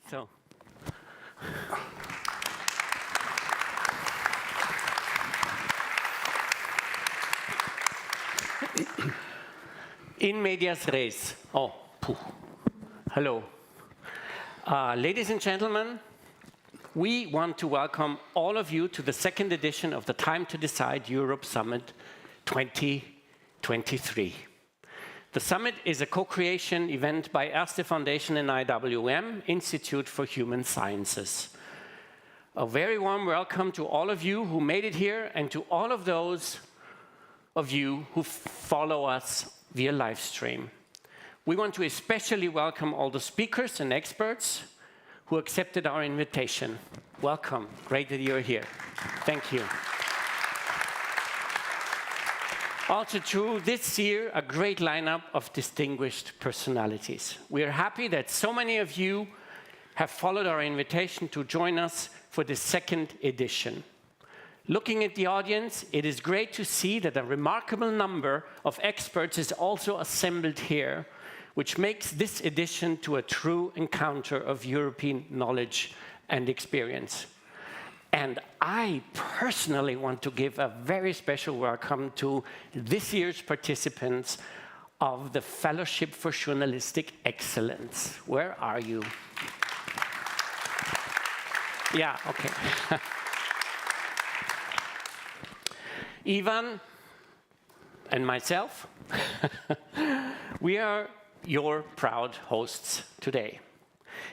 So, in medias res. Oh, pooh. Hello. Ladies and gentlemen, we want to welcome all of you to the second edition of the Time to Decide Europe Summit 2023. The summit is a co-creation event by ERSTE Foundation and IWM, Institute for Human Sciences. A very warm welcome to all of you who made it here and to all of those of you who follow us via live stream. We want to especially welcome all the speakers and experts who accepted our invitation. Welcome, great that you're here. Thank you. Also true, this year, a great lineup of distinguished personalities. We are happy that so many of you have followed our invitation to join us for the second edition. Looking at the audience, it is great to see that a remarkable number of experts is also assembled here, which makes this edition to a true encounter of European knowledge and experience. And I personally want to give a very special welcome to this year's participants of the Fellowship for Journalistic Excellence. Where are you? Yeah, okay. Ivan and myself, we are your proud hosts today.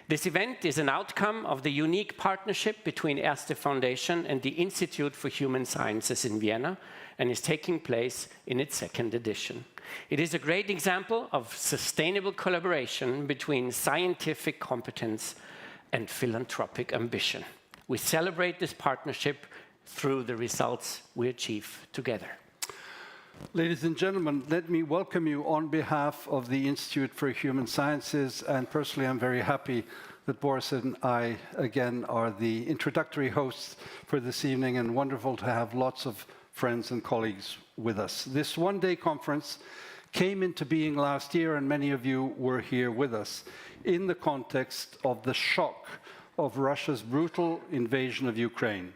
This event is an outcome of the unique partnership between ERSTE Foundation and the Institute for Human Sciences in Vienna and is taking place in its second edition. It is a great example of sustainable collaboration between scientific competence and philanthropic ambition. We celebrate this partnership through the results we achieve together. Ladies and gentlemen, let me welcome you on behalf of the Institute for Human Sciences, and personally I'm very happy that Boris and I again are the introductory hosts for this evening, and wonderful to have lots of friends and colleagues with us. This one-day conference came into being last year, and many of you were here with us in the context of the shock of Russia's brutal invasion of Ukraine.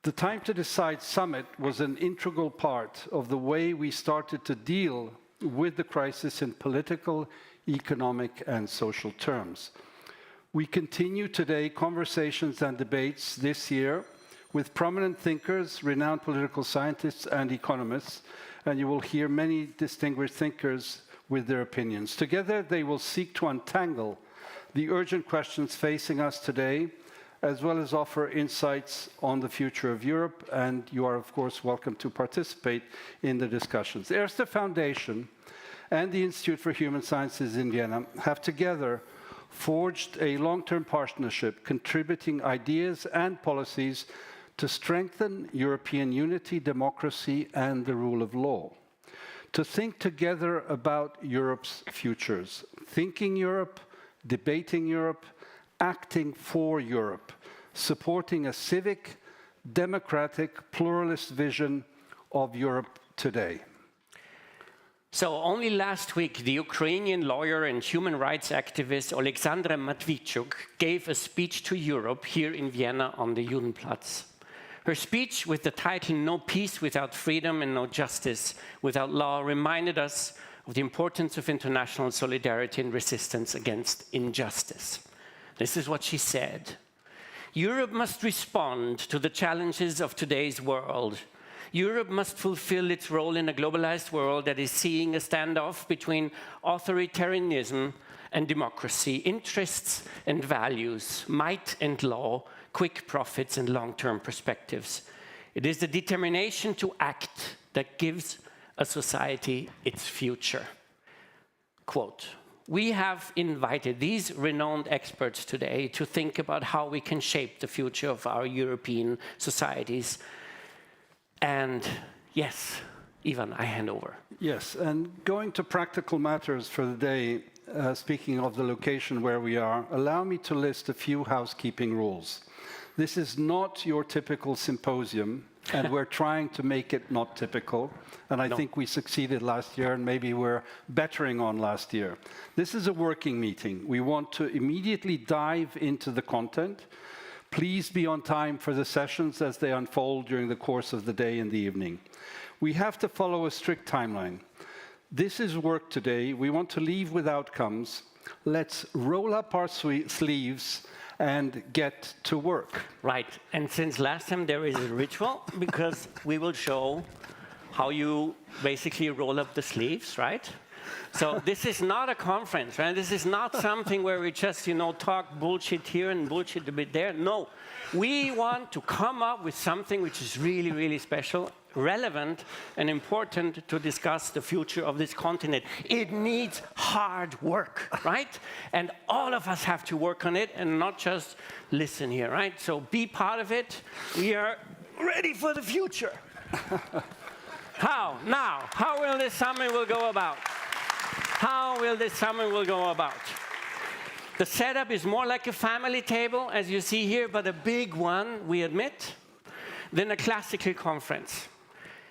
The Time to Decide Summit was an integral part of the way we started to deal with the crisis in political, economic, and social terms. We continue today conversations and debates this year with prominent thinkers, renowned political scientists, and economists, and you will hear many distinguished thinkers with their opinions. Together, they will seek to untangle the urgent questions facing us today, as well as offer insights on the future of Europe, and you are, of course, welcome to participate in the discussions. The ERSTE Foundation and the Institute for Human Sciences in Vienna have together forged a long-term partnership, contributing ideas and policies to strengthen European unity, democracy, and the rule of law. To think together about Europe's futures, thinking Europe, debating Europe, acting for Europe, supporting a civic, democratic, pluralist vision of Europe today. So only last week, the Ukrainian lawyer and human rights activist Alexandra Matvichuk gave a speech to Europe here in Vienna on the Judenplatz. Her speech with the title "No Peace Without Freedom and No Justice Without Law" reminded us of the importance of international solidarity and resistance against injustice. This is what she said. Europe must respond to the challenges of today's world. Europe must fulfill its role in a globalized world that is seeing a standoff between authoritarianism and democracy, interests and values, might and law, quick profits and long-term perspectives. It is the determination to act that gives a society its future. Quote, "We have invited these renowned experts today to think about how we can shape the future of our European societies." And yes, Ivan, I hand over. Yes, and going to practical matters for the day, speaking of the location where we are, allow me to list a few housekeeping rules. This is not your typical symposium. And we're trying to make it not typical. And I think we succeeded last year, and maybe we're bettering on last year. This is a working meeting. We want to immediately dive into the content. Please be on time for the sessions as they unfold during the course of the day and the evening. We have to follow a strict timeline. This is work today. We want to leave with outcomes. Let's roll up our sleeves and get to work. Right, and since last time there is a ritual, because we will show how you basically roll up the sleeves, right? So this is not a conference, right? This is not something where we just, talk bullshit here and bullshit a bit there. No, we want to come up with something which is really, really special, relevant, and important to discuss the future of this continent. It needs hard work, right? And all of us have to work on it and not just listen here, right? So be part of it. We are ready for the future. How? Now, how will this summit will go about? How will this summit will go about? The setup is more like a family table, as you see here, but a big one, we admit, than a classical conference.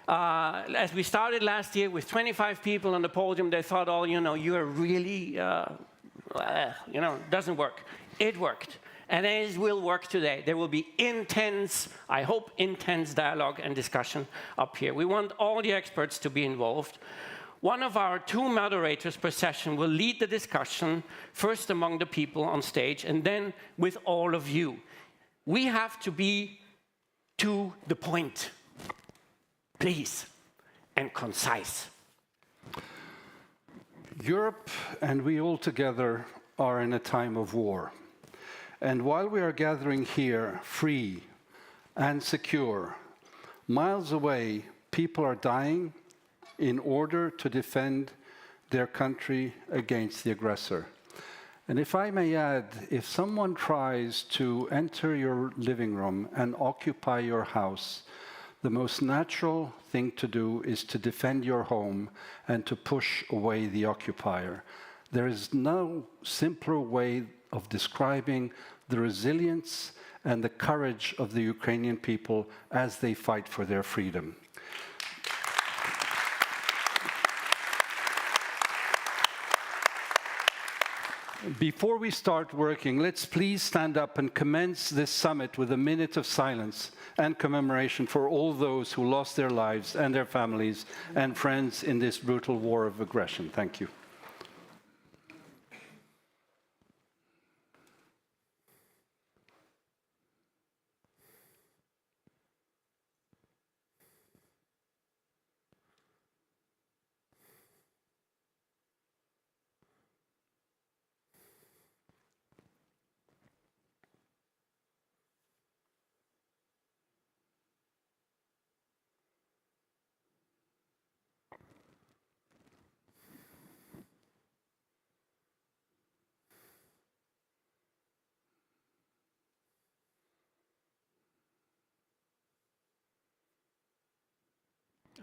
As we started last year with 25 people on the podium, they thought, you are really, doesn't work. It worked. And it will work today. There will be intense, I hope, intense dialogue and discussion up here. We want all the experts to be involved. One of our 2 moderators per session will lead the discussion, first among the people on stage, and then with all of you. We have to be to the point, please, and concise. Europe and we all together are in a time of war. And while we are gathering here, free and secure, miles away, people are dying in order to defend their country against the aggressor. And if I may add, if someone tries to enter your living room and occupy your house, the most natural thing to do is to defend your home and to push away the occupier. There is no simpler way of describing the resilience and the courage of the Ukrainian people as they fight for their freedom. Before we start working, let's please stand up and commence this summit with a minute of silence and commemoration for all those who lost their lives and their families and friends in this brutal war of aggression. Thank you.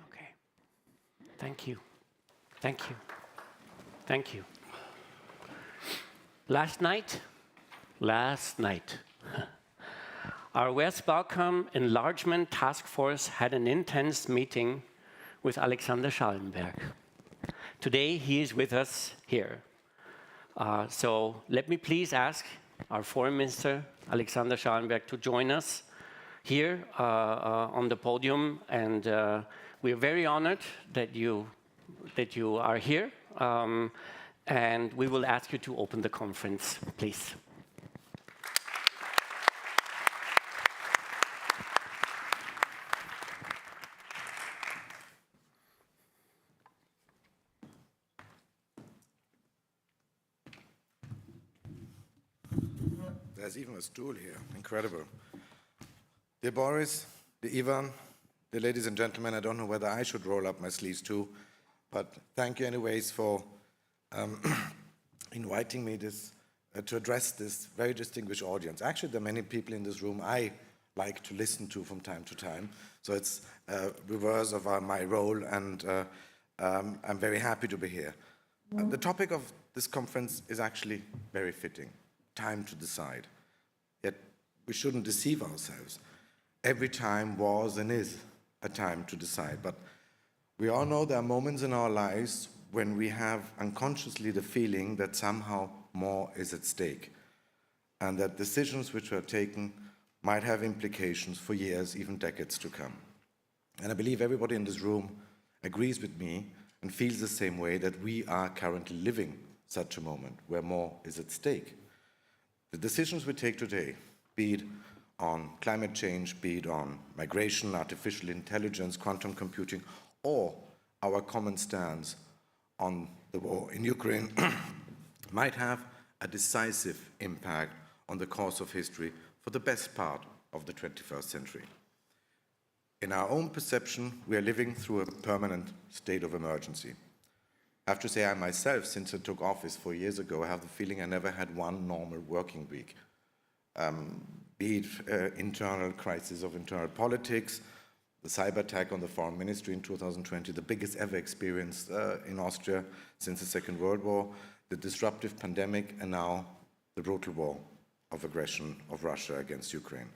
Okay. Thank you. Thank you. Thank you. Last night, our West Balkan Enlargement Task Force had an intense meeting with Alexander Schallenberg. Today, he is with us here. So let me please ask our Foreign Minister, Alexander Schallenberg, to join us here on the podium. And we are very honored that you are here. And we will ask you to open the conference, please. There's even a stool here. Incredible. Dear Boris, dear Ivan, dear ladies and gentlemen, I don't know whether I should roll up my sleeves too, but thank you anyways for inviting me to address this very distinguished audience. Actually, there are many people in this room I like to listen to from time to time, so it's reverse of my role, and I'm very happy to be here. The topic of this conference is actually very fitting. Time to decide. Yet we shouldn't deceive ourselves. every time was and is a time to decide. But we all know there are moments in our lives when we have unconsciously the feeling that somehow more is at stake, and that decisions which are taken might have implications for years, even decades to come. And I believe everybody in this room agrees with me and feels the same way, that we are currently living such a moment where more is at stake. The decisions we take today, be it on climate change, be it on migration, artificial intelligence, quantum computing, or our common stance on the war in Ukraine, might have a decisive impact on the course of history for the best part of the 21st century. In our own perception, we are living through a permanent state of emergency. I have to say, I myself, since I took office 4 years ago, I have the feeling I never had one normal working week. Be it internal crisis of internal politics, the cyber attack on the foreign ministry in 2020, the biggest ever experienced in Austria since the Second World War, the disruptive pandemic, and now the brutal war of aggression of Russia against Ukraine.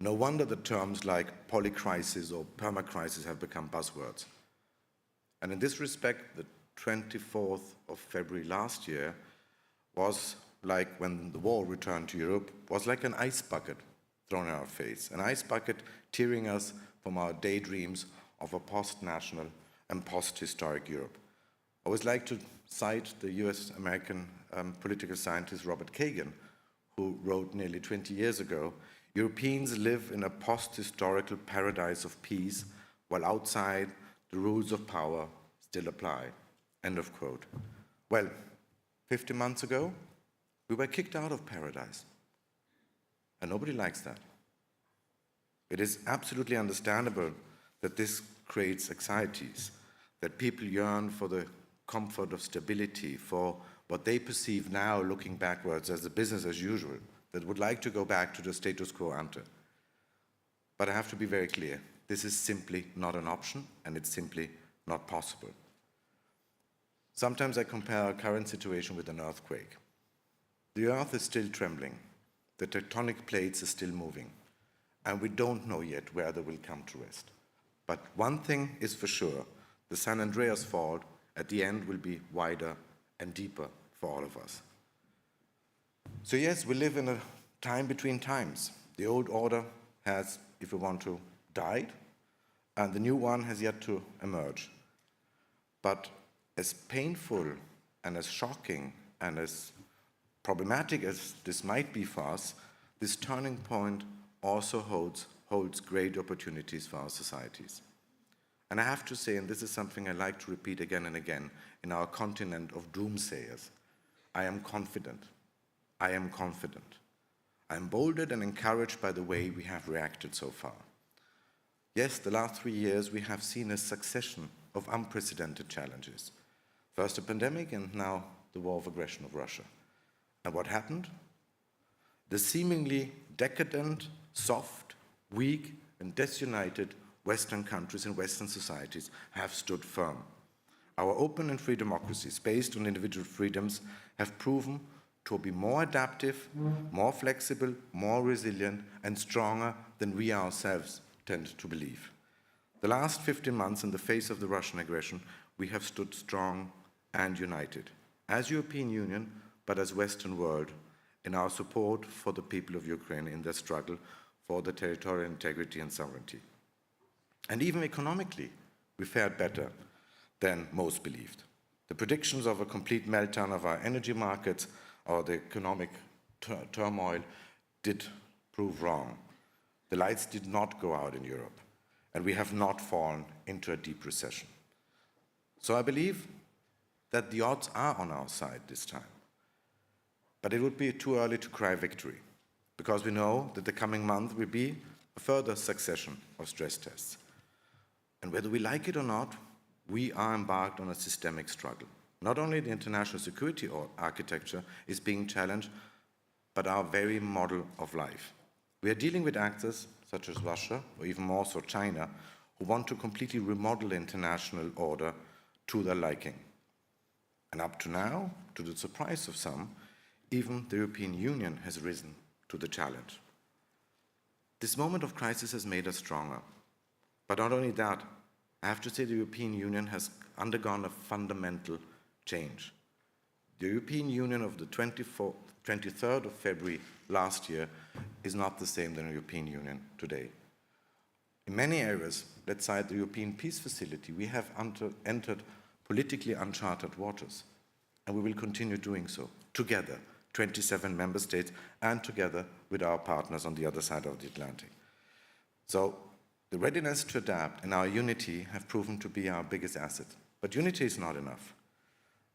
No wonder the terms like polycrisis or permacrisis have become buzzwords. And in this respect, the 24th of February last year was like, when the war returned to Europe, was like an ice bucket thrown in our face, an ice bucket tearing us from our daydreams of a post-national and post-historic Europe. I always like to cite the US-American political scientist Robert Kagan, who wrote nearly 20 years ago, "Europeans live in a post-historical paradise of peace, while outside the rules of power still apply." End of quote. Well, 50 months ago, we were kicked out of paradise. And nobody likes that. It is absolutely understandable that this creates anxieties, that people yearn for the comfort of stability, for what they perceive now, looking backwards, as the business as usual, that would like to go back to the status quo ante. But I have to be very clear, this is simply not an option, and it's simply not possible. Sometimes I compare our current situation with an earthquake. The earth is still trembling, the tectonic plates are still moving, and we don't know yet where they will come to rest. But one thing is for sure, the San Andreas fault at the end will be wider and deeper for all of us. So yes, we live in a time between times. The old order has, if we want to, died, and the new one has yet to emerge. But as painful and as shocking and as problematic as this might be for us, this turning point also holds great opportunities for our societies. And I have to say, and this is something I like to repeat again and again, in our continent of doomsayers, I am confident. I am confident. I am bolstered and encouraged by the way we have reacted so far. Yes, the last 3 years we have seen a succession of unprecedented challenges. First a pandemic, and now the war of aggression of Russia. And what happened? The seemingly decadent, soft, weak, and disunited Western countries and Western societies have stood firm. Our open and free democracies, based on individual freedoms, have proven to be more adaptive, more flexible, more resilient, and stronger than we ourselves tend to believe. The last 15 months, in the face of the Russian aggression, we have stood strong and united, as European Union, but as Western world, in our support for the people of Ukraine in their struggle for the territorial integrity and sovereignty. And even economically, we fared better than most believed. The predictions of a complete meltdown of our energy markets or the economic turmoil did prove wrong. The lights did not go out in Europe, and we have not fallen into a deep recession. So I believe that the odds are on our side this time. But it would be too early to cry victory, because we know that the coming month will be a further succession of stress tests. And whether we like it or not, we are embarked on a systemic struggle. Not only the international security architecture is being challenged, but our very model of life. We are dealing with actors such as Russia, or even more so China, who want to completely remodel the international order to their liking. And up to now, to the surprise of some, even the European Union has risen to the challenge. This moment of crisis has made us stronger. But not only that, I have to say the European Union has undergone a fundamental change. The European Union of the 23rd of February last year is not the same than the European Union today. In many areas, let's cite the European Peace Facility, we have entered politically uncharted waters, and we will continue doing so, together, 27 member states, and together with our partners on the other side of the Atlantic. So the readiness to adapt and our unity have proven to be our biggest asset. But unity is not enough.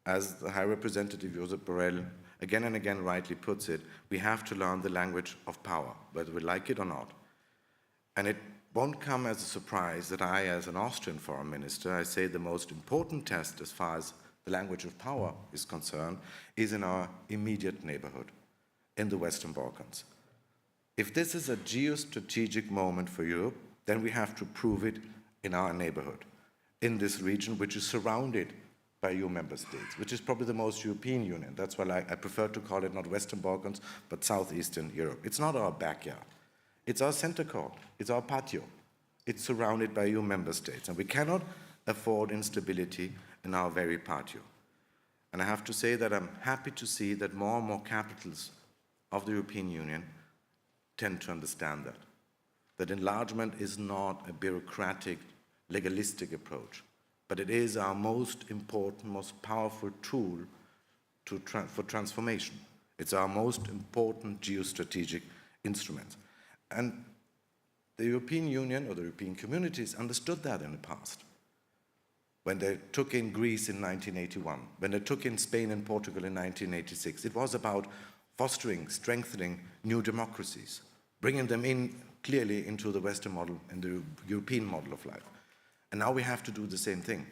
As the High Representative Josep Borrell again and again rightly puts it, we have to learn the language of power, whether we like it or not. And it won't come as a surprise that I, as an Austrian foreign minister, I say the most important test as far as the language of power is concerned is in our immediate neighborhood, in the Western Balkans. If this is a geostrategic moment for Europe, then we have to prove it in our neighborhood, in this region which is surrounded by EU member states, which is probably the most European Union. That's why I prefer to call it not Western Balkans, but Southeastern Europe. It's not our backyard. It's our center court. It's our patio. It's surrounded by EU member states, and we cannot afford instability in our very patio. And I have to say that I'm happy to see that more and more capitals of the European Union tend to understand that enlargement is not a bureaucratic, legalistic approach, but it is our most important, most powerful tool for transformation. It's our most important geostrategic instrument. And the European Union or the European communities understood that in the past. When they took in Greece in 1981, when they took in Spain and Portugal in 1986, it was about fostering, strengthening new democracies, bringing them in clearly into the Western model and the European model of life. And now we have to do the same thing.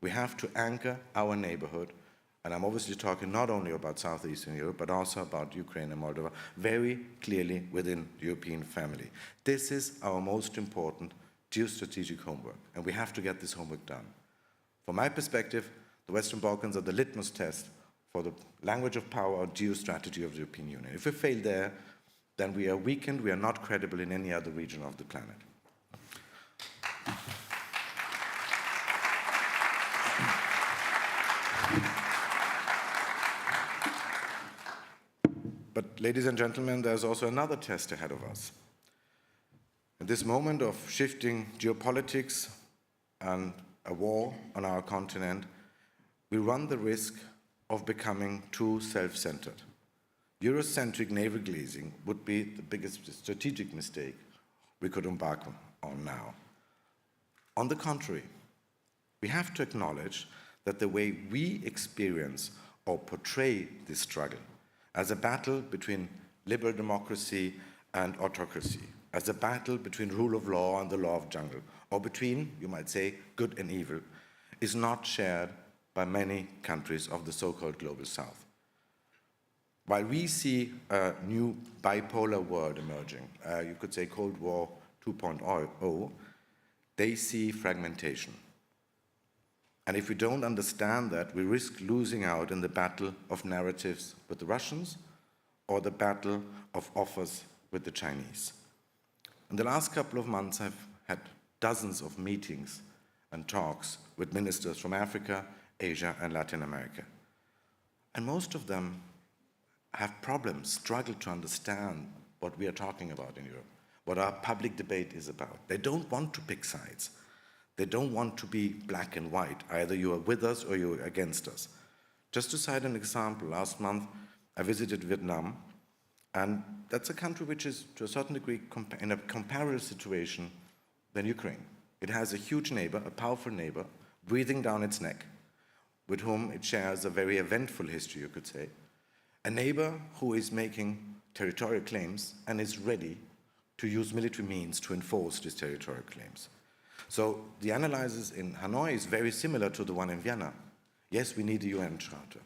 We have to anchor our neighborhood, and I'm obviously talking not only about Southeastern Europe, but also about Ukraine and Moldova, very clearly within the European family. This is our most important geostrategic homework, and we have to get this homework done. From my perspective, the Western Balkans are the litmus test for the language of power or geostrategy of the European Union. If we fail there, then we are weakened, we are not credible in any other region of the planet. But, ladies and gentlemen, there's also another test ahead of us. In this moment of shifting geopolitics and a war on our continent, we run the risk of becoming too self-centered. Eurocentric navel-gazing would be the biggest strategic mistake we could embark on now. On the contrary, we have to acknowledge that the way we experience or portray this struggle as a battle between liberal democracy and autocracy, as a battle between rule of law and the law of jungle, or between, you might say, good and evil, is not shared by many countries of the so-called global south. While we see a new bipolar world emerging, you could say Cold War 2.0, they see fragmentation. And if we don't understand that, we risk losing out in the battle of narratives with the Russians or the battle of offers with the Chinese. In the last couple of months, I've had dozens of meetings and talks with ministers from Africa, Asia, and Latin America. And most of them have problems, struggle to understand what we are talking about in Europe, what our public debate is about. They don't want to pick sides. They don't want to be black and white. Either you are with us or you are against us. Just to cite an example, last month I visited Vietnam, and that's a country which is, to a certain degree, in a comparable situation than Ukraine. It has a huge neighbor, a powerful neighbor, breathing down its neck, with whom it shares a very eventful history, you could say. A neighbor who is making territorial claims and is ready to use military means to enforce these territorial claims. So the analysis in Hanoi is very similar to the one in Vienna. Yes, we need a UN Charter.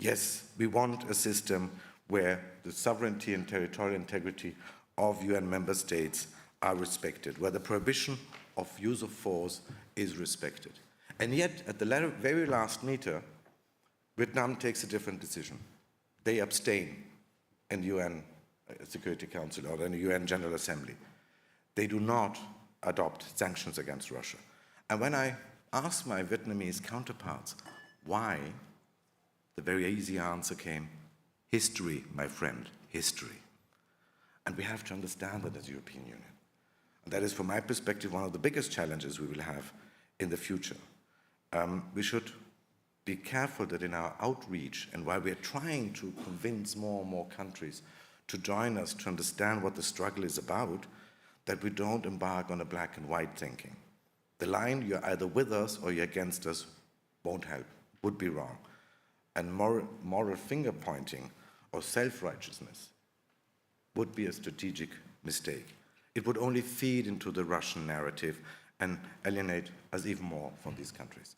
Yes, we want a system where the sovereignty and territorial integrity of UN member states are respected, where the prohibition of use of force is respected. And yet, at the very last meter, Vietnam takes a different decision. They abstain in UN Security Council or the UN General Assembly. They do not adopt sanctions against Russia. And when I asked my Vietnamese counterparts why, the very easy answer came, history, my friend, history. And we have to understand that as the European Union. And that is, from my perspective, one of the biggest challenges we will have in the future. We should be careful that in our outreach, and while we are trying to convince more and more countries to join us to understand what the struggle is about, that we don't embark on a black and white thinking. The line, you're either with us or you're against us, won't help, would be wrong. And moral finger-pointing or self-righteousness would be a strategic mistake. It would only feed into the Russian narrative and alienate us even more from these countries.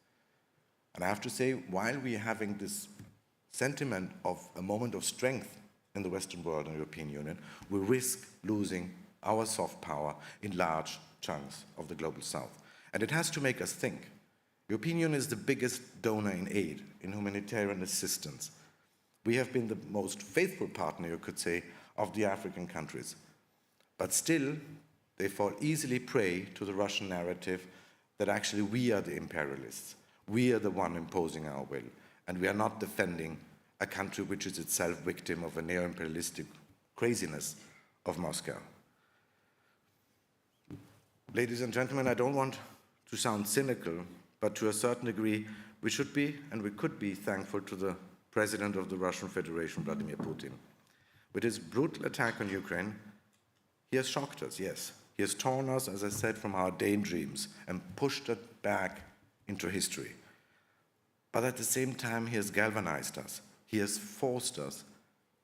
And I have to say, while we are having this sentiment of a moment of strength in the Western world and European Union, we risk losing our soft power in large chunks of the global South. And it has to make us think. European Union is the biggest donor in aid, in humanitarian assistance. We have been the most faithful partner, you could say, of the African countries. But still, they fall easily prey to the Russian narrative that actually we are the imperialists. We are the one imposing our will, and we are not defending a country which is itself victim of a neo-imperialistic craziness of Moscow. Ladies and gentlemen, I don't want to sound cynical, but to a certain degree, we should be, and we could be, thankful to the President of the Russian Federation, Vladimir Putin. With his brutal attack on Ukraine, he has shocked us, yes. He has torn us, as I said, from our daydreams and pushed us back into history. But at the same time, he has galvanized us. He has forced us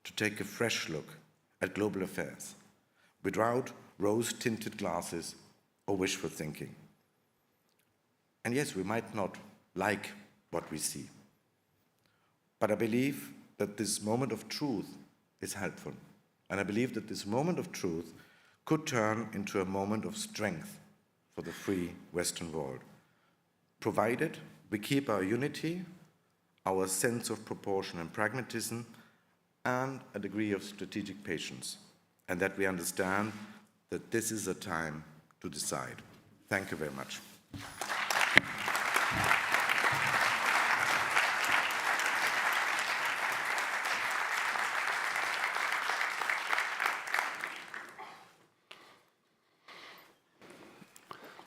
to take a fresh look at global affairs without rose-tinted glasses or wishful thinking. And yes, we might not like what we see. But I believe that this moment of truth is helpful. And I believe that this moment of truth could turn into a moment of strength for the free Western world, provided we keep our unity, our sense of proportion and pragmatism, and a degree of strategic patience, and that we understand that this is a time to decide. Thank you very much.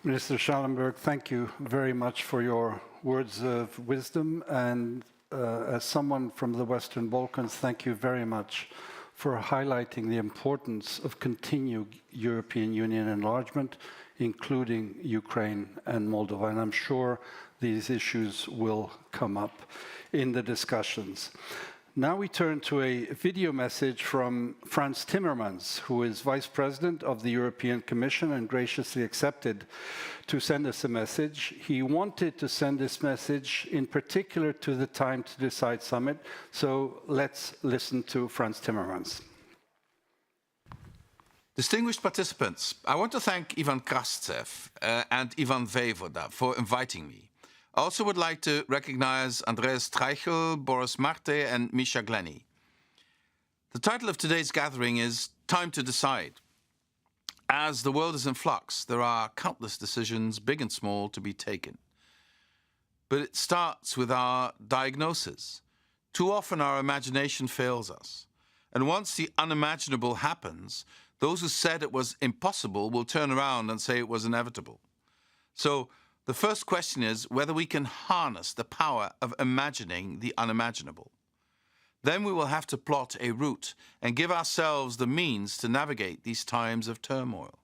Minister Schallenberg, thank you very much for your words of wisdom, and as someone from the Western Balkans, thank you very much for highlighting the importance of continued European Union enlargement, including Ukraine and Moldova. And I'm sure these issues will come up in the discussions. Now we turn to a video message from Frans Timmermans, who is Vice President of the European Commission and graciously accepted to send us a message. He wanted to send this message in particular to the Time to Decide Summit, so let's listen to Frans Timmermans. Distinguished participants, I want to thank Ivan Krastsev and Ivan Vevoda for inviting me. I also would like to recognize Andreas Streichel, Boris Marte, and Misha Glenny. The title of today's gathering is Time to Decide. As the world is in flux, there are countless decisions, big and small, to be taken. But it starts with our diagnosis. Too often our imagination fails us. And once the unimaginable happens, those who said it was impossible will turn around and say it was inevitable. So, the first question is whether we can harness the power of imagining the unimaginable. Then we will have to plot a route and give ourselves the means to navigate these times of turmoil.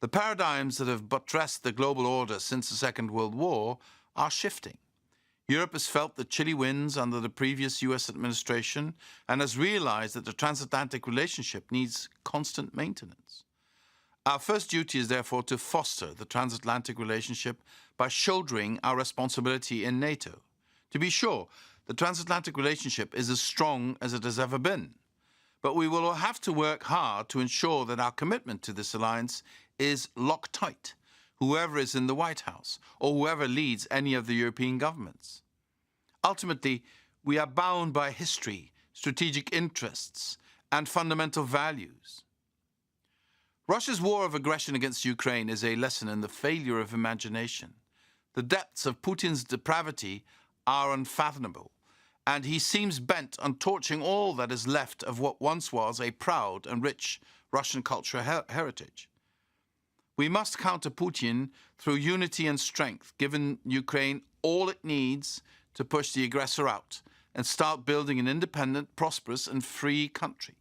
The paradigms that have buttressed the global order since the Second World War are shifting. Europe has felt the chilly winds under the previous US administration and has realized that the transatlantic relationship needs constant maintenance. Our first duty is therefore to foster the transatlantic relationship by shouldering our responsibility in NATO. To be sure, the transatlantic relationship is as strong as it has ever been, but we will have to work hard to ensure that our commitment to this alliance is Loctite, whoever is in the White House or whoever leads any of the European governments. Ultimately, we are bound by history, strategic interests, and fundamental values. Russia's war of aggression against Ukraine is a lesson in the failure of imagination. The depths of Putin's depravity are unfathomable, and he seems bent on torching all that is left of what once was a proud and rich Russian cultural heritage. We must counter Putin through unity and strength, giving Ukraine all it needs to push the aggressor out and start building an independent, prosperous and free country.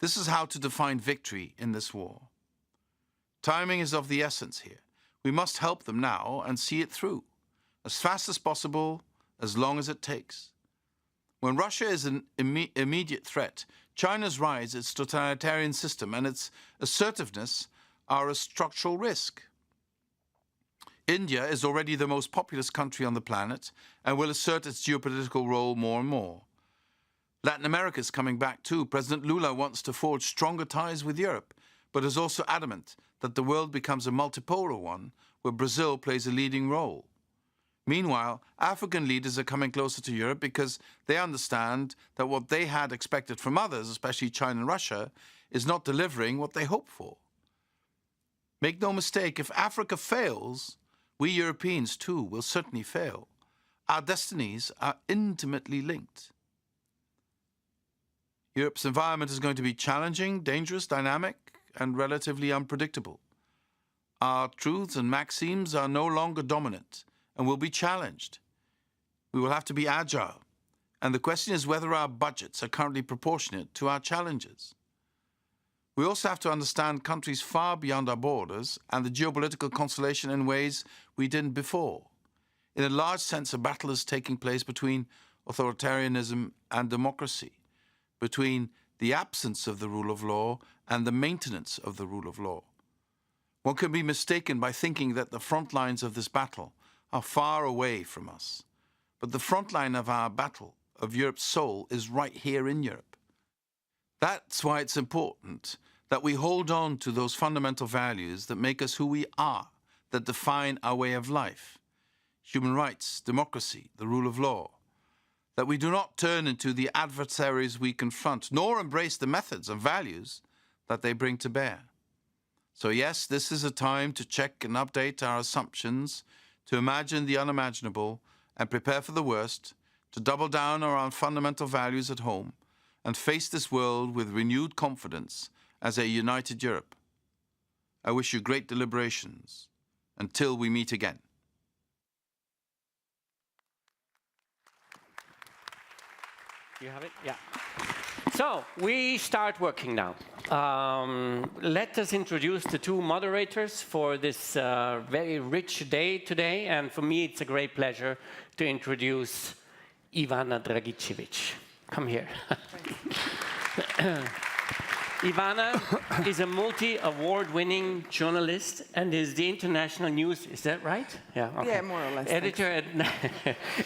This is how to define victory in this war. Timing is of the essence here. We must help them now and see it through, as fast as possible, as long as it takes. When Russia is an immediate threat, China's rise, its totalitarian system, and its assertiveness are a structural risk. India is already the most populous country on the planet and will assert its geopolitical role more and more. Latin America is coming back too. President Lula wants to forge stronger ties with Europe, but is also adamant that the world becomes a multipolar one where Brazil plays a leading role. Meanwhile, African leaders are coming closer to Europe because they understand that what they had expected from others, especially China and Russia, is not delivering what they hoped for. Make no mistake, if Africa fails, we Europeans too will certainly fail. Our destinies are intimately linked. Europe's environment is going to be challenging, dangerous, dynamic, and relatively unpredictable. Our truths and maxims are no longer dominant and will be challenged. We will have to be agile, and the question is whether our budgets are currently proportionate to our challenges. We also have to understand countries far beyond our borders and the geopolitical constellation in ways we didn't before. In a large sense, a battle is taking place between authoritarianism and democracy, between the absence of the rule of law and the maintenance of the rule of law. One can be mistaken by thinking that the front lines of this battle are far away from us. But the front line of our battle, of Europe's soul, is right here in Europe. That's why it's important that we hold on to those fundamental values that make us who we are, that define our way of life. Human rights, democracy, the rule of law. That we do not turn into the adversaries we confront, nor embrace the methods and values that they bring to bear. So yes, this is a time to check and update our assumptions, to imagine the unimaginable and prepare for the worst, to double down on our fundamental values at home, and face this world with renewed confidence as a united Europe. I wish you great deliberations until we meet again. You have it? Yeah. So, we start working now. Let us introduce the two moderators for this very rich day today. And for me, it's a great pleasure to introduce Ivana Dragicevic. Come here. Ivana is a multi-award-winning journalist and is the international news, is that right? Yeah, okay. Yeah, more or less. Editor at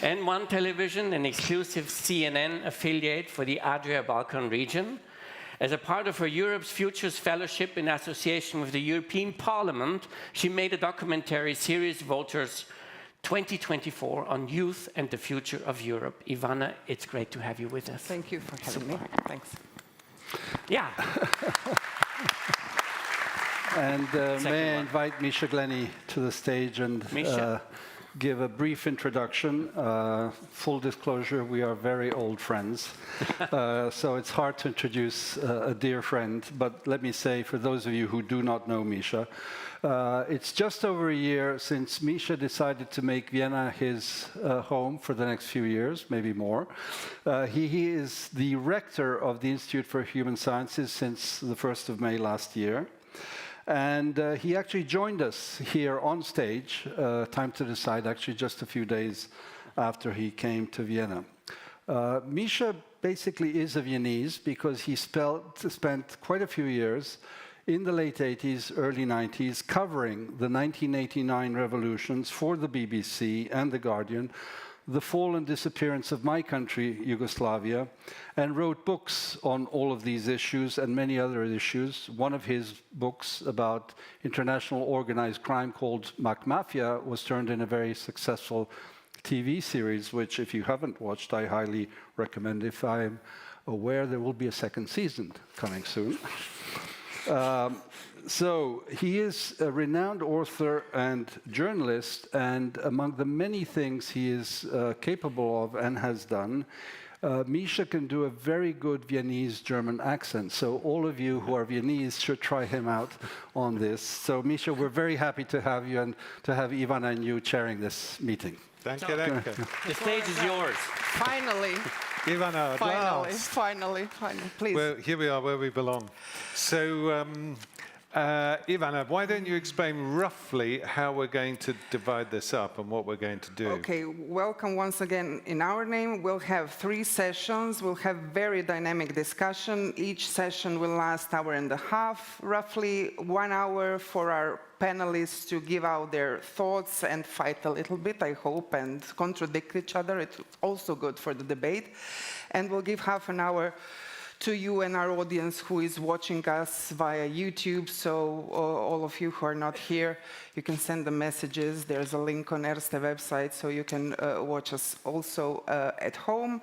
N1 Television, an exclusive CNN affiliate for the Adria-Balkan region. As a part of her Europe's Futures Fellowship in association with the European Parliament, she made a documentary series, Voters 2024, on youth and the future of Europe. Ivana, it's great to have you with us. Thank you for having me. Thanks. Yeah. And may I invite Misha Glenny to the stage and give a brief introduction. Full disclosure, we are very old friends, so it's hard to introduce a dear friend. But let me say, for those of you who do not know Misha, it's just over a year since Misha decided to make Vienna his home for the next few years, maybe more. He is the rector of the Institute for Human Sciences since the 1st of May last year. And he actually joined us here on stage, Time to Decide, actually just a few days after he came to Vienna. Misha basically is a Viennese because he spent quite a few years in the late 80s, early 90s, covering the 1989 revolutions for the BBC and The Guardian, the fall and disappearance of my country, Yugoslavia, and wrote books on all of these issues and many other issues. One of his books about international organized crime called Mafia was turned in a very successful TV series, which if you haven't watched, I highly recommend. If I'm aware there will be a second season coming soon. So he is a renowned author and journalist, and among the many things he is capable of and has done, Misha can do a very good Viennese German accent. So all of you who are Viennese should try him out on this. So Misha, we're very happy to have you and to have Ivana and you chairing this meeting. Thank you. The stage is yours. Finally, Ivana, finally, please. Well, here we are where we belong. So, Ivana, why don't you explain roughly how we're going to divide this up and what we're going to do? Okay, welcome once again in our name. We'll have 3 sessions. We'll have very dynamic discussion. Each session will last 1.5 hours, roughly 1 hour for our panelists to give out their thoughts and fight a little bit, I hope, and contradict each other. It's also good for the debate. And we'll give half an hour to you and our audience who is watching us via YouTube. So all of you who are not here, you can send the messages. There's a link on ERSTE website, so you can watch us also at home.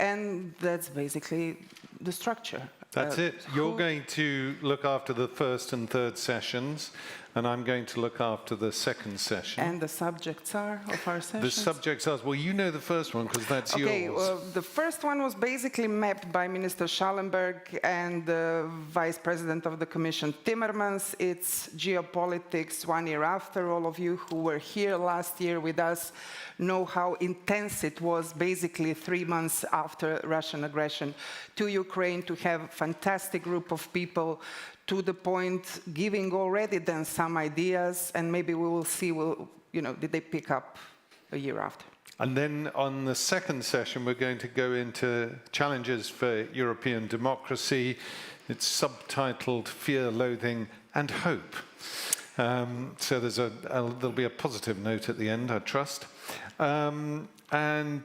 And that's basically the structure. That's it. You're going to look after the first and third sessions, and I'm going to look after the second session. And the subjects are of our sessions? The subjects are, well, you know the first one because that's yours. The first one was basically mapped by Minister Schallenberg and the Vice President of the Commission, Timmermans. It's geopolitics 1 year after. All of you who were here last year with us know how intense it was, basically 3 months after Russian aggression to Ukraine, to have a fantastic group of people to the point giving already then some ideas, and maybe we will see, did they pick up a year after? And then on the second session, we're going to go into challenges for European democracy. It's subtitled Fear, Loathing and Hope. So there'll be a positive note at the end, I trust. And then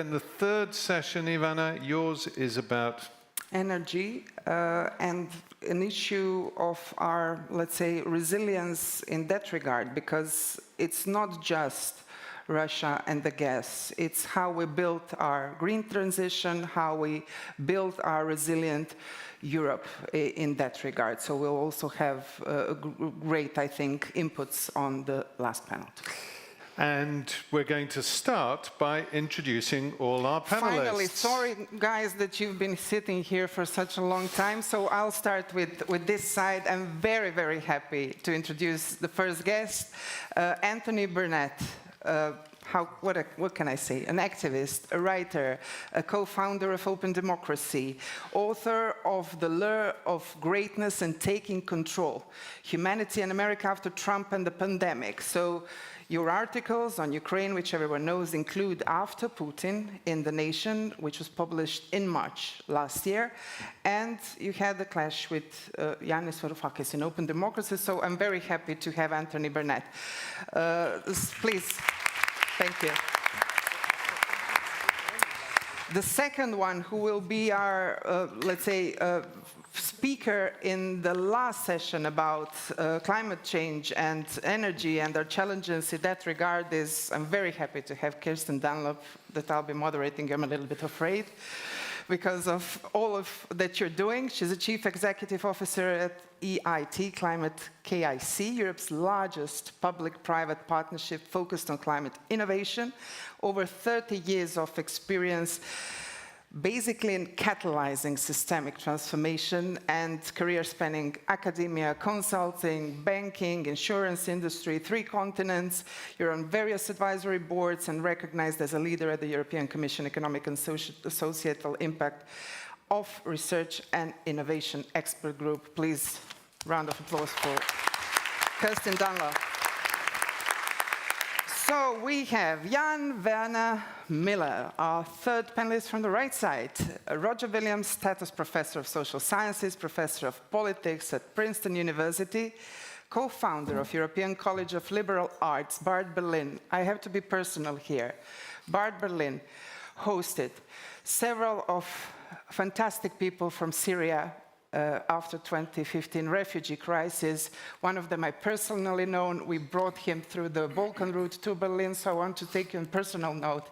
the third session, Ivana, yours is about energy and an issue of our, let's say, resilience in that regard, because it's not just Russia and the gas. It's how we built our green transition, how we built our resilient Europe in that regard. So we'll also have great, I think, inputs on the last panel. And we're going to start by introducing all our panelists. Finally, sorry guys that you've been sitting here for such a long time, so I'll start with this side. I'm very, very happy to introduce the first guest, Anthony Burnett. What can I say? An activist, a writer, a co-founder of Open Democracy, author of The Lure of Greatness and Taking Control, Humanity and America After Trump and the Pandemic. So your articles on Ukraine, which everyone knows, include After Putin in The Nation, which was published in March last year. And you had the clash with Yanis Varoufakis in Open Democracy. So I'm very happy to have Anthony Burnett. Please. Thank you. The second one, who will be our, let's say, speaker in the last session about climate change and energy and our challenges in that regard, is, I'm very happy to have Kirsten Dunlop, that I'll be moderating. I'm a little bit afraid because of all of that you're doing. She's a chief executive officer at EIT, Climate KIC, Europe's largest public-private partnership focused on climate innovation. Over 30 years of experience basically in catalyzing systemic transformation, and career spanning academia, consulting, banking, insurance industry, 3 continents. You're on various advisory boards and recognized as a leader at the European Commission Economic and Societal Impact of Research and Innovation Expert Group. Please, round of applause for Kirsten Dunlop. So we have Jan Werner Miller, our third panelist from the right side. Roger Williams, Status Professor of Social Sciences, Professor of Politics at Princeton University, co-founder of European College of Liberal Arts, Bart Berlin. I have to be personal here. Bart Berlin hosted several of fantastic people from Syria after 2015 refugee crisis. One of them I personally know. We brought him through the Balkan route to Berlin, so I want to take you on personal note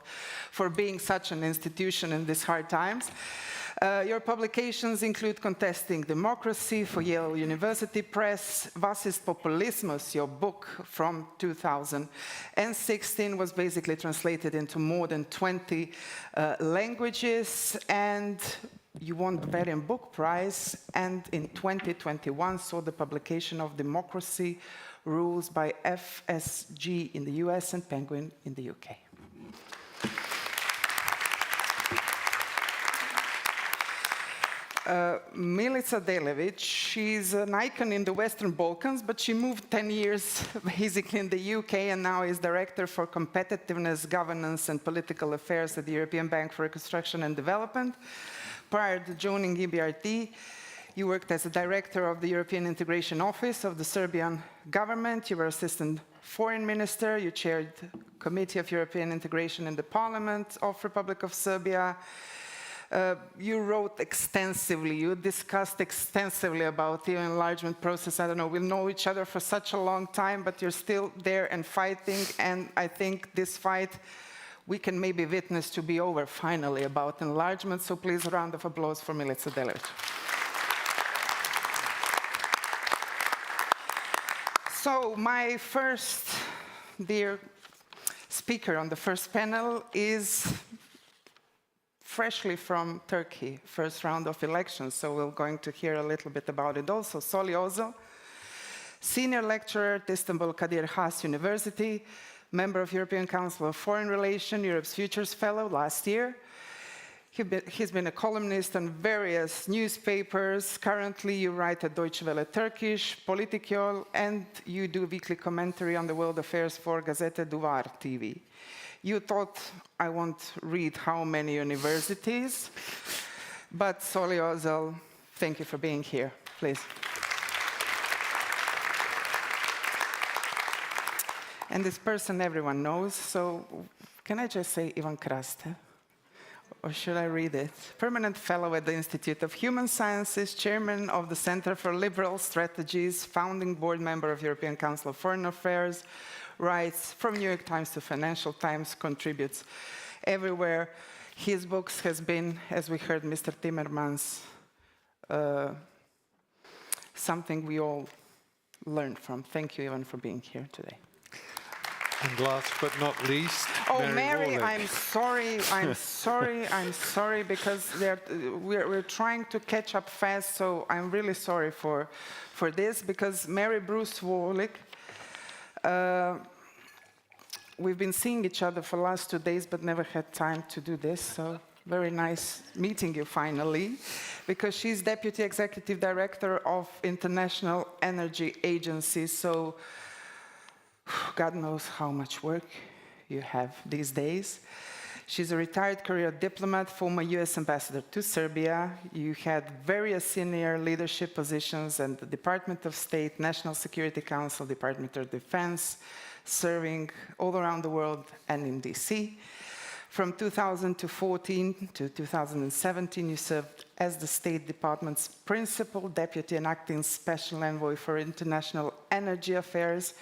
for being such an institution in these hard times. Your publications include Contesting Democracy for Yale University Press, Was ist Populismus? Your book from 2016 was basically translated into more than 20 languages, and you won the Varian Book Prize, and in 2021 saw the publication of Democracy Rules by FSG in the US and Penguin in the UK. Milica Delevic, she's an icon in the Western Balkans, but she moved 10 years basically in the UK and now is Director for Competitiveness, Governance and Political Affairs at the European Bank for Reconstruction and Development. Prior to joining EBRD, you worked as a Director of the European Integration Office of the Serbian government. You were Assistant Foreign Minister. You chaired the Committee of European Integration in the Parliament of Republic of Serbia. You wrote extensively, you discussed extensively about the enlargement process. I don't know, we'll know each other for such a long time, but you're still there and fighting, and I think this fight we can maybe witness to be over finally about enlargement, so please a round of applause for Milica Delevic. So my first dear speaker on the first panel is freshly from Turkey, first round of elections, so we're going to hear a little bit about it also. Soli Özel, senior lecturer at Istanbul Kadir Has University, member of European Council of Foreign Relations, Europe's Futures Fellow last year. He's been a columnist on various newspapers. Currently, you write at Deutsche Welle Turkish, Politikyol, and you do weekly commentary on the world affairs for Gazete Duvar TV. You thought I won't read how many universities, but Soli Özel, thank you for being here, please. And this person everyone knows, so can I just say Ivan Kraste? Or should I read it? Permanent Fellow at the Institute of Human Sciences, Chairman of the Center for Liberal Strategies, founding board member of European Council of Foreign Affairs, writes from New York Times to Financial Times, contributes everywhere. His books has been, as we heard Mr. Timmermans, something we all learned from. Thank you, Ivan, for being here today. And last but not least, oh, Mary, Warlick. I'm sorry, because we're trying to catch up fast, so I'm really sorry for this, because Mary Bruce Warlick, we've been seeing each other for the last 2 days, but never had time to do this, so very nice meeting you finally, because she's Deputy Executive Director of International Energy Agency, so God knows how much work you have these days. She's a retired career diplomat, former US ambassador to Serbia. You had various senior leadership positions in the Department of State, National Security Council, Department of Defense, serving all around the world and in DC. From 2014 to 2017, you served as the State Department's principal deputy and acting special envoy for international energy affairs,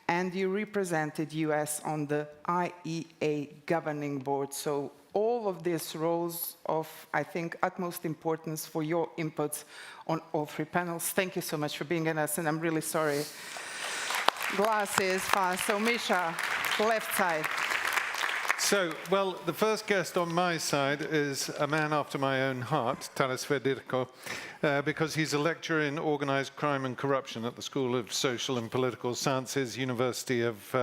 and you represented US on the IEA governing board. So all of these roles of, I think, utmost importance for your inputs on all three panels. Thank you so much for being with us, and I'm really sorry. Glasses, fast. So Misha, left side. So, well, the first guest on my side is a man after my own heart, Taras Vedirko, because he's a lecturer in organised crime and corruption at the School of Social and Political Sciences, University of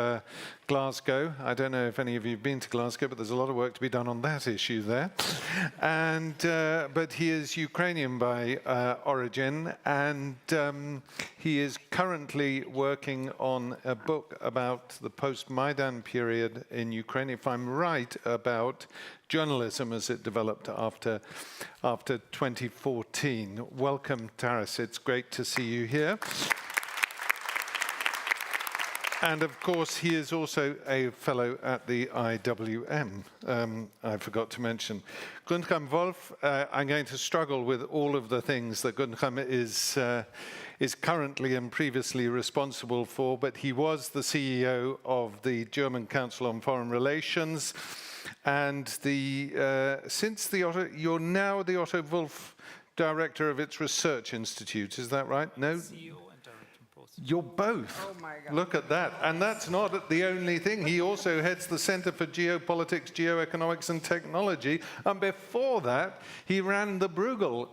Glasgow. I don't know if any of you have been to Glasgow, but there's a lot of work to be done on that issue there. And, but he is Ukrainian by origin, and he is currently working on a book about the post-Maidan period in Ukraine, if I'm right, about journalism as it developed after 2014. Welcome, Taras. It's great to see you here. And of course, he is also a fellow at the IWM, I forgot to mention. Gundham Wolf, I'm going to struggle with all of the things that Gundham is currently and previously responsible for, but he was the CEO of the German Council on Foreign Relations. And you're now the Otto Wolff director of its research institute, is that right? No? CEO and director both. You're both. Oh my God. Look at that. And that's not the only thing. He also heads the Center for Geopolitics, Geoeconomics and Technology. And before that, he ran the Bruegel,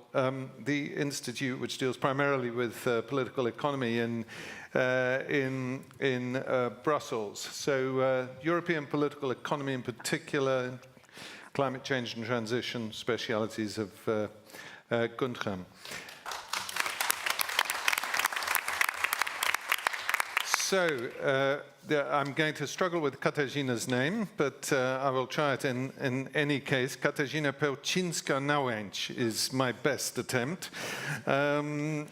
the institute which deals primarily with political economy in Brussels. So European political economy in particular, climate change and transition, specialities of Guntram. So I'm going to struggle with Katarzyna's name, but I will try it in any case. Katarzyna Pełczyńska-Nałęcz is my best attempt. But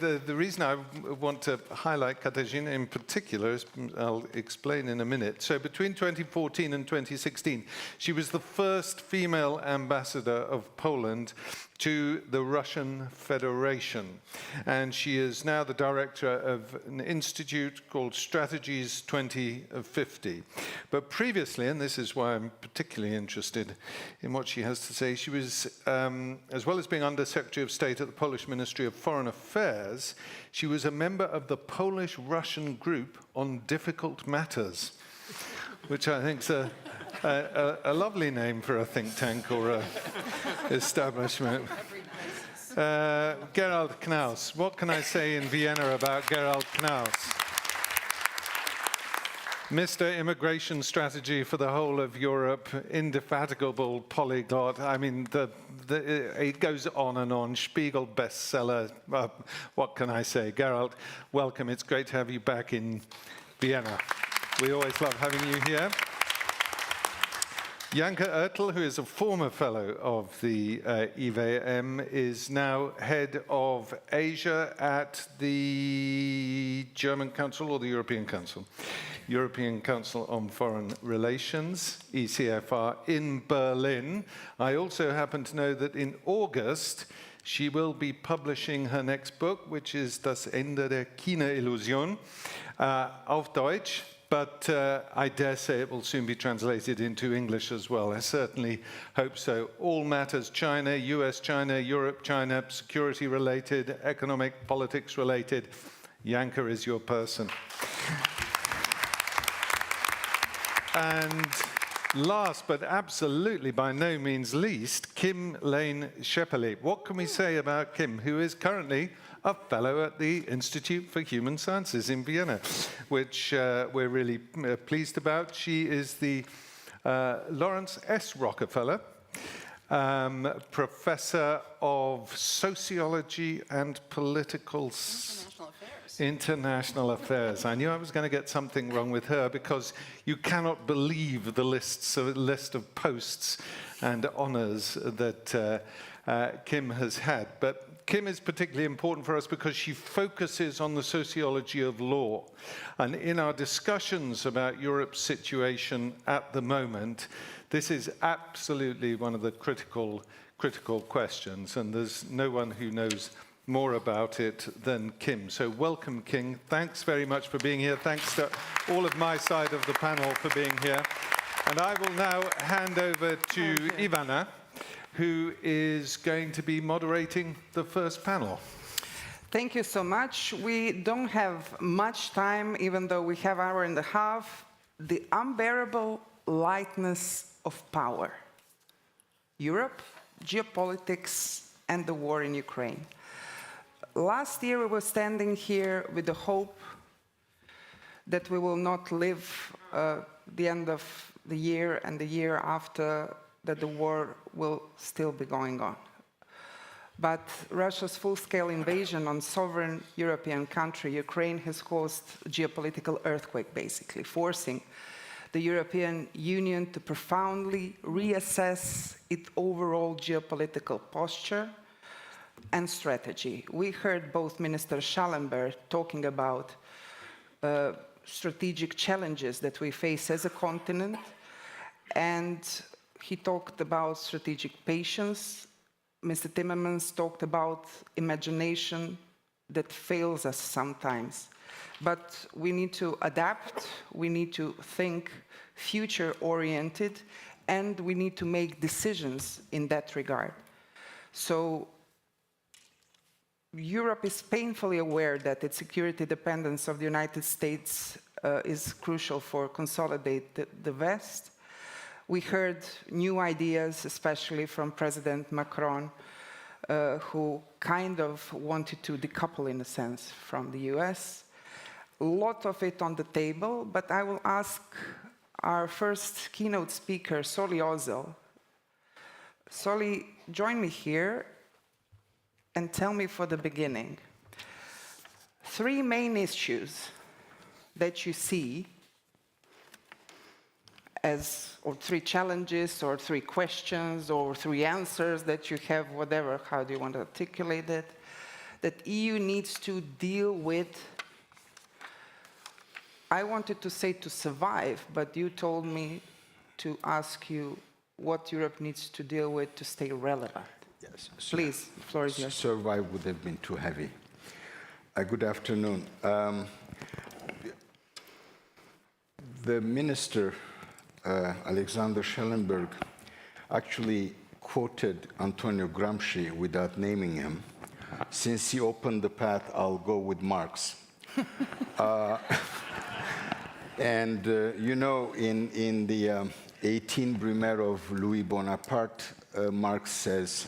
the reason I want to highlight Katarzyna in particular is, I'll explain in a minute. So between 2014 and 2016, she was the first female ambassador of Poland to the Russian Federation. And she is now the director of an institute called Strategies 2050. But previously, and this is why I'm particularly interested in what she has to say, she was, as well as being Under Secretary of State at the Polish Ministry of Foreign Affairs, she was a member of the Polish-Russian Group on Difficult Matters, which I think is a lovely name for a think tank or a establishment. Gerald Knaus. What can I say in Vienna about Gerald Knaus? Mr. Immigration Strategy for the whole of Europe, indefatigable polyglot. I mean, it goes on and on. Spiegel bestseller. What can I say? Gerald, welcome. It's great to have you back in Vienna. We always love having you here. Janke Oertel, who is a former fellow of the IWM, is now head of Asia at the German Council or the European Council? European Council on Foreign Relations, ECFR, in Berlin. I also happen to know that in August, she will be publishing her next book, which is Das Ende der China-Illusion, auf Deutsch. But I dare say it will soon be translated into English as well. I certainly hope so. All matters China, US China, Europe China, security related, economic, politics related. Janke is your person. And last but absolutely by no means least, Kim Lane Shepperly. What can we say about Kim, who is currently a fellow at the Institute for Human Sciences in Vienna, which we're really pleased about. She is the Lawrence S. Rockefeller Professor of Sociology and Political International Affairs. I knew I was going to get something wrong with her because you cannot believe the list of posts and honors that Kim has had. But Kim is particularly important for us because she focuses on the sociology of law. And in our discussions about Europe's situation at the moment, this is absolutely one of the critical questions. And there's no one who knows more about it than Kim. So welcome, Kim. Thanks very much for being here. Thanks to all of my side of the panel for being here. And I will now hand over to Ivana, who is going to be moderating the first panel. Thank you so much. We don't have much time, even though we have an hour and a half. The unbearable lightness of power. Europe, geopolitics, and the war in Ukraine. Last year, we were standing here with the hope that we will not live the end of the year and the year after, that the war will still be going on. But Russia's full-scale invasion on sovereign European country, Ukraine, has caused a geopolitical earthquake, basically, forcing the European Union to profoundly reassess its overall geopolitical posture and strategy. We heard both Minister Schallenberg talking about strategic challenges that we face as a continent, and he talked about strategic patience. Mr. Timmermans talked about imagination that fails us sometimes. But we need to adapt, we need to think future-oriented, and we need to make decisions in that regard. So Europe is painfully aware that its security dependence of the United States is crucial for consolidating the West. We heard new ideas, especially from President Macron, who kind of wanted to decouple, in a sense, from the US. A lot of it on the table, but I will ask our first keynote speaker, Soli Ozel. Soli, join me here and tell me for the beginning, 3 main issues that you see as, or 3 challenges, or 3 questions, or 3 answers that you have, whatever, how do you want to articulate it, that EU needs to deal with. I wanted to say to survive, but you told me to ask you what Europe needs to deal with to stay relevant. Yes. Please, the floor is yours. Survive would have been too heavy. Good afternoon. The minister, Alexander Schellenberg, actually quoted Antonio Gramsci without naming him. Since he opened the path, I'll go with Marx. You know, in the 18 Brumaire of Louis Bonaparte, Marx says,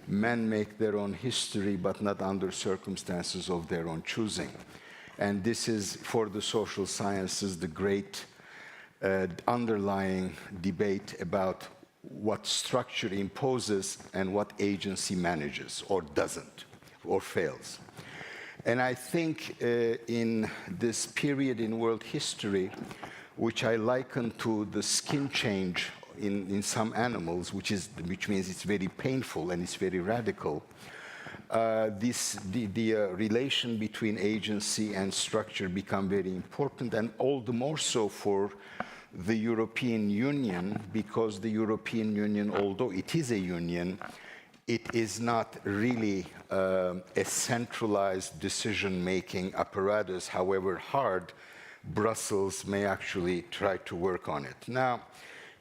men make their own history, but not under circumstances of their own choosing. And this is, for the social sciences, the great underlying debate about what structure imposes and what agency manages, or doesn't, or fails. And I think in this period in world history, which I liken to the skin change in some animals, which means it's very painful and it's very radical, the relation between agency and structure become very important, and all the more so for the European Union, because the European Union, although it is a union, it is not really a centralized decision-making apparatus, however hard Brussels may actually try to work on it. Now,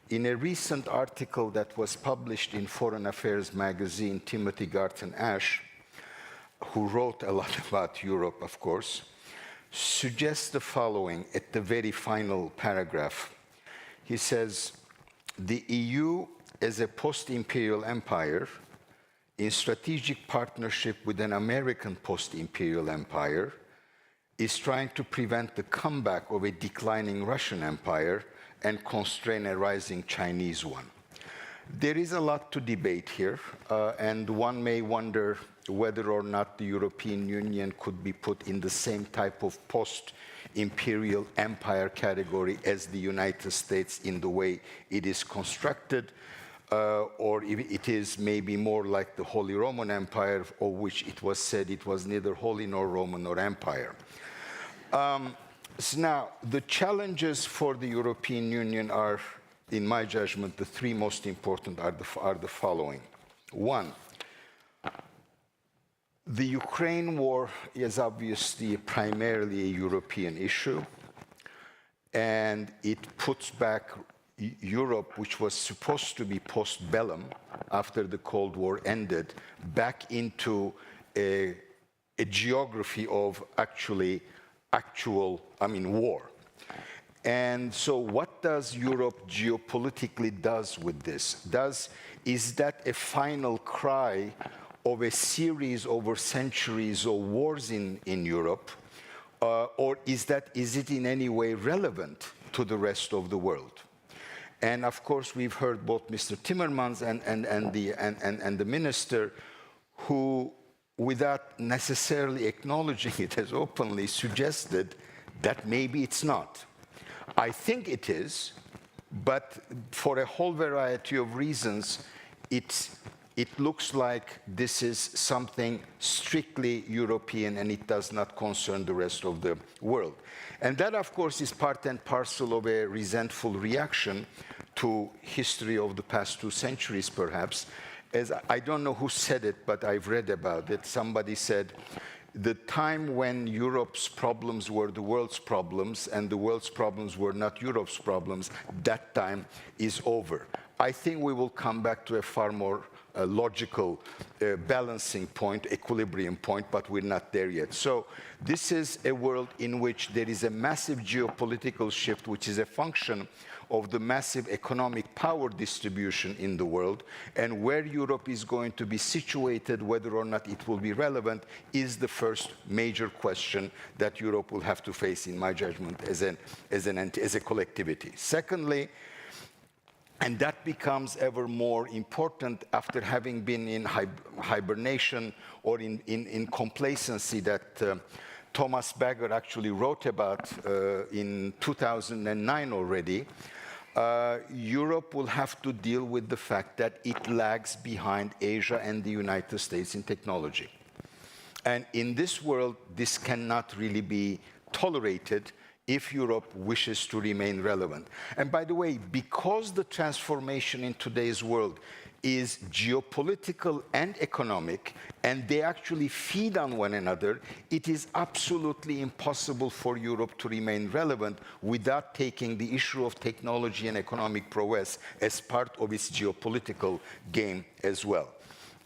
in a recent article that was published in Foreign Affairs magazine, Timothy Garton Ash, who wrote a lot about Europe, of course, suggests the following at the very final paragraph. He says, the EU as a post-imperial empire in strategic partnership with an American post-imperial empire is trying to prevent the comeback of a declining Russian empire and constrain a rising Chinese one. There is a lot to debate here, and one may wonder whether or not the European Union could be put in the same type of post-imperial empire category as the United States in the way it is constructed, or if it is maybe more like the Holy Roman Empire, of which it was said it was neither holy nor Roman nor empire. So now, the challenges for the European Union are, in my judgment, the 3 most important are the following. 1, the Ukraine war is obviously primarily a European issue, and it puts back Europe, which was supposed to be post-bellum after the Cold War ended, back into a geography of war. And so what does Europe geopolitically does with this? Is that a final cry of a series over centuries of wars in Europe? Or is it in any way relevant to the rest of the world? And of course, we've heard both Mr. Timmermans and the minister, who, without necessarily acknowledging it as openly, suggested that maybe it's not. I think it is, but for a whole variety of reasons, it looks like this is something strictly European and it does not concern the rest of the world. And that, of course, is part and parcel of a resentful reaction to history of the past 2 centuries, perhaps. As I don't know who said it, but I've read about it. Somebody said, the time when Europe's problems were the world's problems and the world's problems were not Europe's problems, that time is over. I think we will come back to a far more logical balancing point, equilibrium point, but we're not there yet. So this is a world in which there is a massive geopolitical shift, which is a function of the massive economic power distribution in the world, and where Europe is going to be situated, whether or not it will be relevant, is the first major question that Europe will have to face, in my judgment, as a collectivity. Secondly, and that becomes ever more important after having been in hibernation or in complacency that Thomas Bagger actually wrote about in 2009 already. Europe will have to deal with the fact that it lags behind Asia and the United States in technology. And in this world, this cannot really be tolerated if Europe wishes to remain relevant. And by the way, because the transformation in today's world is geopolitical and economic, and they actually feed on one another, it is absolutely impossible for Europe to remain relevant without taking the issue of technology and economic prowess as part of its geopolitical game as well.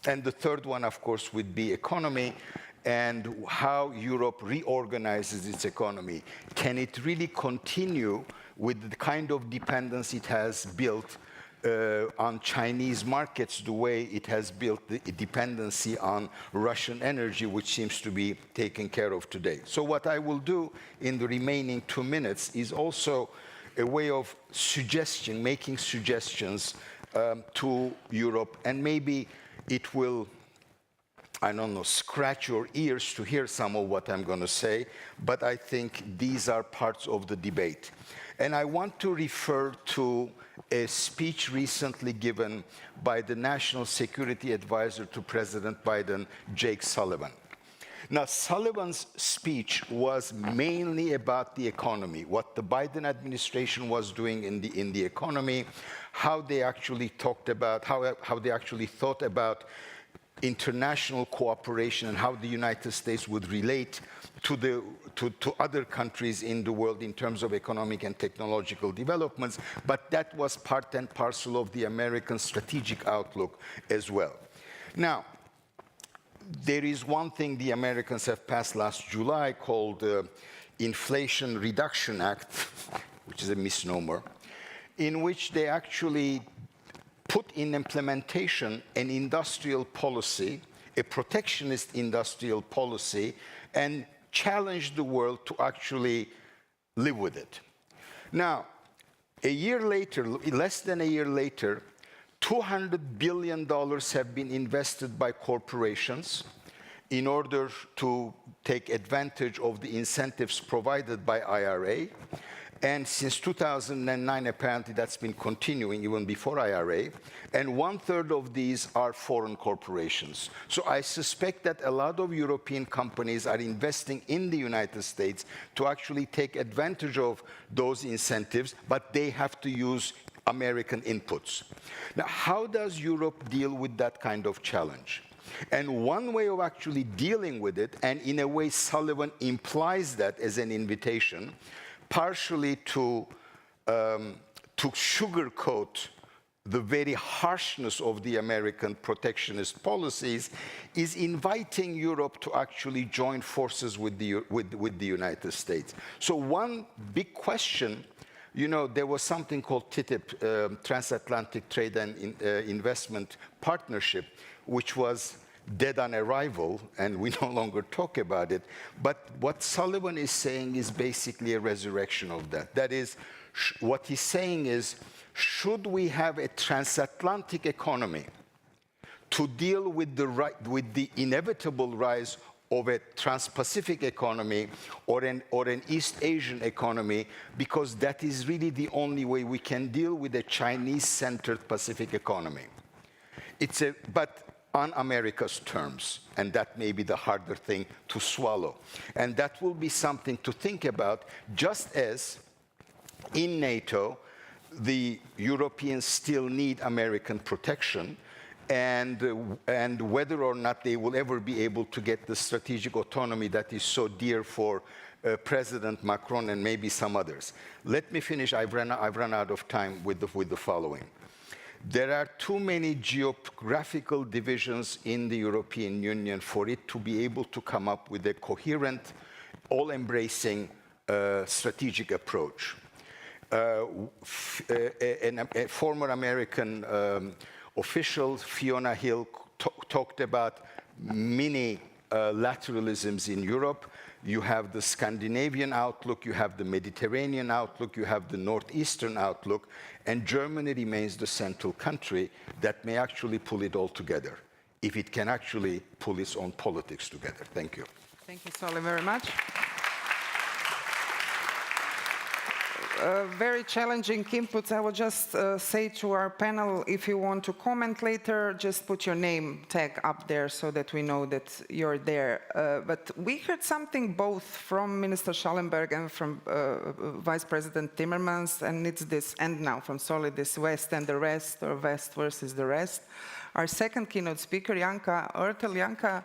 And the third one, of course, would be economy, and how Europe reorganizes its economy. Can it really continue with the kind of dependence it has built on Chinese markets, the way it has built the dependency on Russian energy, which seems to be taken care of today? So what I will do in the remaining 2 minutes is also a way of making suggestions to Europe, and maybe it will, I don't know, scratch your ears to hear some of what I'm going to say, but I think these are parts of the debate. And I want to refer to a speech recently given by the National Security Advisor to President Biden, Jake Sullivan. Now, Sullivan's speech was mainly about the economy, what the Biden administration was doing in the economy, how they actually talked about, how they actually thought about international cooperation and how the United States would relate to other countries in the world in terms of economic and technological developments, but that was part and parcel of the American strategic outlook as well. Now, there is one thing the Americans have passed last July called the Inflation Reduction Act, which is a misnomer, in which they actually put in implementation an industrial policy, a protectionist industrial policy, and challenged the world to actually live with it. Now, a year later, less than a year later, $200 billion have been invested by corporations in order to take advantage of the incentives provided by IRA. And since 2009, apparently that's been continuing even before IRA. And 1/3 of these are foreign corporations. So I suspect that a lot of European companies are investing in the United States to actually take advantage of those incentives, but they have to use American inputs. Now, how does Europe deal with that kind of challenge? And one way of actually dealing with it, and in a way Sullivan implies that as an invitation, partially to sugarcoat the very harshness of the American protectionist policies, is inviting Europe to actually join forces with the United States. So one big question, you know, there was something called TTIP, Transatlantic Trade and Investment Partnership, which was dead on arrival, and we no longer talk about it. But what Sullivan is saying is basically a resurrection of that. That is, what he's saying is, should we have a transatlantic economy to deal with the inevitable rise of a trans-Pacific economy or an East Asian economy, because that is really the only way we can deal with a Chinese-centered Pacific economy. But on America's terms, and that may be the harder thing to swallow. And that will be something to think about, just as in NATO, the Europeans still need American protection. and whether or not they will ever be able to get the strategic autonomy that is so dear for President Macron and maybe some others. Let me finish. I've run out of time with the following. There are too many geographical divisions in the European Union for it to be able to come up with a coherent, all-embracing strategic approach. A former American official, Fiona Hill, talked about mini lateralisms in Europe. You have the Scandinavian outlook, you have the Mediterranean outlook, you have the Northeastern outlook, and Germany remains the central country that may actually pull it all together, if it can actually pull its own politics together. Thank you. Thank you, Solly, very much. Very challenging inputs. I will just say to our panel, if you want to comment later, just put your name tag up there so that we know that you're there. But we heard something both from Minister Schallenberg and from Vice President Timmermans, and it's this, and now from Solly, this West and the rest, or West versus the rest. Our second keynote speaker, Janka Ertel. Janka,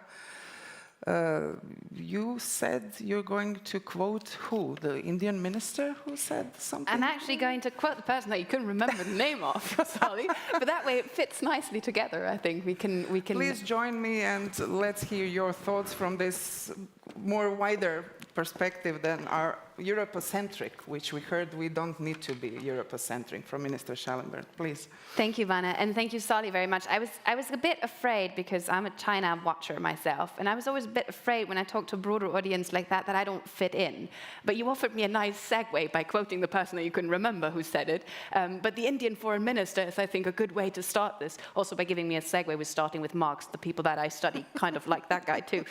you said you're going to quote who? The Indian minister who said something? I'm actually going to quote the person that you couldn't remember the name of, Solly, but that way it fits nicely together. I think we can. Please join me and let's hear your thoughts from this more wider perspective than our Europocentric, which we heard we don't need to be Europocentric, from Minister Schallenberg. Please. Thank you, Vanna, and thank you, Solly, very much. I was a bit afraid, because I'm a China watcher myself, and I was always a bit afraid when I talk to a broader audience like that I don't fit in. But you offered me a nice segue by quoting the person that you couldn't remember who said it. But the Indian foreign minister is, I think, a good way to start this, also by giving me a segue with starting with Marx, the people that I study kind of like that guy too.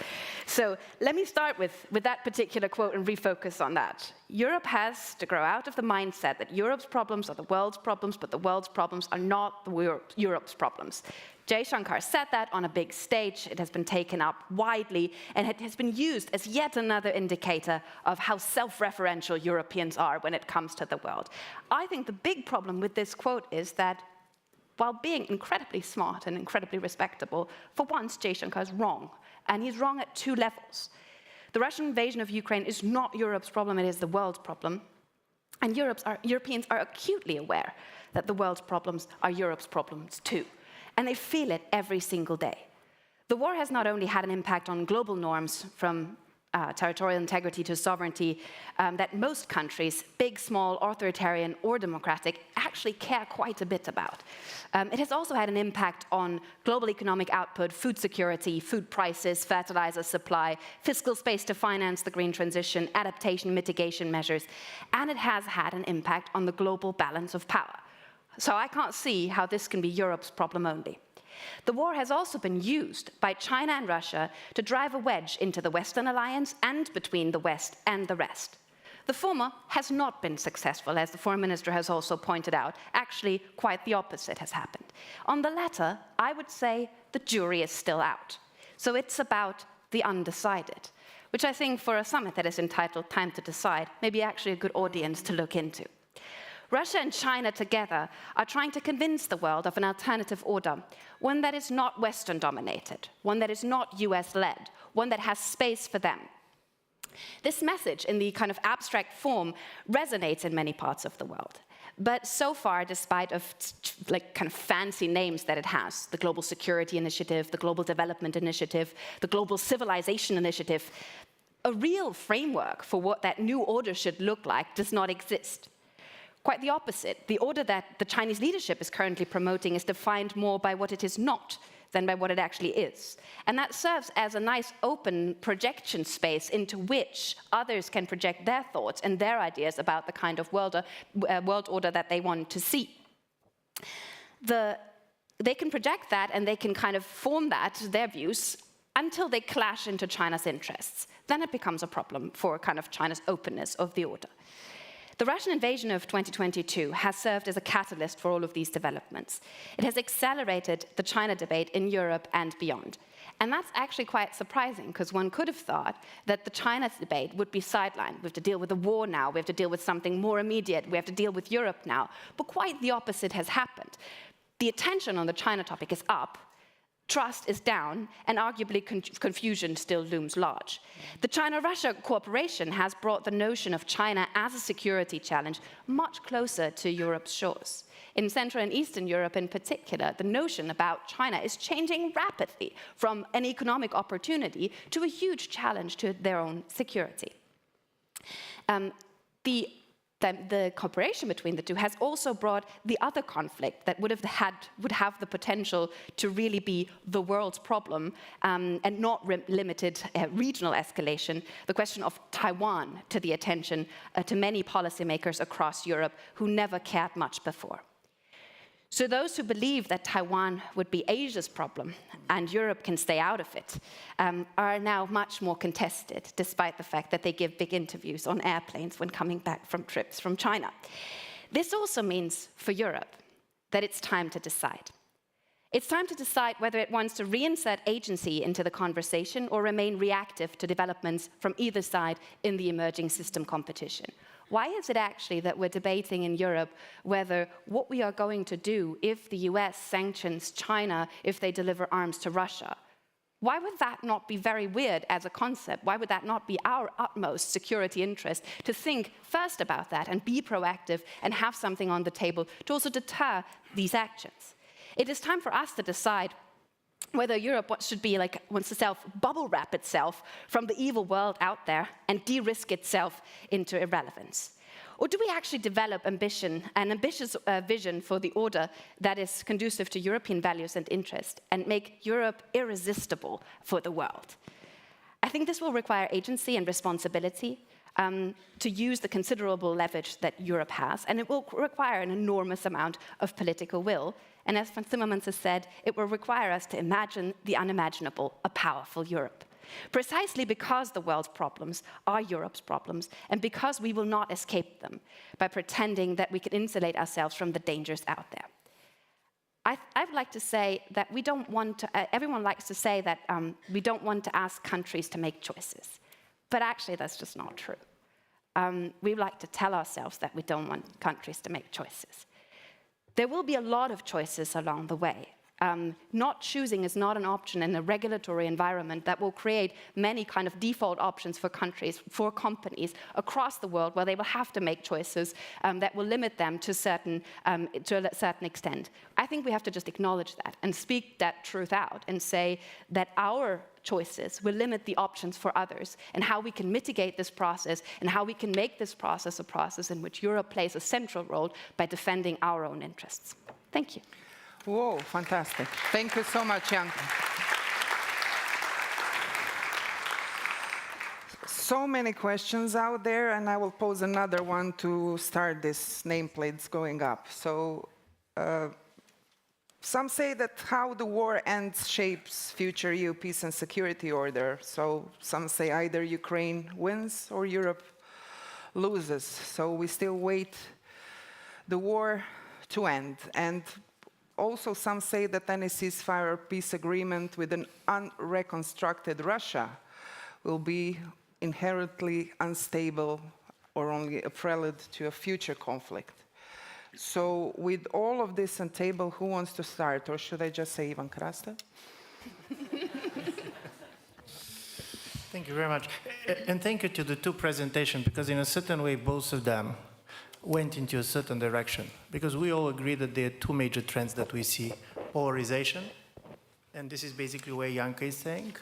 So let me start with that particular quote and refocus on that. Europe has to grow out of the mindset that Europe's problems are the world's problems, but the world's problems are not Europe's problems. Jay Shankar said that on a big stage. It has been taken up widely, and it has been used as yet another indicator of how self-referential Europeans are when it comes to the world. I think the big problem with this quote is that while being incredibly smart and incredibly respectable, for once Jay Shankar is wrong, and he's wrong at two levels. The Russian invasion of Ukraine is not Europe's problem, it is the world's problem. And Europeans are acutely aware that the world's problems are Europe's problems too. And they feel it every single day. The war has not only had an impact on global norms, from territorial integrity to sovereignty, that most countries, big, small, authoritarian or democratic, actually care quite a bit about. It has also had an impact on global economic output, food security, food prices, fertilizer supply, fiscal space to finance the green transition, adaptation, mitigation measures, and it has had an impact on the global balance of power. So I can't see how this can be Europe's problem only. The war has also been used by China and Russia to drive a wedge into the Western alliance and between the West and the rest. The former has not been successful, as the foreign minister has also pointed out. Actually, quite the opposite has happened. On the latter, I would say the jury is still out. So it's about the undecided, which I think for a summit that is entitled Time to Decide, may be actually a good audience to look into. Russia and China together are trying to convince the world of an alternative order, one that is not Western-dominated, one that is not US-led, one that has space for them. This message, in the kind of abstract form, resonates in many parts of the world. But so far, despite of kind of fancy names that it has, the Global Security Initiative, the Global Development Initiative, the Global Civilization Initiative, a real framework for what that new order should look like does not exist. Quite the opposite. The order that the Chinese leadership is currently promoting is defined more by what it is not than by what it actually is. And that serves as a nice open projection space into which others can project their thoughts and their ideas about the kind of world order that they want to see. They can project that and they can kind of form that, their views, until they clash into China's interests. Then it becomes a problem for kind of China's openness of the order. The Russian invasion of 2022 has served as a catalyst for all of these developments. It has accelerated the China debate in Europe and beyond. And that's actually quite surprising, because one could have thought that the China debate would be sidelined. We have to deal with the war now, we have to deal with something more immediate, we have to deal with Europe now. But quite the opposite has happened. The attention on the China topic is up, Trust is down, and arguably confusion still looms large. The China-Russia cooperation has brought the notion of China as a security challenge much closer to Europe's shores. In Central and Eastern Europe in particular, the notion about China is changing rapidly from an economic opportunity to a huge challenge to their own security. The cooperation between the two has also brought the other conflict that would have the potential to really be the world's problem and not limited regional escalation, the question of Taiwan, to the attention to many policymakers across Europe who never cared much before. So those who believe that Taiwan would be Asia's problem and Europe can stay out of it are now much more contested, despite the fact that they give big interviews on airplanes when coming back from trips from China. This also means for Europe that it's time to decide. It's time to decide whether it wants to reinsert agency into the conversation or remain reactive to developments from either side in the emerging system competition. Why is it actually that we're debating in Europe whether what we are going to do if the US sanctions China if they deliver arms to Russia? Why would that not be very weird as a concept? Why would that not be our utmost security interest to think first about that and be proactive and have something on the table to also deter these actions? It is time for us to decide whether Europe wants to bubble wrap itself from the evil world out there and de-risk itself into irrelevance. Or do we actually develop an ambitious vision for the order that is conducive to European values and interests and make Europe irresistible for the world? I think this will require agency and responsibility to use the considerable leverage that Europe has, and it will require an enormous amount of political will. And as Franz Timmermans has said, it will require us to imagine the unimaginable, a powerful Europe. Precisely because the world's problems are Europe's problems, and because we will not escape them by pretending that we can insulate ourselves from the dangers out there. I'd like to say that we don't want to, everyone likes to say that we don't want to ask countries to make choices. But actually, that's just not true. We like to tell ourselves that we don't want countries to make choices. There will be a lot of choices along the way. Not choosing is not an option in a regulatory environment that will create many kind of default options for countries, for companies across the world where they will have to make choices that will limit them to a certain extent. I think we have to just acknowledge that and speak that truth out and say that our choices will limit the options for others, and how we can mitigate this process and how we can make this process a process in which Europe plays a central role by defending our own interests. Thank you. Whoa, fantastic. Thank you so much, Jan. So many questions out there, and I will pose another one to start this nameplates going up. So, some say that how the war ends shapes future EU peace and security order. So some say either Ukraine wins or Europe loses. So we still wait the war to end. And also some say that any ceasefire or peace agreement with an unreconstructed Russia will be inherently unstable or only a prelude to a future conflict. So with all of this on table, who wants to start? Or should I just say Ivan Krasta? Thank you very much. And thank you to the two presentations, because in a certain way, both of them went into a certain direction. Because we all agree that there are two major trends that we see. Polarization, and this is basically where Janka is saying.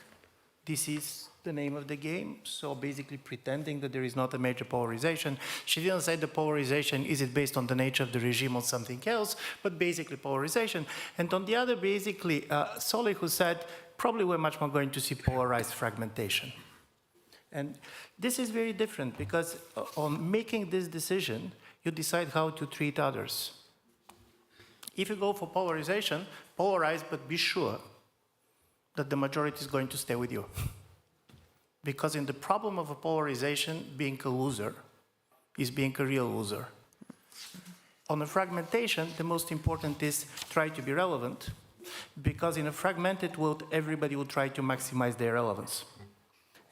This is the name of the game, so basically pretending that there is not a major polarization. She didn't say the polarization, is it based on the nature of the regime or something else, but basically polarization. And on the other, basically, Solly, who said, probably we're much more going to see polarized fragmentation. And this is very different, because on making this decision, you decide how to treat others. If you go for polarization, polarize, but be sure that the majority is going to stay with you. Because in the problem of a polarization, being a loser is being a real loser. On a fragmentation, the most important is try to be relevant, because in a fragmented world, everybody will try to maximize their relevance.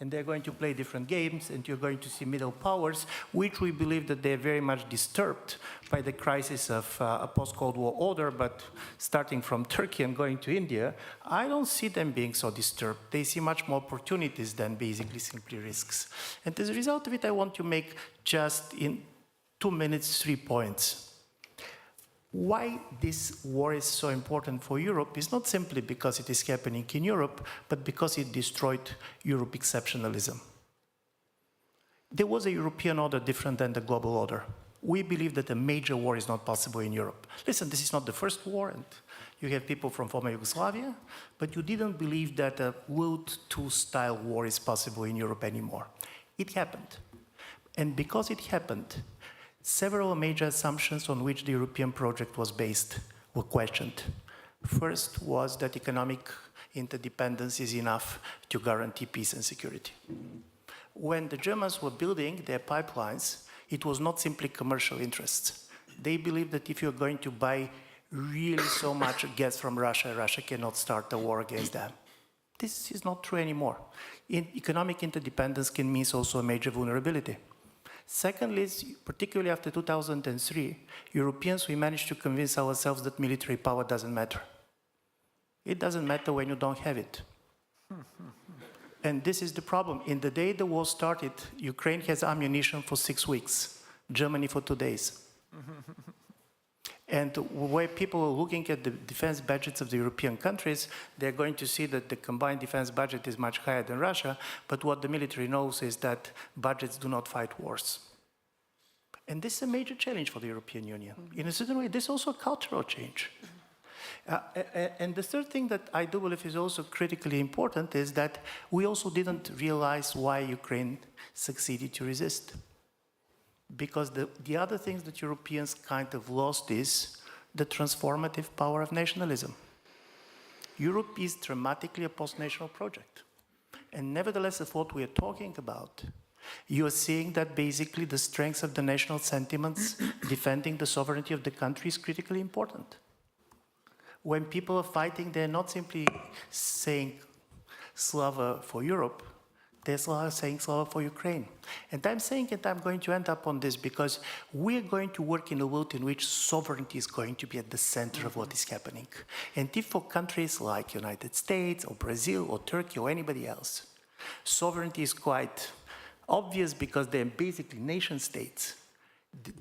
and they're going to play different games, and you're going to see middle powers, which we believe that they're very much disturbed by the crisis of a post-Cold War order, but starting from Turkey and going to India, I don't see them being so disturbed. They see much more opportunities than basically simply risks. And as a result of it, I want to make just in 2 minutes, 3 points. Why this war is so important for Europe is not simply because it is happening in Europe, but because it destroyed Europe exceptionalism. There was a European order different than the global order. We believe that a major war is not possible in Europe. Listen, this is not the first war, and you have people from former Yugoslavia, but you didn't believe that a World II style war is possible in Europe anymore. It happened. And because it happened, several major assumptions on which the European project was based were questioned. First was that economic interdependence is enough to guarantee peace and security. When the Germans were building their pipelines, it was not simply commercial interests. They believed that if you're going to buy really so much gas from Russia, Russia cannot start a war against them. This is not true anymore. Economic interdependence can mean also a major vulnerability. Secondly, particularly after 2003, Europeans, we managed to convince ourselves that military power doesn't matter. It doesn't matter when you don't have it. And this is the problem. In the day the war started, Ukraine has ammunition for 6 weeks, Germany for 2 days. And where people are looking at the defense budgets of the European countries, they're going to see that the combined defense budget is much higher than Russia, but what the military knows is that budgets do not fight wars. And this is a major challenge for the European Union. In a certain way, this is also a cultural change. And the third thing that I do believe is also critically important is that we also didn't realize why Ukraine succeeded to resist. Because the other things that Europeans kind of lost is the transformative power of nationalism. Europe is dramatically a post-national project. And nevertheless, of what we are talking about, you are seeing that basically the strength of the national sentiments defending the sovereignty of the country is critically important. When people are fighting, they're not simply saying Slava for Europe, they're saying Slava for Ukraine. And I'm saying that I'm going to end up on this because we're going to work in a world in which sovereignty is going to be at the center of what is happening. And if for countries like United States or Brazil or Turkey or anybody else, sovereignty is quite obvious because they're basically nation states,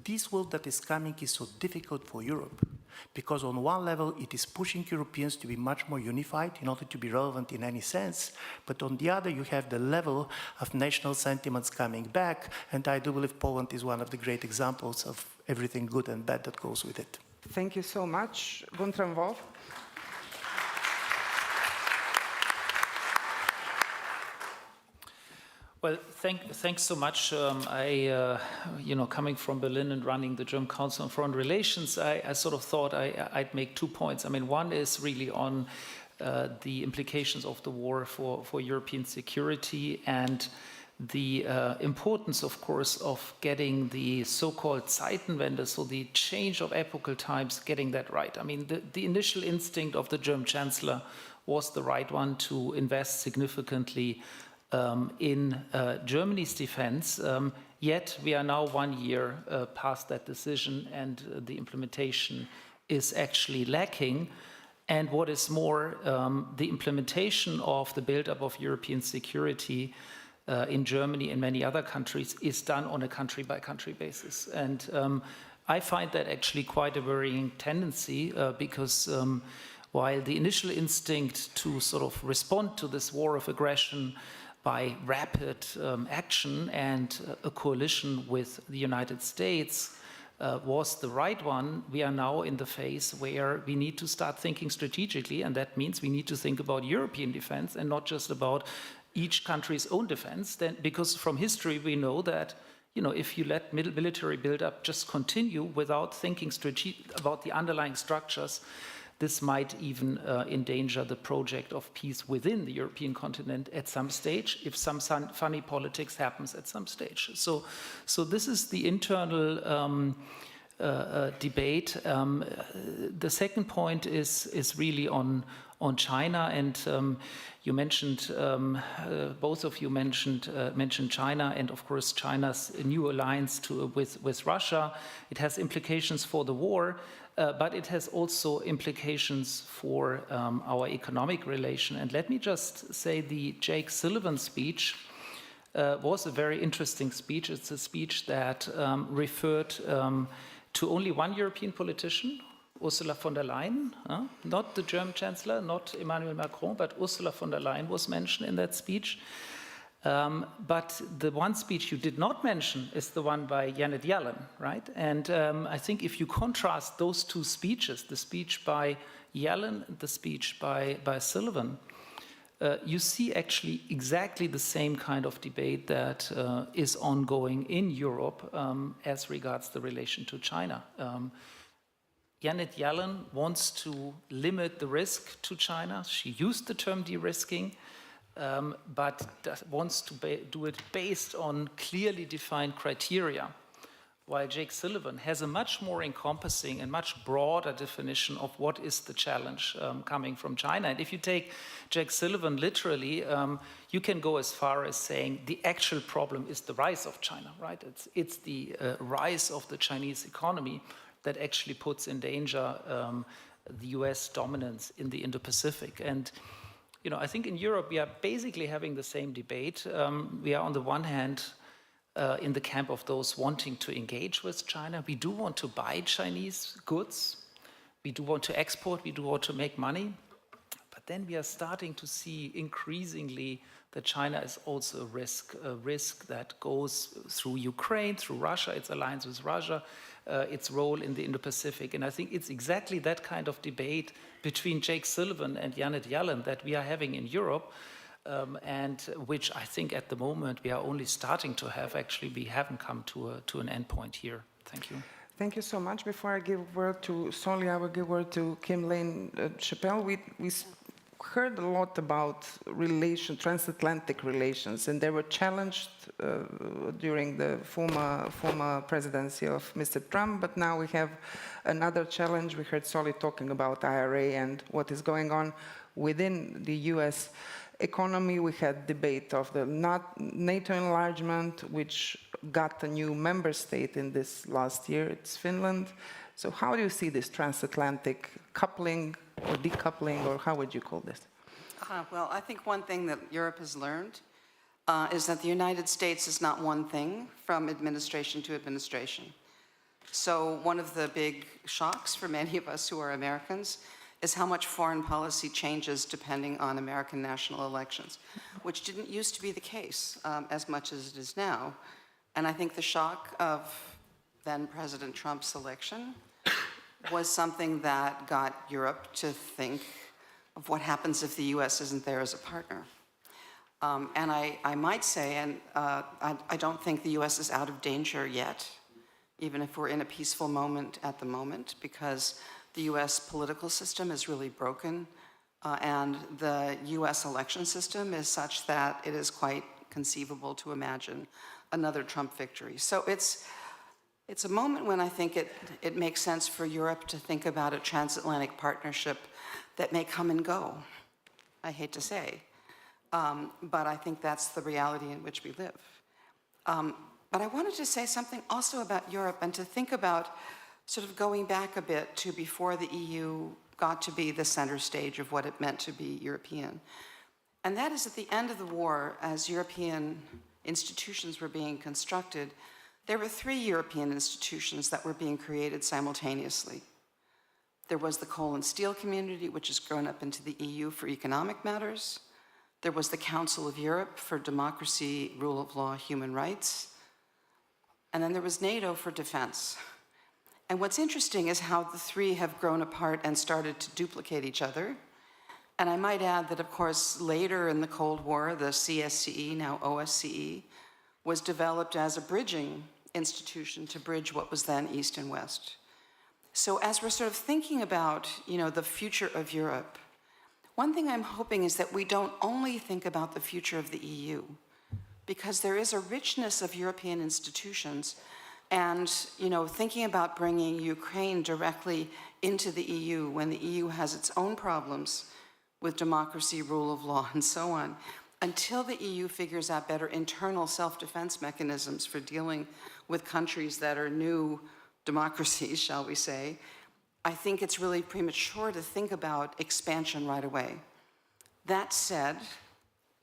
this world that is coming is so difficult for Europe because on one level it is pushing Europeans to be much more unified in order to be relevant in any sense, but on the other you have the level of national sentiments coming back, and I do believe Poland is one of the great examples of everything good and bad that goes with it. Thank you so much. Guntram Wolf. Well, thanks so much. Coming from Berlin and running the German Council on Foreign Relations, I sort of thought I'd make 2 points. I mean, one is really on the implications of the war for European security and the importance, of course, of getting the so-called Zeitenwende, so the change of epochal times, getting that right. I mean, the initial instinct of the German Chancellor was the right one to invest significantly in Germany's defense, yet we are now 1 year past that decision and the implementation is actually lacking. And what is more, the implementation of the buildup of European security in Germany and many other countries is done on a country-by-country basis. And I find that actually quite a worrying tendency because while the initial instinct to sort of respond to this war of aggression by rapid action and a coalition with the United States was the right one, we are now in the phase where we need to start thinking strategically, and that means we need to think about European defense and not just about each country's own defense. Then, because from history we know that if you let military buildup just continue without thinking about the underlying structures, this might even endanger the project of peace within the European continent at some stage, if some funny politics happens at some stage. So this is the internal debate. The second point is really on on China, and you mentioned, both of you mentioned China, and of course China's new alliance with Russia. It has implications for the war, but it has also implications for our economic relation. And let me just say the Jake Sullivan speech was a very interesting speech. It's a speech that referred to only one European politician, Ursula von der Leyen, not the German Chancellor, not Emmanuel Macron, but Ursula von der Leyen was mentioned in that speech. But the one speech you did not mention is the one by Janet Yellen, right? And I think if you contrast those two speeches, the speech by Yellen and the speech by Sullivan, you see actually exactly the same kind of debate that is ongoing in Europe as regards the relation to China. Janet Yellen wants to limit the risk to China. She used the term de-risking, but wants to do it based on clearly defined criteria, while Jake Sullivan has a much more encompassing and much broader definition of what is the challenge coming from China. And if you take Jake Sullivan literally, you can go as far as saying the actual problem is the rise of China, right? It's the rise of the Chinese economy that actually puts in danger the US dominance in the Indo-Pacific. And you know, I think in Europe we are basically having the same debate. We are on the one hand in the camp of those wanting to engage with China. We do want to buy Chinese goods. We do want to export. We do want to make money. But then we are starting to see increasingly that China is also a risk that goes through Ukraine, through Russia, its alliance with Russia, its role in the Indo-Pacific. And I think it's exactly that kind of debate between Jake Sullivan and Janet Yellen that we are having in Europe, and which I think at the moment we are only starting to have. Actually, we haven't come to an end point here. Thank you. Thank you so much. Before I give word to Solly, I will give word to Kim Lane Chappelle. We heard a lot about transatlantic relations, and they were challenged during the former presidency of Mr. Trump, but now we have another challenge. We heard Solly talking about IRA and what is going on within the US economy. We had debate of the NATO enlargement, which got a new member state in this last year. It's Finland. So how do you see this transatlantic coupling or decoupling, or how would you call this? Well, I think one thing that Europe has learned is that the United States is not one thing from administration to administration. So one of the big shocks for many of us who are Americans is how much foreign policy changes depending on American national elections, which didn't used to be the case as much as it is now. And I think the shock of then President Trump's election was something that got Europe to think of what happens if the US isn't there as a partner. And I might say, and I don't think the US is out of danger yet, even if we're in a peaceful moment at the moment, because the US political system is really broken, and the US election system is such that it is quite conceivable to imagine another Trump victory. So it's a moment when I think it makes sense for Europe to think about a transatlantic partnership that may come and go, I hate to say. But I think that's the reality in which we live. But I wanted to say something also about Europe and to think about sort of going back a bit to before the EU got to be the center stage of what it meant to be European. And that is at the end of the war, as European institutions were being constructed, there were 3 European institutions that were being created simultaneously. There was the coal and steel community, which has grown up into the EU for economic matters. There was the Council of Europe for democracy, rule of law, human rights. And then there was NATO for defense. And what's interesting is how the 3 have grown apart and started to duplicate each other. And I might add that, of course, later in the Cold War, the CSCE, now OSCE, was developed as a bridging institution to bridge what was then East and West. So as we're sort of thinking about, the future of Europe, one thing I'm hoping is that we don't only think about the future of the EU, because there is a richness of European institutions, and thinking about bringing Ukraine directly into the EU when the EU has its own problems with democracy, rule of law, and so on. Until the EU figures out better internal self-defense mechanisms for dealing with countries that are new democracies, shall we say, I think it's really premature to think about expansion right away. That said,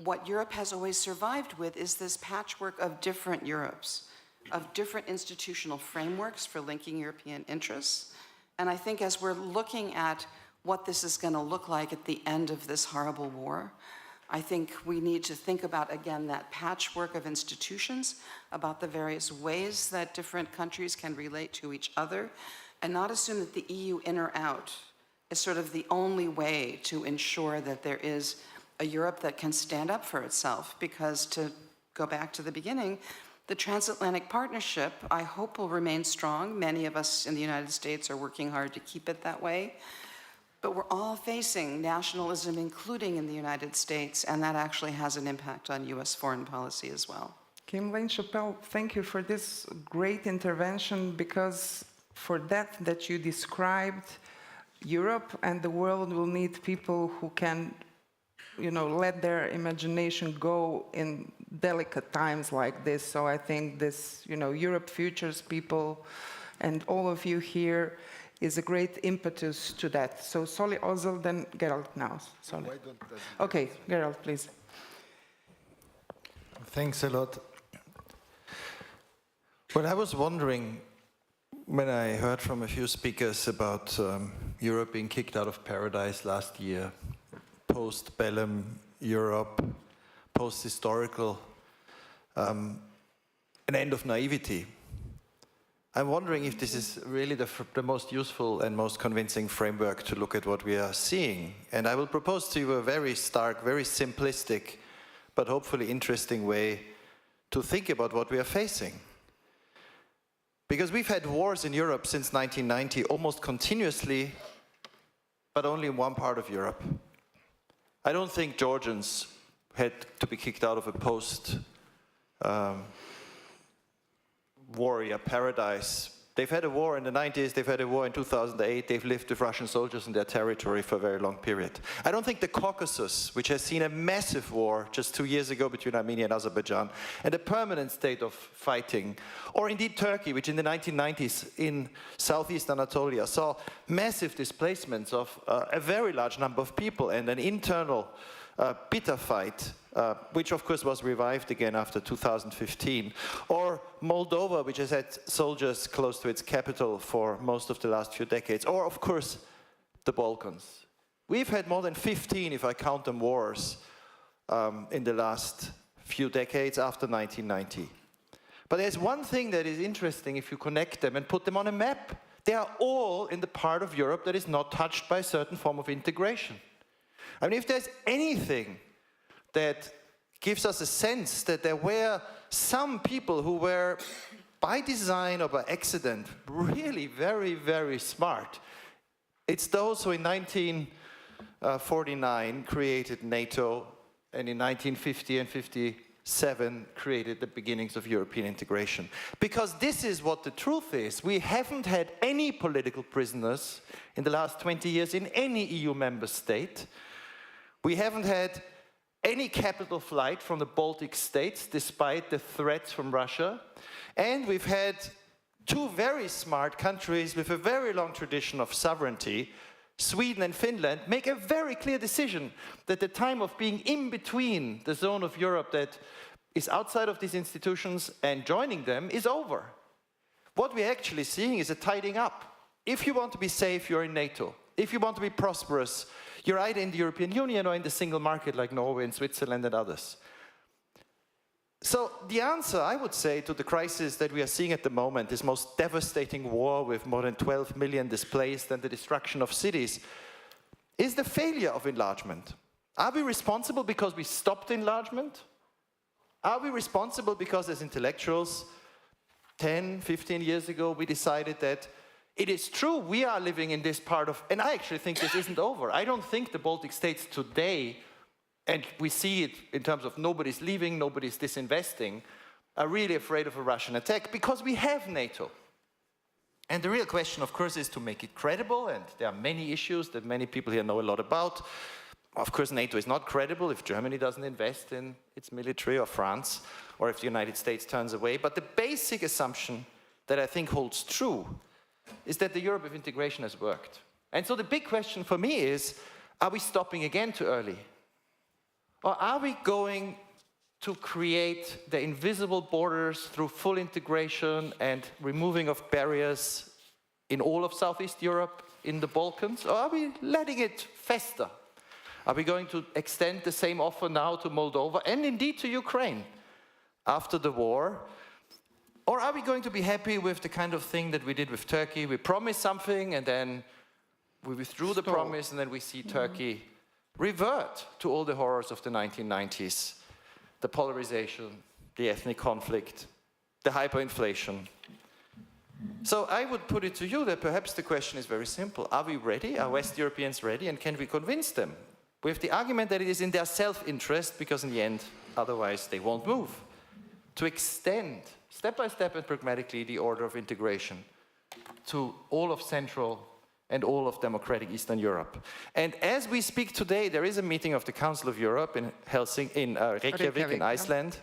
what Europe has always survived with is this patchwork of different Europes, of different institutional frameworks for linking European interests. And I think as we're looking at what this is going to look like at the end of this horrible war, I think we need to think about, again, that patchwork of institutions, about the various ways that different countries can relate to each other, and not assume that the EU in or out is sort of the only way to ensure that there is a Europe that can stand up for itself. Because to go back to the beginning, the transatlantic partnership, I hope, will remain strong. Many of us in the United States are working hard to keep it that way. But we're all facing nationalism, including in the United States, and that actually has an impact on US foreign policy as well. Kim Lane-Chappell, thank you for this great intervention, because for that you described, Europe and the world will need people who can, let their imagination go in delicate times like this. So I think this, Europe Futures people and all of you here is a great impetus to that. So Solly Ozel, then Gerald now. Solly. Okay, Gerald, please. Thanks a lot. Well, I was wondering, when I heard from a few speakers about Europe being kicked out of paradise last year, post-bellum Europe, post-historical, an end of naivety. I'm wondering if this is really the most useful and most convincing framework to look at what we are seeing. And I will propose to you a very stark, very simplistic, but hopefully interesting way to think about what we are facing. Because we've had wars in Europe since 1990, almost continuously, but only in one part of Europe. I don't think Georgians had to be kicked out of a post-warrior paradise. They've had a war in the 90s, they've had a war in 2008, they've lived with Russian soldiers in their territory for a very long period. I don't think the Caucasus, which has seen a massive war just 2 years ago between Armenia and Azerbaijan, and a permanent state of fighting, or indeed Turkey, which in the 1990s in southeast Anatolia saw massive displacements of a very large number of people and an internal bitter fight, which of course was revived again after 2015, or Moldova, which has had soldiers close to its capital for most of the last few decades, or of course the Balkans. We've had more than 15, if I count them, wars in the last few decades after 1990. But there's one thing that is interesting if you connect them and put them on a map. They are all in the part of Europe that is not touched by a certain form of integration. I mean, if there's anything that gives us a sense that there were some people who were, by design or by accident, really very, very smart, it's those who in 1949 created NATO, and in 1950 and 57 created the beginnings of European integration. Because this is what the truth is. We haven't had any political prisoners in the last 20 years in any EU member state. We haven't had any capital flight from the Baltic states, despite the threats from Russia. And we've had two very smart countries with a very long tradition of sovereignty, Sweden and Finland, make a very clear decision that the time of being in between the zone of Europe that is outside of these institutions and joining them is over. What we're actually seeing is a tidying up. If you want to be safe, you're in NATO. If you want to be prosperous, you're either in the European Union or in the single market like Norway and Switzerland and others. So the answer, I would say, to the crisis that we are seeing at the moment, this most devastating war with more than 12 million displaced and the destruction of cities, is the failure of enlargement. Are we responsible because we stopped enlargement? Are we responsible because as intellectuals, 10, 15 years ago, we decided that it is true, we are living in this part of, and I actually think this isn't over. I don't think the Baltic states today, and we see it in terms of nobody's leaving, nobody's disinvesting, are really afraid of a Russian attack because we have NATO. And the real question, of course, is to make it credible, and there are many issues that many people here know a lot about. Of course, NATO is not credible if Germany doesn't invest in its military, or France, or if the United States turns away. But the basic assumption that I think holds true is that the Europe of integration has worked. And so the big question for me is, are we stopping again too early? Or are we going to create the invisible borders through full integration and removing of barriers in all of Southeast Europe, in the Balkans? Or are we letting it fester? Are we going to extend the same offer now to Moldova and indeed to Ukraine after the war? Or are we going to be happy with the kind of thing that we did with Turkey? We promised something and then we withdrew the promise, and then we see Turkey revert to all the horrors of the 1990s. The polarization, the ethnic conflict, the hyperinflation. So I would put it to you that perhaps the question is very simple. Are we ready? Are West Europeans ready? And can we convince them with the argument that it is in their self-interest, because in the end, otherwise they won't move, to extend step by step and pragmatically the order of integration to all of Central and all of democratic Eastern Europe. And as we speak today, there is a meeting of the Council of Europe in Reykjavik in Iceland,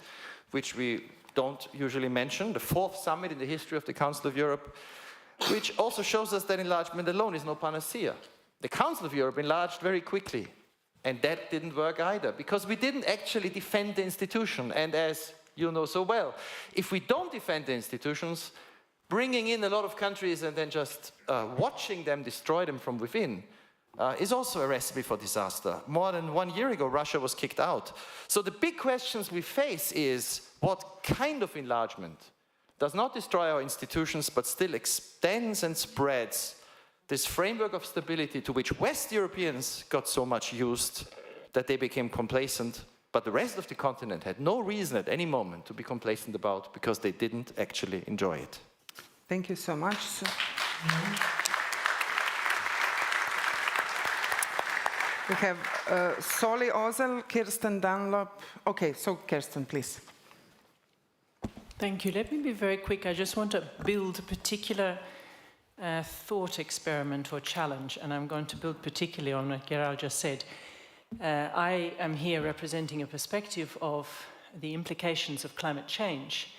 which we don't usually mention, the 4th summit in the history of the Council of Europe, which also shows us that enlargement alone is no panacea. The Council of Europe enlarged very quickly, and that didn't work either, because we didn't actually defend the institution. And as you know so well, if we don't defend the institutions, bringing in a lot of countries and then just watching them destroy them from within is also a recipe for disaster. More than 1 year ago, Russia was kicked out. So the big questions we face is, what kind of enlargement does not destroy our institutions, but still extends and spreads this framework of stability to which West Europeans got so much used that they became complacent, but the rest of the continent had no reason at any moment to be complacent about, because they didn't actually enjoy it. Thank you so much. We have Solly Ozel, Kirsten Dunlop. Okay, so Kirsten, please. Thank you. Let me be very quick. I just want to build a particular thought experiment or challenge, and I'm going to build particularly on what Gerald just said. I am here representing a perspective of the implications of climate change.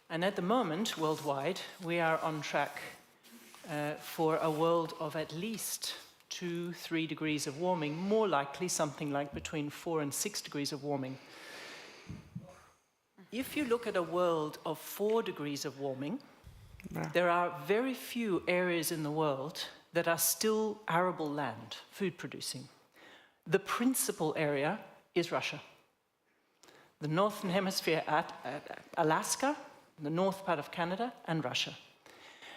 And at the moment, worldwide, we are on track for a world of at least 2-3 degrees of warming, more likely something like between 4 and 6 degrees of warming. If you look at a world of 4 degrees of warming, there are very few areas in the world that are still arable land, food producing. The principal area is Russia. The Northern Hemisphere at Alaska, the north part of Canada, and Russia.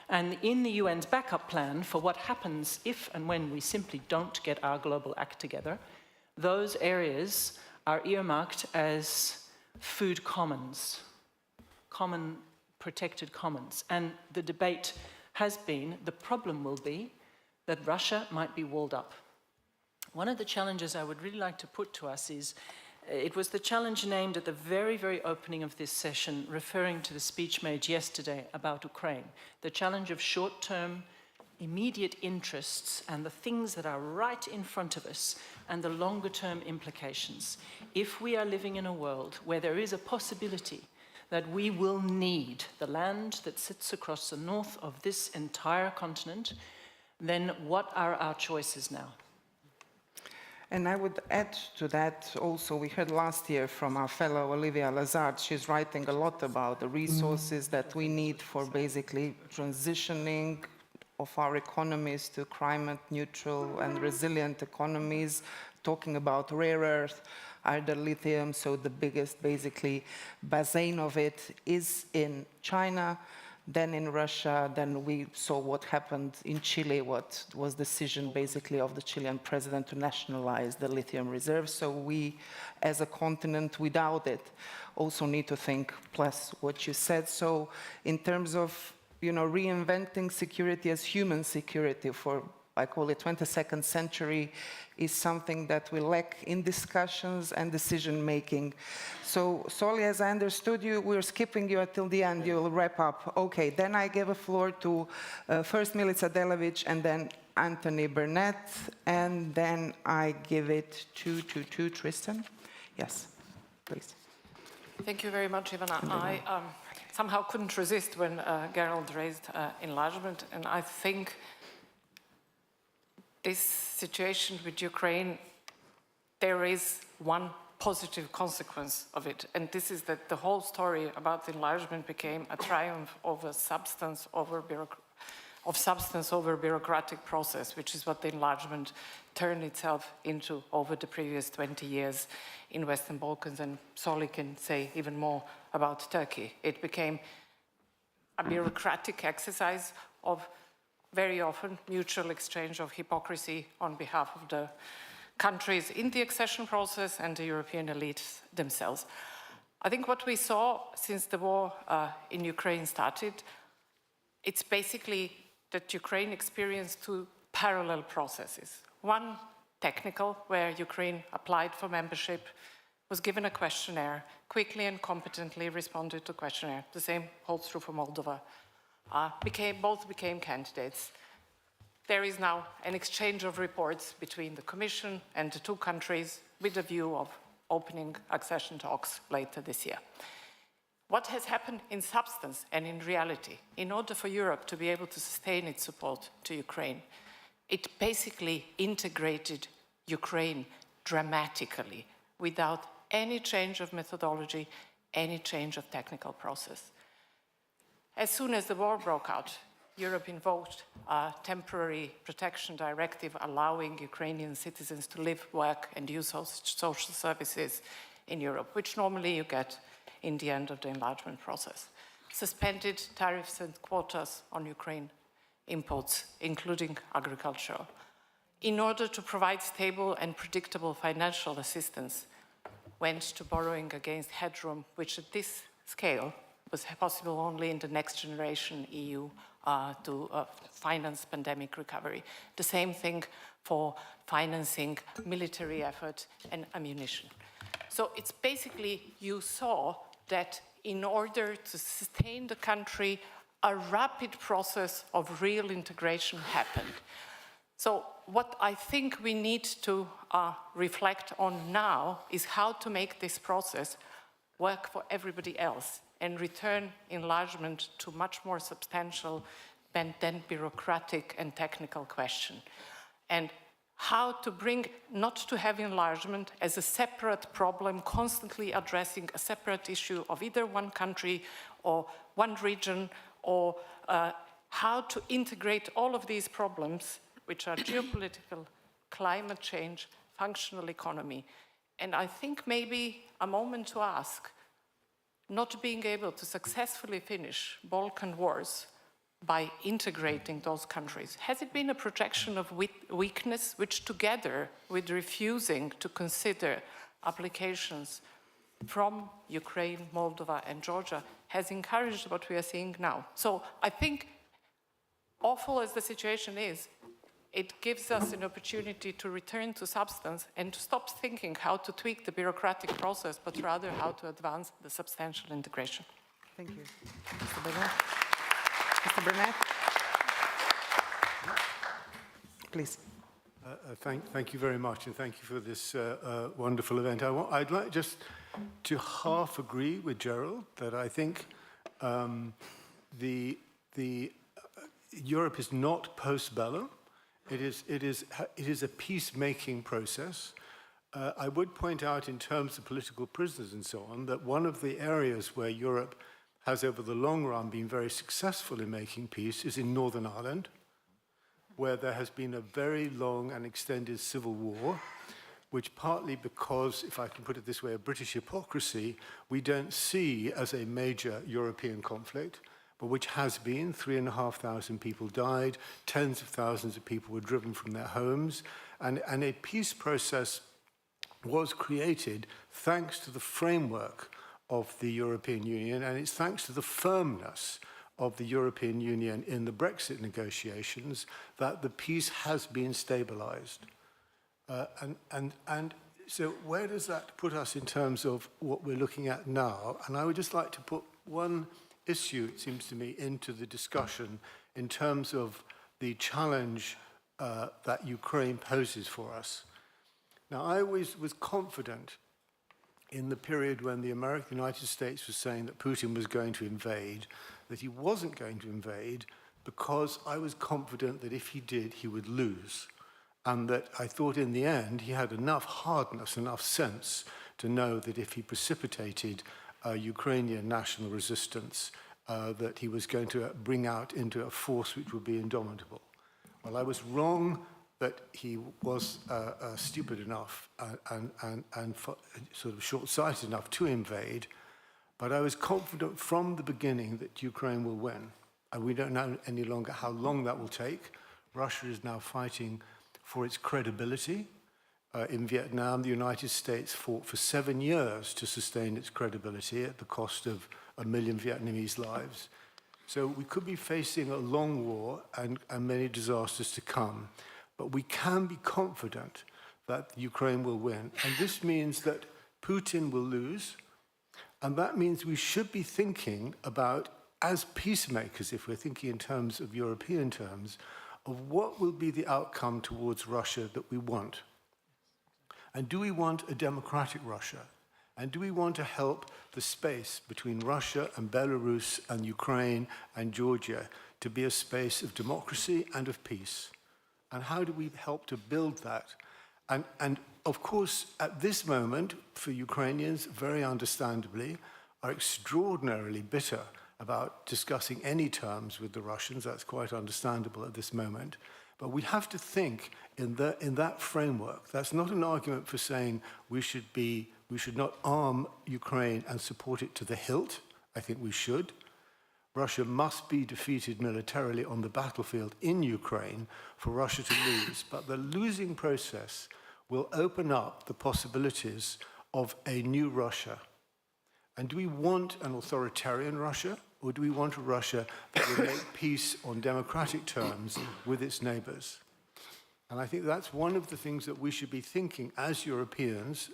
And in the UN's backup plan for what happens if and when we simply don't get our global act together, those areas are earmarked as food commons, common protected commons. And the debate has been, the problem will be that Russia might be walled up. One of the challenges I would really like to put to us is, it was the challenge named at the very, very opening of this session, referring to the speech made yesterday about Ukraine. The challenge of short-term, immediate interests and the things that are right in front of us, and the longer-term implications. If we are living in a world where there is a possibility that we will need the land that sits across the north of this entire continent, then what are our choices now? And I would add to that also, we heard last year from our fellow Olivia Lazard, she's writing a lot about the resources that we need for basically transitioning of our economies to climate neutral and resilient economies, talking about rare earth, either lithium, so the biggest basically basin of it is in China, then in Russia, then we saw what happened in Chile, what was the decision basically of the Chilean president to nationalize the lithium reserves. So we, as a continent without it, also need to think, plus what you said. So in terms of, you know, reinventing security as human security for, I call it 22nd century, is something that we lack in discussions and decision-making. So, Solly, as I understood you, we're skipping you until the end, you'll wrap up. Okay, then I give a floor to first Milica Delevic and then Anthony Burnett, and then I give it to Tristan. Yes, please. Thank you very much, Ivana. I somehow couldn't resist when Gerald raised enlargement, and I think this situation with Ukraine, there is one positive consequence of it, and this is that the whole story about enlargement became a triumph over substance over bureaucratic process, which is what the enlargement turned itself into over the previous 20 years in Western Balkans, and Solly can say even more about Turkey. It became a bureaucratic exercise of very often mutual exchange of hypocrisy on behalf of the countries in the accession process and the European elites themselves. I think what we saw since the war in Ukraine started, it's basically that Ukraine experienced two parallel processes. One technical, where Ukraine applied for membership, was given a questionnaire, quickly and competently responded to the questionnaire. The same holds true for Moldova. Both became candidates. There is now an exchange of reports between the Commission and the two countries with a view of opening accession talks later this year. What has happened in substance and in reality, in order for Europe to be able to sustain its support to Ukraine, it basically integrated Ukraine dramatically without any change of methodology, any change of technical process. As soon as the war broke out, Europe invoked a temporary protection directive allowing Ukrainian citizens to live, work, and use social services in Europe, which normally you get in the end of the enlargement process. Suspended tariffs and quotas on Ukraine imports, including agricultural. In order to provide stable and predictable financial assistance, went to borrowing against headroom, which at this scale was possible only in the next generation EU to finance pandemic recovery. The same thing for financing military effort and ammunition. So it's basically, you saw that in order to sustain the country, a rapid process of real integration happened. So what I think we need to reflect on now is how to make this process work for everybody else and return enlargement to much more substantial than bureaucratic and technical question. And how to bring, not to have enlargement as a separate problem, constantly addressing a separate issue of either one country or one region, or how to integrate all of these problems, which are geopolitical, climate change, functional economy. And I think maybe a moment to ask, not being able to successfully finish Balkan wars by integrating those countries, has it been a projection of weakness, which together with refusing to consider applications from Ukraine, Moldova, and Georgia has encouraged what we are seeing now? So I think, awful as the situation is, it gives us an opportunity to return to substance and to stop thinking how to tweak the bureaucratic process, but rather how to advance the substantial integration. Thank you. Mr. Burnett. Mr. Burnett. Please. Thank you very much, and thank you for this wonderful event. I'd like just to half agree with Gerald that I think Europe is not post-bellum. It is a peacemaking process. I would point out, in terms of political prisoners and so on, that one of the areas where Europe has over the long run been very successful in making peace is in Northern Ireland, where there has been a very long and extended civil war, which partly because, if I can put it this way, of British hypocrisy, we don't see as a major European conflict, but which has been. 3,500 people died, tens of thousands of people were driven from their homes, and a peace process was created thanks to the framework of the European Union, and it's thanks to the firmness of the European Union in the Brexit negotiations that the peace has been stabilized. And so where does that put us in terms of what we're looking at now? And I would just like to put one issue, it seems to me, into the discussion in terms of the challenge that Ukraine poses for us. Now, I always was confident in the period when the United States was saying that Putin was going to invade, that he wasn't going to invade, because I was confident that if he did, he would lose. And that I thought in the end, he had enough hardness, enough sense to know that if he precipitated Ukrainian national resistance, that he was going to bring out into a force which would be indomitable. Well, I was wrong that he was stupid enough and sort of short-sighted enough to invade, but I was confident from the beginning that Ukraine will win. And we don't know any longer how long that will take. Russia is now fighting for its credibility. In Vietnam, the United States fought for 7 years to sustain its credibility at the cost of 1 million Vietnamese lives. So we could be facing a long war and many disasters to come. But we can be confident that Ukraine will win. And this means that Putin will lose. And that means we should be thinking about, as peacemakers, if we're thinking in terms of European terms, of what will be the outcome towards Russia that we want. And do we want a democratic Russia? And do we want to help the space between Russia and Belarus and Ukraine and Georgia to be a space of democracy and of peace? And how do we help to build that? And of course, at this moment, for Ukrainians, very understandably, are extraordinarily bitter about discussing any terms with the Russians. That's quite understandable at this moment. But we have to think in that framework. That's not an argument for saying we should not arm Ukraine and support it to the hilt. I think we should. Russia must be defeated militarily on the battlefield in Ukraine for Russia to lose. But the losing process will open up the possibilities of a new Russia. And do we want an authoritarian Russia, or do we want a Russia that will make peace on democratic terms with its neighbors? And I think that's one of the things that we should be thinking as Europeans,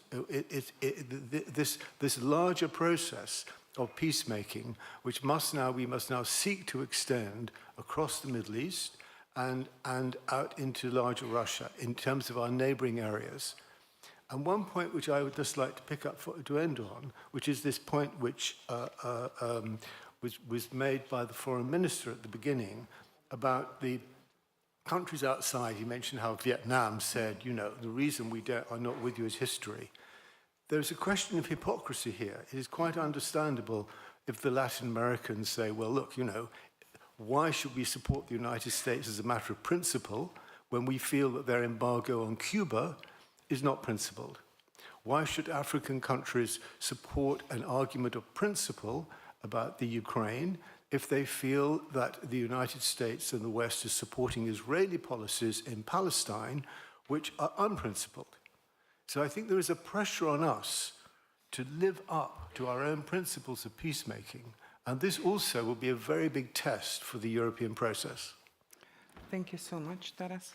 this larger process of peacemaking, which we must now seek to extend across the Middle East and out into larger Russia in terms of our neighboring areas. And one point which I would just like to pick up to end on, which is this point which was made by the foreign minister at the beginning about the countries outside. He mentioned how Vietnam said, you know, the reason we are not with you is history. There's a question of hypocrisy here. It is quite understandable if the Latin Americans say, well, look, you know, why should we support the United States as a matter of principle when we feel that their embargo on Cuba is not principled? Why should African countries support an argument of principle about the Ukraine if they feel that the United States and the West is supporting Israeli policies in Palestine which are unprincipled? So I think there is a pressure on us to live up to our own principles of peacemaking, and this also will be a very big test for the European process. Thank you so much, Taras.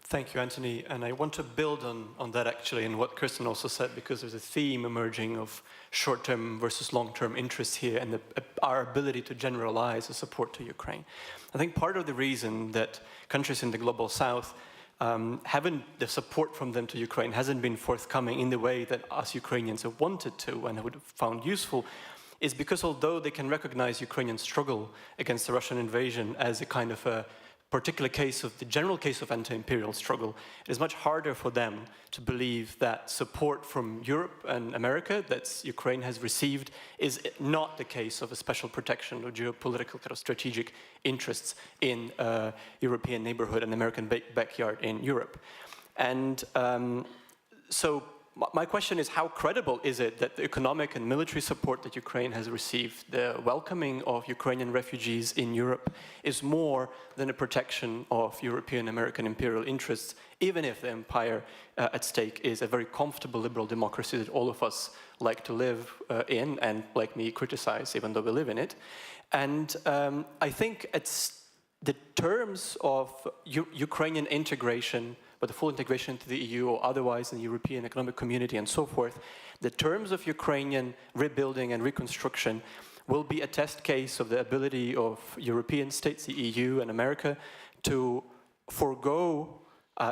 Thank you, Anthony. And I want to build on that actually, and what Kirsten also said, because there's a theme emerging of short-term versus long-term interests here and our ability to generalize the support to Ukraine. I think part of the reason that countries in the global south the support from them to Ukraine hasn't been forthcoming in the way that us Ukrainians have wanted to and would have found useful is because although they can recognize Ukrainian struggle against the Russian invasion as a kind of a particular case of the general case of anti-imperial struggle, it is much harder for them to believe that support from Europe and America that Ukraine has received is not the case of a special protection or geopolitical kind of strategic interests in European neighborhood and American backyard in Europe. And so my question is, how credible is it that the economic and military support that Ukraine has received, the welcoming of Ukrainian refugees in Europe, is more than a protection of European American imperial interests, even if the empire at stake is a very comfortable liberal democracy that all of us like to live in and, like me, criticize, even though we live in it. And I think it's the terms of Ukrainian integration, but the full integration into the EU or otherwise in the European Economic Community and so forth, the terms of Ukrainian rebuilding and reconstruction will be a test case of the ability of European states, the EU and America, to forego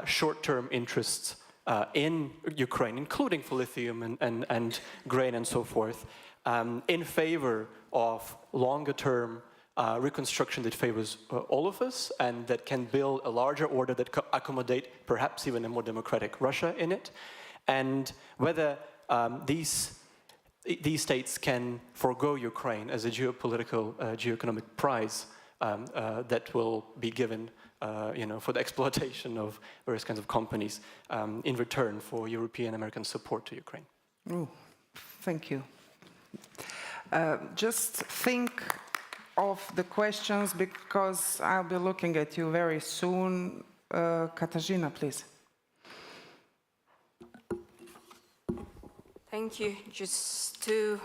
short-term interests in Ukraine, including for lithium and grain and so forth, in favor of longer-term reconstruction that favors all of us and that can build a larger order that accommodate perhaps even a more democratic Russia in it, and whether these states can forego Ukraine as a geopolitical, geoeconomic prize that will be given for the exploitation of various kinds of companies in return for European American support to Ukraine. Oh, thank you. Just think of the questions because I'll be looking at you very soon. Katarzyna, please. Thank you. Just two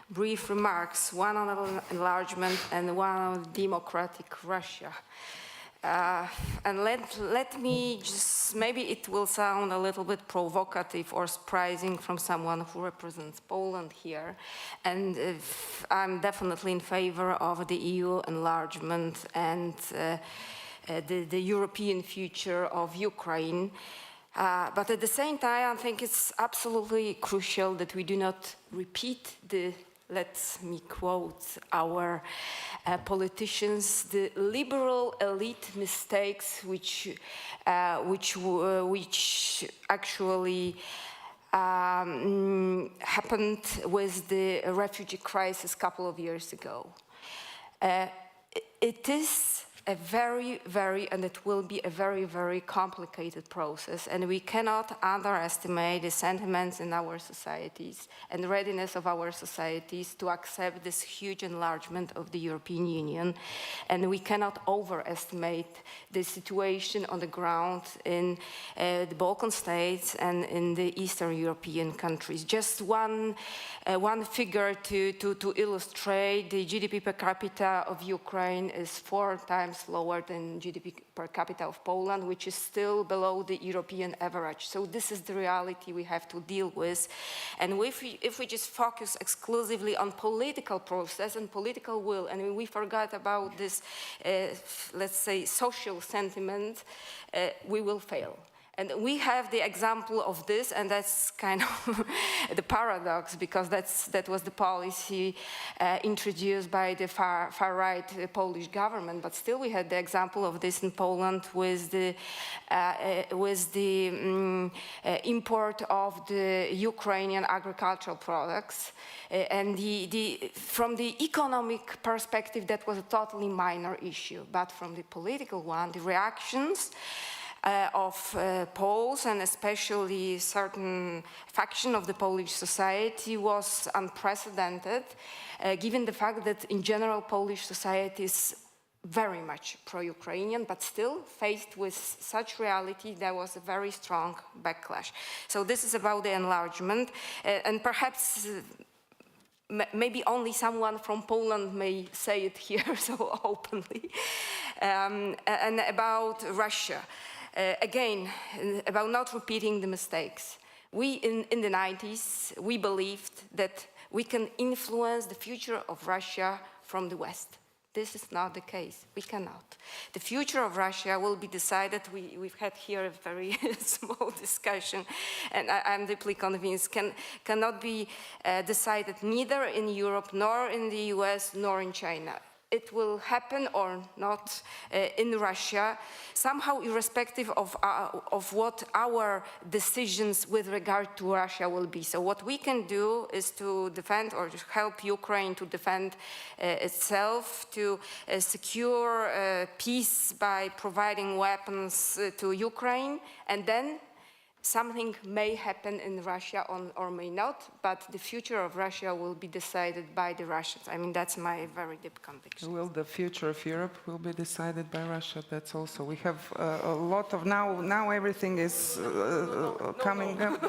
brief remarks, one on enlargement and one on democratic Russia. And let me just, maybe it will sound a little bit provocative or surprising from someone who represents Poland here. And I'm definitely in favor of the EU enlargement and the European future of Ukraine. But at the same time, I think it's absolutely crucial that we do not repeat the, let me quote our politicians, the liberal elite mistakes which actually happened with the refugee crisis a couple of years ago. It is a and it will be a very, very complicated process, and we cannot underestimate the sentiments in our societies and the readiness of our societies to accept this huge enlargement of the European Union, and we cannot overestimate the situation on the ground in the Balkan states and in the Eastern European countries. Just one figure to illustrate: the GDP per capita of Ukraine is 4 times lower than GDP per capita of Poland, which is still below the European average. So this is the reality we have to deal with. And if we just focus exclusively on political process and political will, and we forgot about this, let's say, social sentiment, we will fail. And we have the example of this, and that's kind of the paradox, because that was the policy introduced by the far-right Polish government. But still, we had the example of this in Poland with the import of the Ukrainian agricultural products. And from the economic perspective, that was a totally minor issue. But from the political one, the reactions of Poles, and especially certain faction of the Polish society, was unprecedented, given the fact that in general Polish society is very much pro-Ukrainian, but still faced with such reality, there was a very strong backlash. So this is about the enlargement, and perhaps maybe only someone from Poland may say it here so openly, and about Russia. Again, about not repeating the mistakes. We, in the 90s, we believed that we can influence the future of Russia from the West. This is not the case. We cannot. The future of Russia will be decided. We've had here a very small discussion, and I'm deeply convinced cannot be decided neither in Europe, nor in the US, nor in China. It will happen or not in Russia, somehow irrespective of what our decisions with regard to Russia will be. So what we can do is to defend or help Ukraine to defend itself, to secure peace by providing weapons to Ukraine, and then something may happen in Russia or may not, but the future of Russia will be decided by the Russians. I mean, that's my very deep conviction. Will the future of Europe will be decided by Russia? That's also, we have a lot of, now everything is coming up.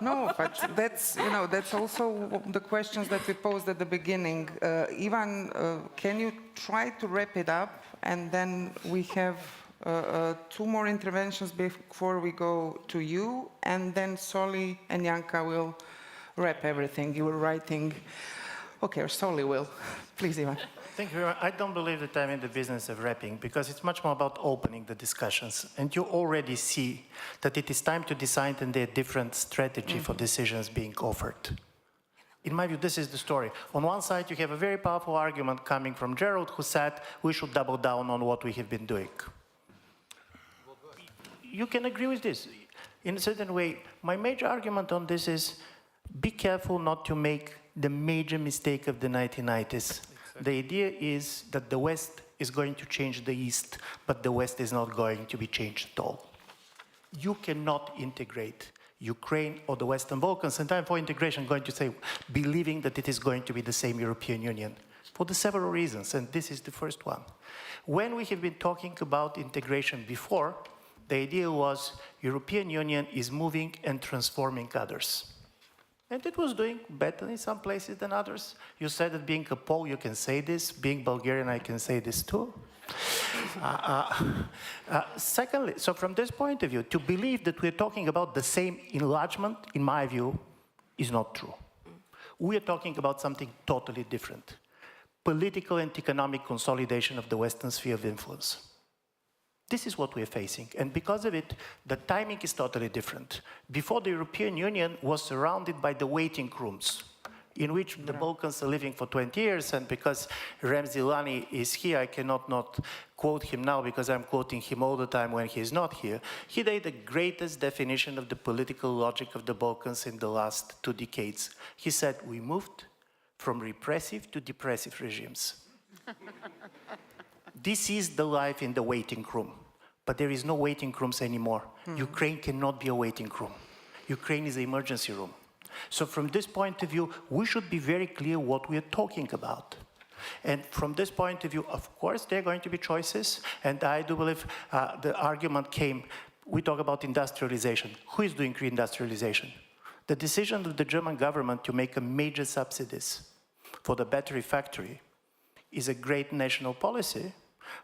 No, but that's, that's also the questions that we posed at the beginning. Ivan, can you try to wrap it up, and then we have 2 more interventions before we go to you, and then Soli and Janka will wrap everything. You were writing Okay, Solly will. Please, Ivan. Thank you very much. I don't believe that I'm in the business of wrapping, because it's much more about opening the discussions. And you already see that it is time to decide on the different strategy for decisions being offered. In my view, this is the story. On one side, you have a very powerful argument coming from Gerald, who said we should double down on what we have been doing. You can agree with this. In a certain way, my major argument on this is be careful not to make the major mistake of the 1990s. Exactly. The idea is that the West is going to change the East, but the West is not going to be changed at all. You cannot integrate Ukraine or the Western Balkans, and I'm for integration, going to say, believing that it is going to be the same European Union, for the several reasons, and this is the first one. When we have been talking about integration before, the idea was European Union is moving and transforming others. And it was doing better in some places than others. You said that being a Pole, you can say this. Being Bulgarian, I can say this too. Secondly, so from this point of view, to believe that we're talking about the same enlargement, in my view, is not true. We are talking about something totally different. Political and economic consolidation of the Western sphere of influence. This is what we're facing, and because of it, the timing is totally different. Before, the European Union was surrounded by the waiting rooms, in which the Balkans are living for 20 years, and because Ramzi Lani is here, I cannot not quote him now because I'm quoting him all the time when he's not here. He gave the greatest definition of the political logic of the Balkans in the last 2 decades. He said, we moved from repressive to depressive regimes. This is the life in the waiting room, but there is no waiting rooms anymore. Ukraine cannot be a waiting room. Ukraine is an emergency room. So from this point of view, we should be very clear what we are talking about. And from this point of view, of course, there are going to be choices, and I do believe the argument came, we talk about industrialization. Who is doing reindustrialization? The decision of the German government to make a major subsidies for the battery factory is a great national policy,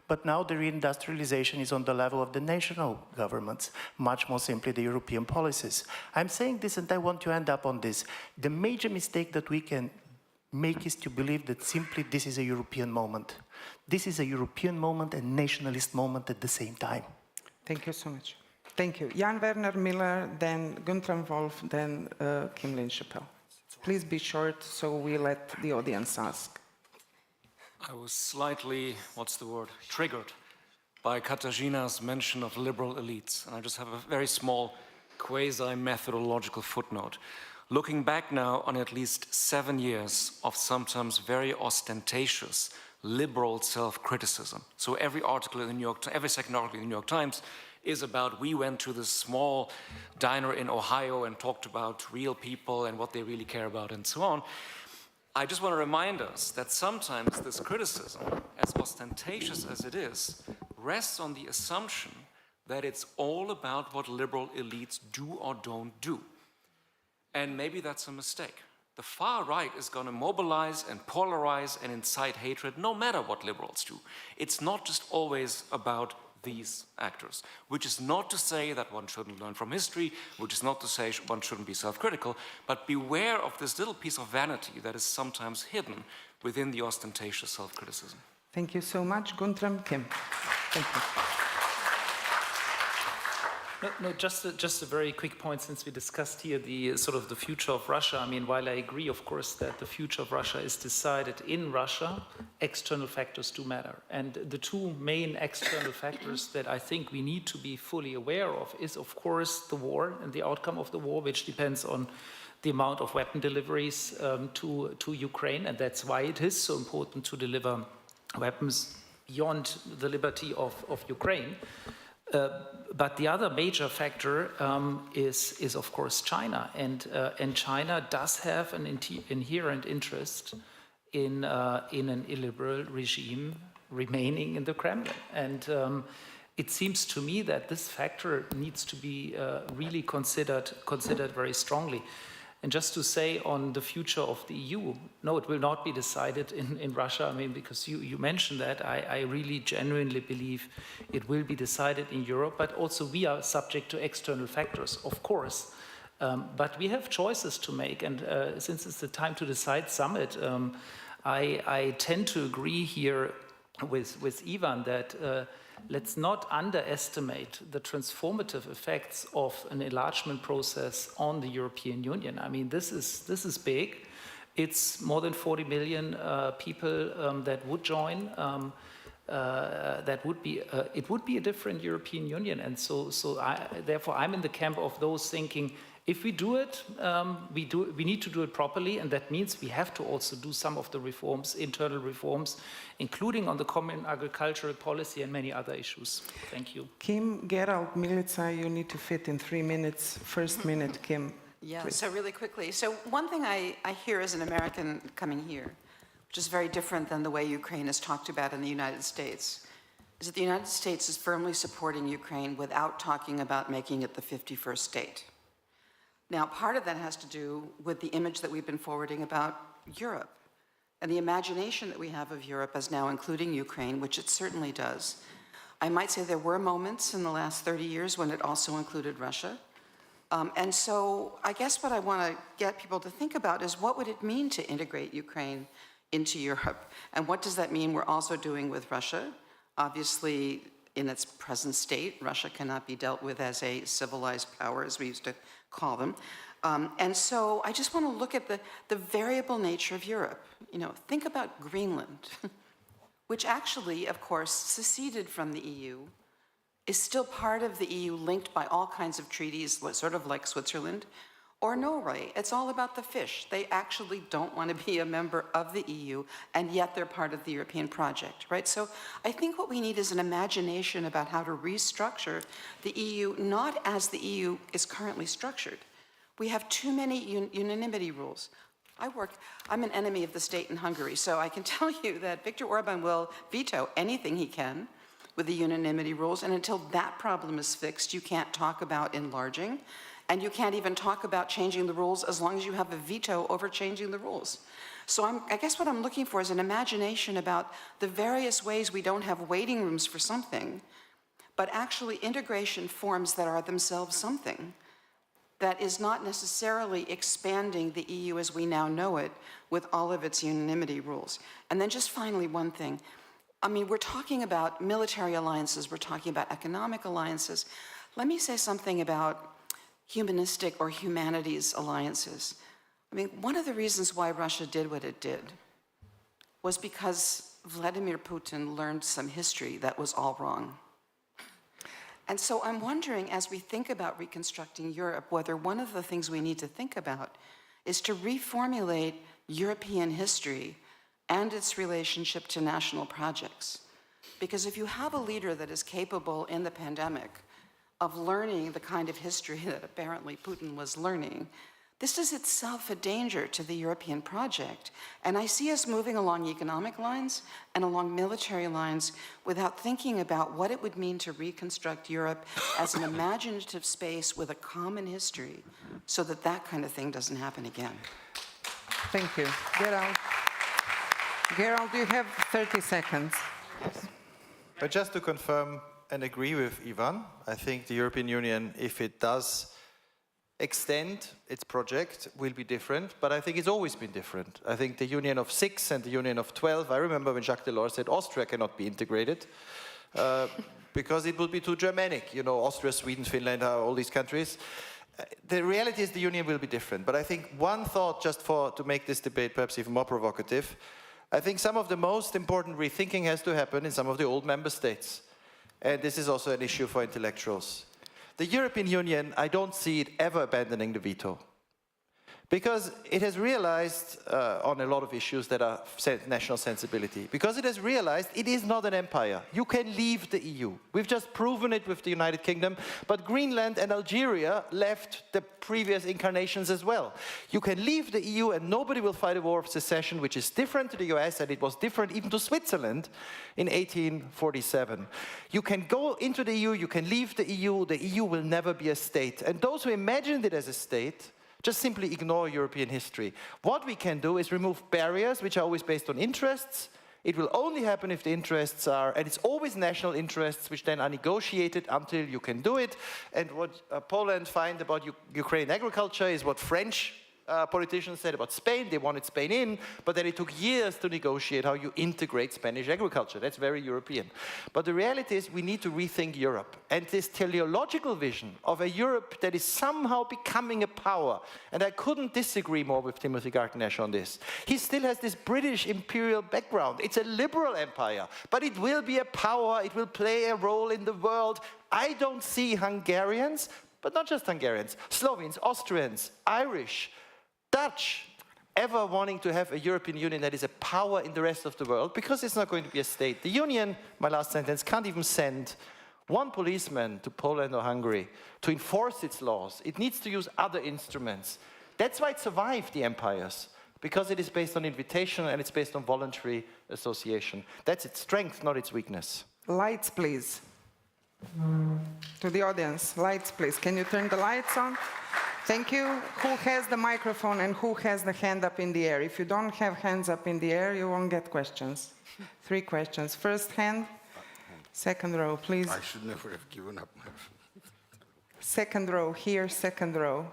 but now the reindustrialization is on the level of the national governments, much more simply the European policies. I'm saying this and I want to end up on this. The major mistake that we can make is to believe that simply this is a European moment. This is a European moment and nationalist moment at the same time. Thank you so much. Thank you. Jan Werner Miller, then Guntram Wolf, then Kim Lynn-Chappell. Please be short so we let the audience ask. I was slightly, triggered by Katarzyna's mention of liberal elites. And I just have a very small quasi-methodological footnote. Looking back now on at least 7 years of sometimes very ostentatious liberal self-criticism. So every article in the New York Times, every second article in the New York Times is about we went to this small diner in Ohio and talked about real people and what they really care about and so on. I just want to remind us that sometimes this criticism, as ostentatious as it is, rests on the assumption that it's all about what liberal elites do or don't do. And maybe that's a mistake. The far right is going to mobilize and polarize and incite hatred no matter what liberals do. It's not just always about these actors, which is not to say that one shouldn't learn from history, which is not to say one shouldn't be self-critical, but beware of this little piece of vanity that is sometimes hidden within the ostentatious self-criticism. Thank you so much. Guntram, Kim. Thank you. No, just a very quick point, since we discussed here the the future of Russia. I mean, while I agree, of course, that the future of Russia is decided in Russia, external factors do matter. And the two main external factors that I think we need to be fully aware of is, of course, the war and the outcome of the war, which depends on the amount of weapon deliveries to Ukraine. And that's why it is so important to deliver weapons beyond the liberty of Ukraine. But the other major factor is of course China, and China does have an inherent interest in an illiberal regime remaining in the Kremlin, and it seems to me that this factor needs to be really considered very strongly. And just to say on the future of the EU, no, it will not be decided in Russia. I mean, because you mentioned that, I really genuinely believe it will be decided in Europe, but also we are subject to external factors, of course. But we have choices to make, and since it's the Time to Decide summit, I tend to agree here with Ivan that let's not underestimate the transformative effects of an enlargement process on the European Union. I mean, this is big. It's more than 40 million people that would join. That would be it would be a different European Union, and therefore I'm in the camp of those thinking, if we do it, we need to do it properly, and that means we have to also do some of the reforms, internal reforms, including on the common agricultural policy and many other issues. Thank you. Kim, Gerald, Milica, you need to fit in 3 minutes. First minute, Kim. Yeah, please. so really quickly. So one thing I hear as an American coming here, which is very different than the way Ukraine is talked about in the United States, is that the United States is firmly supporting Ukraine without talking about making it the 51st state. Now, part of that has to do with the image that we've been forwarding about Europe and the imagination that we have of Europe as now including Ukraine, which it certainly does. I might say there were moments in the last 30 years when it also included Russia. And so I guess what I want to get people to think about is what would it mean to integrate Ukraine into Europe? And what does that mean we're also doing with Russia? Obviously, in its present state, Russia cannot be dealt with as a civilized power, as we used to call them. And so I just want to look at the variable nature of Europe. You know, think about Greenland, which actually, of course, seceded from the EU, is still part of the EU, linked by all kinds of treaties, sort of like Switzerland, or Norway. It's all about the fish. They actually don't want to be a member of the EU, and yet they're part of the European project, right? So I think what we need is an imagination about how to restructure the EU, not as the EU is currently structured. We have too many unanimity rules. I'm an enemy of the state in Hungary, so I can tell you that Viktor Orban will veto anything he can with the unanimity rules, and until that problem is fixed, you can't talk about enlarging. And you can't even talk about changing the rules as long as you have a veto over changing the rules. So I guess what I'm looking for is an imagination about the various ways we don't have waiting rooms for something, but actually integration forms that are themselves something that is not necessarily expanding the EU as we now know it with all of its unanimity rules. And then just finally, one thing. I mean, we're talking about military alliances, we're talking about economic alliances. Let me say something about humanistic or humanities alliances. I mean, one of the reasons why Russia did what it did was because Vladimir Putin learned some history that was all wrong. And so I'm wondering, as we think about reconstructing Europe, whether one of the things we need to think about is to reformulate European history and its relationship to national projects. Because if you have a leader that is capable in the pandemic of learning the kind of history that apparently Putin was learning, this is itself a danger to the European project. And I see us moving along economic lines and along military lines without thinking about what it would mean to reconstruct Europe as an imaginative space with a common history so that that kind of thing doesn't happen again. Thank you. Gerald. Gerald, you have 30 seconds. Yes. But just to confirm and agree with Ivan, I think the European Union, if it does extend its project, will be different, but I think it's always been different. I think the Union of 6 and the Union of 12, I remember when Jacques Delors said Austria cannot be integrated because it will be too Germanic, you know, Austria, Sweden, Finland, all these countries. The reality is the Union will be different, but I think one thought just to make this debate perhaps even more provocative, I think some of the most important rethinking has to happen in some of the old member states. And this is also an issue for intellectuals. The European Union, I don't see it ever abandoning the veto. Because it has realized on a lot of issues that are national sensibility, because it has realized it is not an empire. You can leave the EU. We've just proven it with the United Kingdom, but Greenland and Algeria left the previous incarnations as well. You can leave the EU and nobody will fight a war of secession, which is different to the US, and it was different even to Switzerland in 1847. You can go into the EU, you can leave the EU will never be a state. And those who imagined it as a state just simply ignore European history. What we can do is remove barriers which are always based on interests, It will only happen if the interests are, and it's always national interests which then are negotiated until you can do it. And what Poland find about Ukrainian agriculture is what French politicians said about Spain. They wanted Spain in, but then it took years to negotiate how you integrate Spanish agriculture. That's very European. But the reality is we need to rethink Europe. And this teleological vision of a Europe that is somehow becoming a power, and I couldn't disagree more with Timothy Garton-Ash on this. He still has this British imperial background. It's a liberal empire, but it will be a power. It will play a role in the world. I don't see Hungarians, but not just Hungarians, Slovenes, Austrians, Irish, Dutch, ever wanting to have a European Union that is a power in the rest of the world, because it's not going to be a state. The Union, my last sentence, can't even send one policeman to Poland or Hungary to enforce its laws. It needs to use other instruments. That's why it survived the empires, because it is based on invitation and it's based on voluntary association. That's its strength, not its weakness. Lights, please. To the audience, lights, please. Can you turn the lights on? Thank you. Who has the microphone and who has the hand up in the air? If you don't have hands up in the air, you won't get questions. 3 questions. First hand, second row, please. I should never have given up. Second row, here, second row.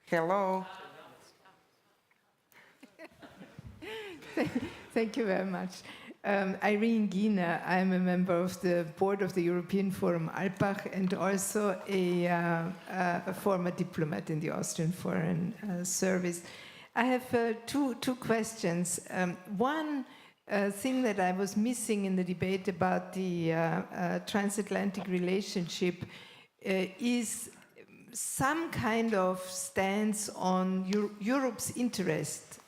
Hello. Thank you very much. Irene Giener, I'm a member of the board of the European Forum Alpbach and also a former diplomat in the Austrian Foreign Service. I have two questions. One thing that I was missing in the debate about the transatlantic relationship is some kind of stance on Europe's interest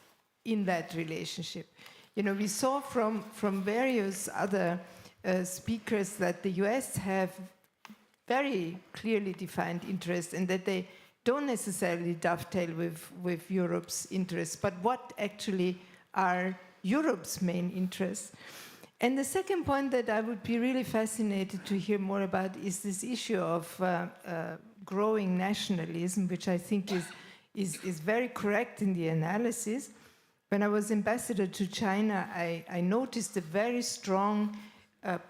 in that relationship. You know, we saw from various other speakers that the US have very clearly defined interests and that they don't necessarily dovetail with Europe's interests, but what actually are Europe's main interests. And the second point that I would be really fascinated to hear more about is this issue of growing nationalism, which I think is very correct in the analysis. When I was ambassador to China, I noticed a very strong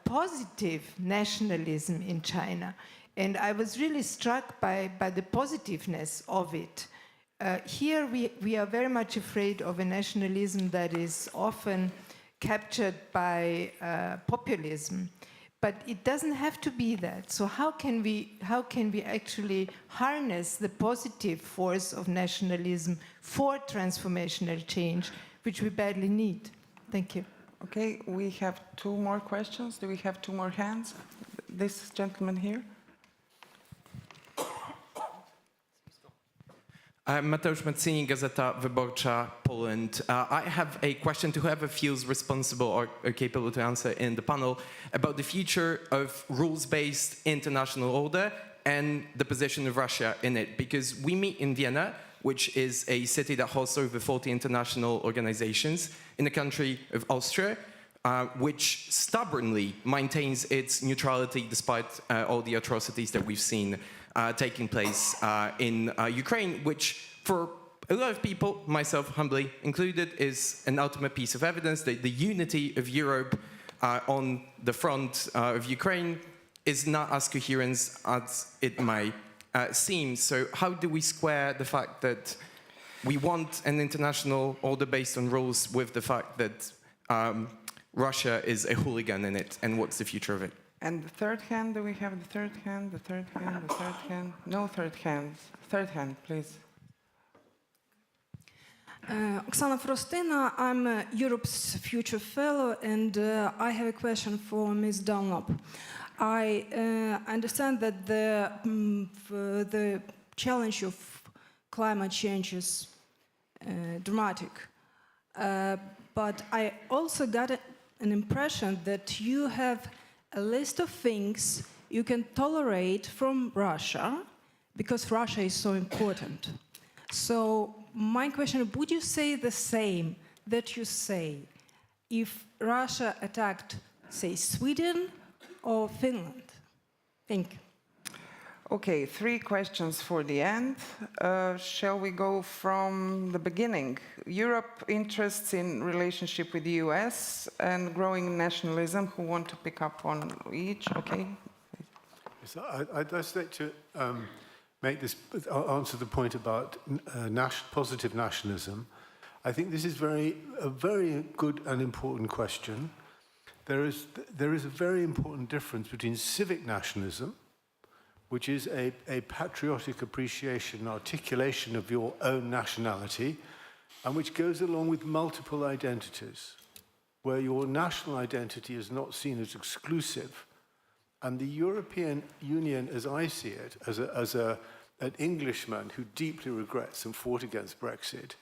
positive nationalism in China. And I was really struck by the positiveness of it. Here we are very much afraid of a nationalism that is often captured by populism. But it doesn't have to be that. So how can we actually harness the positive force of nationalism for transformational change, which we badly need? Thank you. Okay, we have 2 more questions. Do we have 2 more hands? This gentleman here. Mateusz Mazzini, Gazeta Wyborcza, Poland. I have a question to whoever feels responsible or capable to answer in the panel about the future of rules-based international order and the position of Russia in it. Because we meet in Vienna, which is a city that hosts over 40 international organizations, in the country of Austria, which stubbornly maintains its neutrality despite all the atrocities that we've seen taking place in Ukraine, which for a lot of people, myself humbly included, is an ultimate piece of evidence that the unity of Europe on the front of Ukraine is not as coherent as it might seem. So how do we square the fact that we want an international order based on rules with the fact that Russia is a hooligan in it, and what's the future of it? And the third hand, do we have the third hand, the third hand, the third hand? No third hands. Third hand, please. Oksana Frostina, I'm Europe's Future Fellow, and I have a question for Ms. Dunlop. I understand that the challenge of climate change is dramatic, but I also got an impression that you have a list of things you can tolerate from Russia because Russia is so important. So my question, would you say the same that you say if Russia attacked, say, Sweden or Finland? Thank you. Okay, 3 questions for the end. Shall we go from the beginning? Europe interests in relationship with the US and growing nationalism. Who want to pick up on each? Okay. So I'd just like to answer the point about positive nationalism. I think this is a very good and important question. There is a very important difference between civic nationalism, which is a patriotic appreciation, articulation of your own nationality, and which goes along with multiple identities, where your national identity is not seen as exclusive. And the European Union, as I see it, as an Englishman who deeply regrets and fought against Brexit,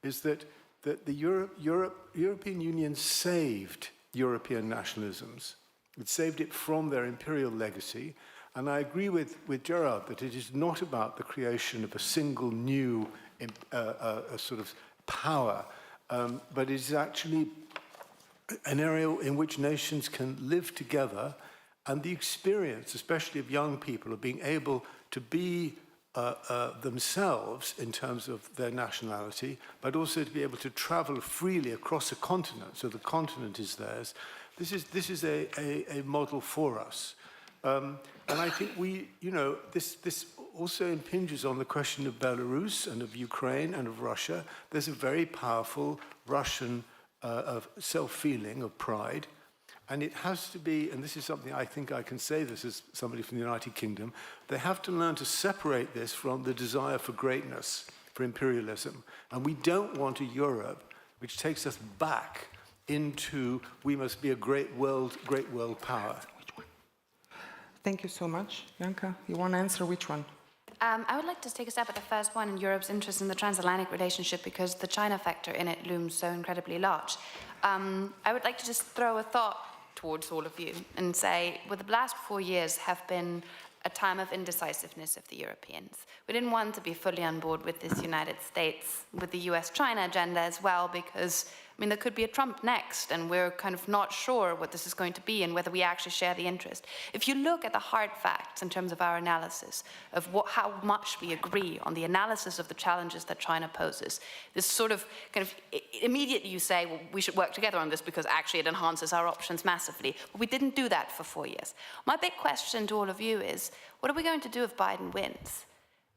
is that the European Union saved European nationalisms. It saved it from their imperial legacy. And I agree with Gerard that it is not about the creation of a single new sort of power, but it is actually an area in which nations can live together, and the experience, especially of young people, of being able to be themselves in terms of their nationality, but also to be able to travel freely across a continent, so the continent is theirs. This is a model for us. And I think this also impinges on the question of Belarus and of Ukraine and of Russia. There's a very powerful Russian of self-feeling, of pride. And it has to be, and this is something I think I can say this as somebody from the United Kingdom, they have to learn to separate this from the desire for greatness, for imperialism. And we don't want a Europe which takes us back into we must be a great world power. Thank you so much. Janka, you want to answer which one? I would like to take a stab at the first one in Europe's interest in the transatlantic relationship because the China factor in it looms so incredibly large. I would like to just throw a thought towards all of you and say, well, the last 4 years have been a time of indecisiveness of the Europeans. We didn't want to be fully on board with this United States, with the US-China agenda as well, because there could be a Trump next, and we're kind of not sure what this is going to be and whether we actually share the interest. If you look at the hard facts in terms of our analysis of how much we agree on the analysis of the challenges that China poses, this sort of immediately you say, well, we should work together on this because actually it enhances our options massively. But we didn't do that for 4 years. My big question to all of you is, what are we going to do if Biden wins?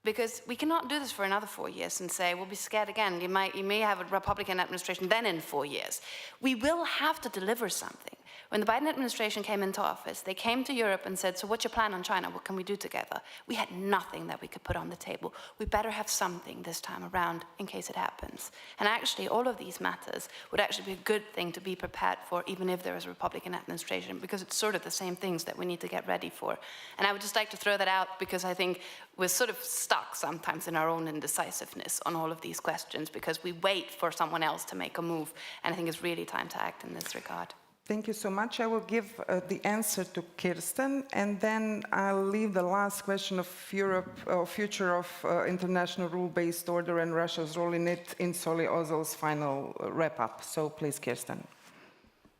Because we cannot do this for another 4 years and say, we'll be scared again. You may have a Republican administration then in 4 years. We will have to deliver something. When the Biden administration came into office, they came to Europe and said, so what's your plan on China? What can we do together? We had nothing that we could put on the table. We better have something this time around in case it happens. And actually, all of these matters would actually be a good thing to be prepared for, even if there is a Republican administration, because it's sort of the same things that we need to get ready for. And I would just like to throw that out because I think we're sort of stuck sometimes in our own indecisiveness on all of these questions because we wait for someone else to make a move. And I think it's really time to act in this regard. Thank you so much. I will give the answer to Kirsten, and then I'll leave the last question of Europe, future of international rule-based order and Russia's role in it in Solly Ozel's final wrap-up. So please, Kirsten.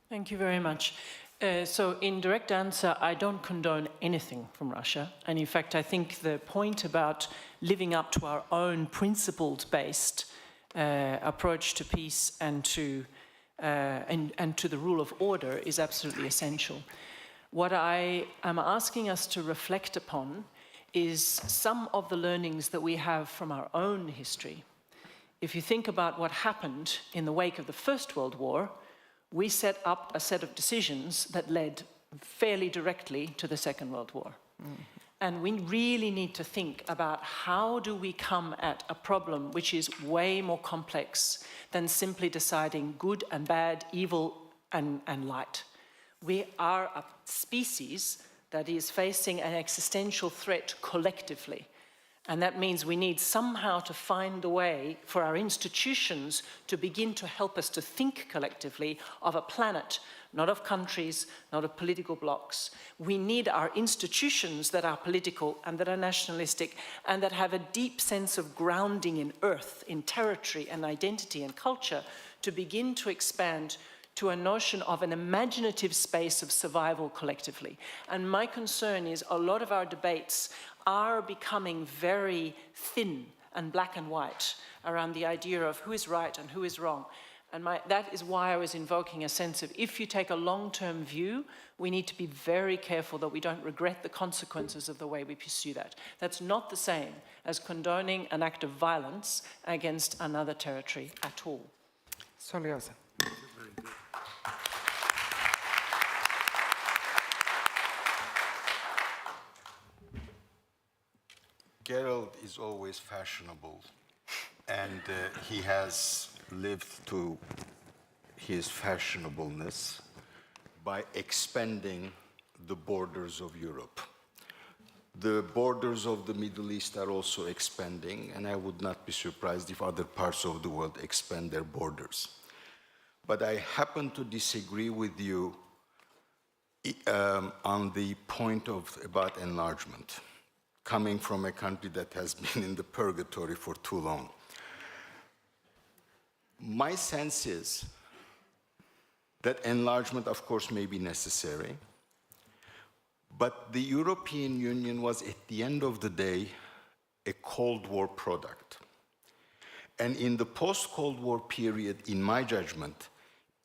Thank you very much. So in direct answer, I don't condone anything from Russia. And in fact, I think the point about living up to our own principles-based approach to peace and to the rule of order is absolutely essential. What I am asking us to reflect upon is some of the learnings that we have from our own history. If you think about what happened in the wake of the First World War, we set up a set of decisions that led fairly directly to the Second World War. And we really need to think about how do we come at a problem which is way more complex than simply deciding good and bad, evil and light. We are a species that is facing an existential threat collectively. And that means we need somehow to find a way for our institutions to begin to help us to think collectively of a planet, not of countries, not of political blocs. We need our institutions that are political and that are nationalistic and that have a deep sense of grounding in earth, in territory and identity and culture to begin to expand to a notion of an imaginative space of survival collectively. And my concern is a lot of our debates are becoming very thin and black and white around the idea of who is right and who is wrong. And that is why I was invoking a sense of, if you take a long-term view, we need to be very careful that we don't regret the consequences of the way we pursue that. That's not the same as condoning an act of violence against another territory at all. Soliosa. Gerald is always fashionable, and he has lived to his fashionableness by expanding the borders of Europe. The borders of the Middle East are also expanding, and I would not be surprised if other parts of the world expand their borders. But I happen to disagree with you on the point about enlargement, coming from a country that has been in the purgatory for too long. My sense is that enlargement, of course, may be necessary, but the European Union was, at the end of the day, a Cold War product. And in the post-Cold War period, in my judgment,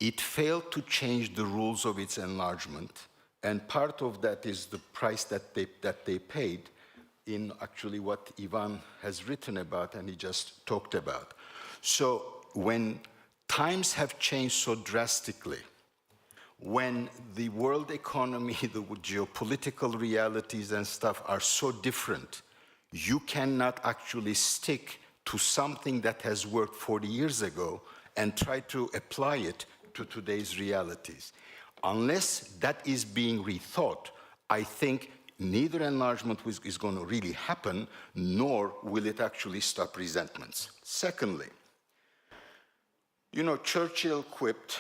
it failed to change the rules of its enlargement, and part of that is the price that they paid in actually what Ivan has written about and he just talked about. So when times have changed so drastically, when the world economy, the geopolitical realities and stuff are so different, you cannot actually stick to something that has worked 40 years ago and try to apply it to today's realities. Unless that is being rethought, I think neither enlargement is going to really happen, nor will it actually stop resentments. Secondly, you know, Churchill quipped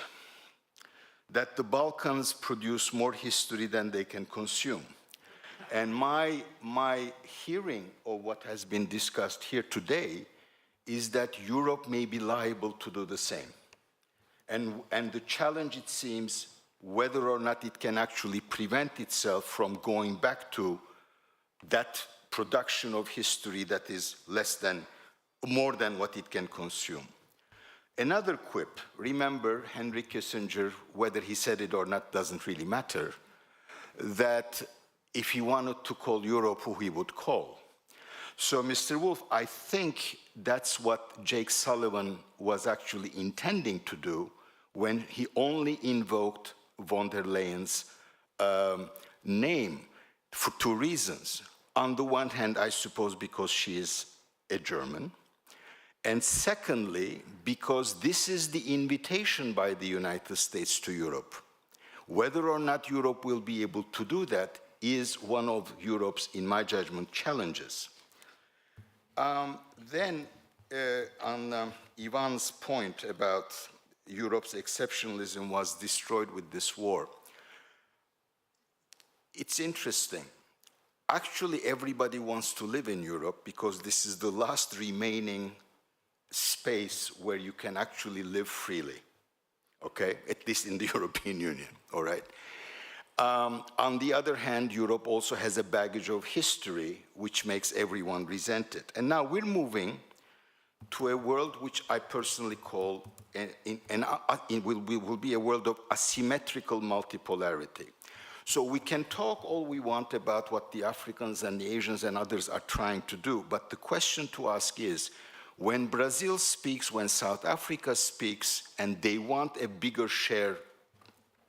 that the Balkans produce more history than they can consume. And my hearing of what has been discussed here today is that Europe may be liable to do the same. And the challenge, it seems, whether or not it can actually prevent itself from going back to that production of history that is more than what it can consume. Another quip, remember Henry Kissinger, whether he said it or not doesn't really matter, that if he wanted to call Europe, who he would call. So, Mr. Wolf, I think that's what Jake Sullivan was actually intending to do when he only invoked von der Leyen's name for two reasons. On the one hand, I suppose because she is a German, and secondly, because this is the invitation by the United States to Europe. Whether or not Europe will be able to do that is one of Europe's, in my judgment, challenges. Then, on Ivan's point about Europe's exceptionalism was destroyed with this war, it's interesting. Actually, everybody wants to live in Europe because this is the last remaining space where you can actually live freely, okay? At least in the European Union, all right? On the other hand, Europe also has a baggage of history which makes everyone resent it. And now we're moving to a world which I personally call, will be a world of asymmetrical multipolarity. So we can talk all we want about what the Africans and the Asians and others are trying to do, but the question to ask is, when Brazil speaks, when South Africa speaks, and they want a bigger share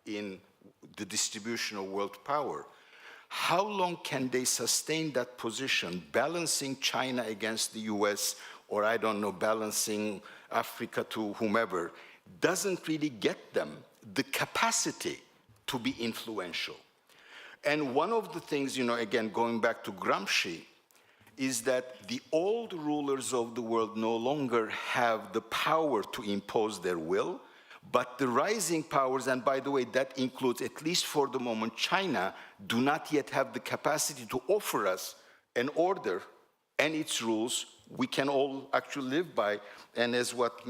in the distribution of world power, how long can they sustain that position, balancing China against the US, or I don't know, balancing Africa to whomever, doesn't really get them the capacity to be influential. And one of the things, you know, again, going back to Gramsci, is that the old rulers of the world no longer have the power to impose their will, but the rising powers, and by the way, that includes, at least for the moment, China, do not yet have the capacity to offer us an order and its rules we can all actually live by. And as what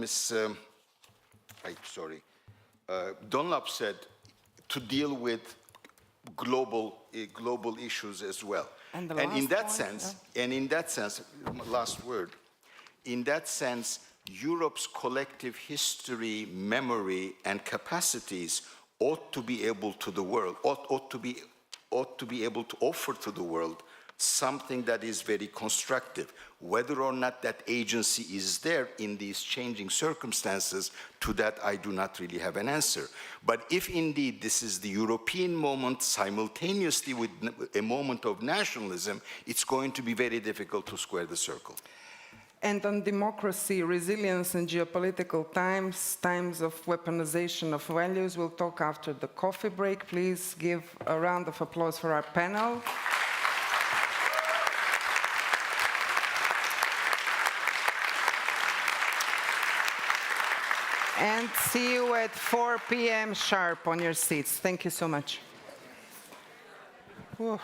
Dunlop said, to deal with global issues as well. And in that sense, last word, in that sense, Europe's collective history, memory, and capacities ought to be able to the world, ought to be able to offer to the world something that is very constructive. Whether or not that agency is there in these changing circumstances, to that I do not really have an answer. But if indeed this is the European moment simultaneously with a moment of nationalism, it's going to be very difficult to square the circle. And on democracy, resilience, and geopolitical times of weaponization of values, we'll talk after the coffee break. Please give a round of applause for our panel. And see you at 4 p.m. sharp on your seats. Thank you so much. Whew.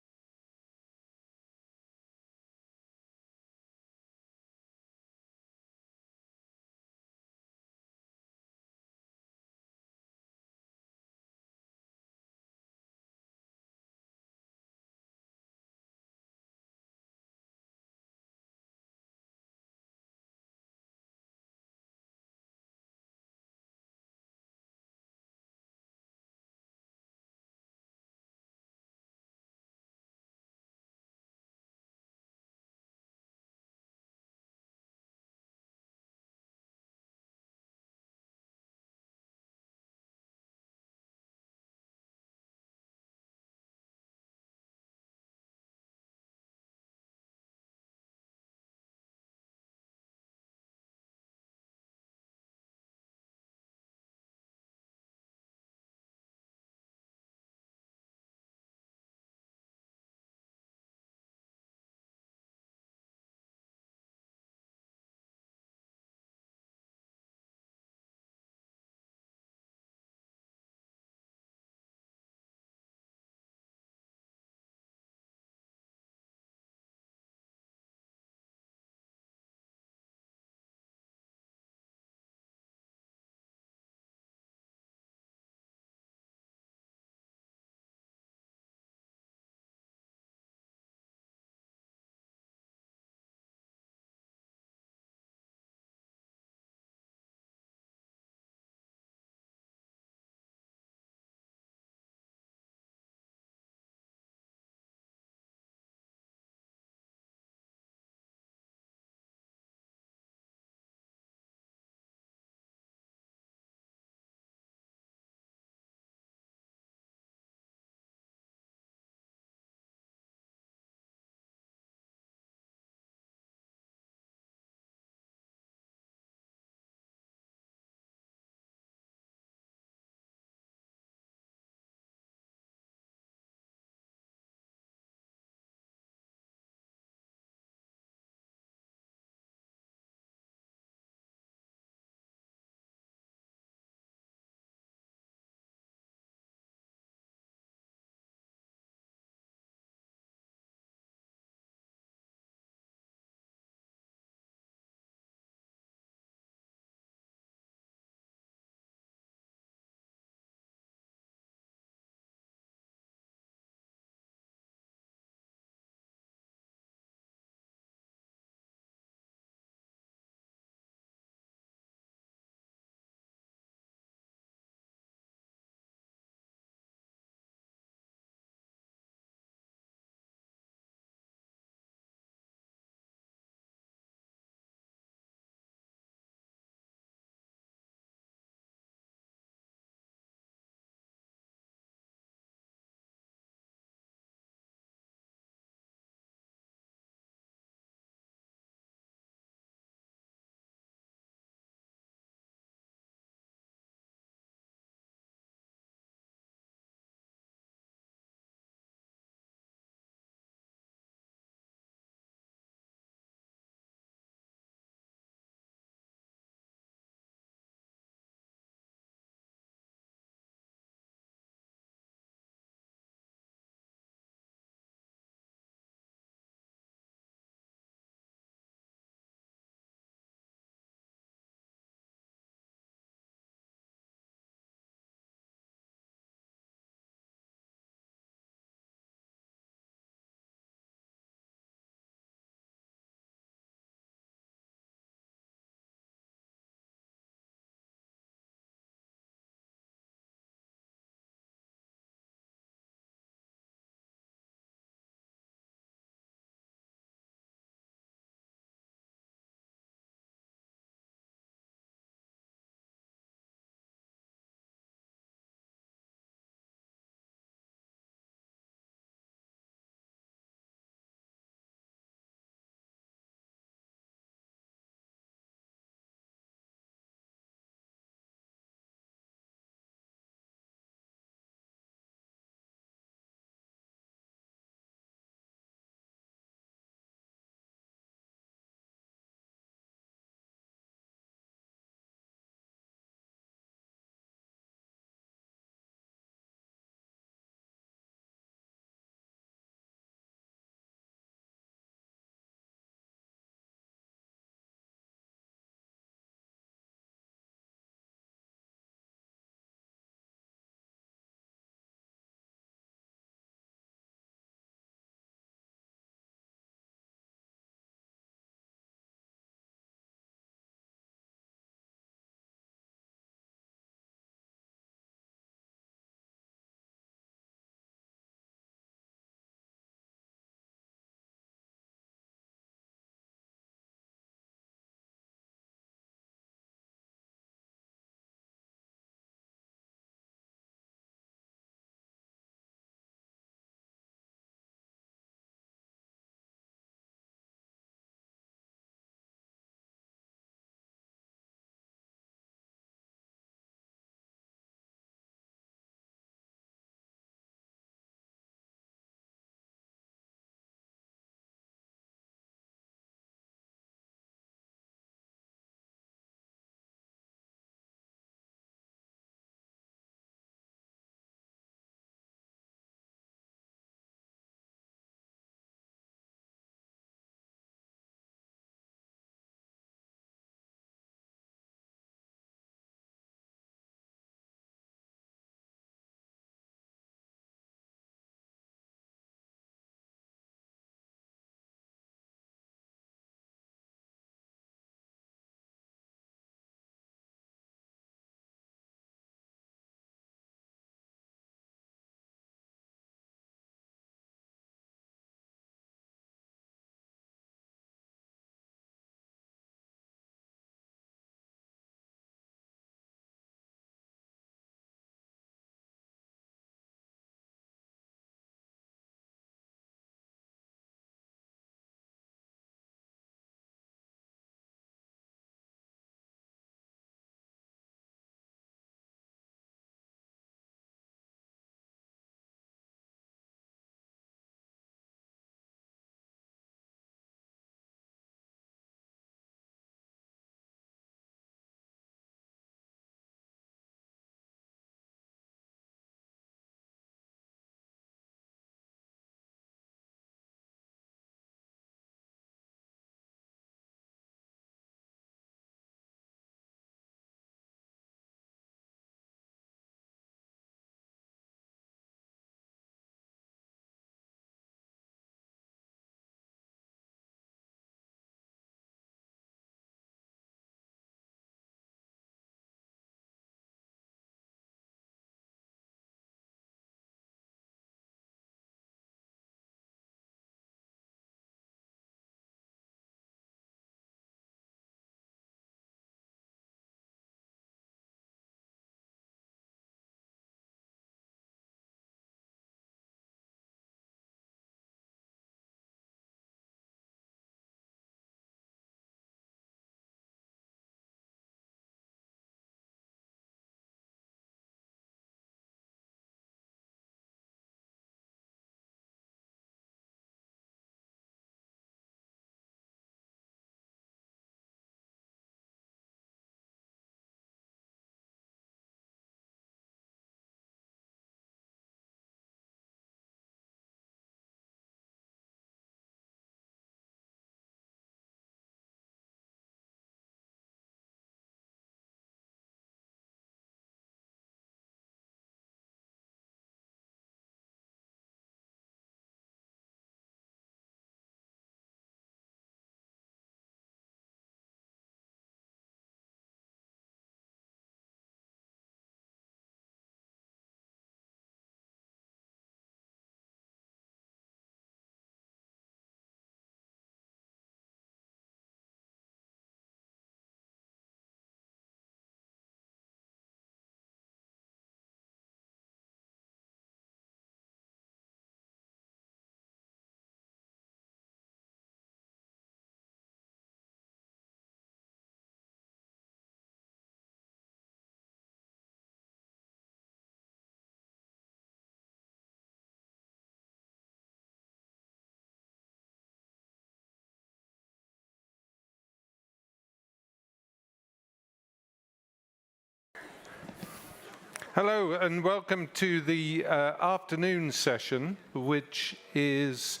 Hello and welcome to the afternoon session, which is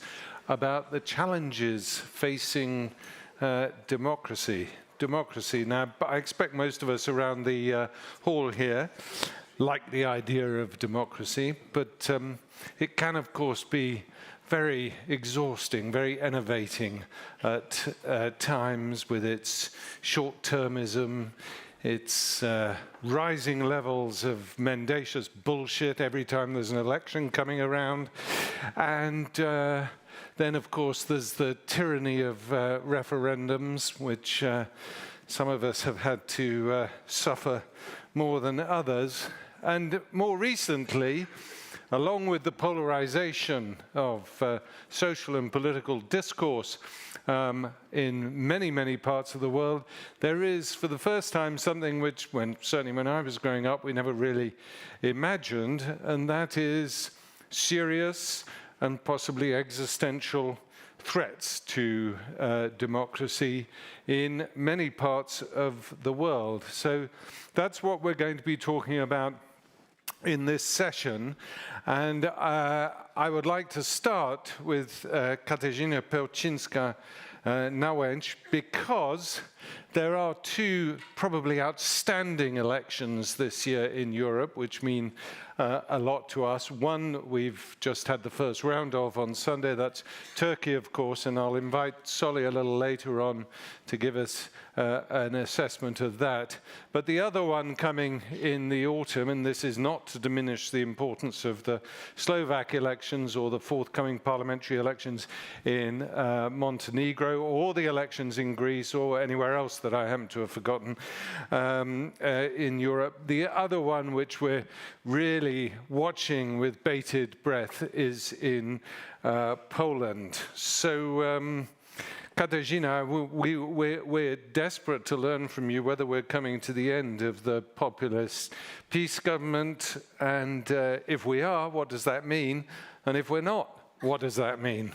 about the challenges facing democracy. Now, I expect most of us around the hall here like the idea of democracy, but it can, of course, be very exhausting, very enervating at times with its short-termism, its rising levels of mendacious bullshit every time there's an election coming around. And then, of course, there's the tyranny of referendums, which some of us have had to suffer more than others. And more recently, along with the polarization of social and political discourse in many, many parts of the world, there is, for the first time, something which, certainly when I was growing up, we never really imagined, and that is serious and possibly existential threats to democracy in many parts of the world. So that's what we're going to be talking about in this session, and I would like to start with Katarzyna Pełczyńska-Nałęcz, because there are two probably outstanding elections this year in Europe, which mean a lot to us. One we've just had the first round of on Sunday, that's Turkey, of course, and I'll invite Solly a little later on to give us an assessment of that. But the other one coming in the autumn, and this is not to diminish the importance of the Slovak elections or the forthcoming parliamentary elections in Montenegro, or the elections in Greece, or anywhere else that I happen to have forgotten in Europe. The other one, which we're really watching with bated breath, is in Poland. So, Katarzyna, we're desperate to learn from you whether we're coming to the end of the populist peace government, and if we are, what does that mean? And if we're not, what does that mean?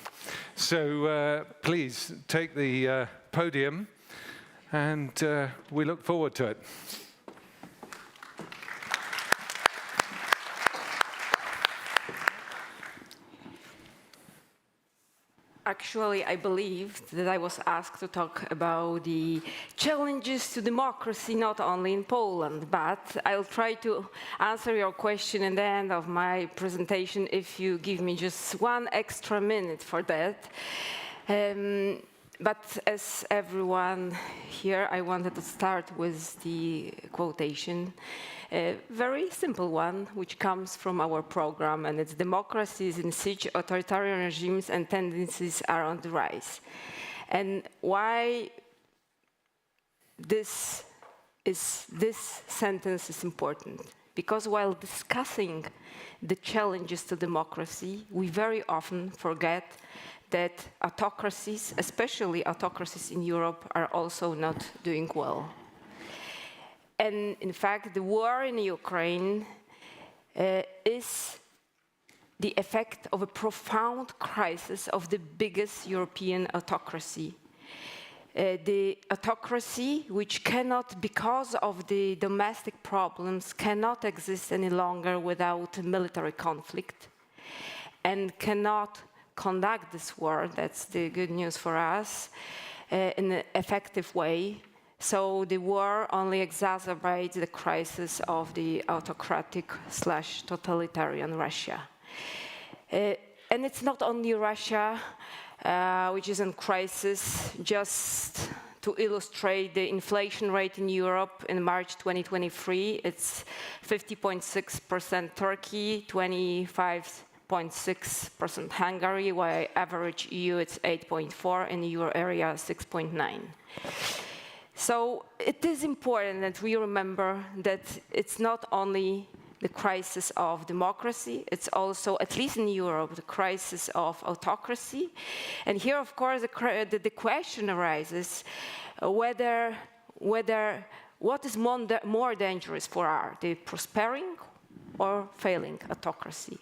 So please take the podium, and we look forward to it. Actually, I believe that I was asked to talk about the challenges to democracy, not only in Poland, but I'll try to answer your question at the end of my presentation if you give me just 1 extra minute for that. But as everyone here, I wanted to start with the quotation, a very simple one, which comes from our program, and it's democracies in siege, authoritarian regimes and tendencies are on the rise. And why this sentence is important? Because while discussing the challenges to democracy, we very often forget that autocracies, especially autocracies in Europe, are also not doing well. And in fact, the war in Ukraine is the effect of a profound crisis of the biggest European autocracy. The autocracy which cannot, because of the domestic problems, cannot exist any longer without military conflict, and cannot conduct this war, that's the good news for us, in an effective way. So the war only exacerbates the crisis of the autocratic/totalitarian Russia. And it's not only Russia which is in crisis. Just to illustrate the inflation rate in Europe in March 2023, it's 50.6% Turkey, 25.6% Hungary, while average EU it's 8.4, in the euro area 6.9. So it is important that we remember that it's not only the crisis of democracy, it's also, at least in Europe, the crisis of autocracy. And here, of course, the question arises whether what is more dangerous for our, the prospering or failing autocracy.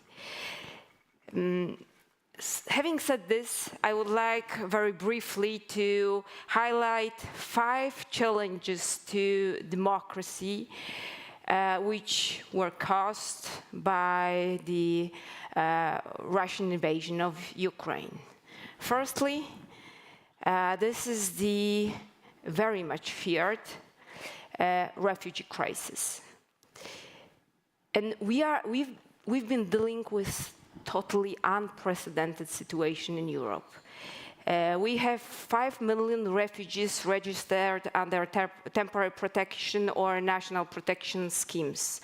Having said this, I would like very briefly to highlight 5 challenges to democracy which were caused by the Russian invasion of Ukraine. Firstly, this is the very much feared refugee crisis. And we've been dealing with totally unprecedented situation in Europe. We have 5 million refugees registered under temporary protection or national protection schemes.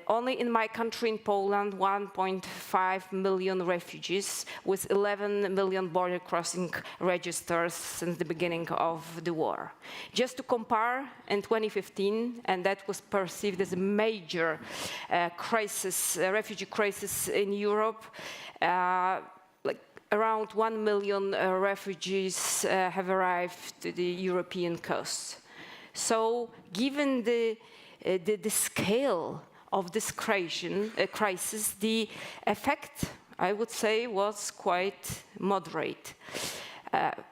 Only in my country, in Poland, 1.5 million refugees with 11 million border crossing registers since the beginning of the war. Just to compare, in 2015, and that was perceived as a major crisis, refugee crisis in Europe, around 1 million refugees have arrived to the European coast. So given the scale of this crisis, the effect, I would say, was quite moderate.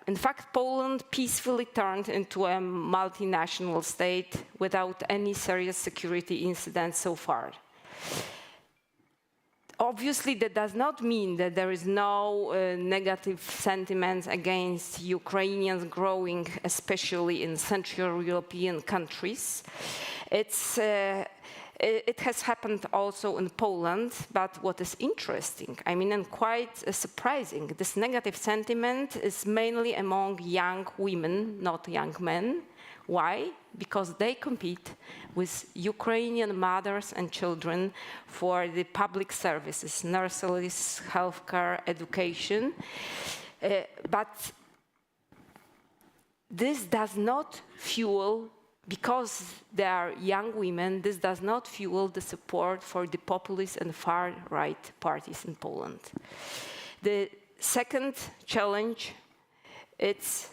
In fact, Poland peacefully turned into a multinational state without any serious security incidents so far. Obviously, that does not mean that there is no negative sentiments against Ukrainians growing, especially in Central European countries. It has happened also in Poland, but what is interesting, I mean, and quite surprising, this negative sentiment is mainly among young women, not young men. Why? Because they compete with Ukrainian mothers and children for the public services, nurseries, healthcare, education. But this does not fuel, because they are young women, this does not fuel the support for the populist and far-right parties in Poland. The second challenge, it's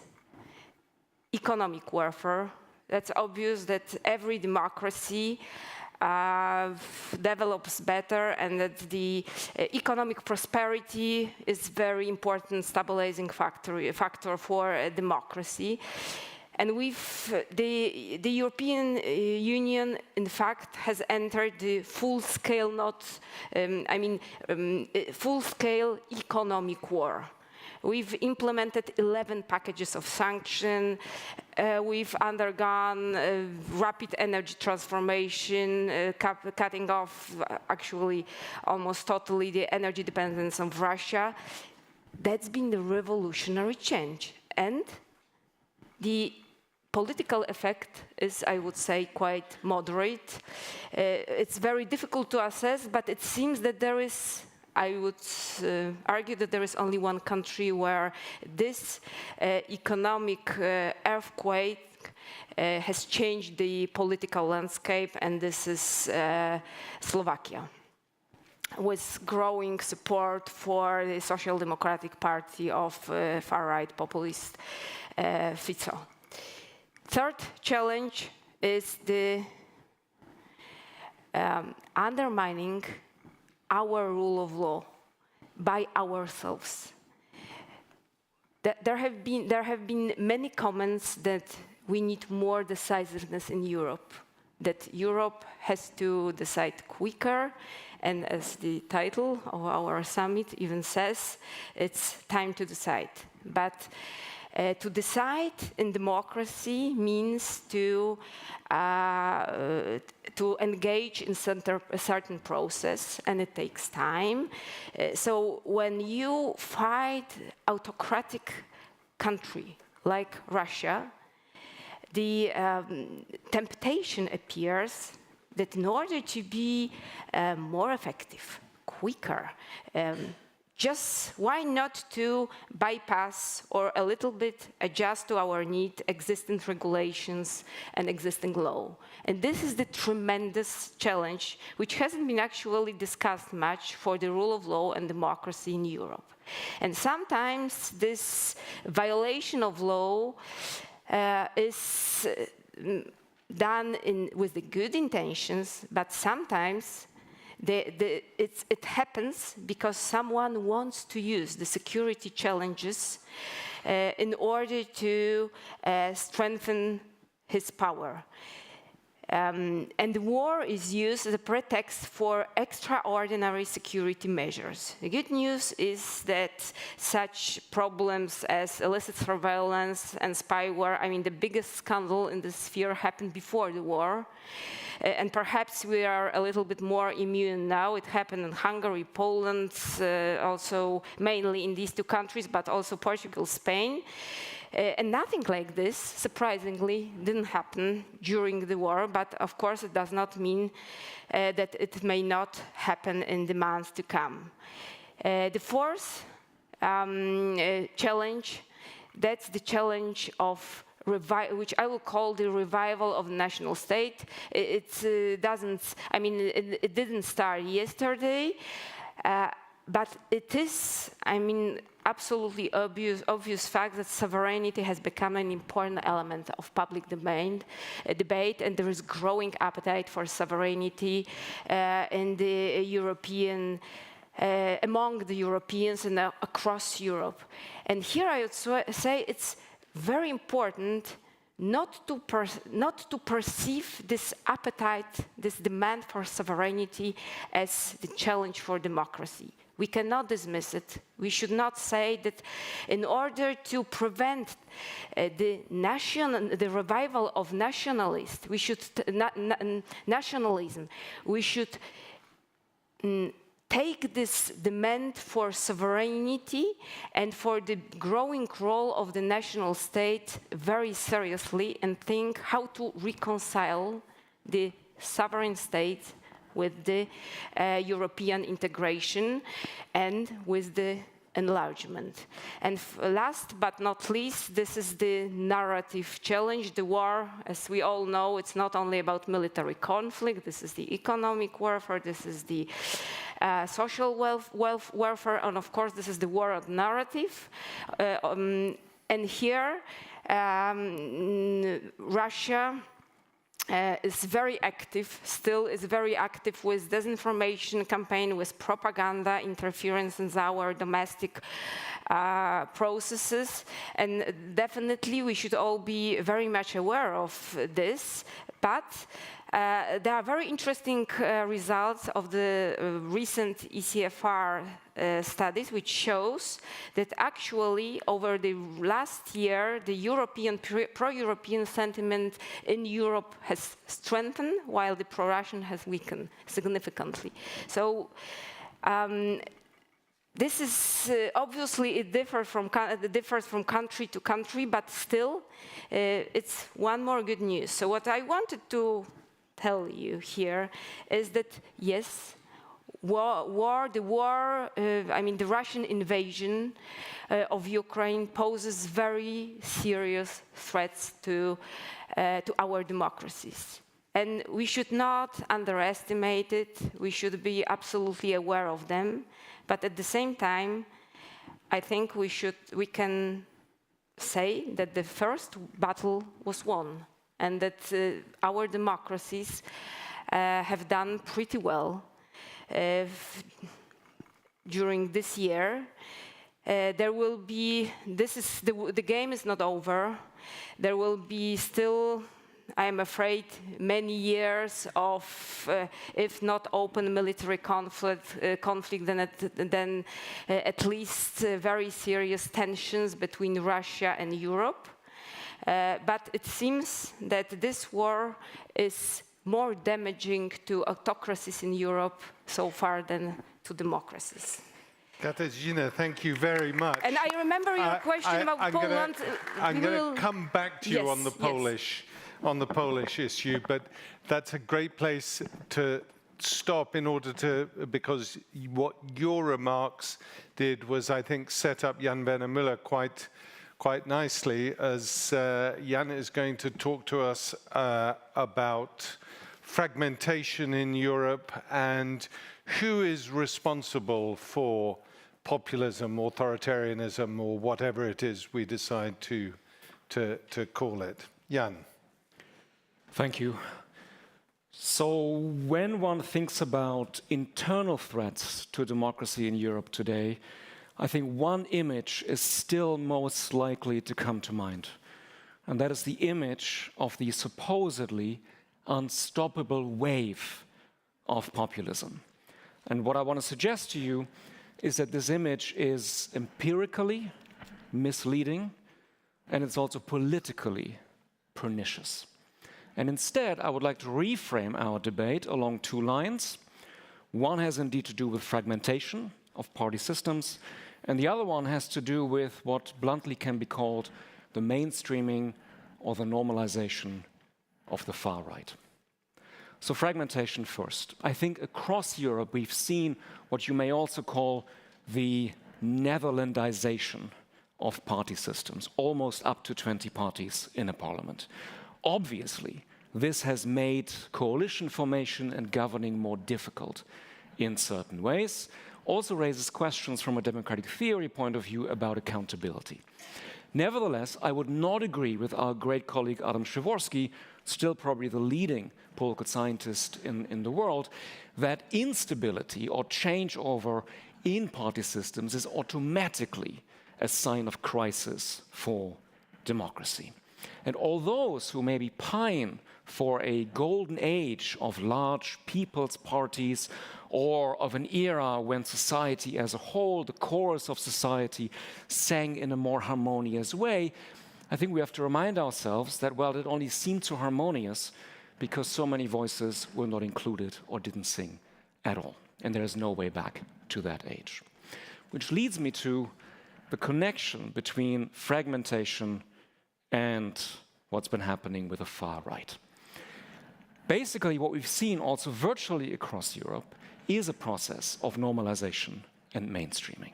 economic warfare. That's obvious that every democracy develops better, and that the economic prosperity is very important stabilizing factor for democracy. And the European Union, in fact, has entered the full-scale, full-scale economic war. We've implemented 11 packages of sanctions. We've undergone rapid energy transformation, cutting off, actually, almost totally the energy dependence of Russia. That's been the revolutionary change. And the political effect is, I would say, quite moderate. It's very difficult to assess, but it seems that there is, I would argue that there is only one country where this economic earthquake has changed the political landscape, and this is Slovakia, with growing support for the Social Democratic Party of far-right populist Fico. Third challenge is the undermining our rule of law by ourselves. There have been many comments that we need more decisiveness in Europe, that Europe has to decide quicker, and as the title of our summit even says, it's time to decide. But to decide in democracy means to engage in a certain process, and it takes time. So when you fight autocratic country like Russia, the temptation appears that in order to be more effective, quicker, just why not to bypass or a little bit adjust to our need existing regulations and existing law? And this is the tremendous challenge, which hasn't been actually discussed much for the rule of law and democracy in Europe. And sometimes this violation of law is done with the good intentions, but sometimes it happens because someone wants to use the security challenges in order to strengthen his power. And the war is used as a pretext for extraordinary security measures. The good news is that such problems as illicit surveillance and spyware, I mean, the biggest scandal in this sphere happened before the war. And perhaps we are a little bit more immune now. It happened in Hungary, Poland, also mainly in these two countries, but also Portugal, Spain. And nothing like this, surprisingly, didn't happen during the war, but of course it does not mean that it may not happen in the months to come. The fourth challenge, that's the challenge of which I will call the revival of the national state. It didn't start yesterday, but it is, absolutely obvious fact that sovereignty has become an important element of public debate, and there is growing appetite for sovereignty in the among the Europeans and across Europe. And here I would say it's very important not to perceive this appetite, this demand for sovereignty as the challenge for democracy. We cannot dismiss it. We should not say that in order to prevent the revival of nationalism, we should take this demand for sovereignty and for the growing role of the national state very seriously and think how to reconcile the sovereign state with the European integration and with the enlargement. And last but not least, this is the narrative challenge. The war, as we all know, it's not only about military conflict, this is the economic warfare, this is the social warfare, and of course this is the war of narrative. And here, Russia is very active, still is very active with disinformation campaign, with propaganda, interference in our domestic processes. And definitely we should all be very much aware of this, but there are very interesting results of the recent ECFR studies, which shows that actually over the last year, the pro-European sentiment in Europe has strengthened, while the pro-Russian has weakened significantly. So this is obviously it differs from country to country, but still it's one more good news. So what I wanted to tell you here is that yes, the Russian invasion of Ukraine poses very serious threats to our democracies. And we should not underestimate it. We should be absolutely aware of them. But at the same time, I think we can say that the first battle was won, and that our democracies have done pretty well during this year. There will be, the game is not over. There will be still, I am afraid, many years of, if not open military conflict, then at least very serious tensions between Russia and Europe. But it seems that this war is more damaging to autocracies in Europe so far than to democracies. Katarzyna, thank you very much. And I remember your question about Poland. I'm going to come back to you on the Polish issue, but that's a great place to stop in order to, because what your remarks did was, I think, set up Jan-Werner Müller quite nicely, as Jan is going to talk to us about fragmentation in Europe and who is responsible for populism, authoritarianism, or whatever it is we decide to call it. Jan. Thank you. So when one thinks about internal threats to democracy in Europe today, I think one image is still most likely to come to mind. And that is the image of the supposedly unstoppable wave of populism. And what I want to suggest to you is that this image is empirically misleading, and it's also politically pernicious. And instead, I would like to reframe our debate along two lines. One has indeed to do with fragmentation of party systems, and the other one has to do with what bluntly can be called the mainstreaming or the normalization of the far right. So fragmentation first. I think across Europe we've seen what you may also call the Netherlandization of party systems, almost up to 20 parties in a parliament. Obviously, this has made coalition formation and governing more difficult in certain ways. Also raises questions from a democratic theory point of view about accountability. Nevertheless, I would not agree with our great colleague Adam Przeworski, still probably the leading political scientist in the world, that instability or changeover in party systems is automatically a sign of crisis for democracy. And all those who maybe pine for a golden age of large people's parties or of an era when society as a whole, the chorus of society, sang in a more harmonious way, I think we have to remind ourselves that, well, it only seemed so harmonious because so many voices were not included or didn't sing at all. And there is no way back to that age. Which leads me to the connection between fragmentation and what's been happening with the far right. Basically, what we've seen also virtually across Europe is a process of normalization and mainstreaming.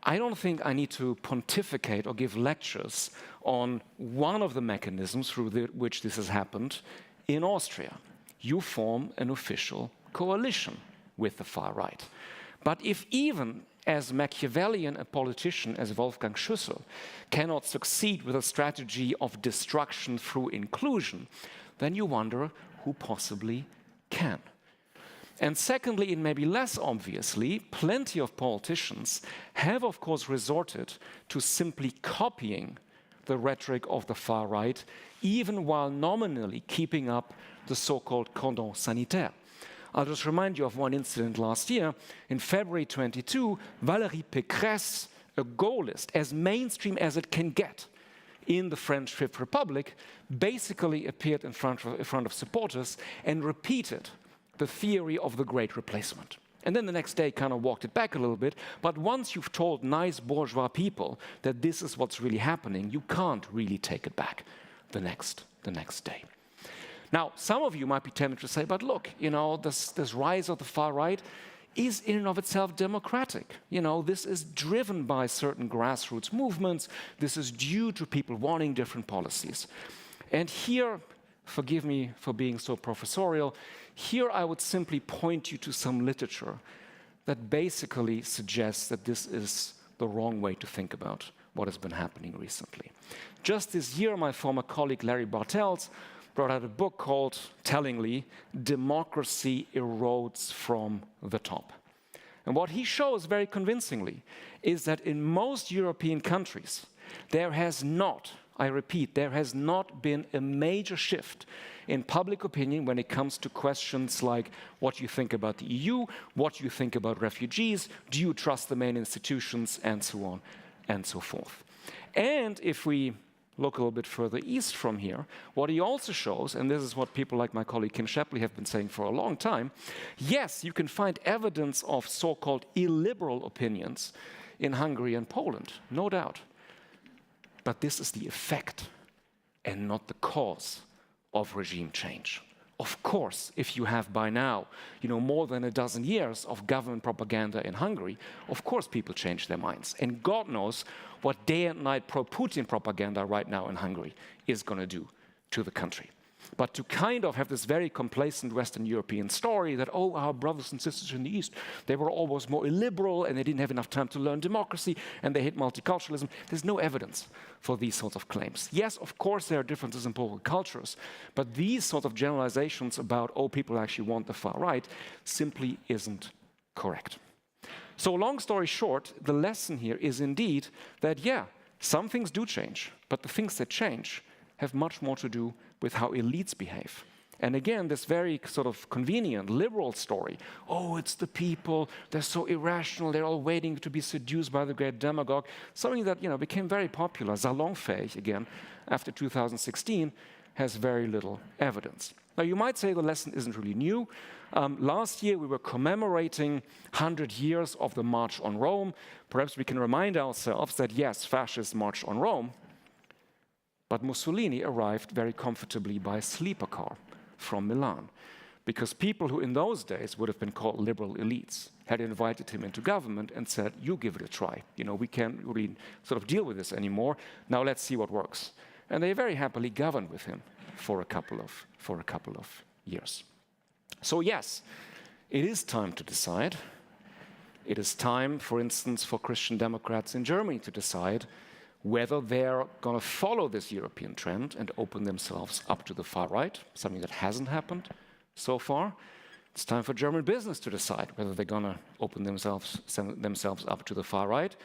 I don't think I need to pontificate or give lectures on one of the mechanisms through which this has happened in Austria. You form an official coalition with the far right. But if even as Machiavellian a politician as Wolfgang Schüssel cannot succeed with a strategy of destruction through inclusion, then you wonder who possibly can. And secondly, and maybe less obviously, plenty of politicians have of course resorted to simply copying the rhetoric of the far right, even while nominally keeping up the so-called cordon sanitaire. I'll just remind you of one incident last year. In February 22, Valérie Pécresse, a Gaullist, as mainstream as it can get in the French Fifth Republic, basically appeared in front of supporters and repeated the theory of the Great Replacement. And then the next day kind of walked it back a little bit, but once you've told nice bourgeois people that this is what's really happening, you can't really take it back the next day. Now, some of you might be tempted to say, but look, this rise of the far right is in and of itself democratic. This is driven by certain grassroots movements. This is due to people wanting different policies. And here, forgive me for being so professorial, here I would simply point you to some literature that basically suggests that this is the wrong way to think about what has been happening recently. Just this year, my former colleague Larry Bartels brought out a book called, tellingly, Democracy Erodes from the Top. And what he shows very convincingly is that in most European countries, there has not, I repeat, there has not been a major shift in public opinion when it comes to questions like what you think about the EU, what you think about refugees, do you trust the main institutions, and so on and so forth. And if we look a little bit further east from here, what he also shows, and this is what people like my colleague Kim Shapley have been saying for a long time, yes, you can find evidence of so-called illiberal opinions in Hungary and Poland, no doubt. But this is the effect and not the cause of regime change. Of course, if you have by now, more than a dozen years of government propaganda in Hungary, of course people change their minds. And God knows what day and night pro-Putin propaganda right now in Hungary is going to do to the country. But to kind of have this very complacent Western European story that, oh, our brothers and sisters in the East, they were always more illiberal and they didn't have enough time to learn democracy and they hate multiculturalism. There's no evidence for these sorts of claims. Yes, of course, there are differences in political cultures, but these sorts of generalizations about, oh, people actually want the far right, simply isn't correct. So long story short, the lesson here is indeed that, yeah, some things do change, but the things that change have much more to do with how elites behave And again, this very sort of convenient liberal story. Oh, it's the people, they're so irrational, they're all waiting to be seduced by the great demagogue. Something that, became very popular, salonfähig again, after 2016, has very little evidence. Now, you might say the lesson isn't really new. Last year, we were commemorating 100 years of the March on Rome. Perhaps we can remind ourselves that, yes, fascists marched on Rome, but Mussolini arrived very comfortably by sleeper car from Milan, because people who in those days would have been called liberal elites had invited him into government and said, you give it a try. We can't really sort of deal with this anymore. Now let's see what works. And they very happily governed with him for a couple of years. So yes, it is time to decide. It is time, for instance, for Christian Democrats in Germany to decide whether they're going to follow this European trend and open themselves up to the far right, something that hasn't happened so far. It's time for German business to decide whether they're going to open themselves up to the far right.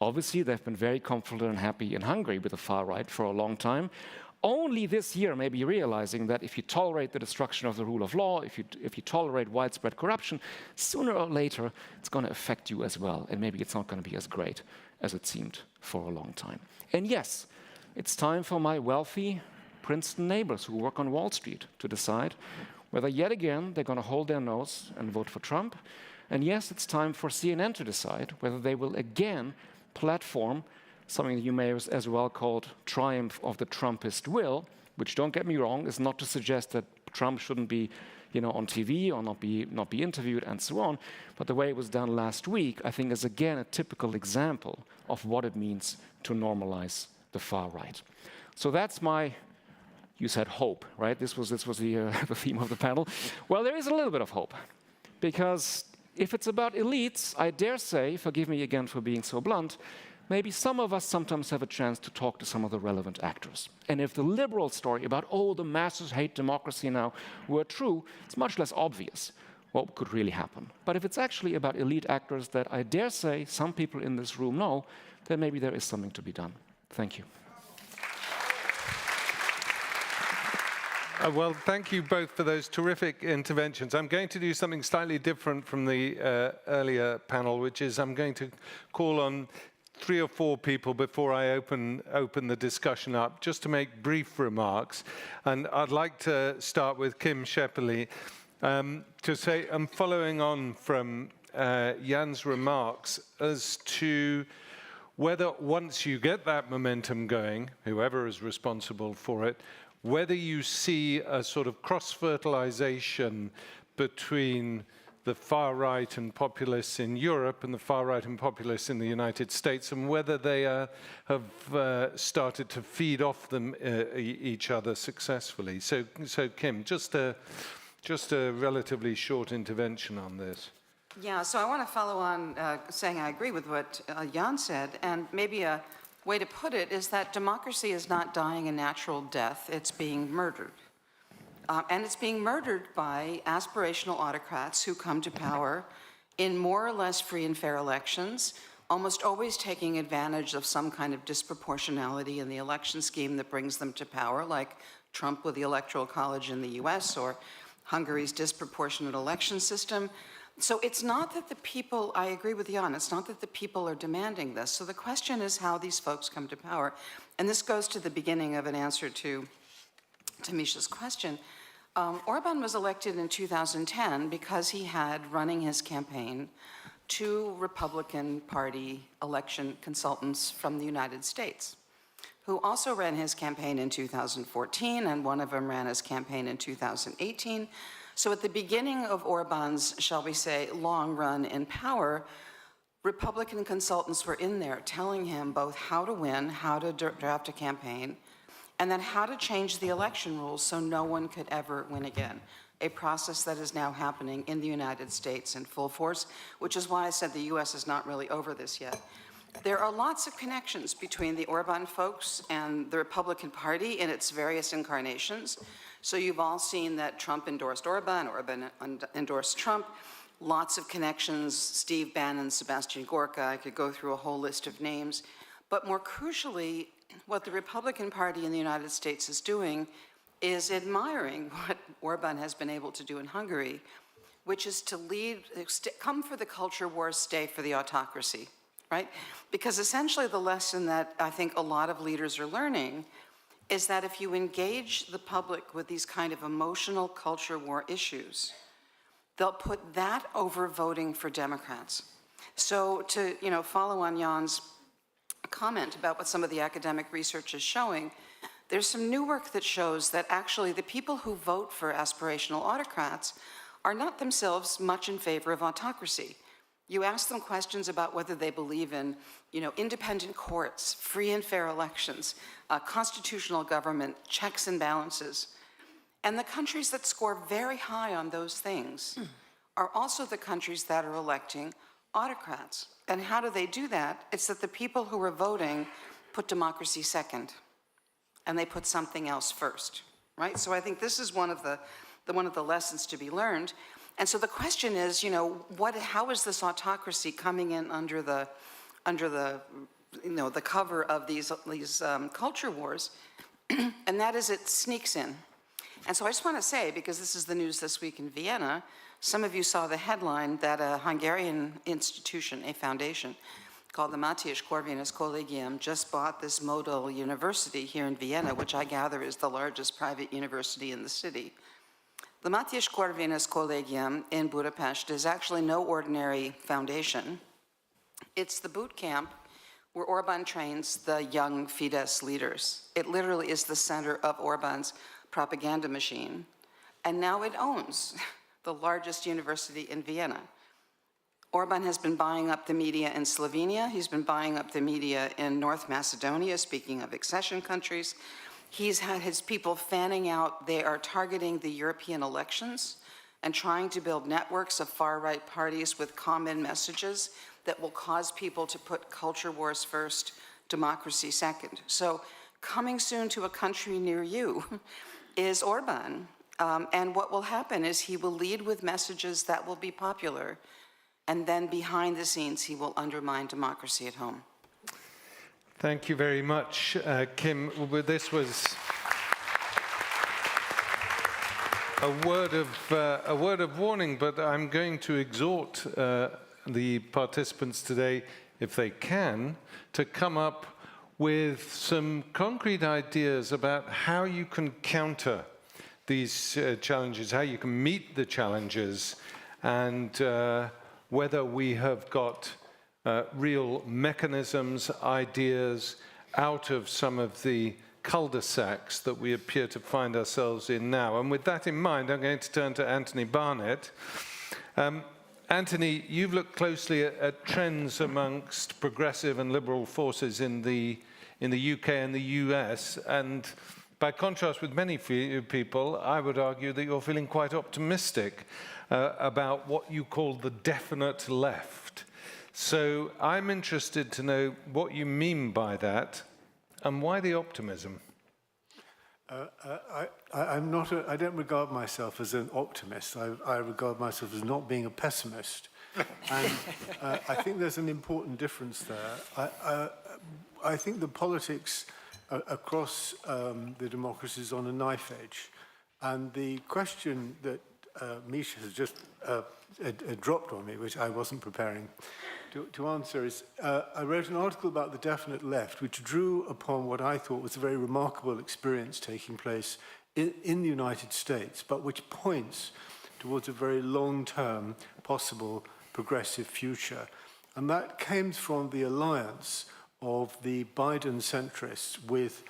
Obviously, they've been very comfortable and happy in Hungary with the far right for a long time. Only this year, maybe realizing that if you tolerate the destruction of the rule of law, if you tolerate widespread corruption, sooner or later, it's going to affect you as well. And maybe it's not going to be as great as it seemed for a long time. And yes, it's time for my wealthy Princeton neighbors who work on Wall Street to decide whether yet again they're going to hold their nose and vote for Trump. And yes, it's time for CNN to decide whether they will again platform something that you may as well called triumph of the Trumpist will, which, don't get me wrong, is not to suggest that Trump shouldn't be on TV or not be interviewed and so on. But the way it was done last week, I think, is again a typical example of what it means to normalize the far right. So that's my, you said hope, right? This was the theme of the panel. Well, there is a little bit of hope, because if it's about elites, I dare say, forgive me again for being so blunt, maybe some of us sometimes have a chance to talk to some of the relevant actors. And if the liberal story about, oh, the masses hate democracy now, were true, it's much less obvious what could really happen. But if it's actually about elite actors that I dare say some people in this room know, then maybe there is something to be done. Thank you. Well, thank you both for those terrific interventions. I'm going to do something slightly different from the earlier panel, which is I'm going to call on 3 or 4 people before I open the discussion up, just to make brief remarks. And I'd like to start with Kim Schepperle to say, I'm following on from Jan's remarks as to whether once you get that momentum going, whoever is responsible for it, whether you see a sort of cross-fertilization between the far right and populists in Europe and the far right and populists in the United States, and whether they have started to feed off them each other successfully. So Kim, just a relatively short intervention on this. Yeah, so I want to follow on saying I agree with what Jan said, and maybe a way to put it is that democracy is not dying a natural death, it's being murdered. And it's being murdered by aspirational autocrats who come to power in more or less free and fair elections, almost always taking advantage of some kind of disproportionality in the election scheme that brings them to power, like Trump with the Electoral College in the US or Hungary's disproportionate election system. So it's not that the people, I agree with Jan, it's not that the people are demanding this. So the question is how these folks come to power. And this goes to the beginning of an answer to Misha's question. Orban was elected in 2010 because he had running his campaign 2 Republican Party election consultants from the United States, who also ran his campaign in 2014, and one of them ran his campaign in 2018. So at the beginning of Orban's, shall we say, long run in power, Republican consultants were in there telling him both how to win, how to draft a campaign, and then how to change the election rules so no one could ever win again. A process that is now happening in the United States in full force, which is why I said the US is not really over this yet. There are lots of connections between the Orban folks and the Republican Party in its various incarnations. So you've all seen that Trump endorsed Orban, Orban endorsed Trump. Lots of connections, Steve Bannon, Sebastian Gorka, I could go through a whole list of names. But more crucially, what the Republican Party in the United States is doing is admiring what Orban has been able to do in Hungary, which is to come for the culture wars, stay for the autocracy, right? Because essentially the lesson that I think a lot of leaders are learning is that if you engage the public with these kind of emotional culture war issues, they'll put that over voting for Democrats. So to follow on Jan's comment about what some of the academic research is showing, there's some new work that shows that actually the people who vote for aspirational autocrats are not themselves much in favor of autocracy. You ask them questions about whether they believe in, independent courts, free and fair elections, constitutional government, checks and balances. And the countries that score very high on those things are also the countries that are electing autocrats. And how do they do that? It's that the people who are voting put democracy second, and they put something else first, right? So I think this is one of the lessons to be learned. And so the question is, how is this autocracy coming in under the cover of these culture wars? And that is, it sneaks in. And so I just want to say, because this is the news this week in Vienna, some of you saw the headline that a Hungarian institution, a foundation, called the Matthias Corvinus Collegium, just bought this model university here in Vienna, which I gather is the largest private university in the city. The Matthias Corvinus Collegium in Budapest is actually no ordinary foundation. It's the boot camp where Orban trains the young Fidesz leaders. It literally is the center of Orban's propaganda machine. And now it owns the largest university in Vienna. Orban has been buying up the media in Slovenia. He's been buying up the media in North Macedonia, speaking of accession countries. He's had his people fanning out. They are targeting the European elections and trying to build networks of far-right parties with common messages that will cause people to put culture wars first, democracy second. So coming soon to a country near you is Orban. And what will happen is he will lead with messages that will be popular, and then behind the scenes, he will undermine democracy at home. Thank you very much, Kim. This was a word of warning, but I'm going to exhort the participants today, if they can, to come up with some concrete ideas about how you can counter these challenges, how you can meet the challenges, and whether we have got real mechanisms, ideas out of some of the cul-de-sacs that we appear to find ourselves in now. And with that in mind, I'm going to turn to Anthony Barnett. Anthony, you've looked closely at trends amongst progressive and liberal forces in the UK and the US, and by contrast with many people, I would argue that you're feeling quite optimistic about what you call the definite left. So I'm interested to know what you mean by that and why the optimism. I don't regard myself as an optimist. I regard myself as not being a pessimist. And I think there's an important difference there. I think the politics across the democracies on a knife edge. And the question that Misha has just dropped on me, which I wasn't preparing to answer, is I wrote an article about the definite left, which drew upon what I thought was a very remarkable experience taking place in the United States, but which points towards a very long-term possible progressive future. And that came from the alliance of the Biden centrists with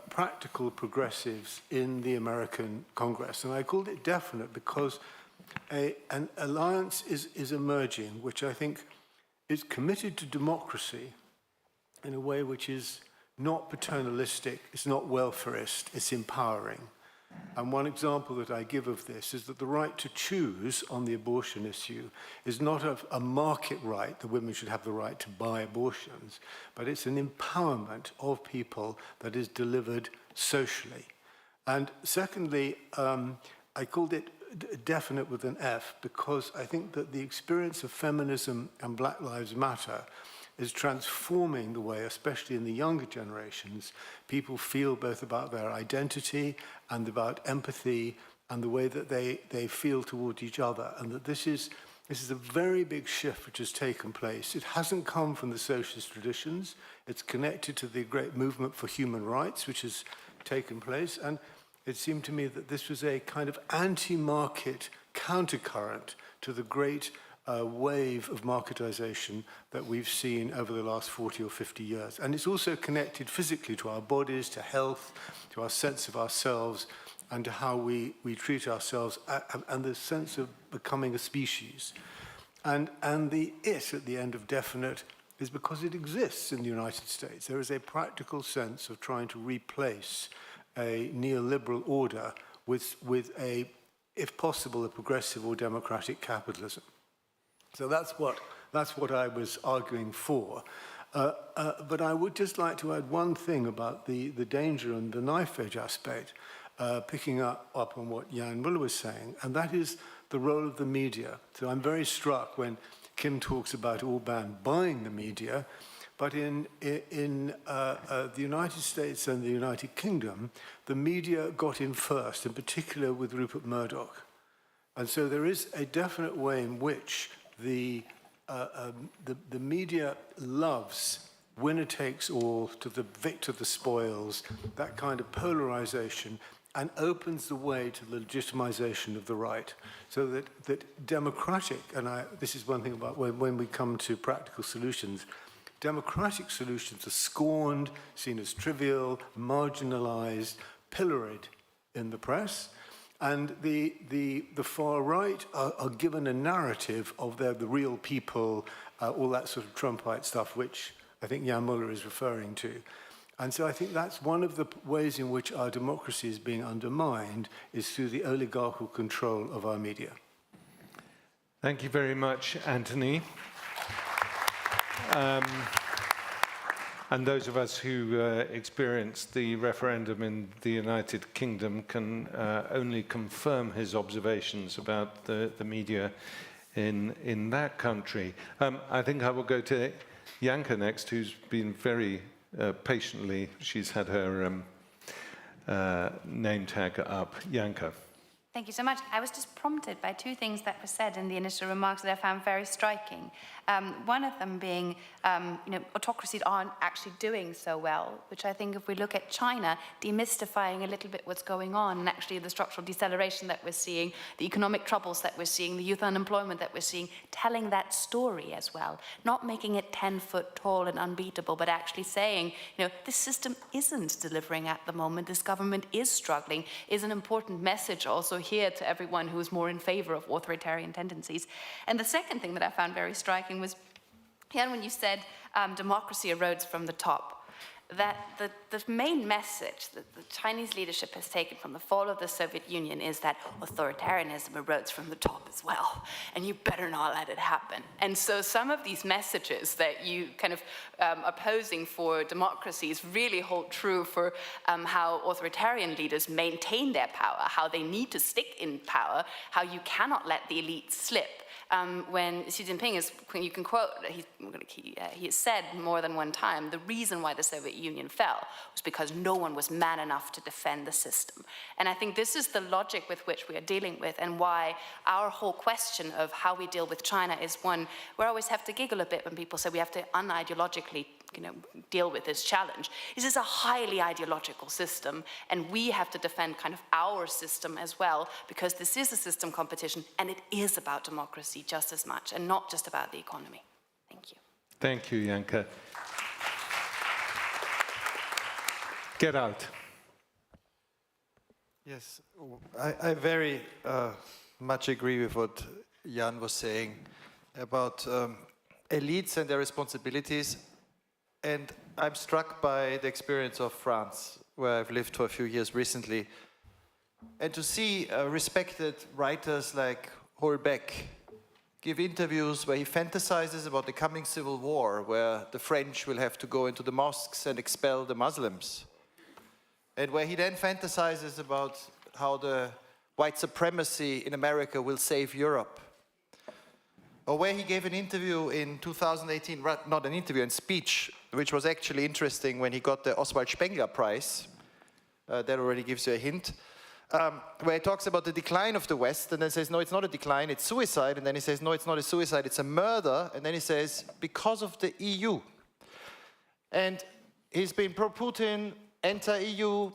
practical progressives in the American Congress. And I called it definite because an alliance is emerging, which I think is committed to democracy in a way which is not paternalistic, it's not welfarist, it's empowering. And one example that I give of this is that the right to choose on the abortion issue is not a market right, that women should have the right to buy abortions, but it's an empowerment of people that is delivered socially. And secondly, I called it definite with an F because I think that the experience of feminism and Black Lives Matter is transforming the way, especially in the younger generations, people feel both about their identity and about empathy and the way that they feel towards each other. And that this is a very big shift which has taken place. It hasn't come from the socialist traditions. It's connected to the great movement for human rights, which has taken place. And it seemed to me that this was a kind of anti-market countercurrent to the great wave of marketization that we've seen over the last 40 or 50 years. And it's also connected physically to our bodies, to health, to our sense of ourselves, and to how we treat ourselves, and the sense of becoming a species. And the it at the end of definite is because it exists in the United States. There is a practical sense of trying to replace a neoliberal order with a, if possible, a progressive or democratic capitalism. So that's what I was arguing for. But I would just like to add one thing about the danger and the knife edge aspect, picking up on what Jan Müller was saying, and that is the role of the media. So I'm very struck when Kim talks about Orban buying the media, but in the United States and the United Kingdom, the media got in first, in particular with Rupert Murdoch. And so there is a definite way in which the media loves winner takes all, to the victor the spoils, that kind of polarization, and opens the way to the legitimization of the right. So that democratic, and this is one thing about when we come to practical solutions, democratic solutions are scorned, seen as trivial, marginalized, pilloried in the press. And the far right are given a narrative of they're the real people, all that sort of Trumpite stuff, which I think Jan Müller is referring to. And so I think that's one of the ways in which our democracy is being undermined, is through the oligarchical control of our media. Thank you very much, Anthony. And those of us who experienced the referendum in the United Kingdom can only confirm his observations about the media in that country. I think I will go to Janka next, who's been very patiently, she's had her name tag up. Janka. Thank you so much. I was just prompted by two things that were said in the initial remarks that I found very striking. One of them being, autocracies aren't actually doing so well, which I think if we look at China, demystifying a little bit what's going on, and actually the structural deceleration that we're seeing, the economic troubles that we're seeing, the youth unemployment that we're seeing, telling that story as well, not making it 10 foot tall and unbeatable, but actually saying, this system isn't delivering at the moment, this government is struggling, is an important message also here to everyone who is more in favor of authoritarian tendencies. And the second thing that I found very striking was, Jan, when you said democracy erodes from the top, that the main message that the Chinese leadership has taken from the fall of the Soviet Union is that authoritarianism erodes from the top as well, and you better not let it happen. And so some of these messages that you kind of are posing for democracies really hold true for how authoritarian leaders maintain their power, how they need to stick in power, how you cannot let the elite slip. When Xi Jinping is, you can quote, he has said more than one time, the reason why the Soviet Union fell was because no one was man enough to defend the system. And I think this is the logic with which we are dealing with, and why our whole question of how we deal with China is one where I always have to giggle a bit when people say we have to unideologically deal with this challenge. This is a highly ideological system, and we have to defend kind of our system as well, because this is a system competition, and it is about democracy just as much, and not just about the economy. Thank you. Thank you, Janka. Get out. Yes, I very much agree with what Jan was saying about elites and their responsibilities. And I'm struck by the experience of France, where I've lived for a few years recently. And to see respected writers like Holbeck give interviews where he fantasizes about the coming civil war, where the French will have to go into the mosques and expel the Muslims. And where he then fantasizes about how the white supremacy in America will save Europe. or where he gave an interview in 2018, not an interview, a speech, which was actually interesting when he got the Oswald Spengler Prize. That already gives you a hint. Where he talks about the decline of the West, and then says, no, it's not a decline, it's suicide. And then he says, no, it's not a suicide, it's a murder. And then he says, because of the EU. And he's been pro-Putin, anti-EU,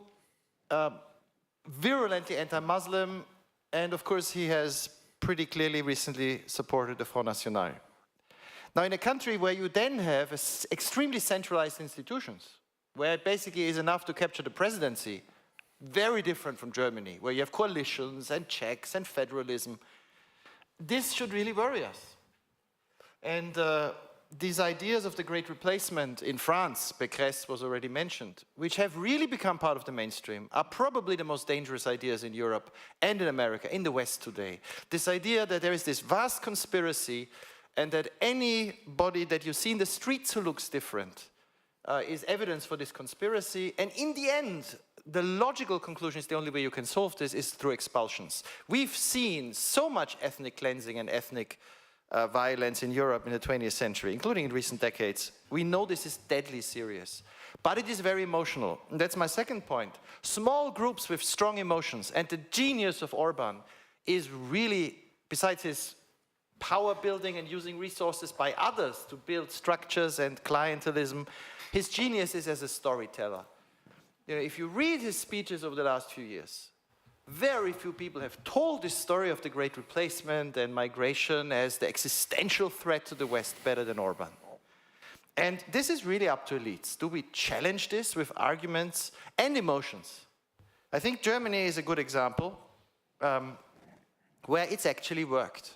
virulently anti-Muslim, and of course he has pretty clearly recently supported the Front National. Now, in a country where you then have extremely centralized institutions, where it basically is enough to capture the presidency, very different from Germany, where you have coalitions and checks and federalism, this should really worry us. And these ideas of the Great Replacement in France, Pécresse was already mentioned, which have really become part of the mainstream, are probably the most dangerous ideas in Europe and in America, in the West today. This idea that there is this vast conspiracy and that anybody that you see in the streets who looks different is evidence for this conspiracy. And in the end, the logical conclusion is the only way you can solve this is through expulsions. We've seen so much ethnic cleansing and ethnic violence in Europe in the 20th century, including in recent decades. We know this is deadly serious, but it is very emotional. And that's my second point. Small groups with strong emotions, and the genius of Orban is really, besides his power building and using resources by others to build structures and clientelism, his genius is as a storyteller. You know, if you read his speeches over the last few years, very few people have told this story of the Great Replacement and migration as the existential threat to the West better than Orban. And this is really up to elites. Do we challenge this with arguments and emotions? I think Germany is a good example where it's actually worked.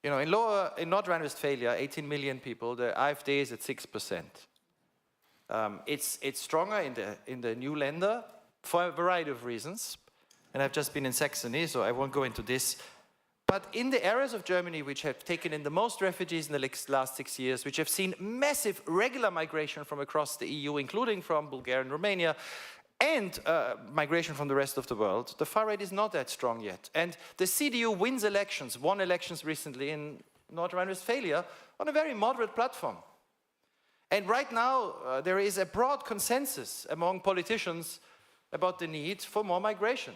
You know, in North Rhine-Westphalia, 18 million people, the AfD is at 6%. It's stronger in the new Länder for a variety of reasons. And I've just been in Saxony, so I won't go into this. But in the areas of Germany which have taken in the most refugees in the last 6 years, which have seen massive regular migration from across the EU, including from Bulgaria and Romania, and migration from the rest of the world, the far right is not that strong yet. And the CDU wins elections, won elections recently in North Rhine-Westphalia on a very moderate platform. And right now, there is a broad consensus among politicians about the need for more migration.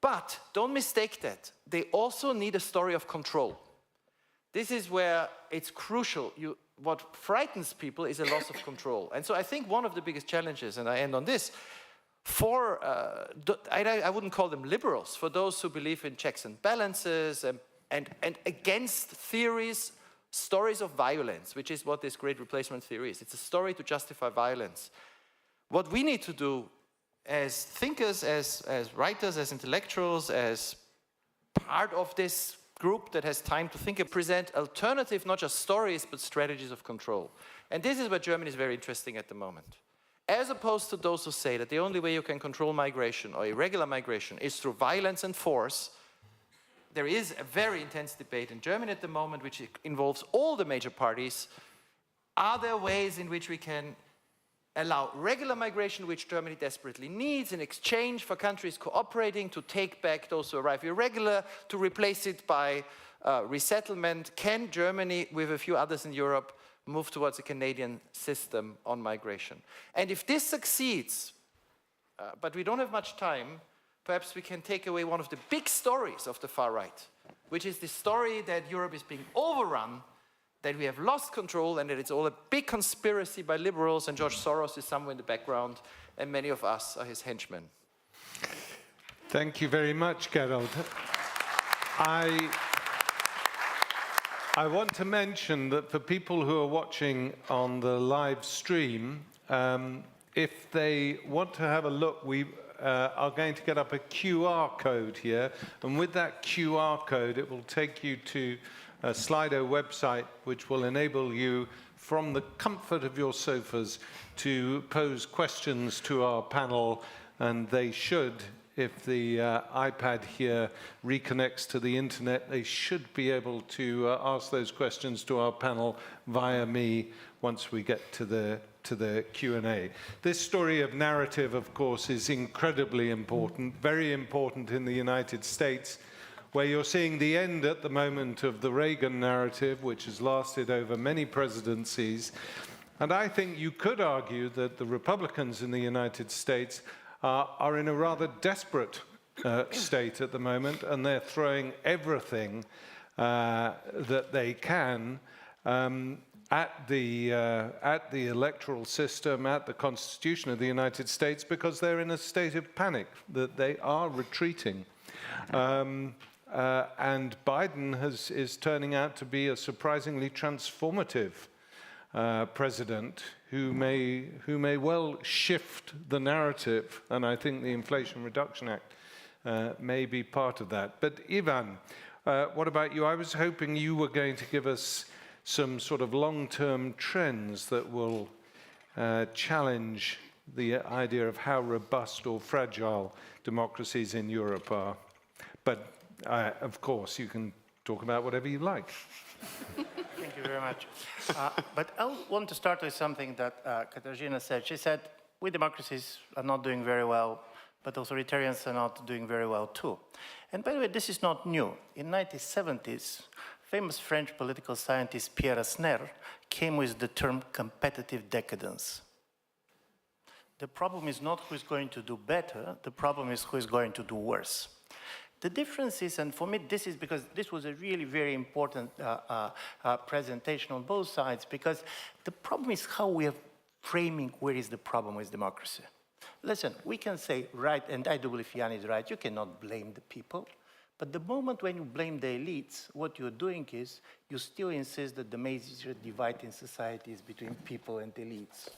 But don't mistake that. They also need a story of control. This is where it's crucial. What frightens people is a loss of control. And so I think one of the biggest challenges, and I end on this, I wouldn't call them liberals, for those who believe in checks and balances and against theories, stories of violence, which is what this Great Replacement theory is. It's a story to justify violence. What we need to do as thinkers, as writers, as intellectuals, as part of this group that has time to think and present alternative, not just stories, but strategies of control. And this is where Germany is very interesting at the moment. As opposed to those who say that the only way you can control migration or irregular migration is through violence and force, there is a very intense debate in Germany at the moment which involves all the major parties. Are there ways in which we can allow regular migration, which Germany desperately needs, in exchange for countries cooperating to take back those who arrive irregular, to replace it by resettlement? Can Germany, with a few others in Europe, move towards a Canadian system on migration? And if this succeeds, but we don't have much time, perhaps we can take away one of the big stories of the far right, which is the story that Europe is being overrun, that we have lost control, and that it's all a big conspiracy by liberals, and George Soros is somewhere in the background, and many of us are his henchmen. Thank you very much, Gerald. I want to mention that for people who are watching on the live stream, if they want to have a look, we are going to get up a QR code here, and with that QR code, it will take you to a Slido website, which will enable you, from the comfort of your sofas, to pose questions to our panel, and they should, if the iPad here reconnects to the internet, they should be able to ask those questions to our panel via me once we get to the Q&A. This story of narrative, of course, is incredibly important, very important in the United States. where you're seeing the end at the moment of the Reagan narrative, which has lasted over many presidencies. And I think you could argue that the Republicans in the United States are in a rather desperate state at the moment, and they're throwing everything that they can at the electoral system, at the Constitution of the United States, because they're in a state of panic, that they are retreating. And Biden is turning out to be a surprisingly transformative president who may well shift the narrative, and I think the Inflation Reduction Act may be part of that. But Ivan, what about you? I was hoping you were going to give us some sort of long-term trends that will challenge the idea of how robust or fragile democracies in Europe are. But of course, you can talk about whatever you like. Thank you very much. But I want to start with something that Katarzyna said. She said, we democracies are not doing very well, but authoritarians are not doing very well too. And by the way, this is not new. In the 1970s, famous French political scientist Pierre Asner came with the term competitive decadence. The problem is not who is going to do better, the problem is who is going to do worse. The difference is, and for me this is because this was a really very important presentation on both sides, because the problem is how we are framing where is the problem with democracy. Listen, we can say, right, and I do believe Jan is right, you cannot blame the people. But the moment when you blame the elites, what you're doing is you still insist that the major divide in society is between people and elites.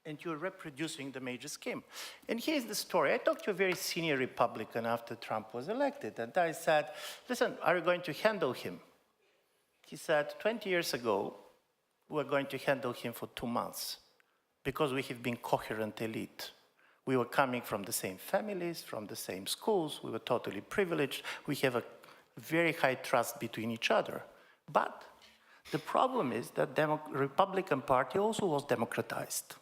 And you're reproducing the major scheme. And here's the story. I talked to a very senior Republican after Trump was elected, and I said, listen, are you going to handle him? He said, 20 years ago, we were going to handle him for 2 months because we have been coherent elite. We were coming from the same families, from the same schools, we were totally privileged, we have a very high trust between each other. But the problem is that the Republican Party also was democratized.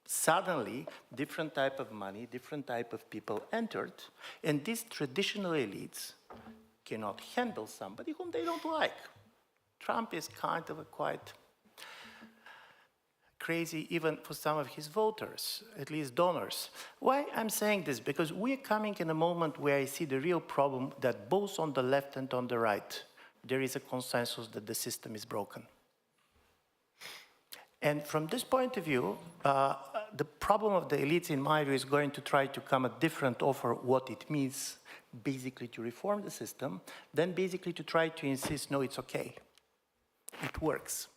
Suddenly, different type of money, different type of people entered, and these traditional elites cannot handle somebody whom they don't like. Trump is kind of a quite crazy even for some of his voters, at least donors. Why I'm saying this? Because we're coming in a moment where I see the real problem that both on the left and on the right, there is a consensus that the system is broken. And from this point of view, the problem of the elites, in my view, is going to try to come a different offer what it means basically to reform the system, then basically to try to insist, no, it's okay. It works.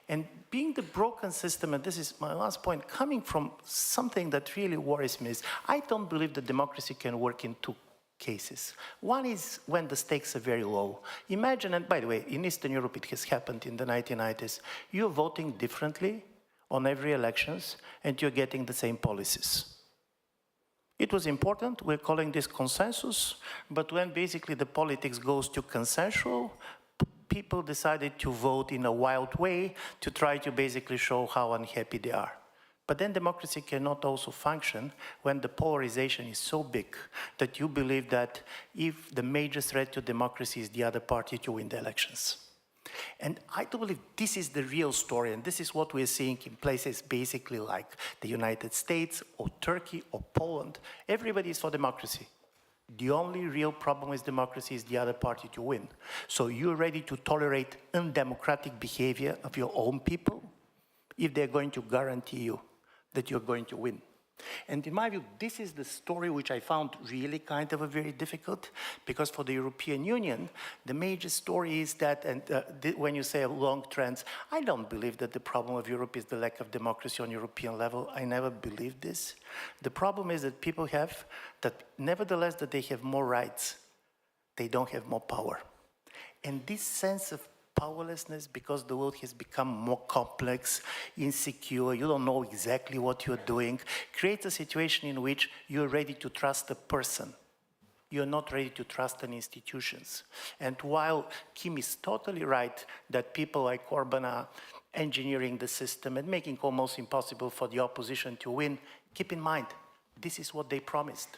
And being the broken system, and this is my last point, coming from something that really worries me is, I don't believe that democracy can work in two cases. One is when the stakes are very low. Imagine, and by the way, in Eastern Europe it has happened in the 1990s, you're voting differently on every elections and you're getting the same policies. It was important, we're calling this consensus, but when basically the politics goes to consensual, people decided to vote in a wild way to try to basically show how unhappy they are. But then democracy cannot also function when the polarization is so big that you believe that if the major threat to democracy is the other party, you win the elections. And I do believe this is the real story, and this is what we're seeing in places basically like the United States or Turkey or Poland. Everybody is for democracy. The only real problem with democracy is the other party to win. So you're ready to tolerate undemocratic behavior of your own people if they're going to guarantee you that you're going to win. And in my view, this is the story which I found really kind of a very difficult, because for the European Union, the major story is that, and when you say long trends, I don't believe that the problem of Europe is the lack of democracy on European level. I never believed this. The problem is that people have, that nevertheless that they have more rights, they don't have more power. And this sense of powerlessness, because the world has become more complex, insecure, you don't know exactly what you're doing, creates a situation in which you're ready to trust a person. You're not ready to trust an institutions. And while Kim is totally right that people like Orban are engineering the system and making almost impossible for the opposition to win, keep in mind, this is what they promised.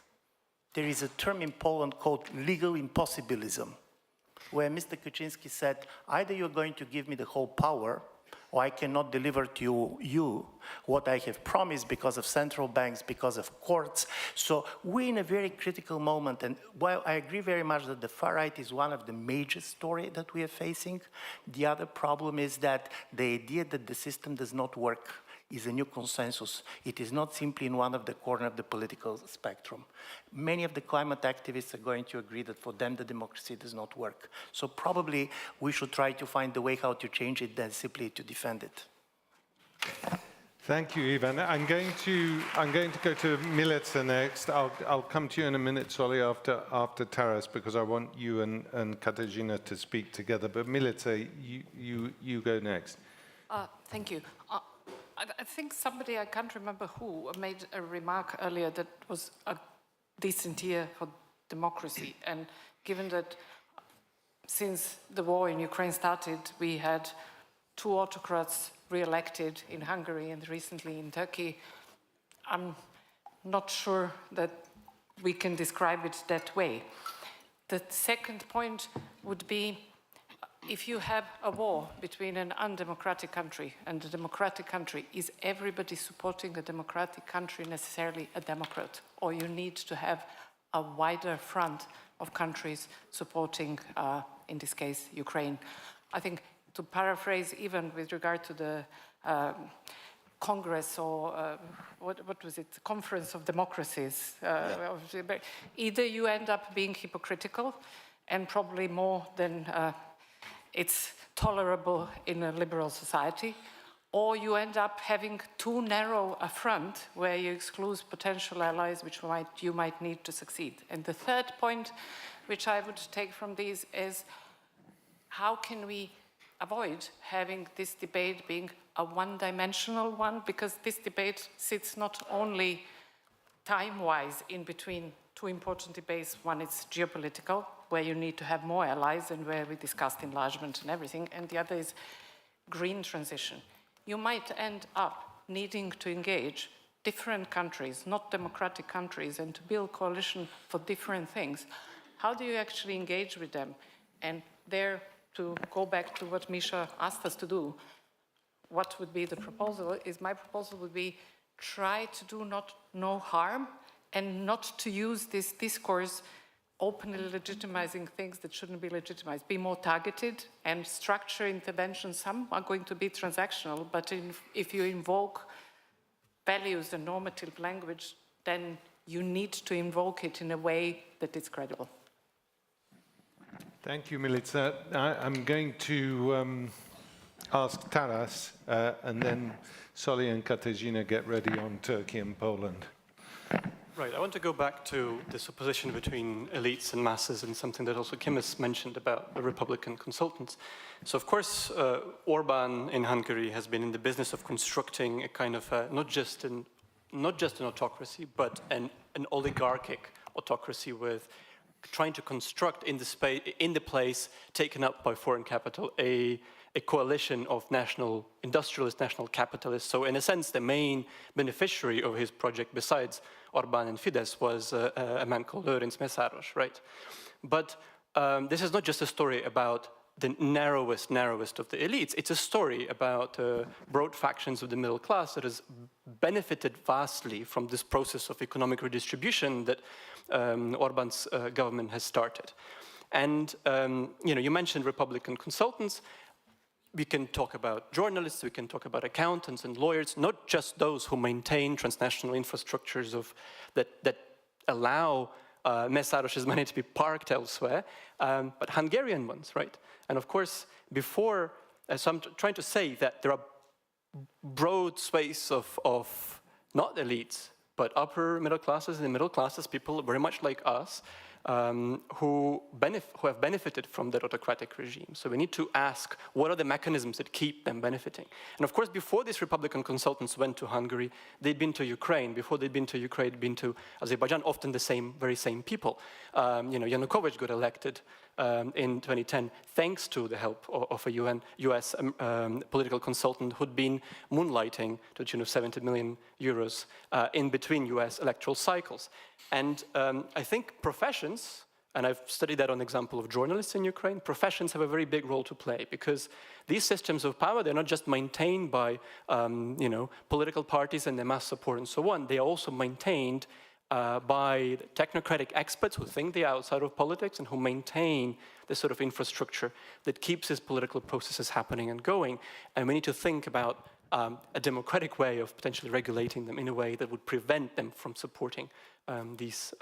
there is a term in Poland called legal impossibilism, where Mr. Kaczynski said, either you're going to give me the whole power, or I cannot deliver to you what I have promised because of central banks, because of courts. So we're in a very critical moment. And while I agree very much that the far right is one of the major stories that we are facing, the other problem is that the idea that the system does not work is a new consensus. It is not simply in one of the corners of the political spectrum. Many of the climate activists are going to agree that for them the democracy does not work. So probably we should try to find a way how to change it than simply to defend it. Thank you, Ivan. I'm going to go to Milica next. I'll come to you in a minute, Solly, after Taras, because I want you and Katarzyna to speak together. But Milica, you go next. Thank you. I think somebody, I can't remember who, made a remark earlier that was a decent year for democracy. And given that since the war in Ukraine started, we had 2 autocrats re-elected in Hungary and recently in Turkey, I'm not sure that we can describe it that way. The second point would be, if you have a war between an undemocratic country and a democratic country, is everybody supporting a democratic country necessarily a democrat? Or you need to have a wider front of countries supporting, in this case, Ukraine? I think, to paraphrase, even with regard to the Congress or what was it, Conference of Democracies, either you end up being hypocritical and probably more than it's tolerable in a liberal society, or you end up having too narrow a front where you exclude potential allies which you might need to succeed. And the third point, which I would take from these, is how can we avoid having this debate being a one-dimensional one, because this debate sits not only time-wise in between 2 important debates. One is geopolitical, where you need to have more allies and where we discussed enlargement and everything, and the other is green transition. You might end up needing to engage different countries, not democratic countries, and to build coalition for different things. How do you actually engage with them? And there, to go back to what Misha asked us to do, what would be the proposal? My proposal would be try to do no harm and not to use this discourse openly legitimizing things that shouldn't be legitimized. Be more targeted and structure interventions. Some are going to be transactional, but if you invoke values and normative language, then you need to invoke it in a way that is credible. Thank you, Milica. I'm going to ask Taras, and then Solly and Katarzyna get ready on Turkey and Poland. Right, I want to go back to this opposition between elites and masses, and something that also Kim has mentioned about the Republican consultants. So, of course, Orban in Hungary has been in the business of constructing a kind of not just an autocracy, but an oligarchic autocracy, with trying to construct in the place taken up by foreign capital a coalition of industrialist national capitalists. So in a sense, the main beneficiary of his project, besides Orban and Fidesz, was a man called Lőrinc Mészáros, right? But this is not just a story about the narrowest of the elites. It's a story about broad factions of the middle class that has benefited vastly from this process of economic redistribution that Orban's government has started. And you mentioned Republican consultants. We can talk about journalists, we can talk about accountants and lawyers, not just those who maintain transnational infrastructures that allow Mészáros's money to be parked elsewhere, but Hungarian ones, right? And of course, before, so I'm trying to say that there are broad swathes of not elites, but upper middle classes and middle classes, people very much like us, who have benefited from that autocratic regime. So we need to ask, what are the mechanisms that keep them benefiting? And of course, before these Republican consultants went to Hungary, they'd been to Ukraine. Before they'd been to Ukraine, they'd been to Azerbaijan, often the very same people. Yanukovych got elected in 2010, thanks to the help of a US political consultant who'd been moonlighting to the tune of 70 million euros in between US electoral cycles. And I think professions, and I've studied that on the example of journalists in Ukraine, professions have a very big role to play, because these systems of power, they're not just maintained by political parties and their mass support and so on, they are also maintained by technocratic experts who think they're outside of politics and who maintain the sort of infrastructure that keeps these political processes happening and going. And we need to think about a democratic way of potentially regulating them in a way that would prevent them from supporting these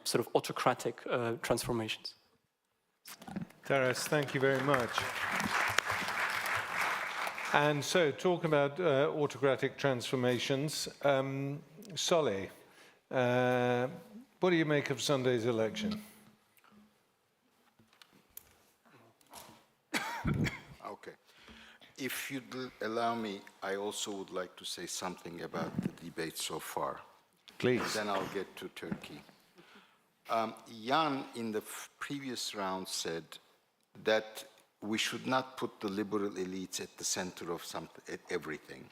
sort of autocratic transformations. Taras, thank you very much. And so, talk about autocratic transformations. Solly, what do you make of Sunday's election? Okay. If you'd allow me, I also would like to say something about the debate so far. Please. Then I'll get to Turkey. Jan, in the previous round, said that we should not put the liberal elites at the center of everything,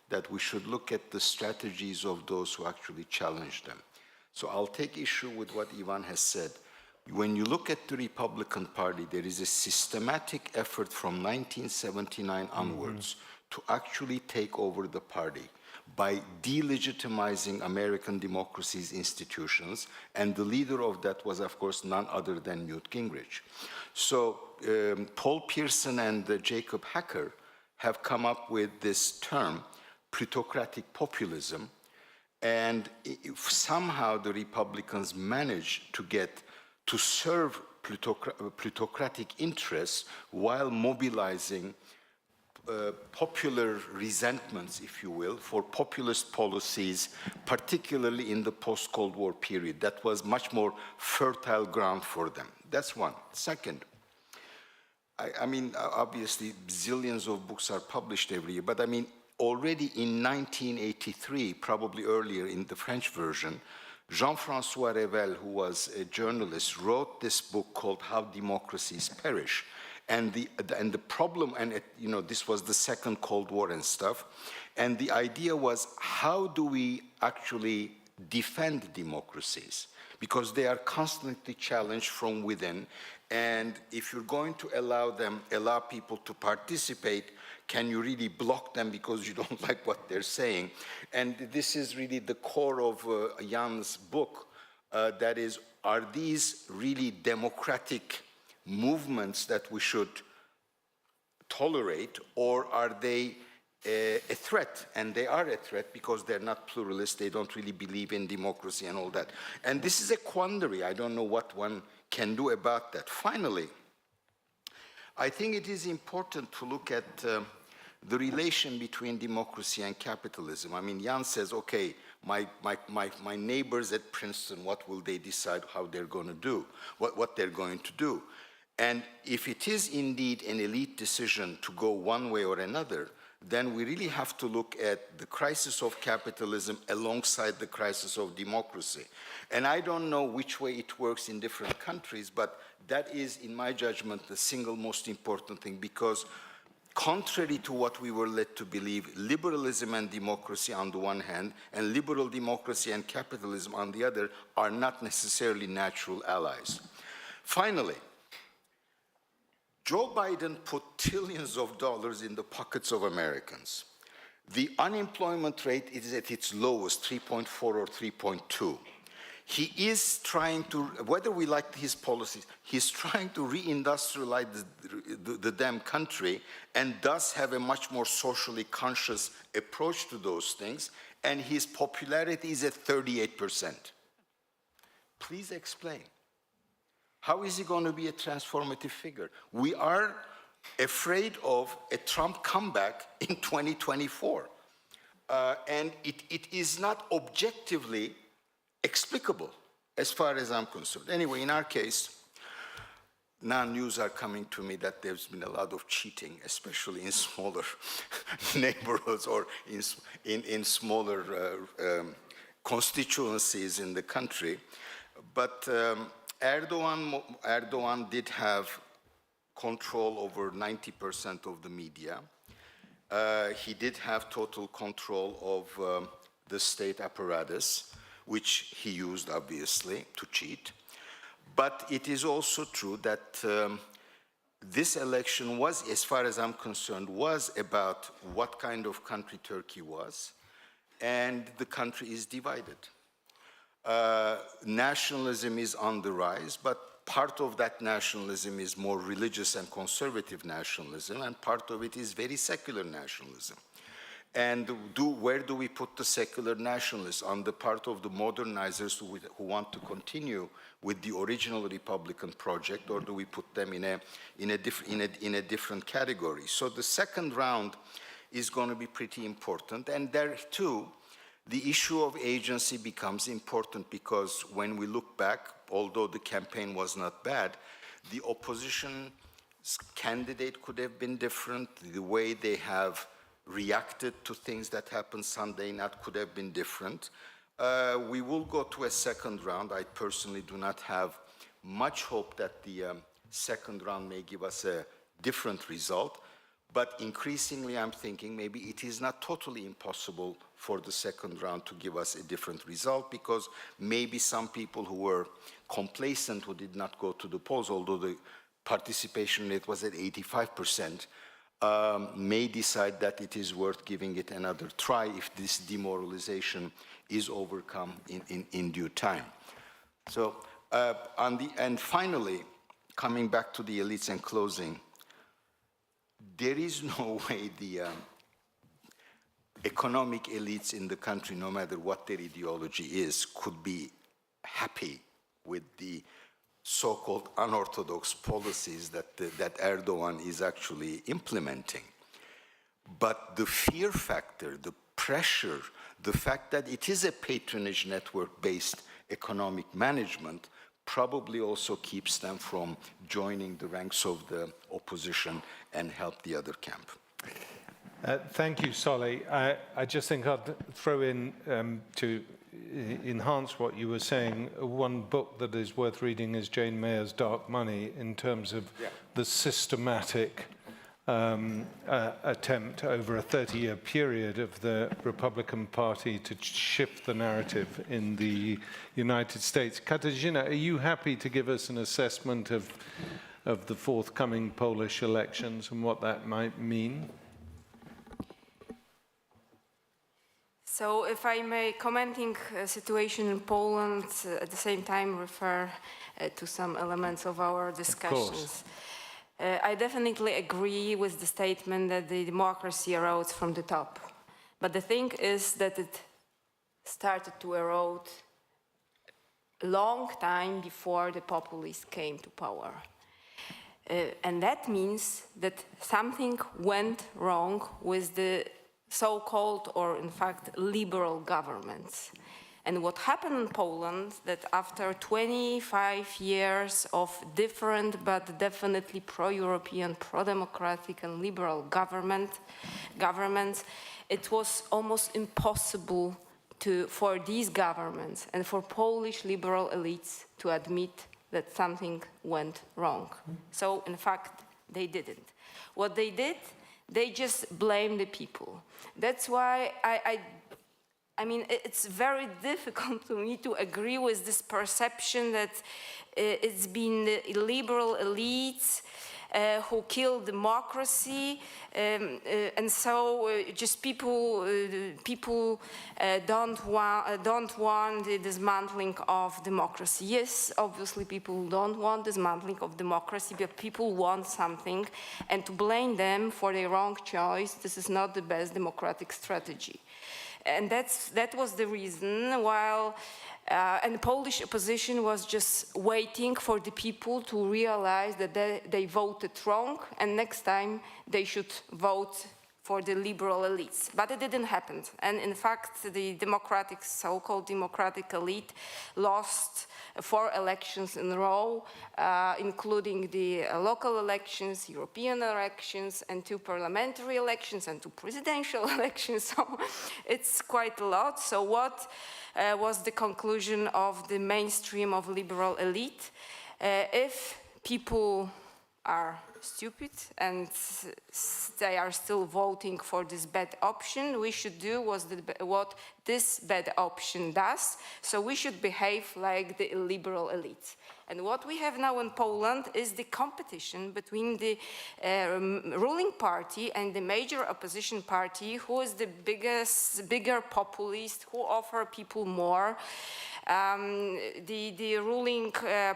that we should look at the strategies of those who actually challenge them. So I'll take issue with what Ivan has said. When you look at the Republican Party, there is a systematic effort from 1979 onwards to actually take over the party by delegitimizing American democracy's institutions, and the leader of that was, of course, none other than Newt Gingrich. So Paul Pierson and Jacob Hacker have come up with this term, plutocratic populism, and if somehow the Republicans managed to get to serve plutocratic interests while mobilizing popular resentments, if you will, for populist policies, particularly in the post-Cold War period. That was much more fertile ground for them. That's one. Second, I mean, obviously, zillions of books are published every year, but I mean, already in 1983, probably earlier in the French version, Jean-François Revel, who was a journalist, wrote this book called How Democracies Perish. And the problem, and this was the second Cold War and stuff, and the idea was, how do we actually defend democracies? Because they are constantly challenged from within, and if you're going to allow people to participate, can you really block them because you don't like what they're saying? And this is really the core of Jan's book, that is, are these really democratic movements that we should tolerate, or are they a threat? And they are a threat because they're not pluralist, they don't really believe in democracy and all that. And this is a quandary. I don't know what one can do about that. Finally, I think it is important to look at the relation between democracy and capitalism. I mean, Jan says, okay, my neighbors at Princeton, what will they decide how they're going to do, what they're going to do? And if it is indeed an elite decision to go one way or another, then we really have to look at the crisis of capitalism alongside the crisis of democracy. And I don't know which way it works in different countries, but that is, in my judgment, the single most important thing, because contrary to what we were led to believe, liberalism and democracy on the one hand, and liberal democracy and capitalism on the other, are not necessarily natural allies. Finally, Joe Biden put trillions of dollars in the pockets of Americans. The unemployment rate is at its lowest, 3.4 or 3.2. He is trying to, whether we like his policies, he's trying to reindustrialize the damn country, and does have a much more socially conscious approach to those things, and his popularity is at 38%. Please explain. How is he going to be a transformative figure? We are afraid of a Trump comeback in 2024. And it is not objectively explicable, as far as I'm concerned. Anyway, in our case, now news are coming to me that there's been a lot of cheating, especially in smaller neighborhoods or in smaller constituencies in the country. But Erdogan did have control over 90% of the media. He did have total control of the state apparatus, which he used, obviously, to cheat. But it is also true that this election was, as far as I'm concerned, was about what kind of country Turkey was, and the country is divided. Nationalism is on the rise, but part of that nationalism is more religious and conservative nationalism, and part of it is very secular nationalism. And where do we put the secular nationalists? On the part of the modernizers who want to continue with the original Republican project, or do we put them in a different category? So the second round is going to be pretty important, and there too, the issue of agency becomes important, because when we look back, although the campaign was not bad, the opposition candidate could have been different. The way they have reacted to things that happened Sunday night could have been different. We will go to a second round. I personally do not have much hope that the second round may give us a different result, but increasingly I'm thinking maybe it is not totally impossible for the second round to give us a different result, because maybe some people who were complacent, who did not go to the polls, although the participation rate was at 85%, may decide that it is worth giving it another try if this demoralization is overcome in due time. So, and finally, coming back to the elites and closing, there is no way the economic elites in the country, no matter what their ideology is, could be happy with the so-called unorthodox policies that Erdogan is actually implementing. But the fear factor, the pressure, the fact that it is a patronage network-based economic management probably also keeps them from joining the ranks of the opposition and help the other camp. Thank you, Solly. I just think I'd throw in to enhance what you were saying, one book that is worth reading is Jane Mayer's Dark Money, in terms of the systematic attempt over a 30-year period of the Republican Party to shift the narrative in the United States. Katarzyna, are you happy to give us an assessment of the forthcoming Polish elections and what that might mean? So if I may, commenting situation in Poland, at the same time refer to some elements of our discussions. I definitely agree with the statement that the democracy erodes from the top. But the thing is that it started to erode a long time before the populists came to power. And that means that something went wrong with the so-called, or in fact, liberal governments. And what happened in Poland, that after 25 years of different but definitely pro-European, pro-democratic and liberal governments, it was almost impossible for these governments and for Polish liberal elites to admit that something went wrong. So, in fact, they didn't. What they did, they just blame the people. That's why I mean, it's very difficult to me to agree with this perception that it's been the liberal elites who killed democracy, and so just people don't want the dismantling of democracy. Yes, obviously people don't want dismantling of democracy, but people want something, and to blame them for their wrong choice, this is not the best democratic strategy. And that was the reason, and the Polish opposition was just waiting for the people to realize that they voted wrong, and next time they should vote for the liberal elites. But it didn't happen. And in fact, the democratic, so-called democratic elite lost 4 elections in a row, including the local elections, European elections, and 2 parliamentary elections, and 2 presidential elections. So it's quite a lot. So what was the conclusion of the mainstream of liberal elite? If people are stupid and they are still voting for this bad option, we should do what this bad option does. So we should behave like the liberal elites. And what we have now in Poland is the competition between the ruling party and the major opposition party, who is the bigger populist, who offer people more. The ruling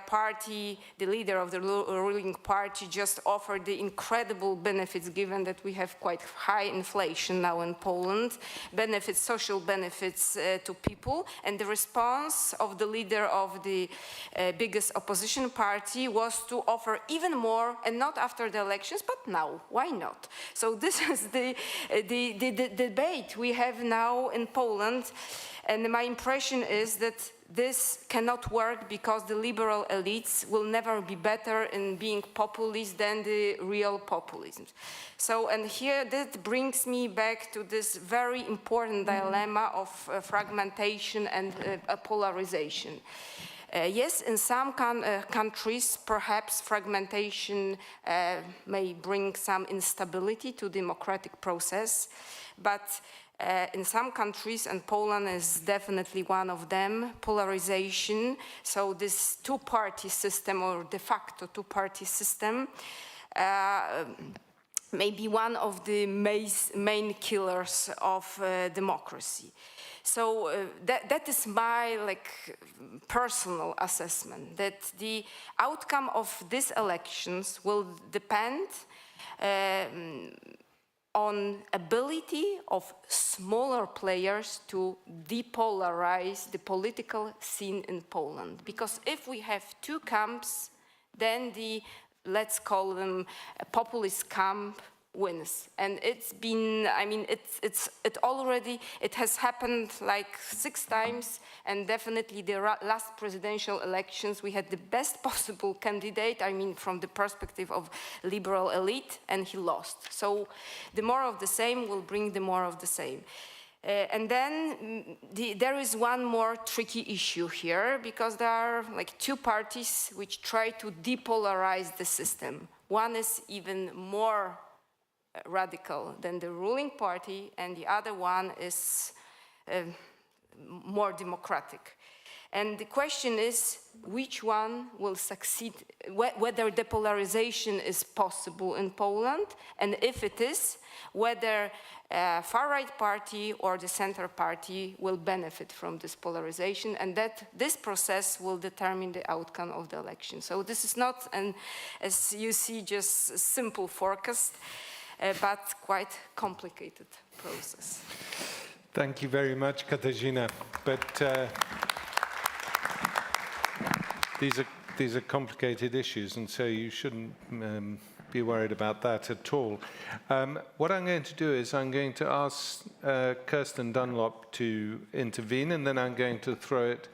party, the leader of the ruling party just offered the incredible benefits, given that we have quite high inflation now in Poland, benefits, social benefits to people. And the response of the leader of the biggest opposition party was to offer even more, and not after the elections, but now. Why not? So this is the debate we have now in Poland. And my impression is that this cannot work because the liberal elites will never be better in being populist than the real populism. So, and here that brings me back to this very important dilemma of fragmentation and polarization. Yes, in some countries, perhaps fragmentation may bring some instability to the democratic process, but in some countries, and Poland is definitely one of them, polarization, so this two-party system, or de facto two-party system, may be one of the main killers of democracy. So that is my personal assessment, that the outcome of these elections will depend on ability of smaller players to depolarize the political scene in Poland. Because if we have 2 camps, then the, let's call them, a populist camp wins. And it's been, I mean, it has happened like 6 times, and definitely the last presidential elections, we had the best possible candidate, I mean, from the perspective of liberal elite, and he lost. So the more of the same will bring the more of the same. And then there is one more tricky issue here, because there are like 2 parties which try to depolarize the system. One is even more radical than the ruling party, and the other one is more democratic. And the question is, which one will succeed, whether depolarization is possible in Poland, and if it is, whether far-right party or the center party will benefit from this polarization, and that this process will determine the outcome of the election. So this is not, as you see, just a simple forecast, but quite complicated process. Thank you very much, Katarzyna. But these are complicated issues, and so you shouldn't be worried about that at all. What I'm going to do is I'm going to ask Kirsten Dunlop to intervene, and then I'm going to throw it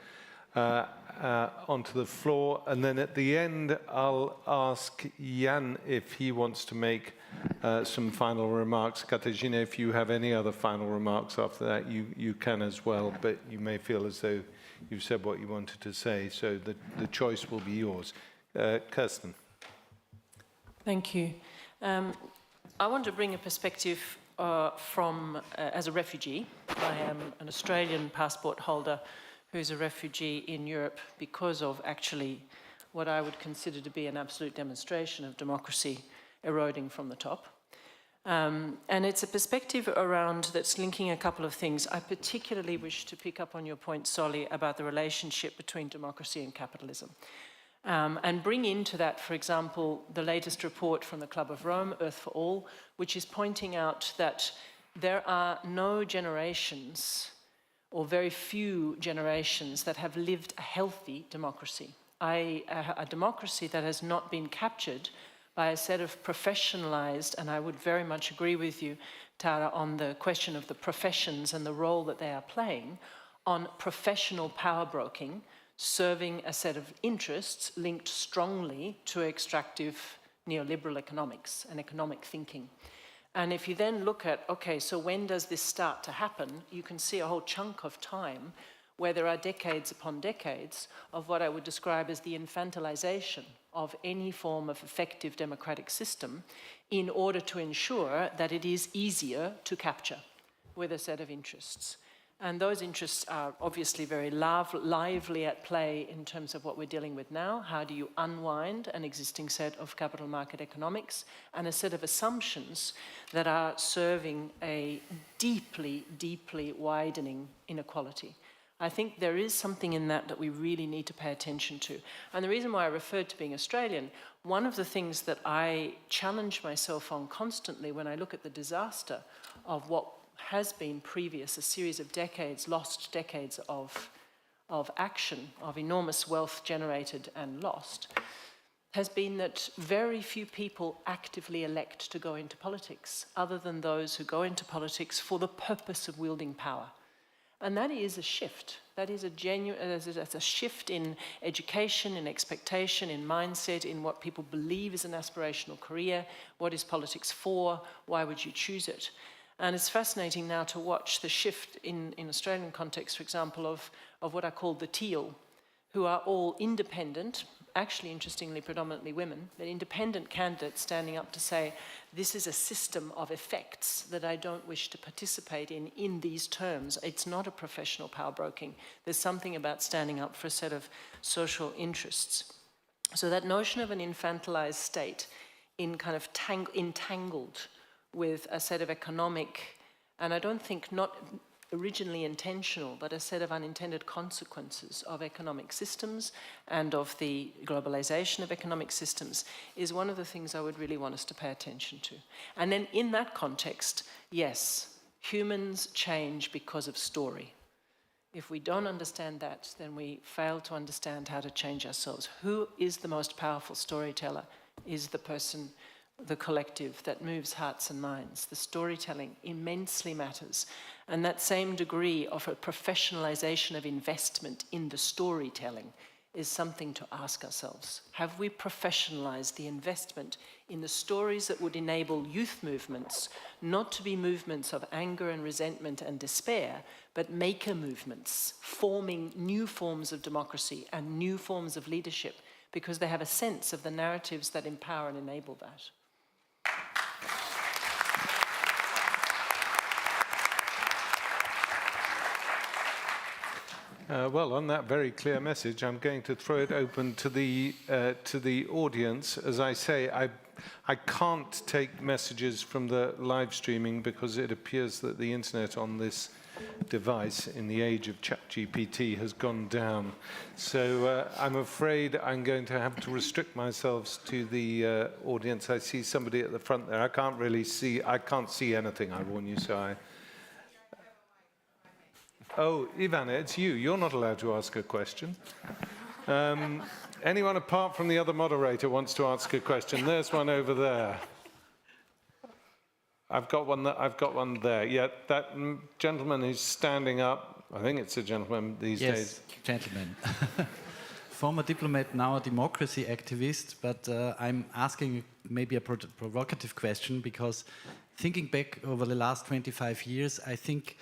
onto the floor, and then at the end I'll ask Jan if he wants to make some final remarks. Katarzyna, if you have any other final remarks after that, you can as well, but you may feel as though you've said what you wanted to say, so the choice will be yours. Kirsten. Thank you. I want to bring a perspective from, as a refugee. I am an Australian passport holder who's a refugee in Europe because of actually what I would consider to be an absolute demonstration of democracy eroding from the top. And it's a perspective around that's linking a couple of things. I particularly wish to pick up on your point, Solly, about the relationship between democracy and capitalism. And bring into that, for example, the latest report from the Club of Rome, Earth for All, which is pointing out that there are no generations, or very few generations, that have lived a healthy democracy. A democracy that has not been captured by a set of professionalized, and I would very much agree with you, Tara, on the question of the professions and the role that they are playing on professional power broking, serving a set of interests linked strongly to extractive neoliberal economics and economic thinking. And if you then look at, okay, so when does this start to happen, you can see a whole chunk of time where there are decades upon decades of what I would describe as the infantilization of any form of effective democratic system in order to ensure that it is easier to capture with a set of interests. And those interests are obviously very lively at play in terms of what we're dealing with now. How do you unwind an existing set of capital market economics and a set of assumptions that are serving a deeply, deeply widening inequality? I think there is something in that we really need to pay attention to. And the reason why I referred to being Australian, one of the things that I challenge myself on constantly when I look at the disaster of what has been previous, a series of decades, lost decades of action, of enormous wealth generated and lost, has been that very few people actively elect to go into politics, other than those who go into politics for the purpose of wielding power. And that is a shift. That is a that's a shift in education, in expectation, in mindset, in what people believe is an aspirational career. What is politics for? Why would you choose it? And it's fascinating now to watch the shift in Australian context, for example, of what are called the teal, who are all independent, actually, interestingly, predominantly women, but independent candidates standing up to say, this is a system of effects that I don't wish to participate in these terms. It's not a professional power broking. There's something about standing up for a set of social interests. So that notion of an infantilized state in kind of entangled with a set of economic, and I don't think not originally intentional, but a set of unintended consequences of economic systems and of the globalization of economic systems is one of the things I would really want us to pay attention to. And then in that context, yes, humans change because of story. If we don't understand that, then we fail to understand how to change ourselves. Who is the most powerful storyteller? Is the person, the collective that moves hearts and minds. The storytelling immensely matters. And that same degree of a professionalization of investment in the storytelling is something to ask ourselves. Have we professionalized the investment in the stories that would enable youth movements not to be movements of anger and resentment and despair, but maker movements, forming new forms of democracy and new forms of leadership, because they have a sense of the narratives that empower and enable that? Well, on that very clear message, I'm going to throw it open to the audience. As I say, I can't take messages from the live streaming because it appears that the internet on this device in the age of ChatGPT has gone down. So I'm afraid I'm going to have to restrict myself to the audience. I see somebody at the front there. I can't see anything, I warn you, so Oh, Ivana, it's you. You're not allowed to ask a question. Anyone apart from the other moderator wants to ask a question? There's one over there. I've got one there. Yeah, that gentleman who's standing up, I think it's a gentleman these days. Yes, gentleman. Former diplomat, now a democracy activist, but I'm asking maybe a provocative question, because thinking back over the last 25 years, I think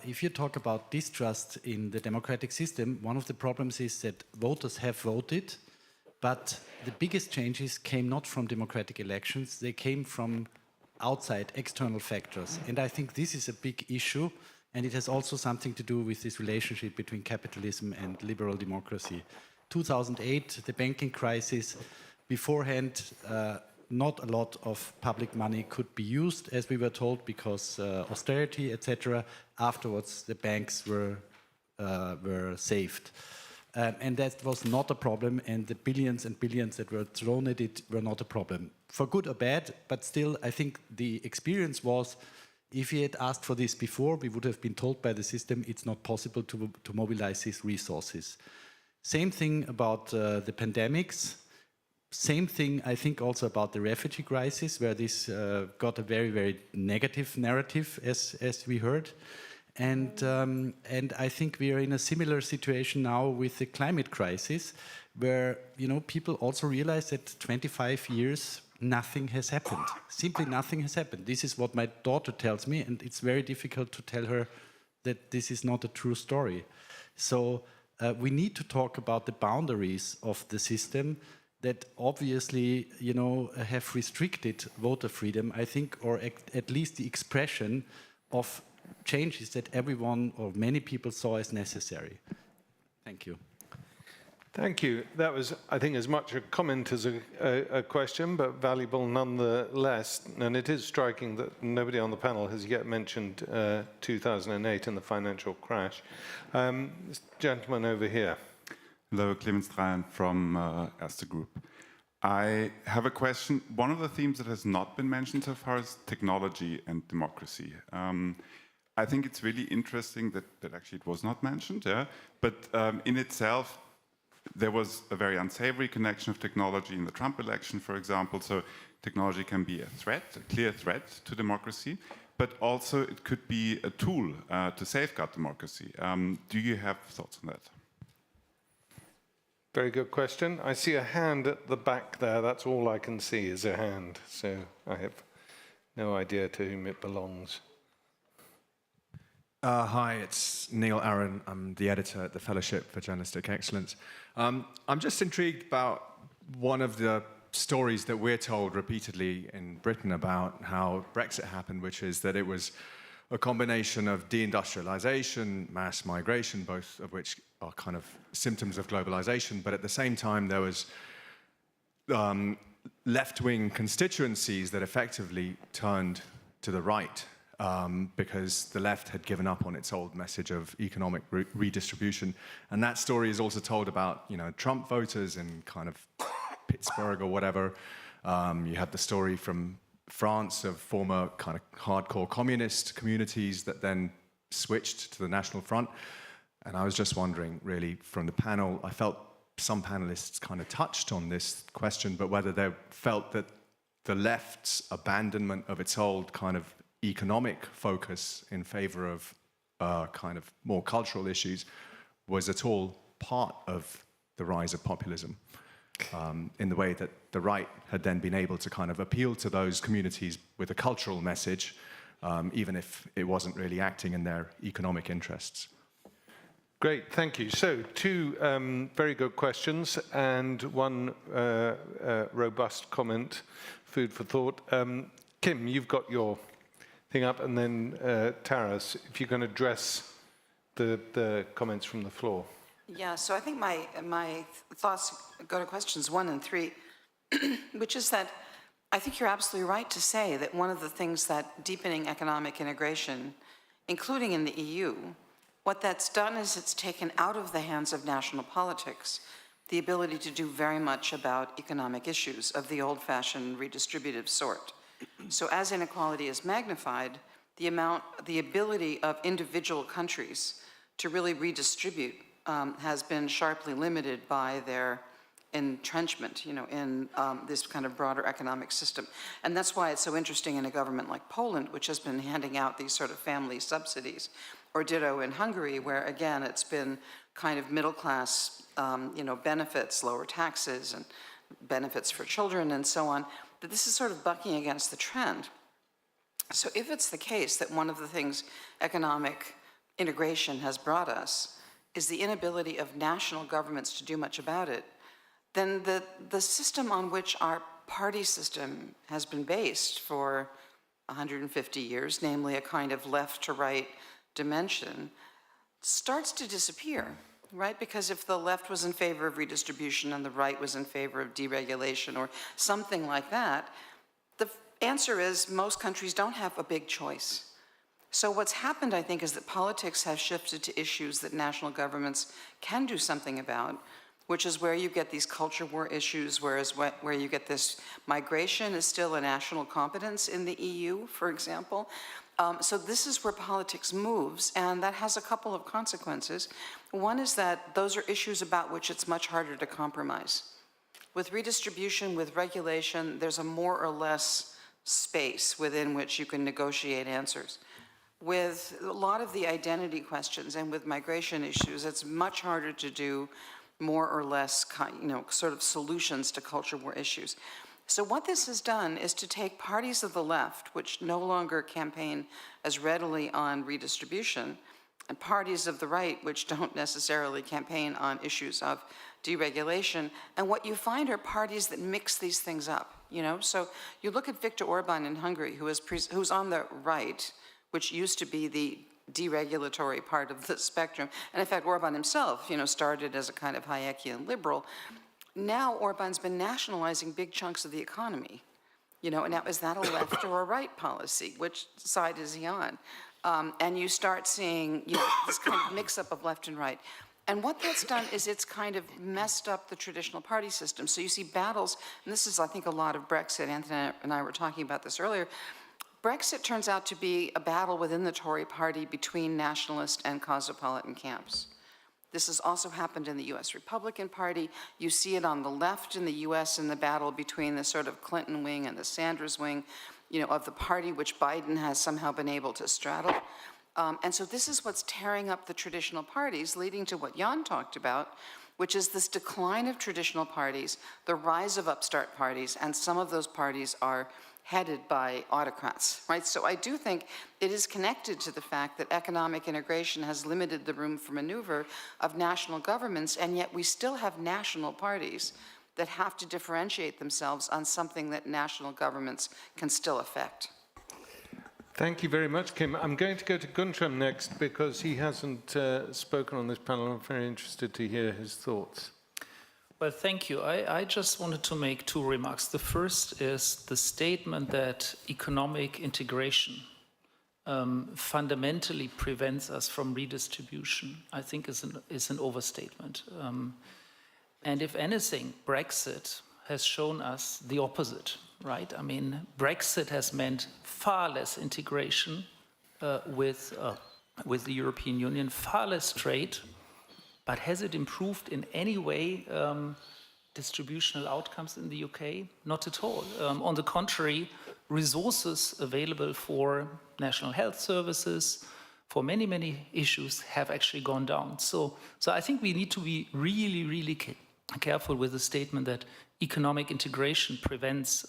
if you talk about distrust in the democratic system, one of the problems is that voters have voted, but the biggest changes came not from democratic elections, they came from outside external factors. And I think this is a big issue, and it has also something to do with this relationship between capitalism and liberal democracy. 2008, the banking crisis, beforehand, not a lot of public money could be used, as we were told, because austerity, etc. Afterwards, the banks were saved. And that was not a problem, and the billions and billions that were thrown at it were not a problem. For good or bad, but still, I think the experience was, if we had asked for this before, we would have been told by the system it's not possible to mobilize these resources. Same thing about the pandemics. Same thing, I think, also about the refugee crisis, where this got a very, very negative narrative, as we heard. And I think we are in a similar situation now with the climate crisis, where people also realize that 25 years nothing has happened. Simply nothing has happened. This is what my daughter tells me, and it's very difficult to tell her that this is not a true story. So we need to talk about the boundaries of the system that obviously, have restricted voter freedom, I think, or at least the expression of changes that everyone or many people saw as necessary. Thank you. Thank you. That was, I think, as much a comment as a question, but valuable nonetheless. And it is striking that nobody on the panel has yet mentioned 2008 and the financial crash. This gentleman over here. Hello, Clemens Drein from ERSTE Group. I have a question. One of the themes that has not been mentioned so far is technology and democracy. I think it's really interesting that actually it was not mentioned, yeah? But in itself, there was a very unsavory connection of technology in the Trump election, for example. So technology can be a threat, a clear threat to democracy, but also it could be a tool to safeguard democracy. Do you have thoughts on that? Very good question. I see a hand at the back there. That's all I can see is a hand. So I have no idea to whom it belongs. Hi, it's Neil Aaron. I'm the editor at the Fellowship for Journalistic Excellence. I'm just intrigued about one of the stories that we're told repeatedly in Britain about how Brexit happened, which is that it was a combination of deindustrialization, mass migration, both of which are kind of symptoms of globalization, but at the same time there was left-wing constituencies that effectively turned to the right because the left had given up on its old message of economic redistribution. And that story is also told about, Trump voters in kind of Pittsburgh or whatever. You had the story from France of former kind of hardcore communist communities that then switched to the National Front. And I was just wondering, really, from the panel, I felt some panelists kind of touched on this question, but whether they felt that the left's abandonment of its old kind of economic focus in favor of kind of more cultural issues was at all part of the rise of populism, in the way that the right had then been able to kind of appeal to those communities with a cultural message, even if it wasn't really acting in their economic interests. Great, thank you. So, two very good questions and one robust comment, food for thought. Kim, you've got your thing up, and then Taras, if you can address the comments from the floor. Yeah, so I think my thoughts go to questions 1 and 3, which is that I think you're absolutely right to say that one of the things that deepening economic integration, including in the EU, what that's done is it's taken out of the hands of national politics the ability to do very much about economic issues of the old-fashioned redistributive sort. So as inequality is magnified, the ability of individual countries to really redistribute has been sharply limited by their entrenchment, in this kind of broader economic system. And that's why it's so interesting in a government like Poland, which has been handing out these sort of family subsidies, or ditto in Hungary, where again, it's been kind of middle-class, benefits, lower taxes, and benefits for children, and so on. But this is sort of bucking against the trend. So if it's the case that one of the things economic integration has brought us is the inability of national governments to do much about it, then the system on which our party system has been based for 150 years, namely a kind of left-to-right dimension, starts to disappear, right? Because if the left was in favor of redistribution and the right was in favor of deregulation or something like that, the answer is most countries don't have a big choice. So what's happened, I think, is that politics has shifted to issues that national governments can do something about, which is where you get these culture war issues, whereas where you get this migration is still a national competence in the EU, for example. So this is where politics moves, and that has a couple of consequences. One is that those are issues about which it's much harder to compromise. With redistribution, with regulation, there's a more or less space within which you can negotiate answers. With a lot of the identity questions and with migration issues, it's much harder to do more or less, sort of solutions to culture war issues. So what this has done is to take parties of the left, which no longer campaign as readily on redistribution, and parties of the right, which don't necessarily campaign on issues of deregulation, and what you find are parties that mix these things up, So you look at Viktor Orban in Hungary, who's on the right, which used to be the deregulatory part of the spectrum. And in fact, Orban himself, started as a kind of Hayekian liberal. Now Orban's been nationalizing big chunks of the economy. Now is that a left or a right policy? Which side is he on? And you start seeing, this kind of mix-up of left and right. And what that's done is it's kind of messed up the traditional party system. So you see battles, and this is, I think, a lot of Brexit. Anthony and I were talking about this earlier. Brexit turns out to be a battle within the Tory party between nationalist and cosmopolitan camps. This has also happened in the US Republican Party. You see it on the left in the US in the battle between the sort of Clinton wing and the Sanders wing, of the party which Biden has somehow been able to straddle. And so this is what's tearing up the traditional parties, leading to what Jan talked about, which is this decline of traditional parties, the rise of upstart parties, and some of those parties are headed by autocrats, right? So I do think it is connected to the fact that economic integration has limited the room for maneuver of national governments, and yet we still have national parties that have to differentiate themselves on something that national governments can still affect. Thank you very much, Kim. I'm going to go to Guntram next because he hasn't spoken on this panel. I'm very interested to hear his thoughts. Well, thank you. I just wanted to make two remarks. The first is the statement that economic integration fundamentally prevents us from redistribution, I think is an overstatement. And if anything, Brexit has shown us the opposite, right? I mean, Brexit has meant far less integration with the European Union, far less trade. But has it improved in any way distributional outcomes in the UK? Not at all. On the contrary, resources available for national health services, for many, many issues have actually gone down. So I think we need to be really, really careful with the statement that economic integration prevents,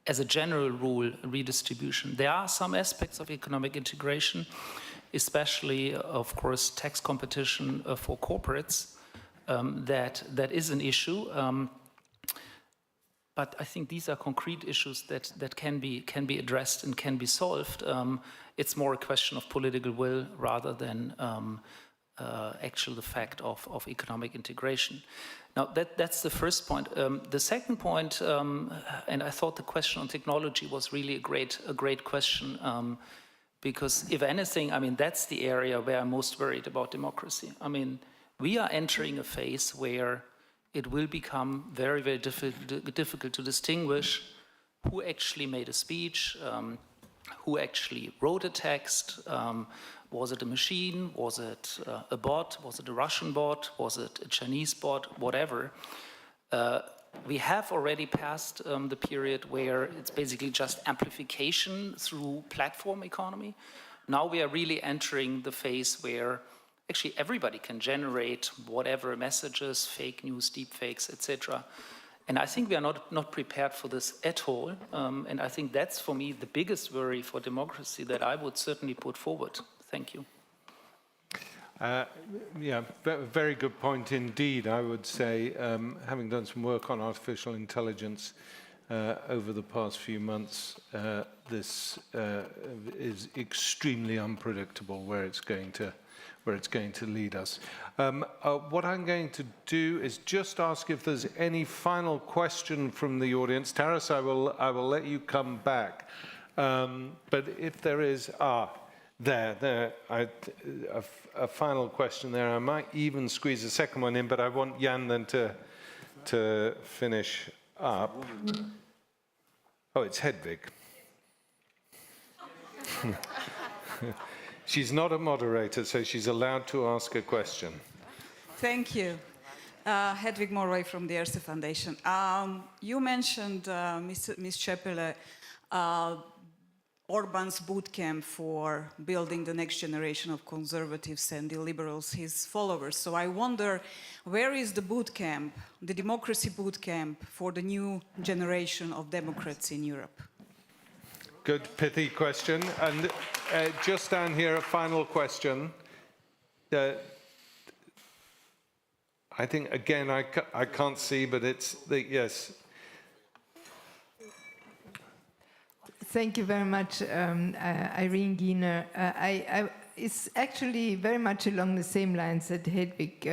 as a general rule, redistribution. There are some aspects of economic integration, especially, of course, tax competition for corporates, that is an issue. But I think these are concrete issues that can be addressed and can be solved. It's more a question of political will rather than actual the fact of economic integration. Now, that's the first point. The second point, and I thought the question on technology was really a great question, because if anything, I mean, that's the area where I'm most worried about democracy. I mean, we are entering a phase where it will become very, very difficult to distinguish who actually made a speech, who actually wrote a text. Was it a machine? Was it a bot? Was it a Russian bot? Was it a Chinese bot? Whatever. We have already passed the period where it's basically just amplification through platform economy. Now we are really entering the phase where actually everybody can generate whatever messages, fake news, deep fakes, etc. And I think we are not prepared for this at all. And I think that's, for me, the biggest worry for democracy that I would certainly put forward. Thank you. Yeah, very good point indeed, I would say. Having done some work on artificial intelligence over the past few months, this is extremely unpredictable where it's going to lead us. What I'm going to do is just ask if there's any final question from the audience. Taras, I will let you come back. But if there is, a final question there. I might even squeeze a second one in, but I want Jan then to finish up. Oh, it's Hedvig. She's not a moderator, so she's allowed to ask a question. Thank you. Hedwig Morway from the ERSTE Foundation. You mentioned, Ms. Čepele, Orban's boot camp for building the next generation of conservatives and the liberals, his followers. So I wonder, where is the boot camp, the democracy boot camp for the new generation of democrats in Europe? Good, pithy question. And just down here, a final question. I think, again, I can't see, but it's yes. Thank you very much, Irene Giener. It's actually very much along the same lines that Hedwig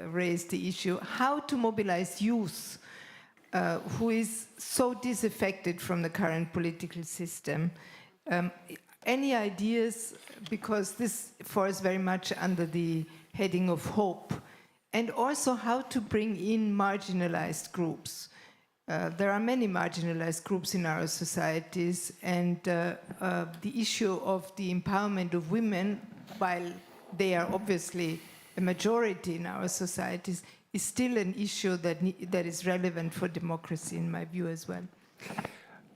raised the issue, how to mobilize youth who is so disaffected from the current political system. Any ideas, because this falls very much under the heading of hope, and also how to bring in marginalized groups. There are many marginalized groups in our societies, and the issue of the empowerment of women, while they are obviously a majority in our societies, is still an issue that is relevant for democracy, in my view, as well.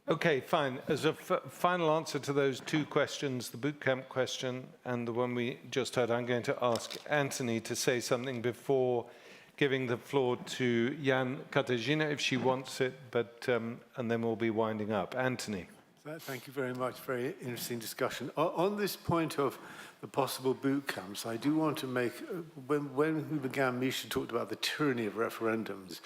Okay, fine. As a final answer to those two questions, the boot camp question and the one we just heard, I'm going to ask Anthony to say something before giving the floor to Jan Katarzyna if she wants it, but and then we'll be winding up. Anthony. Thank you very much. Very interesting discussion. On this point of the possible boot camps, I do want to make, when we began, Misha talked about the tyranny of referendums.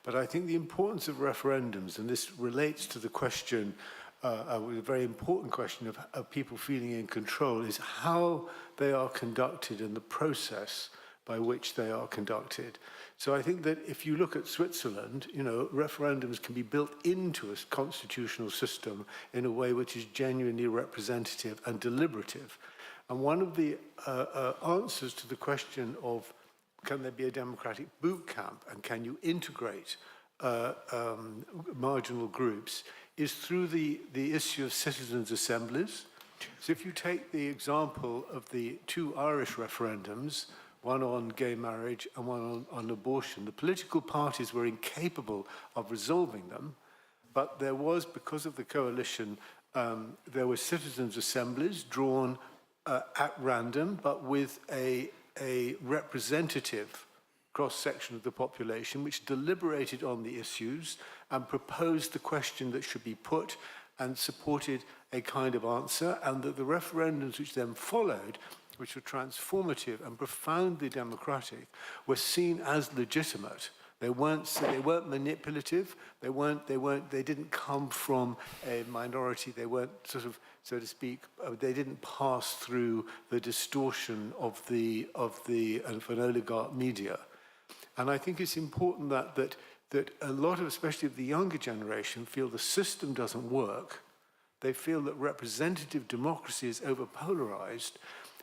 But I think the importance of referendums, and this relates to the question, a very important question of people feeling in control, is how they are conducted and the process by which they are conducted. So I think that if you look at Switzerland, you know, referendums can be built into a constitutional system in a way which is genuinely representative and deliberative. And one of the answers to the question of can there be a democratic boot camp and can you integrate marginal groups is through the issue of citizens' assemblies. So if you take the example of the two Irish referendums, one on gay marriage and one on abortion, the political parties were incapable of resolving them, but there was, because of the coalition, there were citizens' assemblies drawn at random, but with a representative cross-section of the population which deliberated on the issues and proposed the question that should be put and supported a kind of answer, and that the referendums which then followed, which were transformative and profoundly democratic, were seen as legitimate. They weren't manipulative. They didn't come from a minority. They weren't sort of, so to speak, they didn't pass through the distortion of an oligarch media. And I think it's important that a lot of, especially of the younger generation, feel the system doesn't work. They feel that representative democracy is overpolarized,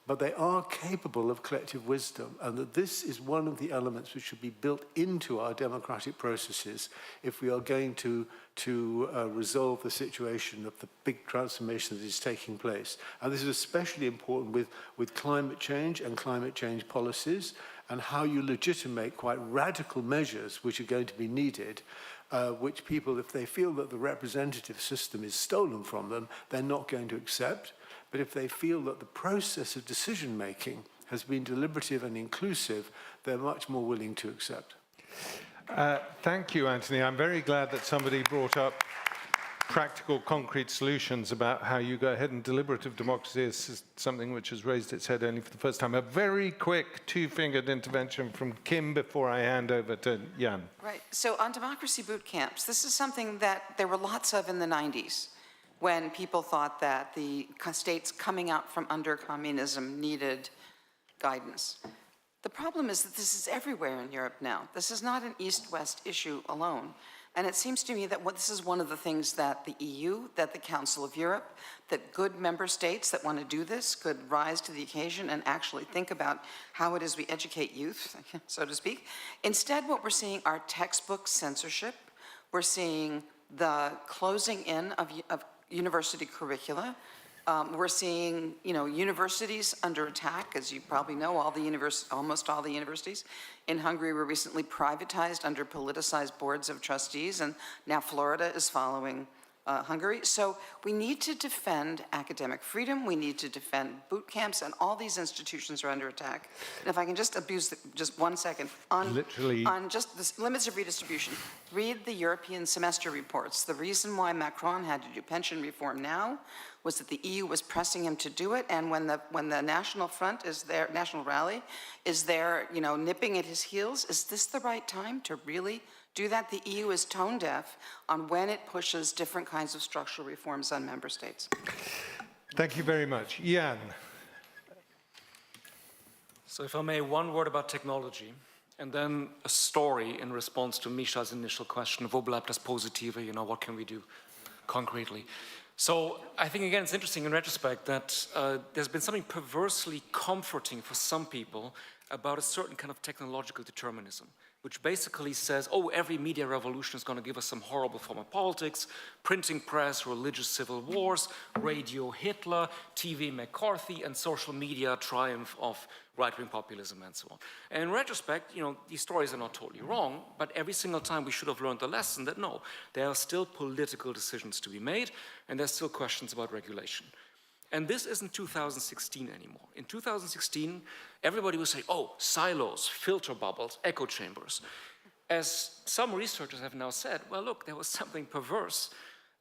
but they are capable of collective wisdom, and that this is one of the elements which should be built into our democratic processes if we are going to resolve the situation of the big transformation that is taking place. And this is especially important with climate change and climate change policies, and how you legitimate quite radical measures which are going to be needed, which people, if they feel that the representative system is stolen from them, they're not going to accept. But if they feel that the process of decision-making has been deliberative and inclusive, they're much more willing to accept. Thank you, Anthony. I'm very glad that somebody brought up practical, concrete solutions about how you go ahead, and deliberative democracy is something which has raised its head only for the first time. A very quick two-fingered intervention from Kim before I hand over to Jan. Right. So on democracy boot camps, this is something that there were lots of in the 90s. When people thought that the states coming out from under communism needed guidance. The problem is that this is everywhere in Europe now. This is not an East-West issue alone. And it seems to me that this is one of the things that the EU, that the Council of Europe, that good member states that want to do this could rise to the occasion and actually think about how it is we educate youth, so to speak. Instead, what we're seeing are textbook censorship. We're seeing the closing in of university curricula. We're seeing, universities under attack, as you probably know. Almost all the universities in Hungary were recently privatized under politicized boards of trustees, and now Florida is following Hungary. So we need to defend academic freedom. We need to defend boot camps, and all these institutions are under attack. And if I can just abuse just 1 second on just the limits of redistribution, read the European semester reports. The reason why Macron had to do pension reform now was that the EU was pressing him to do it, and when the National Front is there, National Rally is there, nipping at his heels, is this the right time to really do that? The EU is tone deaf on when it pushes different kinds of structural reforms on member states. Thank you very much. Jan. So if I may, one word about technology, and then a story in response to Misha's initial question, wo bleibt das Positive, what can we do concretely? So I think, again, it's interesting in retrospect that there's been something perversely comforting for some people about a certain kind of technological determinism, which basically says, oh, every media revolution is going to give us some horrible form of politics, printing press, religious civil wars, radio Hitler, TV McCarthy, and social media triumph of right-wing populism and so on. And in retrospect, these stories are not totally wrong, but every single time we should have learned the lesson that no, there are still political decisions to be made, and there's still questions about regulation. And this isn't 2016 anymore. In 2016, everybody was saying, oh, silos, filter bubbles, echo chambers. As some researchers have now said, well, look, there was something perverse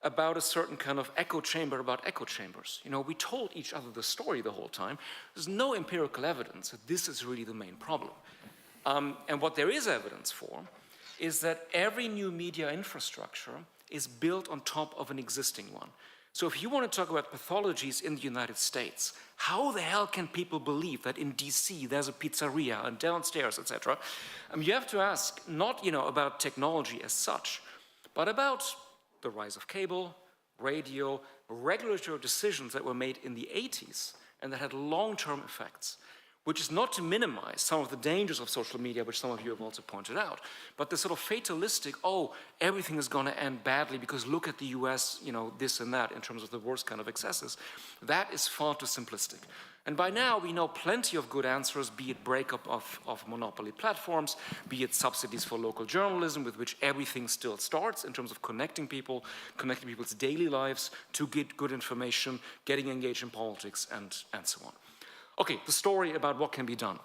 about a certain kind of echo chamber about echo chambers. We told each other the story the whole time. There's no empirical evidence that this is really the main problem. And what there is evidence for is that every new media infrastructure is built on top of an existing one. So if you want to talk about pathologies in the United States, how the hell can people believe that in DC there's a pizzeria and downstairs, etc.? You have to ask not about technology as such, but about the rise of cable, radio, regulatory decisions that were made in the 80s and that had long-term effects, which is not to minimize some of the dangers of social media, which some of you have also pointed out, but the sort of fatalistic, oh, everything is going to end badly because look at the US, this and that in terms of the worst kind of excesses, that is far too simplistic. And by now, we know plenty of good answers, be it breakup of monopoly platforms, be it subsidies for local journalism, with which everything still starts in terms of connecting people's daily lives to get good information, getting engaged in politics, and so on. Okay, the story about what can be done.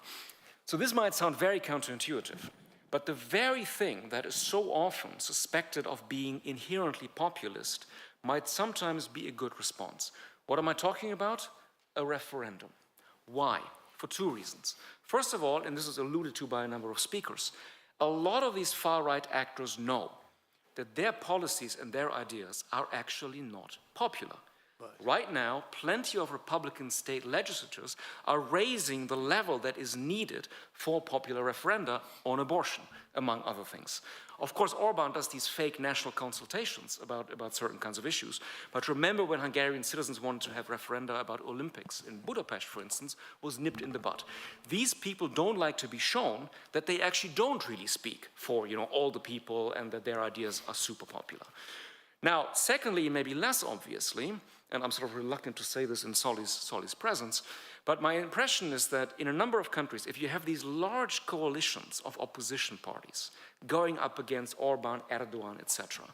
So this might sound very counterintuitive, but the very thing that is so often suspected of being inherently populist might sometimes be a good response. What am I talking about? A referendum. Why? For two reasons. First of all, and this is alluded to by a number of speakers, a lot of these far-right actors know that their policies and their ideas are actually not popular. Right now, plenty of Republican state legislatures are raising the level that is needed for popular referenda on abortion, among other things. Of course, Orban does these fake national consultations about certain kinds of issues. But remember when Hungarian citizens wanted to have referenda about Olympics in Budapest, for instance, was nipped in the bud. These people don't like to be shown that they actually don't really speak for all the people and that their ideas are super popular. Now, secondly, maybe less obviously, and I'm sort of reluctant to say this in Solly's presence, but my impression is that in a number of countries, if you have these large coalitions of opposition parties going up against Orban, Erdogan, etc.,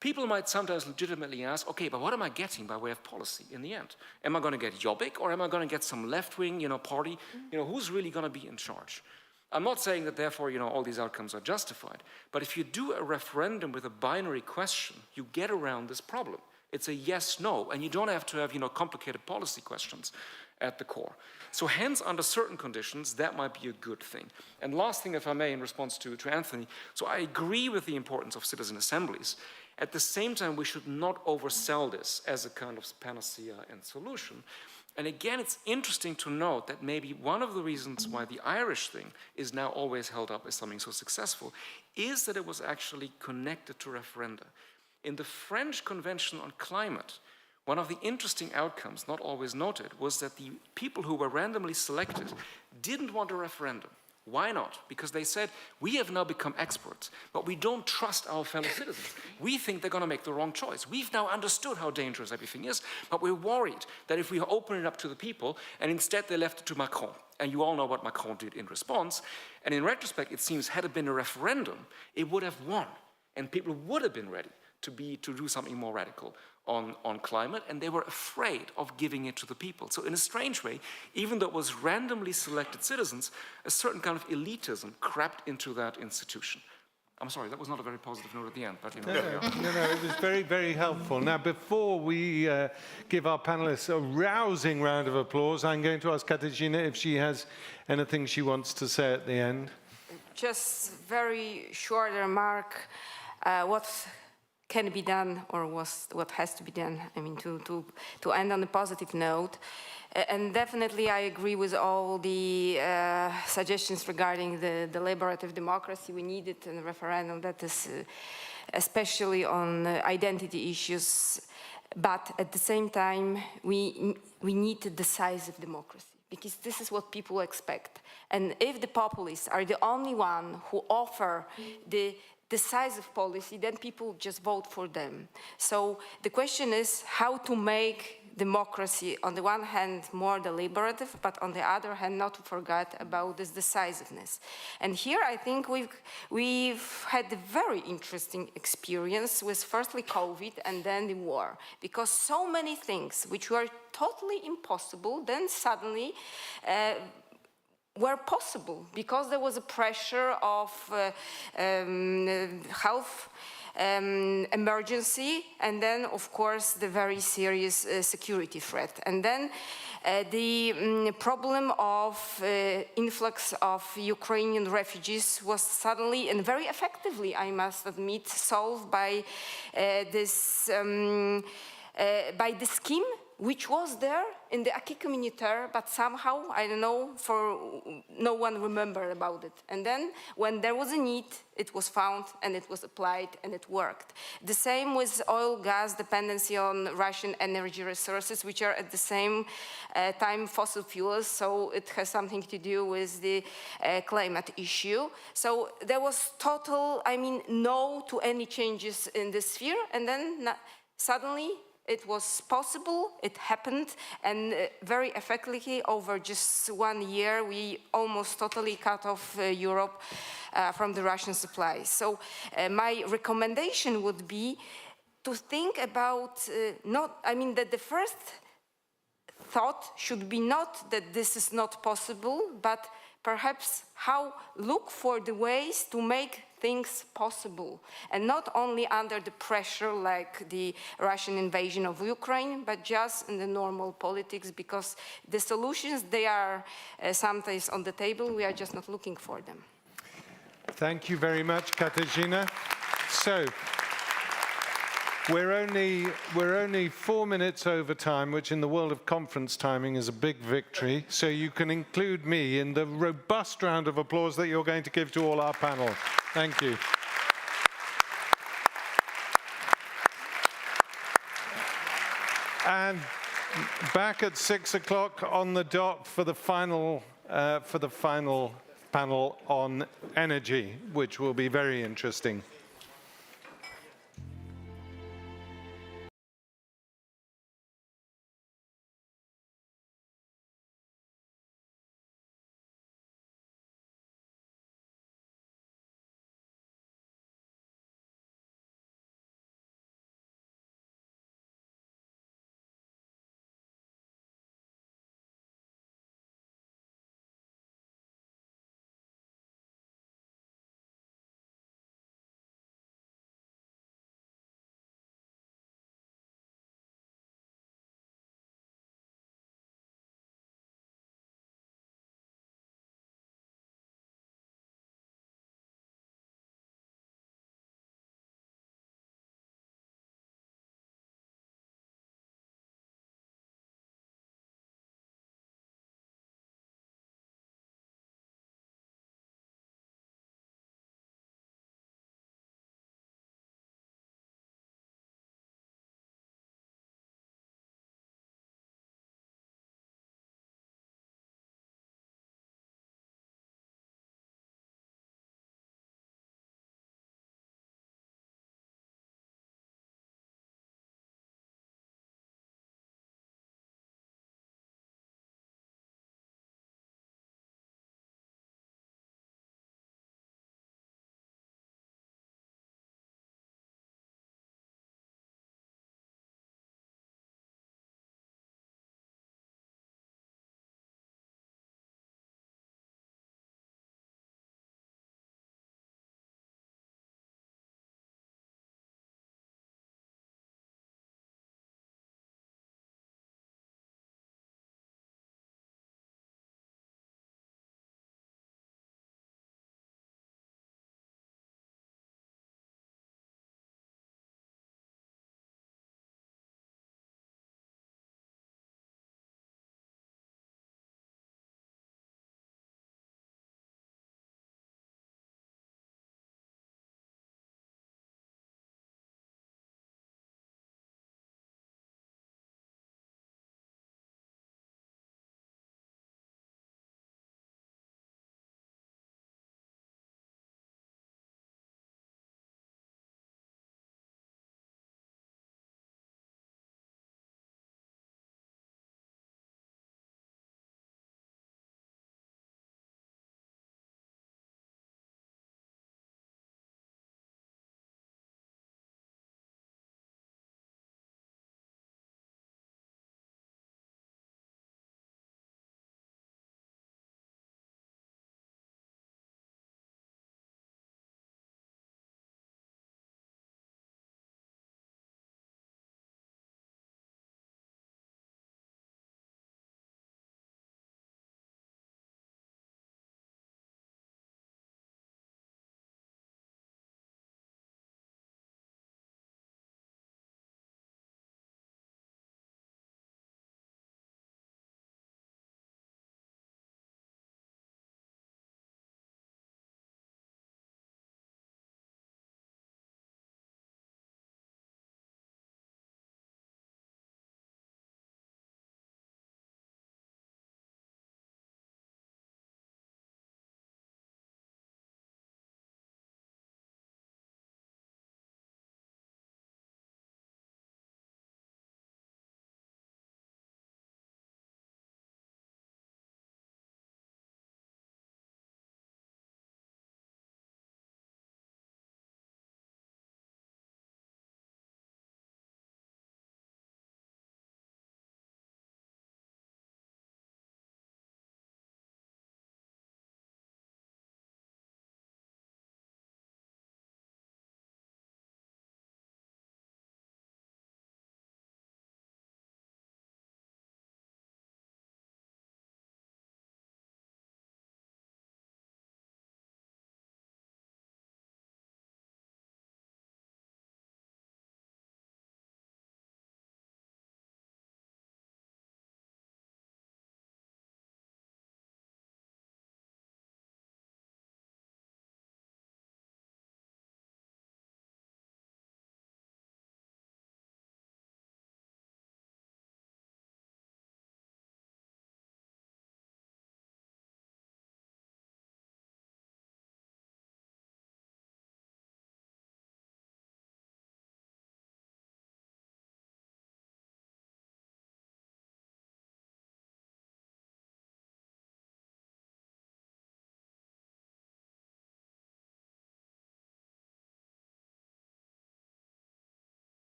people might sometimes legitimately ask, okay, but what am I getting by way of policy in the end? Am I going to get Jobbik, or am I going to get some left-wing party? Who's really going to be in charge? I'm not saying that therefore all these outcomes are justified, but if you do a referendum with a binary question, you get around this problem. It's a yes-no, and you don't have to have complicated policy questions at the core. So hence, under certain conditions, that might be a good thing. And last thing, if I may, in response to Anthony, so I agree with the importance of citizen assemblies. At the same time, we should not oversell this as a kind of panacea and solution. And again, it's interesting to note that maybe one of the reasons why the Irish thing is now always held up as something so successful is that it was actually connected to referenda. In the French Convention on Climate, one of the interesting outcomes, not always noted, was that the people who were randomly selected didn't want a referendum. Why not? Because they said, we have now become experts, but we don't trust our fellow citizens. We think they're going to make the wrong choice. We've now understood how dangerous everything is, but we're worried that if we open it up to the people, and instead they left it to Macron, and you all know what Macron did in response, and in retrospect, it seems, had it been a referendum, it would have won, and people would have been ready to do something more radical on climate, and they were afraid of giving it to the people. So in a strange way, even though it was randomly selected citizens, a certain kind of elitism crept into that institution. I'm sorry, that was not a very positive note at the end, but you know. No, it was very, very helpful. Now, before we give our panelists a rousing round of applause, I'm going to ask Katarzyna if she has anything she wants to say at the end. Just very short remark, what can be done or what has to be done, I mean, to end on a positive note. And definitely I agree with all the suggestions regarding the deliberative democracy we needed in the referendum, that is especially on identity issues. But at the same time, we need a decisive democracy, because this is what people expect. And if the populists are the only one who offer the decisive policy, then people just vote for them. So the question is how to make democracy, on the one hand, more deliberative, but on the other hand, not to forget about this decisiveness. And here I think we've had a very interesting experience with firstly COVID and then the war, because so many things which were totally impossible then suddenly were possible, because there was a pressure of health emergency, and then of course the very serious security threat. And then the problem of influx of Ukrainian refugees was suddenly and very effectively, I must admit, solved by this scheme which was there in the acquis communautaire, but somehow, I don't know, no one remembered about it. And then, when there was a need, it was found and it was applied and it worked. The same with oil, gas dependency on Russian energy resources, which are at the same time fossil fuels, so it has something to do with the climate issue. So there was total, I mean, no to any changes in this sphere, and then suddenly, it was possible, it happened, and very effectively over just 1 year, we almost totally cut off Europe from the Russian supply. So my recommendation would be to think about that the first thought should be not that this is not possible, but perhaps look for the ways to make things possible, and not only under the pressure like the Russian invasion of Ukraine, but just in the normal politics, because the solutions, they are sometimes on the table, we are just not looking for them. Thank you very much, Katarzyna. So, we're only 4 minutes over time, which in the world of conference timing is a big victory. So you can include me in the robust round of applause that you're going to give to all our panel. Thank you. And back at 6 o'clock on the dot for the final panel on energy, which will be very interesting.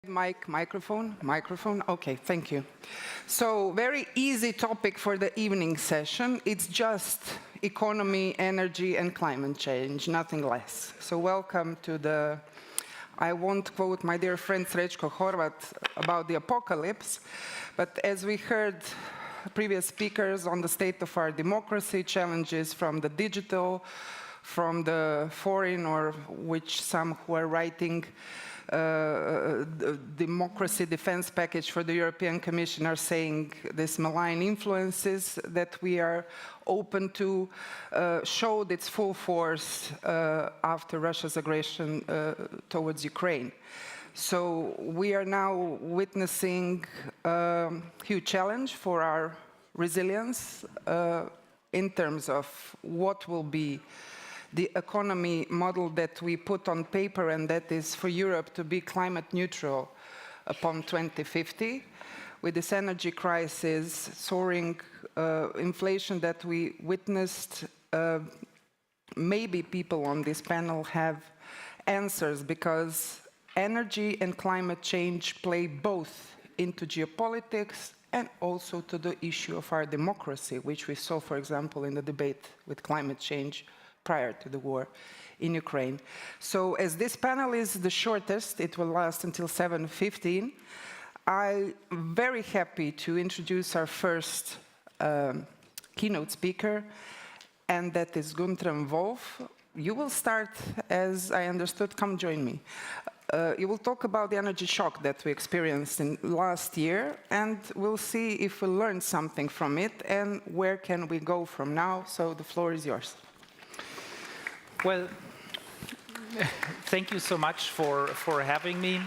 Microphone. Okay, thank you. So, very easy topic for the evening session. It's just economy, energy, and climate change, nothing less. So, welcome to the, I won't quote my dear friend Srećko Horvat about the apocalypse, but as we heard previous speakers on the state of our democracy, challenges from the digital, from the foreign, or which some who are writing democracy defense package for the European Commission are saying these malign influences that we are open to showed its full force after Russia's aggression towards Ukraine. So we are now witnessing a huge challenge for our resilience in terms of what will be the economy model that we put on paper, and that is for Europe to be climate neutral upon 2050. With this energy crisis, soaring inflation that we witnessed, maybe people on this panel have answers, because energy and climate change play both into geopolitics and also to the issue of our democracy, which we saw, for example, in the debate with climate change prior to the war in Ukraine. So as this panel is the shortest, it will last until 7:15, I'm very happy to introduce our first keynote speaker, and that is Guntram Wolf. You will start, as I understood, come join me. You will talk about the energy shock that we experienced in last year, and we'll see if we learned something from it and where can we go from now. So the floor is yours. Well, thank you so much for having me.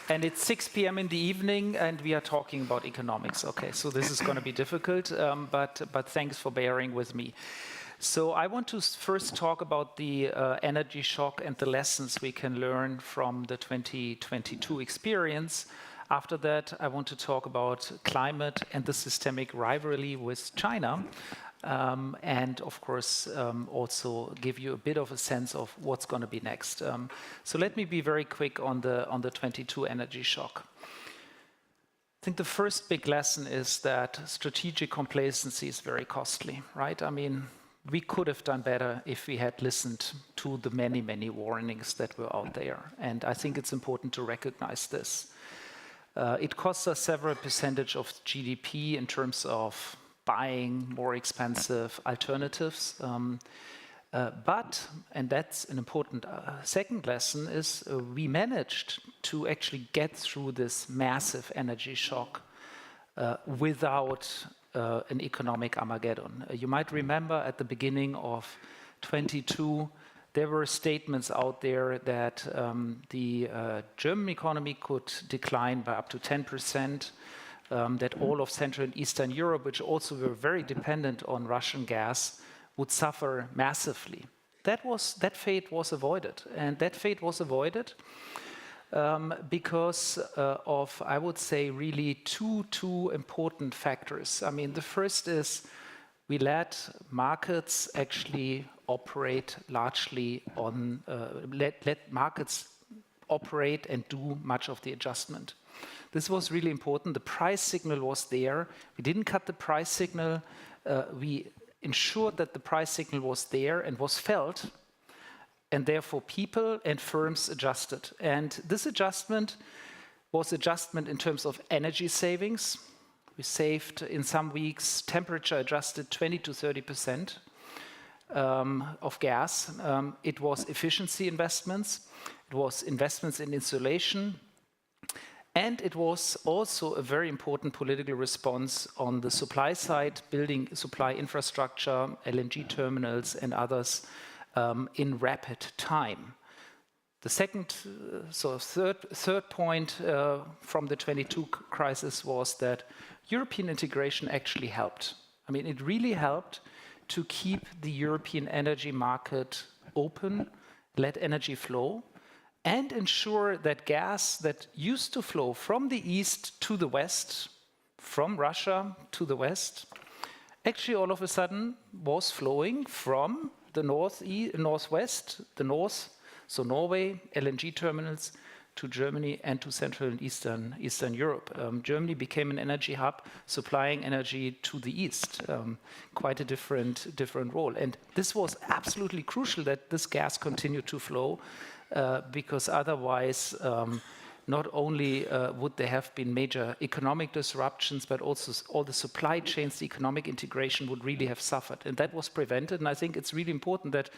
And it's 6 p.m. in the evening, and we are talking about economics. Okay, so this is going to be difficult, but thanks for bearing with me. So I want to first talk about the energy shock and the lessons we can learn from the 2022 experience. After that, I want to talk about climate and the systemic rivalry with China. And of course, also give you a bit of a sense of what's going to be next. So let me be very quick on the 22 energy shock. I think the first big lesson is that strategic complacency is very costly, right? I mean, we could have done better if we had listened to the many, many warnings that were out there. And I think it's important to recognize this. It costs us several percentage of GDP in terms of buying more expensive alternatives. But, and that's an important second lesson, is we managed to actually get through this massive energy shock without an economic Armageddon. You might remember at the beginning of 22, there were statements out there that the German economy could decline by up to 10%. That all of Central and Eastern Europe, which also were very dependent on Russian gas, would suffer massively. That fate was avoided, and that fate was avoided because of, I would say, really two important factors. I mean, the first is we let markets actually operate largely on, let markets operate and do much of the adjustment. This was really important. The price signal was there. We didn't cut the price signal. We ensured that the price signal was there and was felt, and therefore people and firms adjusted. And this adjustment was adjustment in terms of energy savings. We saved, in some weeks, temperature adjusted 20 to 30% of gas. It was efficiency investments. It was investments in insulation. And it was also a very important political response on the supply side, building supply infrastructure, LNG terminals and others in rapid time. The third point from the 22 crisis was that European integration actually helped. I mean, it really helped to keep the European energy market open, let energy flow, and ensure that gas that used to flow from the east to the west, from Russia to the west, actually all of a sudden was flowing from the northwest, the north, so Norway, LNG terminals, to Germany and to Central and Eastern Europe. Germany became an energy hub, supplying energy to the east, quite a different role. And this was absolutely crucial that this gas continued to flow, because otherwise, not only would there have been major economic disruptions, but also all the supply chains, the economic integration would really have suffered. And that was prevented. And I think it's really important that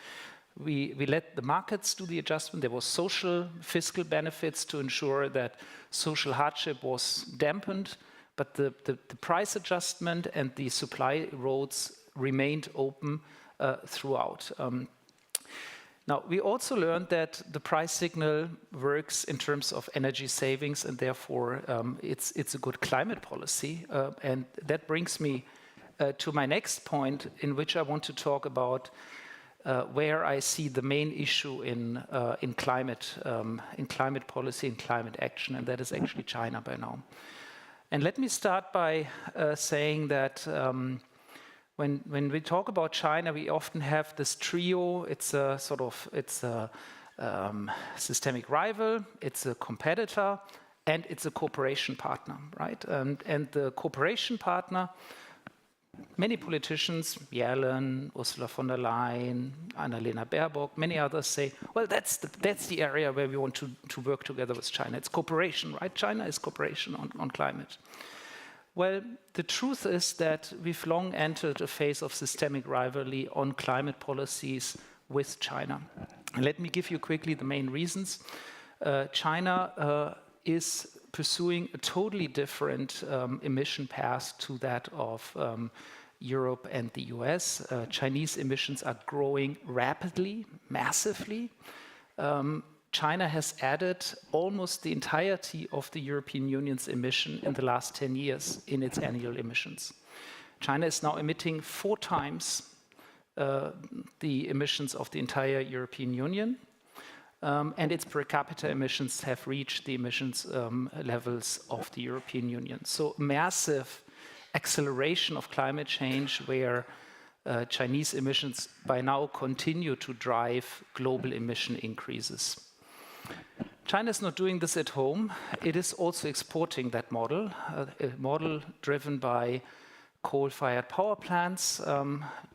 we let the markets do the adjustment. There was social, fiscal benefits to ensure that social hardship was dampened, but the price adjustment and the supply roads remained open throughout. Now, we also learned that the price signal works in terms of energy savings, and therefore it's a good climate policy. And that brings me to my next point, in which I want to talk about where I see the main issue in climate policy and climate action, and that is actually China by now. And let me start by saying that when we talk about China, we often have this trio. It's a systemic rival, it's a competitor, and it's a cooperation partner, right? And the cooperation partner, many politicians, Yellen, Ursula von der Leyen, Annalena Baerbock, many others say, well, that's the area where we want to work together with China. It's cooperation, right? China is cooperation on climate. Well, the truth is that we've long entered a phase of systemic rivalry on climate policies with China. And let me give you quickly the main reasons. China is pursuing a totally different emission path to that of Europe and the US. Chinese emissions are growing rapidly, massively. China has added almost the entirety of the European Union's emission in the last 10 years in its annual emissions. China is now emitting 4 times the emissions of the entire European Union, and its per capita emissions have reached the emissions levels of the European Union. So massive acceleration of climate change, where Chinese emissions by now continue to drive global emission increases. China is not doing this at home. It is also exporting that model, a model driven by coal-fired power plants,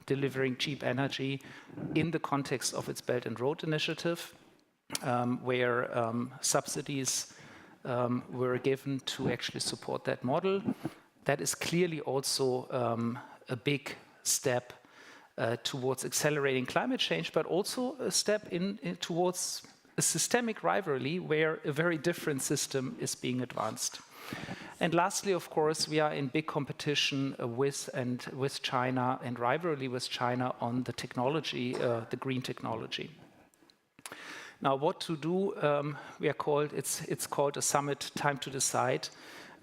delivering cheap energy in the context of its Belt and Road Initiative, where subsidies were given to actually support that model. That is clearly also a big step towards accelerating climate change, but also a step towards a systemic rivalry where a very different system is being advanced. And lastly, of course, we are in big competition with China and rivalry with China on the technology, the green technology. Now, what to do? It's called a summit, time to decide.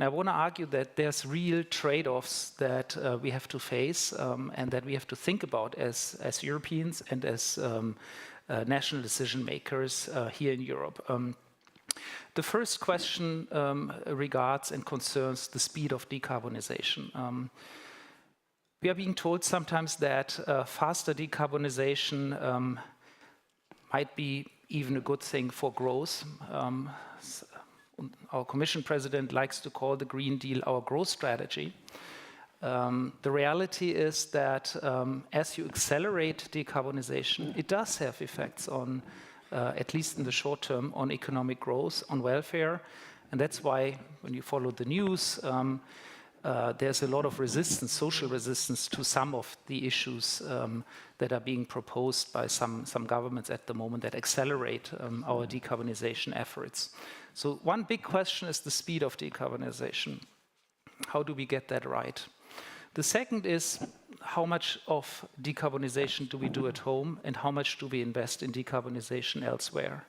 And I want to argue that there's real trade-offs that we have to face and that we have to think about as Europeans and as national decision makers here in Europe. The first question regards and concerns the speed of decarbonization. We are being told sometimes that faster decarbonization might be even a good thing for growth. Our Commission President likes to call the Green Deal our growth strategy. The reality is that as you accelerate decarbonization, it does have effects on, at least in the short term, on economic growth, on welfare. And that's why when you follow the news, there's a lot of resistance, social resistance to some of the issues that are being proposed by some governments at the moment that accelerate our decarbonization efforts. So one big question is the speed of decarbonization. How do we get that right? The second is, how much of decarbonization do we do at home and how much do we invest in decarbonization elsewhere?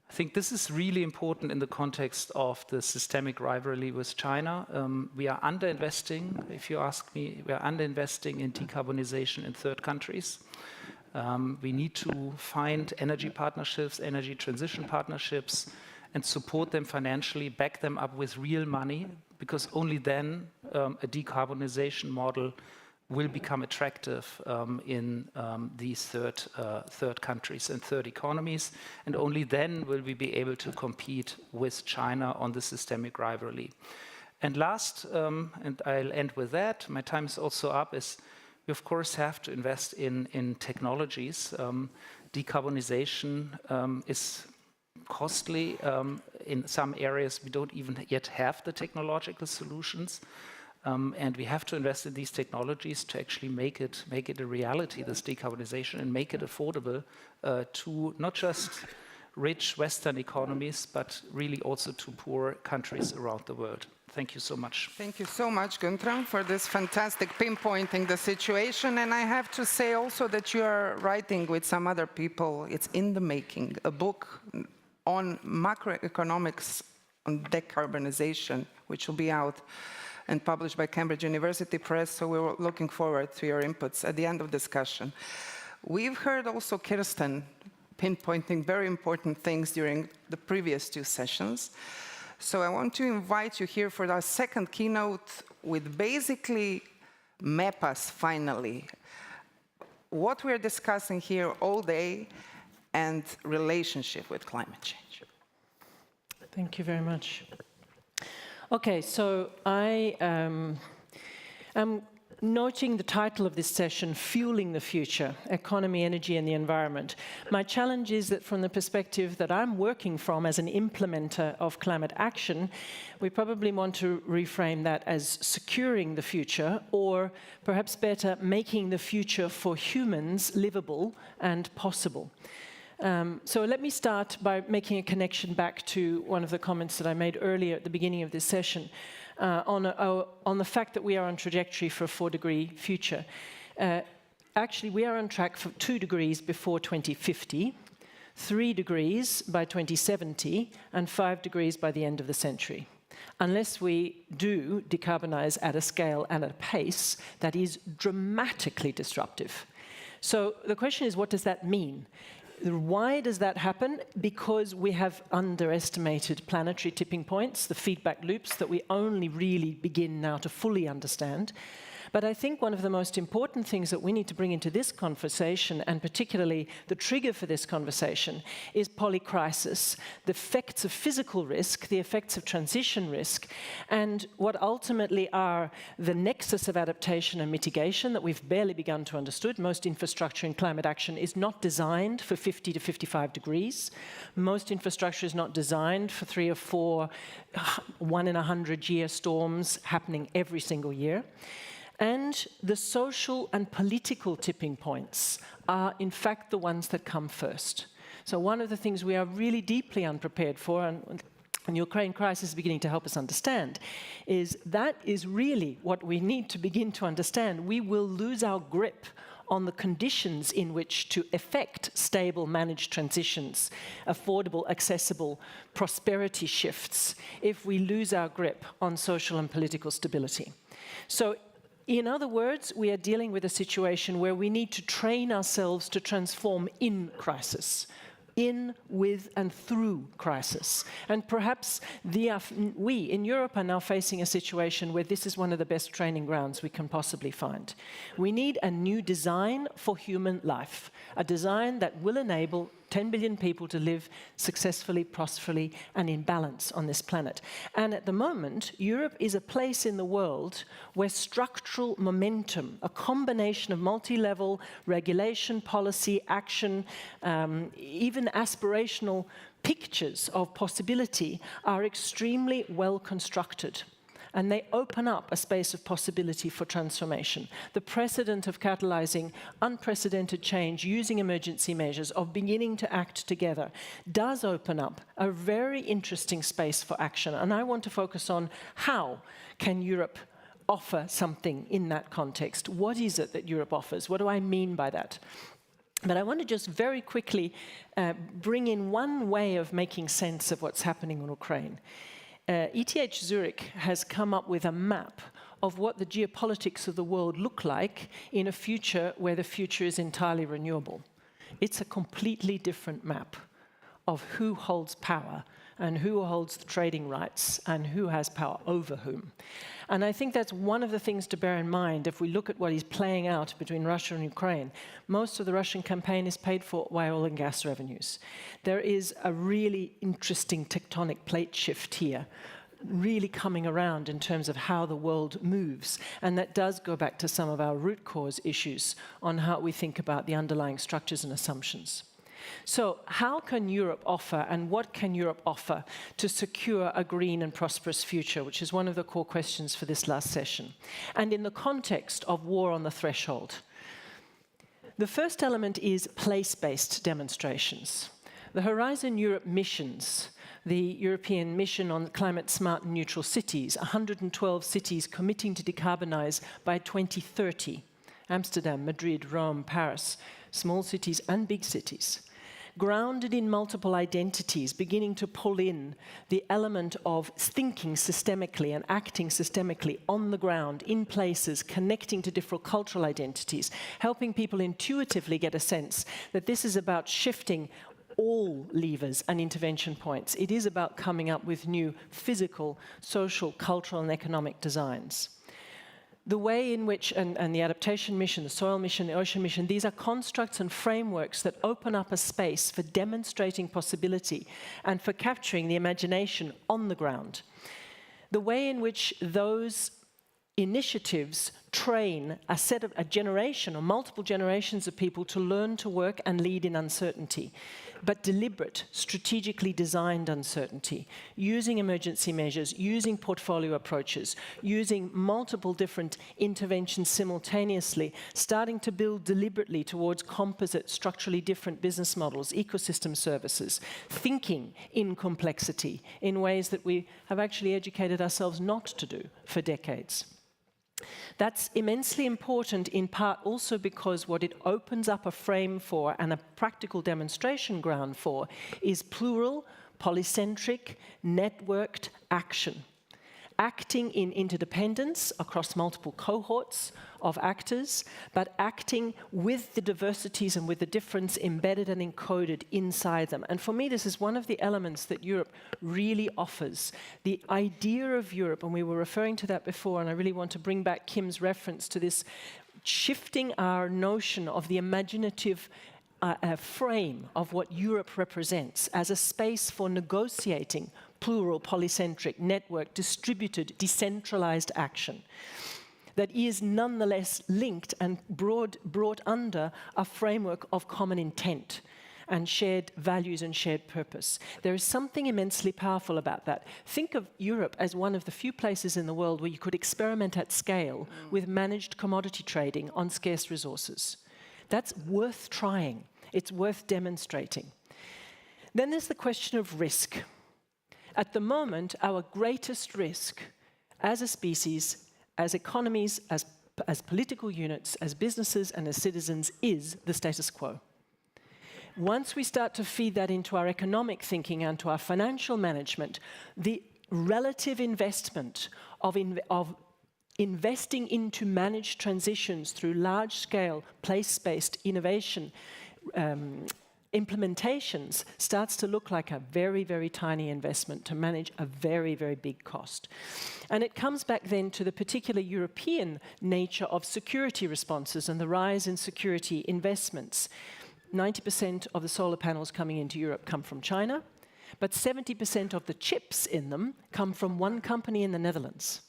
I think this is really important in the context of the systemic rivalry with China. We are underinvesting, if you ask me, we are underinvesting in decarbonization in third countries. We need to find energy partnerships, energy transition partnerships, and support them financially, back them up with real money, because only then a decarbonization model will become attractive in these third countries and third economies, and only then will we be able to compete with China on the systemic rivalry. And last, and I'll end with that, my time is also up, is we of course have to invest in technologies. Decarbonization is costly. In some areas we don't even yet have the technological solutions. And we have to invest in these technologies to actually make it a reality, this decarbonization, and make it affordable to not just rich Western economies, but really also to poor countries around the world. Thank you so much. Thank you so much, Guntram, for this fantastic pinpointing the situation. And I have to say also that you are writing with some other people, it's in the making, a book on macroeconomics on decarbonization, which will be out and published by Cambridge University Press, so we're looking forward to your inputs at the end of discussion. We've heard also Kirsten pinpointing very important things during the previous two sessions. So I want to invite you here for our second keynote with basically map us finally what we're discussing here all day and relationship with climate change. Thank you very much. Okay, so I am noting the title of this session, Fueling the Future, Economy, Energy and the Environment. My challenge is that from the perspective that I'm working from as an implementer of climate action, we probably want to reframe that as securing the future, or perhaps better, making the future for humans livable and possible. So let me start by making a connection back to one of the comments that I made earlier at the beginning of this session on the fact that we are on trajectory for a 4-degree future. Actually, we are on track for 2 degrees before 2050, 3 degrees by 2070, and 5 degrees by the end of the century. Unless we do decarbonize at a scale and at a pace that is dramatically disruptive. So the question is, what does that mean? Why does that happen? Because we have underestimated planetary tipping points, the feedback loops that we only really begin now to fully understand. But I think one of the most important things that we need to bring into this conversation, and particularly the trigger for this conversation, is polycrisis, the effects of physical risk, the effects of transition risk, and what ultimately are the nexus of adaptation and mitigation that we've barely begun to understand. Most infrastructure in climate action is not designed for 50 to 55 degrees. Most infrastructure is not designed for 3 or 4 1-in-100-year storms happening every single year. And the social and political tipping points are, in fact, the ones that come first. So one of the things we are really deeply unprepared for, and the Ukraine crisis is beginning to help us understand, is that is really what we need to begin to understand. We will lose our grip on the conditions in which to effect stable, managed transitions, affordable, accessible prosperity shifts, if we lose our grip on social and political stability. So, in other words, we are dealing with a situation where we need to train ourselves to transform in crisis, in, with, and through crisis. And perhaps we in Europe are now facing a situation where this is one of the best training grounds we can possibly find. We need a new design for human life, a design that will enable 10 billion people to live successfully, prosperously, and in balance on this planet. And at the moment, Europe is a place in the world where structural momentum, a combination of multi-level regulation, policy, action, even aspirational pictures of possibility are extremely well constructed. And they open up a space of possibility for transformation. The precedent of catalyzing unprecedented change using emergency measures, of beginning to act together, does open up a very interesting space for action. And I want to focus on how can Europe offer something in that context. What is it that Europe offers? What do I mean by that? But I want to just very quickly bring in one way of making sense of what's happening in Ukraine. ETH Zurich has come up with a map of what the geopolitics of the world look like in a future where the future is entirely renewable. It's a completely different map of who holds power and who holds the trading rights and who has power over whom. And I think that's one of the things to bear in mind if we look at what is playing out between Russia and Ukraine. Most of the Russian campaign is paid for by oil and gas revenues. There is a really interesting tectonic plate shift here, really coming around in terms of how the world moves. And that does go back to some of our root cause issues on how we think about the underlying structures and assumptions. So how can Europe offer, and what can Europe offer to secure a green and prosperous future, which is one of the core questions for this last session, and in the context of war on the threshold? The first element is place-based demonstrations. The Horizon Europe missions, the European mission on climate smart and neutral cities, 112 cities committing to decarbonize by 2030. Amsterdam, Madrid, Rome, Paris, small cities and big cities. Grounded in multiple identities, beginning to pull in the element of thinking systemically and acting systemically on the ground, in places, connecting to different cultural identities, helping people intuitively get a sense that this is about shifting all levers and intervention points. It is about coming up with new physical, social, cultural and economic designs. The way in which, and the adaptation mission, the soil mission, the ocean mission, these are constructs and frameworks that open up a space for demonstrating possibility and for capturing the imagination on the ground. The way in which those initiatives train a generation or multiple generations of people to learn to work and lead in uncertainty, but deliberate, strategically designed uncertainty, using emergency measures, using portfolio approaches, using multiple different interventions simultaneously, starting to build deliberately towards composite, structurally different business models, ecosystem services, thinking in complexity in ways that we have actually educated ourselves not to do for decades. That's immensely important in part also because what it opens up a frame for and a practical demonstration ground for is plural, polycentric, networked action. Acting in interdependence across multiple cohorts of actors, but acting with the diversities and with the difference embedded and encoded inside them. And for me, this is one of the elements that Europe really offers. The idea of Europe, and we were referring to that before, and I really want to bring back Kim's reference to this, shifting our notion of the imaginative frame of what Europe represents as a space for negotiating plural, polycentric, network, distributed, decentralized action that is nonetheless linked and brought under a framework of common intent and shared values and shared purpose. There is something immensely powerful about that. Think of Europe as one of the few places in the world where you could experiment at scale with managed commodity trading on scarce resources. That's worth trying. It's worth demonstrating. Then there's the question of risk. At the moment, our greatest risk as a species, as economies, as political units, as businesses and as citizens is the status quo. Once we start to feed that into our economic thinking and to our financial management, the relative investment of investing into managed transitions through large-scale, place-based innovation implementations starts to look like a very, very tiny investment to manage a very, very big cost. And it comes back then to the particular European nature of security responses and the rise in security investments. 90% of the solar panels coming into Europe come from China, but 70% of the chips in them come from one company in the Netherlands.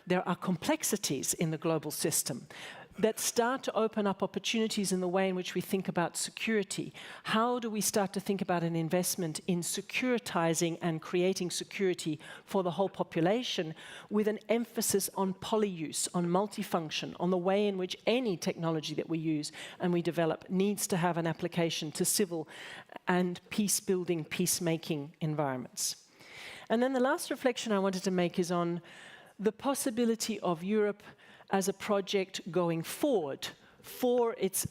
There are complexities in the global system that start to open up opportunities in the way in which we think about security. How do we start to think about an investment in securitizing and creating security for the whole population with an emphasis on polyuse, on multifunction, on the way in which any technology that we use and we develop needs to have an application to civil and peace-building, peacemaking environments. And then the last reflection I wanted to make is on the possibility of Europe as a project going forward for its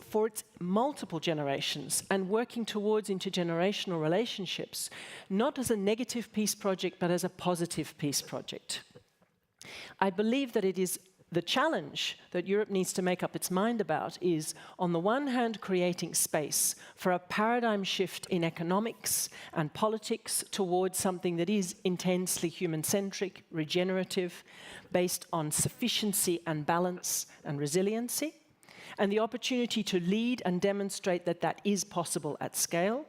multiple generations and working towards intergenerational relationships, not as a negative peace project, but as a positive peace project. I believe that it is The challenge that Europe needs to make up its mind about is, on the one hand, creating space for a paradigm shift in economics and politics towards something that is intensely human-centric, regenerative, based on sufficiency and balance and resiliency, and the opportunity to lead and demonstrate that that is possible at scale,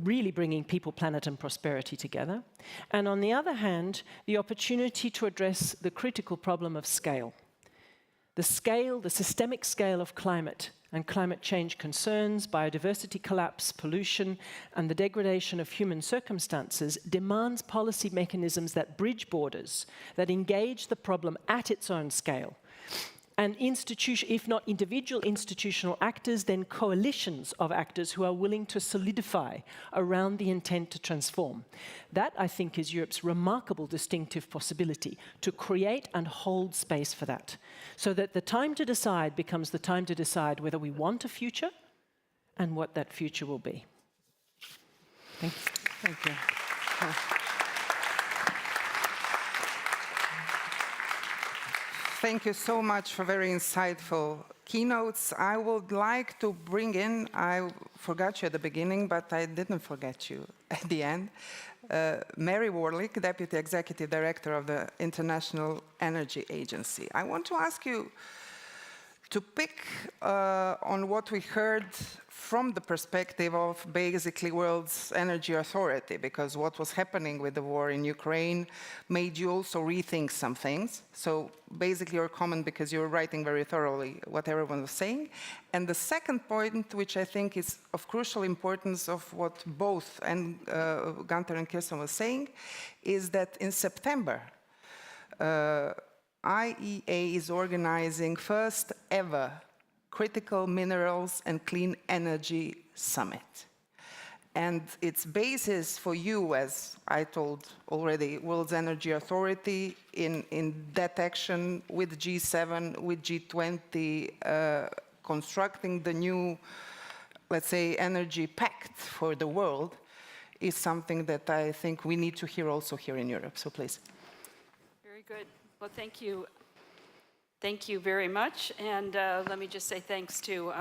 really bringing people, planet, and prosperity together. And on the other hand, the opportunity to address the critical problem of scale. The scale, the systemic scale of climate and climate change concerns, biodiversity collapse, pollution, and the degradation of human circumstances demands policy mechanisms that bridge borders, that engage the problem at its own scale. And if not individual institutional actors, then coalitions of actors who are willing to solidify around the intent to transform. That, I think, is Europe's remarkable distinctive possibility, to create and hold space for that, so that the time to decide becomes the time to decide whether we want a future and what that future will be. Thank you. Thank you. Thank you so much for very insightful keynotes. I would like to bring in, I forgot you at the beginning, but I didn't forget you at the end, Mary Warlick, Deputy Executive Director of the International Energy Agency. I want to ask you to pick on what we heard from the perspective of basically World's Energy Authority, because what was happening with the war in Ukraine made you also rethink some things. So basically your comment, because you were writing very thoroughly what everyone was saying. And the second point, which I think is of crucial importance of what both Gunther and Kirsten were saying, is that in September, IEA is organizing first ever Critical Minerals and Clean Energy Summit. And its basis for you, as I told already, World's Energy Authority in that action with G7, with G20, constructing the new, let's say, energy pact for the world, is something that I think we need to hear also here in Europe. So please. Very good. Well, thank you. Thank you very much. And let me just say thanks to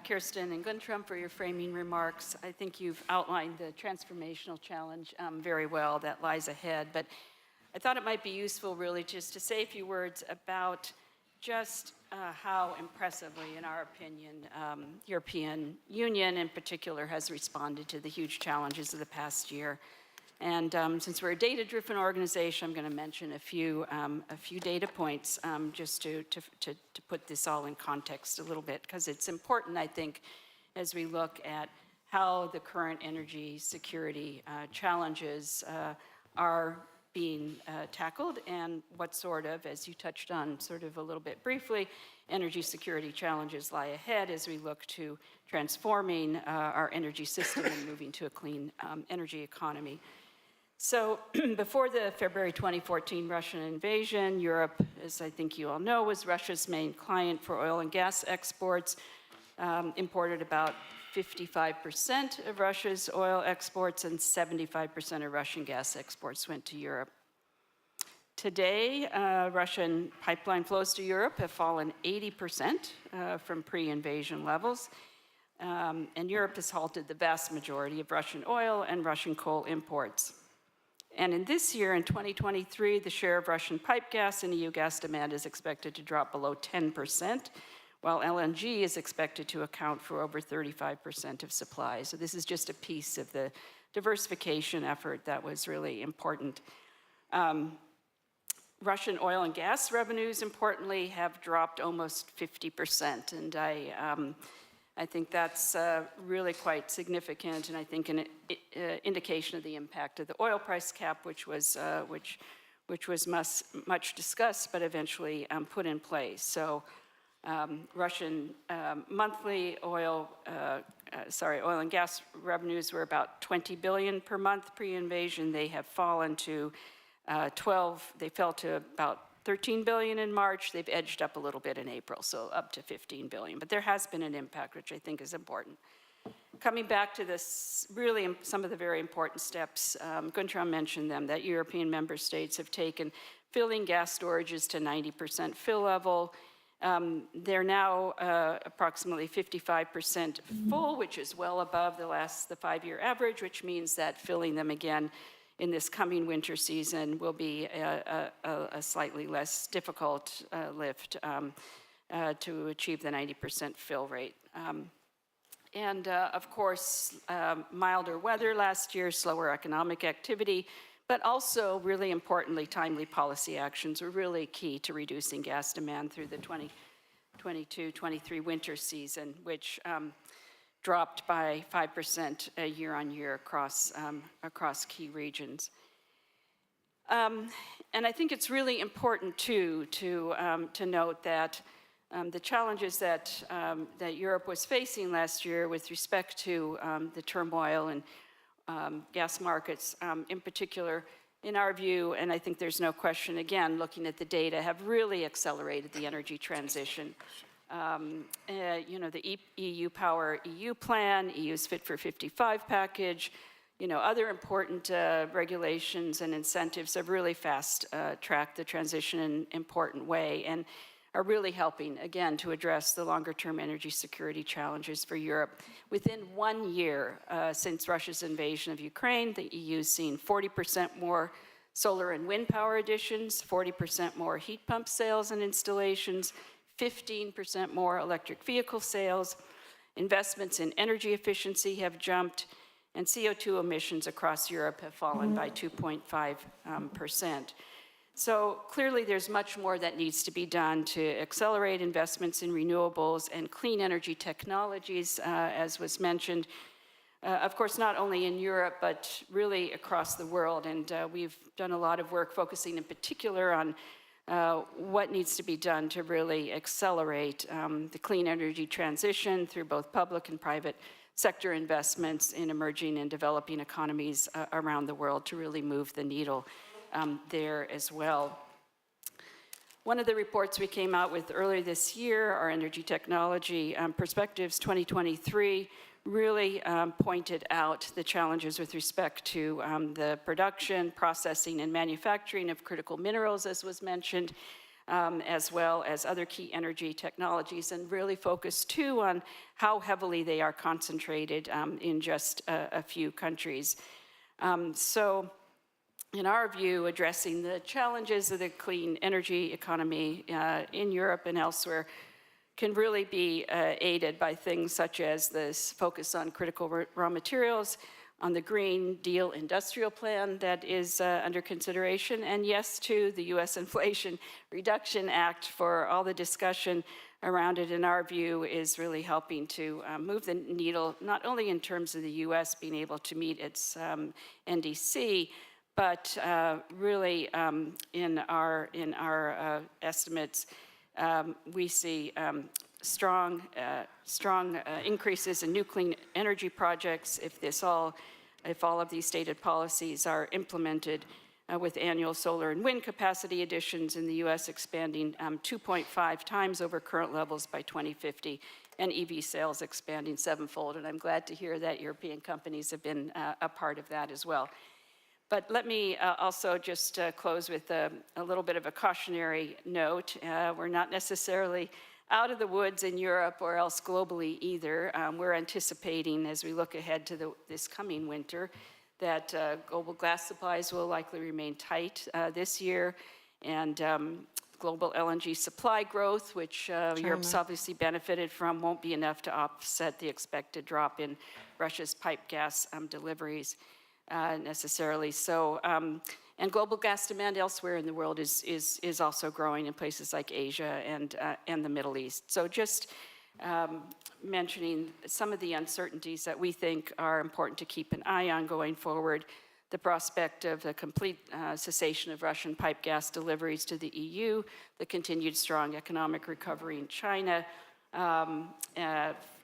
Kirsten and Guntram for your framing remarks. I think you've outlined the transformational challenge very well that lies ahead. But I thought it might be useful really just to say a few words about just how impressively, in our opinion, European Union in particular has responded to the huge challenges of the past year. And since we're a data-driven organization, I'm going to mention a few data points just to put this all in context a little bit, because it's important, I think, as we look at how the current energy security challenges are being tackled and what sort of, as you touched on sort of a little bit briefly, energy security challenges lie ahead as we look to transforming our energy system and moving to a clean energy economy. So before the February 2014 Russian invasion, Europe, as I think you all know, was Russia's main client for oil and gas exports, imported about 55% of Russia's oil exports, and 75% of Russian gas exports went to Europe. Today, Russian pipeline flows to Europe have fallen 80% from pre-invasion levels, and Europe has halted the vast majority of Russian oil and Russian coal imports. And in this year, in 2023, the share of Russian pipe gas in EU gas demand is expected to drop below 10%, while LNG is expected to account for over 35% of supply. So this is just a piece of the diversification effort that was really important. Russian oil and gas revenues, importantly, have dropped almost 50%, and I think that's really quite significant, and I think an indication of the impact of the oil price cap, which was much discussed, but eventually put in place. So Russian monthly oil and gas revenues were about 20 billion per month pre-invasion. They have fallen to they fell to about 13 billion in March. They've edged up a little bit in April, so up to 15 billion. But there has been an impact, which I think is important. Coming back to this, really some of the very important steps, Guntram mentioned them, that European member states have taken filling gas storages to 90% fill level. They're now approximately 55% full, which is well above the 5-year average, which means that filling them again in this coming winter season will be a slightly less difficult lift to achieve the 90% fill rate. Of course, milder weather last year, slower economic activity, but also, really importantly, timely policy actions were really key to reducing gas demand through the 2022-23 winter season, which dropped by 5% year on year across key regions. And I think it's really important too to note that the challenges that Europe was facing last year with respect to the turmoil and gas markets in particular, in our view, and I think there's no question, again, looking at the data, have really accelerated the energy transition. The EU Power EU plan, EU's Fit for 55 package, other important regulations and incentives have really fast-tracked the transition in an important way and are really helping, again, to address the longer-term energy security challenges for Europe. Within 1 year since Russia's invasion of Ukraine, the EU's seen 40% more solar and wind power additions, 40% more heat pump sales and installations, 15% more electric vehicle sales, investments in energy efficiency have jumped, and CO2 emissions across Europe have fallen by 2.5%. So clearly there's much more that needs to be done to accelerate investments in renewables and clean energy technologies, as was mentioned. Of course, not only in Europe, but really across the world. And we've done a lot of work focusing in particular on what needs to be done to really accelerate the clean energy transition through both public and private sector investments in emerging and developing economies around the world to really move the needle there as well. One of the reports we came out with earlier this year, our Energy Technology Perspectives 2023, really pointed out the challenges with respect to the production, processing, and manufacturing of critical minerals, as was mentioned, as well as other key energy technologies, and really focused too on how heavily they are concentrated in just a few countries. So in our view, addressing the challenges of the clean energy economy in Europe and elsewhere can really be aided by things such as this focus on critical raw materials, on the Green Deal Industrial Plan that is under consideration, and yes, to the U.S. Inflation Reduction Act for all the discussion around it, in our view, is really helping to move the needle, not only in terms of the U.S. being able to meet its NDC, but really in our estimates, we see strong increases in new clean energy projects if all of these stated policies are implemented, with annual solar and wind capacity additions in the U.S. expanding 2.5 times over current levels by 2050, and EV sales expanding 7-fold. And I'm glad to hear that European companies have been a part of that as well. But let me also just close with a little bit of a cautionary note. We're not necessarily out of the woods in Europe or else globally either. We're anticipating, as we look ahead to this coming winter, that global glass supplies will likely remain tight this year, and global LNG supply growth, which Europe's obviously benefited from, won't be enough to offset the expected drop in Russia's pipe gas deliveries. Necessarily. So, and global gas demand elsewhere in the world is also growing in places like Asia and the Middle East. So just mentioning some of the uncertainties that we think are important to keep an eye on going forward: the prospect of the complete cessation of Russian pipe gas deliveries to the EU, the continued strong economic recovery in China,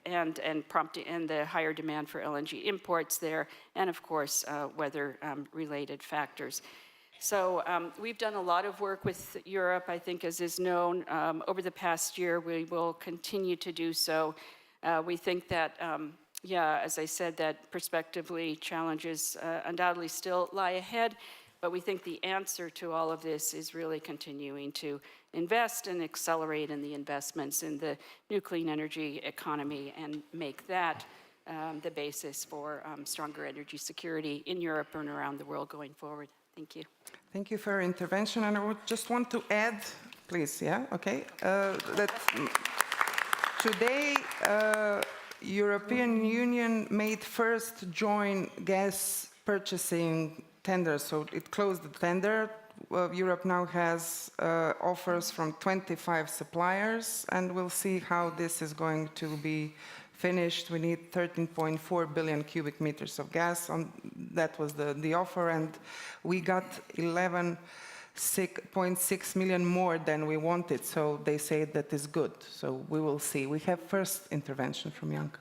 and the higher demand for LNG imports there, and of course, weather-related factors. So we've done a lot of work with Europe, I think, as is known. Over the past year, we will continue to do so. We think that, as I said, that prospectively challenges undoubtedly still lie ahead, But we think the answer to all of this is really continuing to invest and accelerate in the investments in the new clean energy economy and make that the basis for stronger energy security in Europe and around the world going forward. Thank you. Thank you for your intervention. And I would just want to add, please, yeah, okay, that today European Union made first joint gas purchasing tender, so it closed the tender. Europe now has offers from 25 suppliers, and we'll see how this is going to be finished. We need 13.4 billion cubic meters of gas. That was the offer, and we got 11.6 million more than we wanted, so they say that is good. So we will see. We have first intervention from Janka.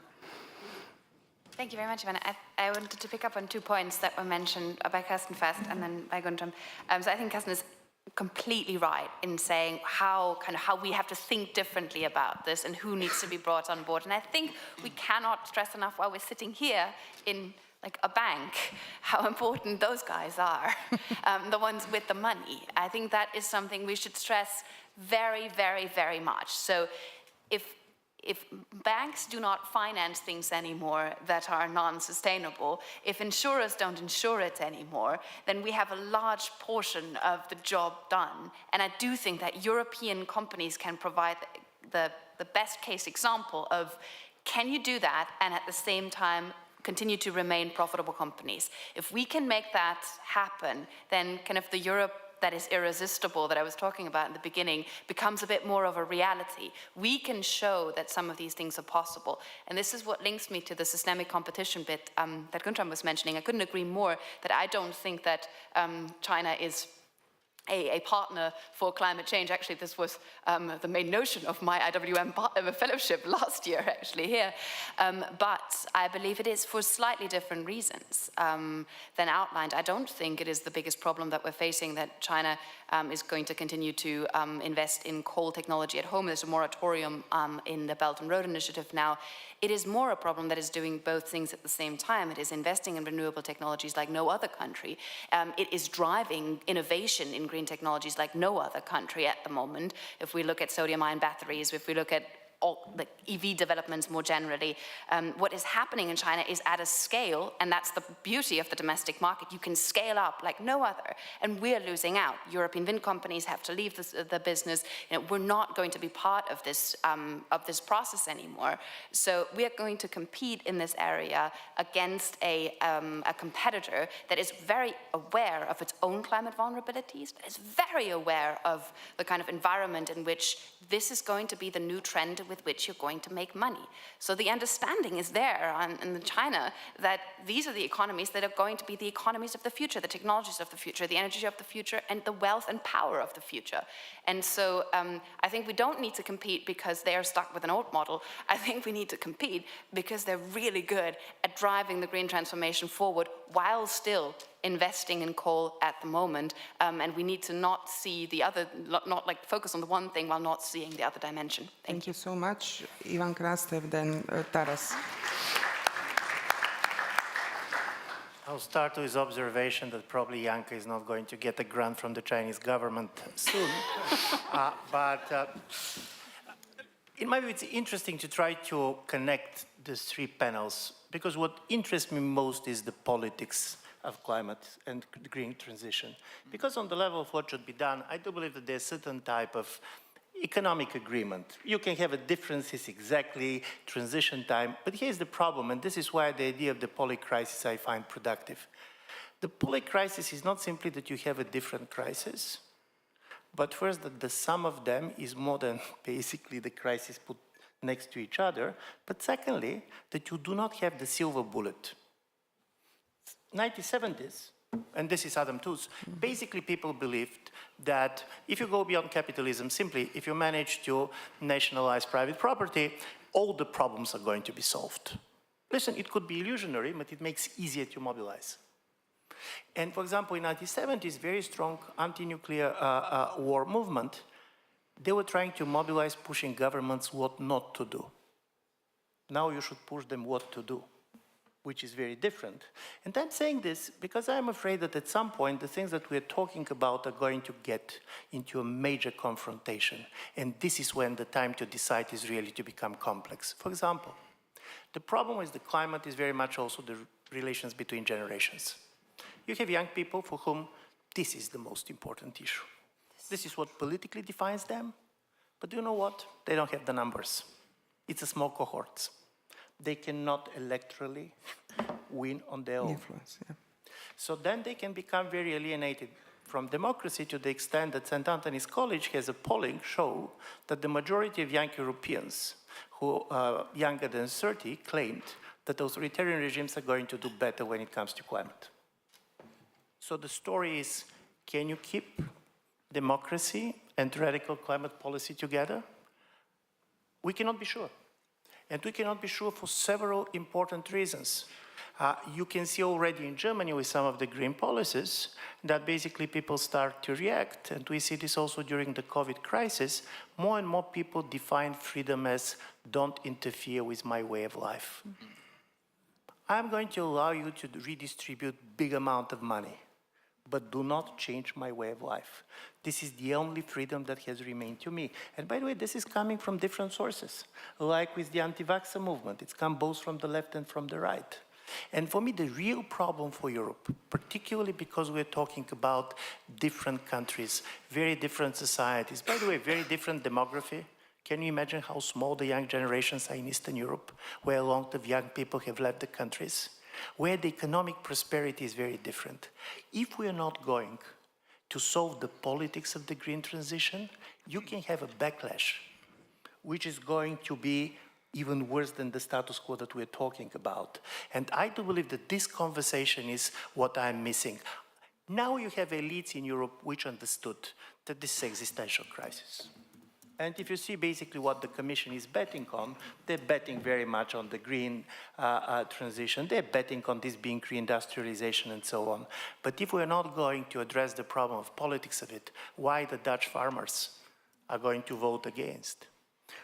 Thank you very much, Ivana. I wanted to pick up on 2 points that were mentioned by Kirsten first and then by Guntram. So I think Kirsten is completely right in saying how we have to think differently about this and who needs to be brought on board. And I think we cannot stress enough while we're sitting here in like a bank, how important those guys are, the ones with the money. I think that is something we should stress very, very, very much. So if banks do not finance things anymore that are non-sustainable, if insurers don't insure it anymore, then we have a large portion of the job done. And I do think that European companies can provide the best case example of, can you do that and at the same time continue to remain profitable companies? If we can make that happen, then kind of the Europe that is irresistible that I was talking about in the beginning becomes a bit more of a reality. We can show that some of these things are possible. And this is what links me to the systemic competition bit that Guntram was mentioning. I couldn't agree more that I don't think that China is a partner for climate change. Actually, this was the main notion of my IWM fellowship last year, actually, here. But I believe it is for slightly different reasons than outlined. I don't think it is the biggest problem that we're facing, that China is going to continue to invest in coal technology at home. There's a moratorium in the Belt and Road Initiative now. It is more a problem that is doing both things at the same time. It is investing in renewable technologies like no other country. It is driving innovation in green technologies like no other country at the moment. If we look at sodium-ion batteries, if we look at all the EV developments more generally, what is happening in China is at a scale, and that's the beauty of the domestic market. You can scale up like no other, and we're losing out. European wind companies have to leave the business. You know, we're not going to be part of this process anymore. So we are going to compete in this area against a competitor that is very aware of its own climate vulnerabilities, that is very aware of the kind of environment in which this is going to be the new trend with which you're going to make money. So the understanding is there in China that these are the economies that are going to be the economies of the future, the technologies of the future, the energy of the future, and the wealth and power of the future. And so I think we don't need to compete because they are stuck with an old model. I think we need to compete because they're really good at driving the green transformation forward while still investing in coal at the moment, and we need to not see the other, not like focus on the one thing while not seeing the other dimension. Thank you so much. Ivan Krastev, then Taras. I'll start with his observation that probably Janka is not going to get a grant from the Chinese government soon. But in my view, it's interesting to try to connect these three panels, because what interests me most is the politics of climate and the green transition. Because on the level of what should be done, I do believe that there's a certain type of economic agreement. You can have a differences exactly, transition time, but here's the problem, and this is why the idea of the polycrisis I find productive. The polycrisis is not simply that you have a different crisis, but first that the sum of them is more than basically the crisis put next to each other, but secondly, that you do not have the silver bullet. 1970s, and this is Adam Tooze, basically people believed that if you go beyond capitalism, simply if you manage to nationalize private property, all the problems are going to be solved. Listen, it could be illusionary, but it makes it easier to mobilize. And for example, in the 1970s, very strong anti-nuclear war movement, they were trying to mobilize, pushing governments what not to do. Now you should push them what to do. which is very different. And I'm saying this because I'm afraid that at some point the things that we're talking about are going to get into a major confrontation. And this is when the time to decide is really to become complex. For example, the problem with the climate is very much also the relations between generations. You have young people for whom this is the most important issue. This is what politically defines them. But do you know what? They don't have the numbers. It's a small cohort. They cannot electorally win on their own. Influence, yeah. So then they can become very alienated from democracy to the extent that St. Anthony's College has a polling show that the majority of young Europeans who are younger than 30 claimed that authoritarian regimes are going to do better when it comes to climate. So the story is, can you keep democracy and radical climate policy together? We cannot be sure. And we cannot be sure for several important reasons. You can see already in Germany with some of the green policies that basically people start to react. And we see this also during the COVID crisis. More and more people define freedom as don't interfere with my way of life. Mm-hmm. I'm going to allow you to redistribute big amount of money, but do not change my way of life. This is the only freedom that has remained to me. And by the way, this is coming from different sources. Like with the anti-vaxxer movement, it's come both from the left and from the right. And for me, the real problem for Europe, particularly because we're talking about different countries, very different societies, by the way, very different demography. Can you imagine how small the young generations are in Eastern Europe, where a lot of young people have left the countries, where the economic prosperity is very different? If we are not going to solve the politics of the green transition, you can have a backlash, which is going to be even worse than the status quo that we're talking about. And I do believe that this conversation is what I'm missing. Now you have elites in Europe which understood that this is an existential crisis. And if you see basically what the Commission is betting on, they're betting very much on the green transition. They're betting on this being reindustrialization and so on. But if we're not going to address the problem of politics of it, why the Dutch farmers are going to vote against?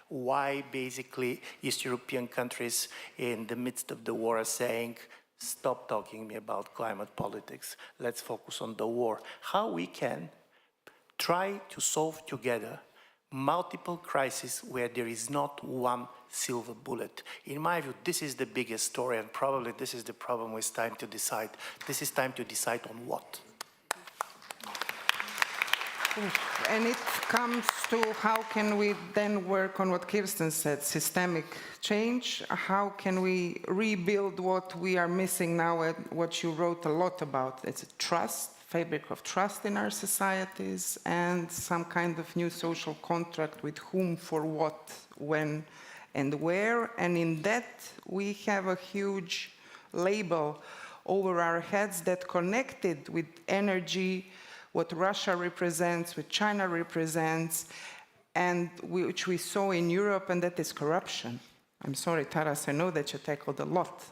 Why basically East European countries in the midst of the war are saying, stop talking to me about climate politics, let's focus on the war. How we can try to solve together multiple crises where there is not one silver bullet. In my view, this is the biggest story, and probably this is the problem with time to decide. This is time to decide on what. And it comes to how can we then work on what Kirsten said, systemic change. How can we rebuild what we are missing now, and what you wrote a lot about? It's trust, fabric of trust in our societies, and some kind of new social contract with whom, for what, when, and where. And in that, we have a huge label over our heads that connected with energy, what Russia represents, what China represents, and which we saw in Europe, and that is corruption. I'm sorry, Taras, I know that you tackled a lot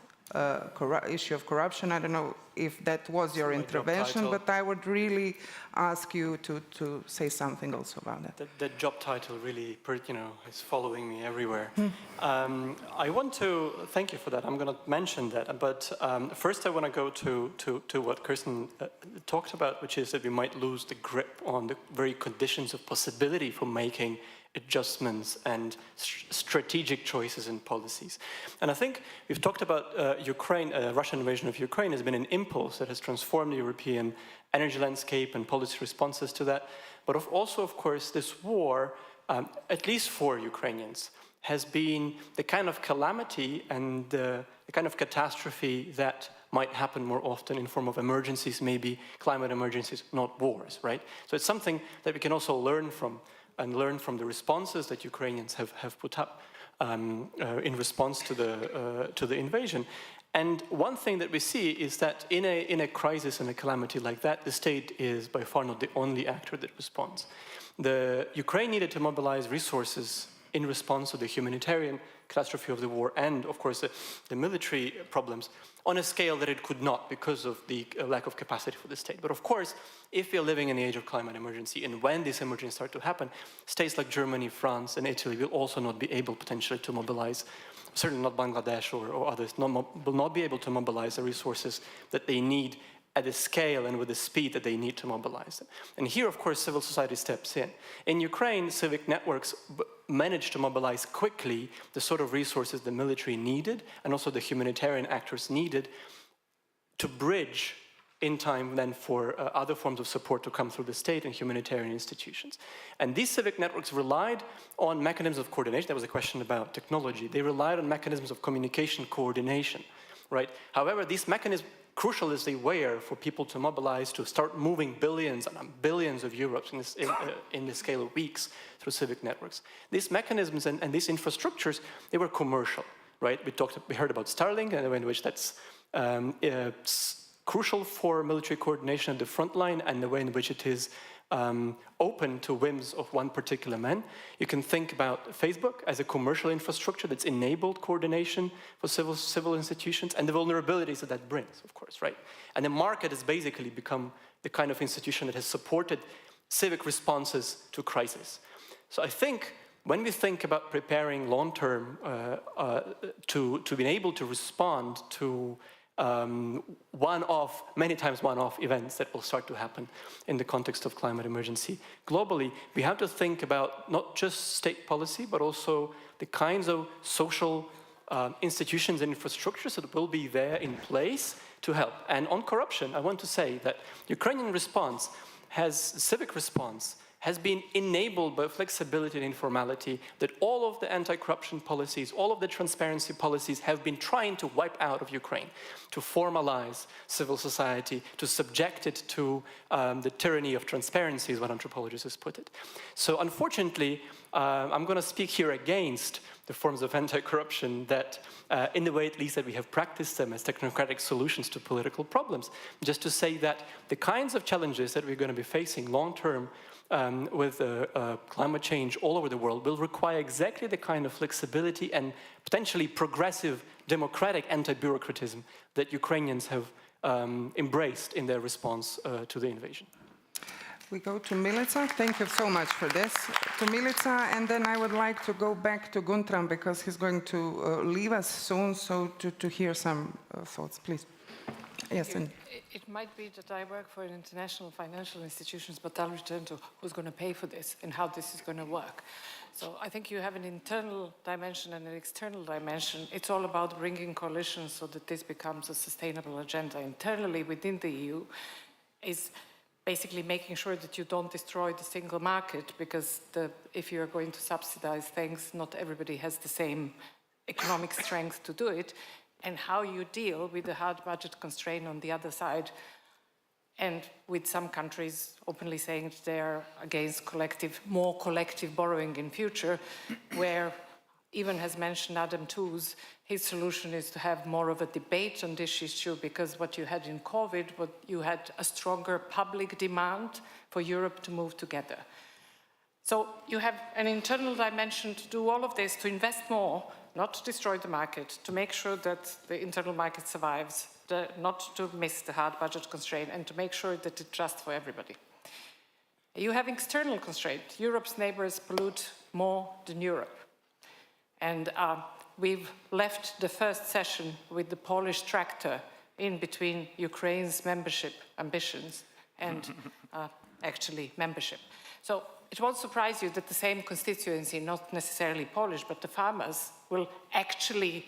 issue of corruption. I don't know if that was your intervention, but I would really ask you to say something also about that. That job title really, is following me everywhere. I want to thank you for that. I'm going to mention that, but first I want to go to what Kirsten talked about, which is that we might lose the grip on the very conditions of possibility for making adjustments and strategic choices and policies. And I think we've talked about Ukraine, Russian invasion of Ukraine has been an impulse that has transformed the European energy landscape and policy responses to that. But also, of course, this war, at least for Ukrainians, has been the kind of calamity and the kind of catastrophe that might happen more often in form of emergencies, maybe climate emergencies, not wars, right? So it's something that we can also learn from, and learn from the responses that Ukrainians have put up in response to the invasion. And one thing that we see is that in a crisis and a calamity like that, the state is by far not the only actor that responds. The Ukraine needed to mobilize resources in response to the humanitarian catastrophe of the war and, of course, the military problems on a scale that it could not because of the lack of capacity for the state. But of course, if we are living in the age of climate emergency, and when these emergencies start to happen, states like Germany, France, and Italy will also not be able potentially to mobilize, certainly not Bangladesh or others, will not be able to mobilize the resources that they need at the scale and with the speed that they need to mobilize them. And here, of course, civil society steps in. In Ukraine, civic networks managed to mobilize quickly the sort of resources the military needed and also the humanitarian actors needed to bridge in time then for other forms of support to come through the state and humanitarian institutions. And these civic networks relied on mechanisms of coordination. There was a question about technology. They relied on mechanisms of communication coordination, right? However, these mechanisms, crucial as they were for people to mobilize, to start moving billions and billions of euros in the scale of weeks through civic networks. These mechanisms and these infrastructures, they were commercial, right? We heard about Starlink and the way in which that's crucial for military coordination at the front line and the way in which it is open to whims of one particular man. You can think about Facebook as a commercial infrastructure that's enabled coordination for civil institutions and the vulnerabilities that brings, of course, right? And the market has basically become the kind of institution that has supported civic responses to crisis. So I think when we think about preparing long-term to be able to respond to many times one-off events that will start to happen in the context of climate emergency. Globally, we have to think about not just state policy, but also the kinds of social institutions and infrastructures that will be there in place to help. And on corruption, I want to say that Ukrainian response civic response has been enabled by flexibility and informality that all of the anti-corruption policies, all of the transparency policies have been trying to wipe out of Ukraine, to formalize civil society, to subject it to the tyranny of transparency, is what anthropologists have put it. So unfortunately, I'm going to speak here against the forms of anti-corruption that, in the way at least that we have practiced them as technocratic solutions to political problems, just to say that the kinds of challenges that we're going to be facing long-term with climate change all over the world will require exactly the kind of flexibility and potentially progressive democratic anti-bureaucratism that Ukrainians have embraced in their response to the invasion. We go to Milica. Thank you so much for this. To Milica, and then I would like to go back to Guntram because he's going to leave us soon, so to hear some thoughts, please. Yes. It might be that I work for international financial institutions, but I'll return to who's going to pay for this and how this is going to work. So I think you have an internal dimension and an external dimension. It's all about bringing coalitions so that this becomes a sustainable agenda. Internally within the EU is basically making sure that you don't destroy the single market, because if you're going to subsidize things, not everybody has the same economic strength to do it. And how you deal with the hard budget constraint on the other side, and with some countries openly saying that they are against more collective borrowing in future, where even has mentioned Adam Tooze, his solution is to have more of a debate on this issue, because what you had in COVID, you had a stronger public demand for Europe to move together. So you have an internal dimension to do all of this, to invest more, not to destroy the market, to make sure that the internal market survives, not to miss the hard budget constraint, and to make sure that it's just for everybody. You have external constraint. Europe's neighbors pollute more than Europe. And we've left the first session with the Polish tractor in between Ukraine's membership ambitions and actually membership. So it won't surprise you that the same constituency, not necessarily Polish, but the farmers, will actually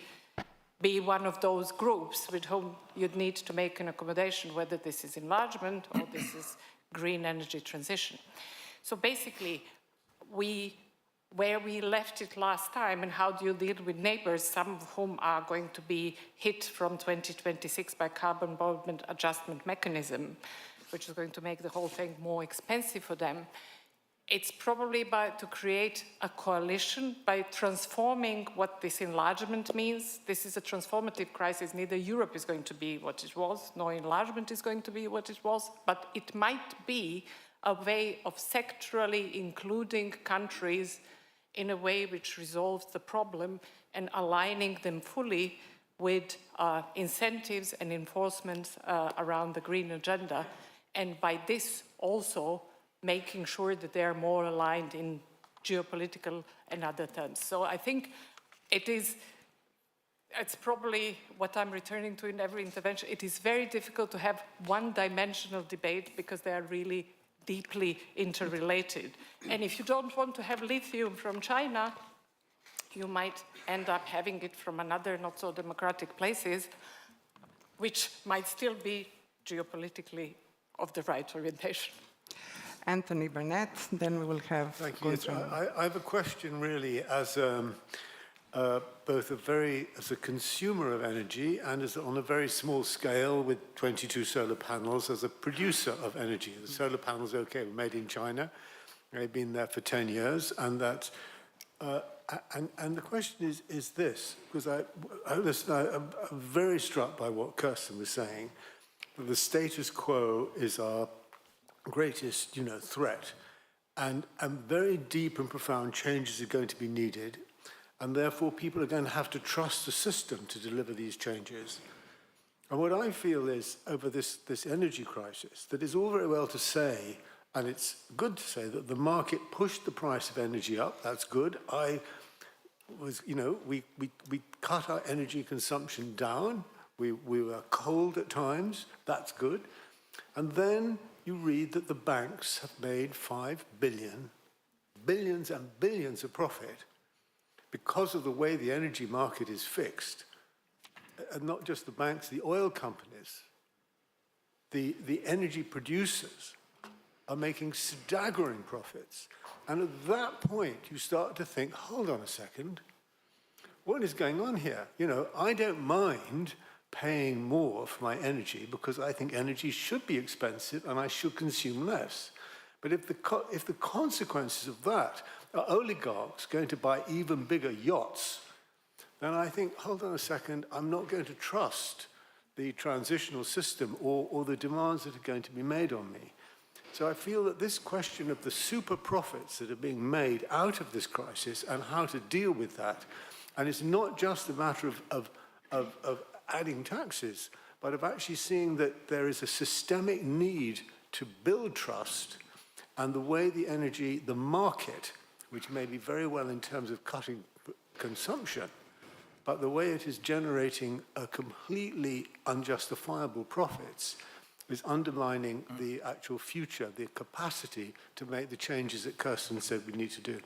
be one of those groups with whom you'd need to make an accommodation, whether this is enlargement or this is green energy transition. So basically, where we left it last time, and how do you deal with neighbors, some of whom are going to be hit from 2026 by carbon border adjustment mechanism, which is going to make the whole thing more expensive for them. It's probably to create a coalition by transforming what this enlargement means. This is a transformative crisis. Neither Europe is going to be what it was, nor enlargement is going to be what it was, but it might be a way of sectorally including countries in a way which resolves the problem and aligning them fully with incentives and enforcement around the green agenda, and by this also making sure that they are more aligned in geopolitical and other terms. So I think it's probably what I'm returning to in every intervention. It is very difficult to have one-dimensional debate because they are really deeply interrelated. And if you don't want to have lithium from China, you might end up having it from another not so democratic places, which might still be geopolitically of the right orientation. Anthony Burnett, then we will have... Thank you. I have a question really as both as a consumer of energy and as on a very small scale with 22 solar panels as a producer of energy. The solar panels, okay, were made in China. They've been there for 10 years, and that... And the question is this, because I'm very struck by what Kirsten was saying, that the status quo is our greatest, threat, and very deep and profound changes are going to be needed, and therefore people are going to have to trust the system to deliver these changes. And what I feel is, over this energy crisis, that it's all very well to say, and it's good to say, that the market pushed the price of energy up. That's good. We cut our energy consumption down. We were cold at times. That's good. And then you read that the banks have made 5 billion, billions and billions of profit because of the way the energy market is fixed. And not just the banks, the oil companies, the energy producers are making staggering profits. And at that point, you start to think, hold on a second, what is going on here? I don't mind paying more for my energy because I think energy should be expensive and I should consume less. But if the consequences of that are oligarchs going to buy even bigger yachts, then I think, hold on a second, I'm not going to trust the transitional system or the demands that are going to be made on me. So I feel that this question of the super profits that are being made out of this crisis and how to deal with that, and it's not just a matter of adding taxes, but of actually seeing that there is a systemic need to build trust, and the way the market, which may be very well in terms of cutting consumption, but the way it is generating a completely unjustifiable profits is undermining the actual future, the capacity to make the changes that Kirsten said we need to do.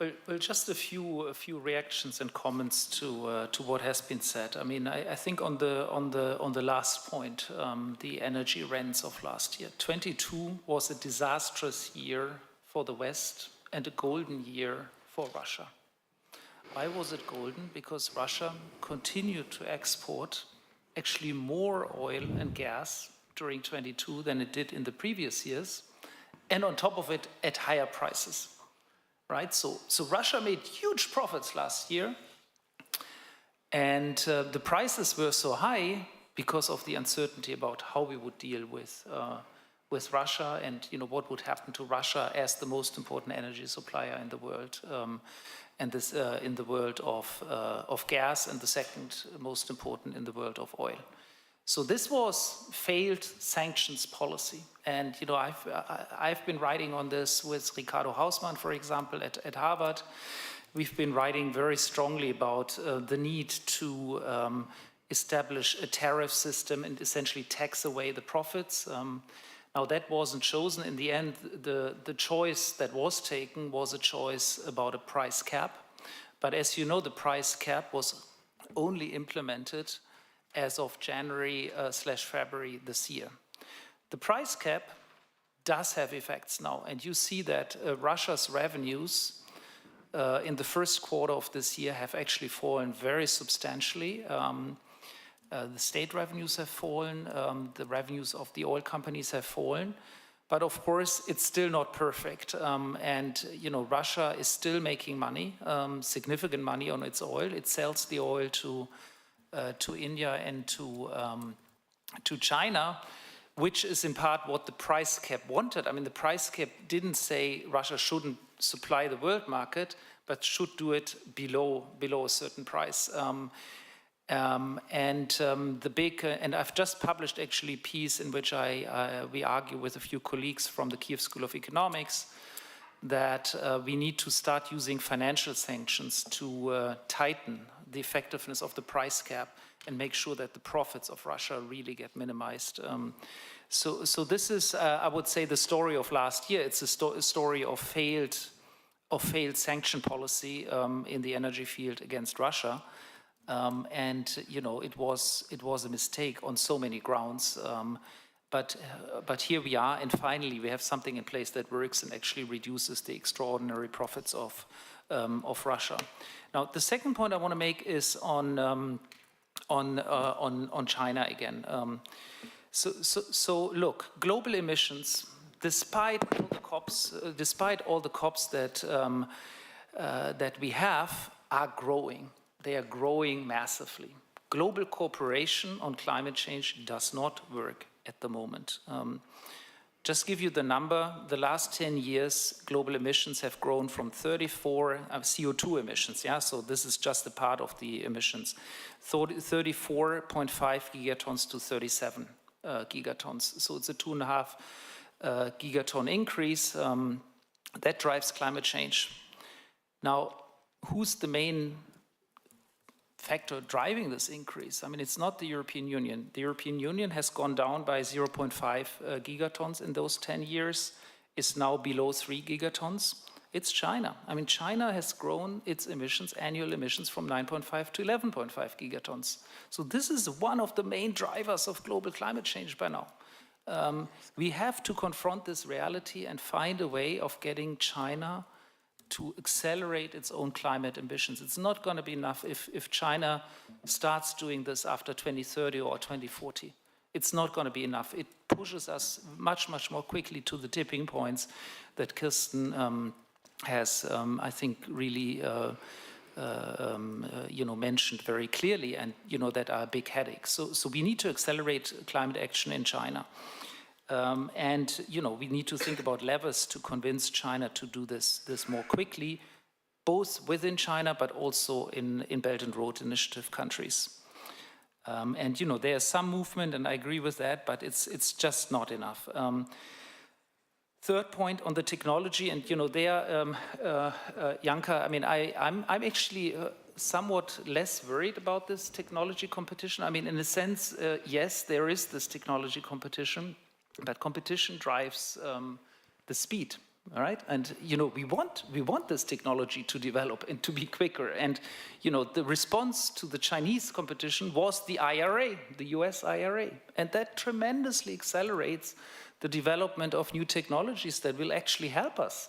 Well, just a few reactions and comments to what has been said. I mean, I think on the last point, the energy rents of last year, 22 was a disastrous year for the West and a golden year for Russia. Why was it golden? Because Russia continued to export actually more oil and gas during 22 than it did in the previous years, and on top of it at higher prices. Right, so Russia made huge profits last year, and the prices were so high because of the uncertainty about how we would deal with Russia and what would happen to Russia as the most important energy supplier in the world, and this in the world of gas, and the second most important in the world of oil. So this was failed sanctions policy, and I've been writing on this with Ricardo Hausmann, for example, at Harvard. We've been writing very strongly about the need to establish a tariff system and essentially tax away the profits. Now that wasn't chosen. In the end, the choice that was taken was a choice about a price cap. But as you know, the price cap was only implemented as of January/February this year. The price cap does have effects now, and you see that Russia's revenues in the first quarter of this year have actually fallen very substantially. The state revenues have fallen, the revenues of the oil companies have fallen, but of course it's still not perfect. And Russia is still making money, significant money on its oil. It sells the oil to India and China, which is in part what the price cap wanted. I mean, the price cap didn't say Russia shouldn't supply the world market, but should do it below a certain price. And I've just published actually a piece in which we argue with a few colleagues from the Kiev School of Economics that we need to start using financial sanctions to tighten the effectiveness of the price cap and make sure that the profits of Russia really get minimized. So this is, I would say, the story of last year. It's a story of failed sanction policy in the energy field against Russia. And you know, it was a mistake on so many grounds. But here we are, and finally we have something in place that works and actually reduces the extraordinary profits of Russia. Now, the second point I want to make is on China again. So look, global emissions, despite all the COPs that we have, are growing. They are growing massively. Global cooperation on climate change does not work at the moment. Just give you the number, the last 10 years, global emissions have grown from 34, CO2 emissions, yeah, so this is just a part of the emissions, 34.5 gigatons to 37 gigatons. So it's a 2.5 gigaton increase. That drives climate change. Now, who's the main factor driving this increase? I mean, it's not the European Union. The European Union has gone down by 0.5 gigatons in those 10 years, is now below 3 gigatons. It's China. I mean, China has grown its emissions, annual emissions, from 9.5 to 11.5 gigatons. So this is one of the main drivers of global climate change by now. We have to confront this reality and find a way of getting China to accelerate its own climate ambitions. It's not going to be enough if China starts doing this after 2030 or 2040. It's not going to be enough. It pushes us much, much more quickly to the tipping points that Kirsten has, I think, really mentioned very clearly, and that are a big headache. So we need to accelerate climate action in China. And we need to think about levers to convince China to do this more quickly, both within China but also in Belt and Road Initiative countries. And there's some movement, and I agree with that, but it's just not enough. Third point on the technology, and Janka, I mean, I'm actually somewhat less worried about this technology competition. I mean, in a sense, yes, there is this technology competition. But competition drives the speed, all right? And we want this technology to develop and to be quicker. And the response to the Chinese competition was the IRA, the US IRA, and that tremendously accelerates the development of new technologies that will actually help us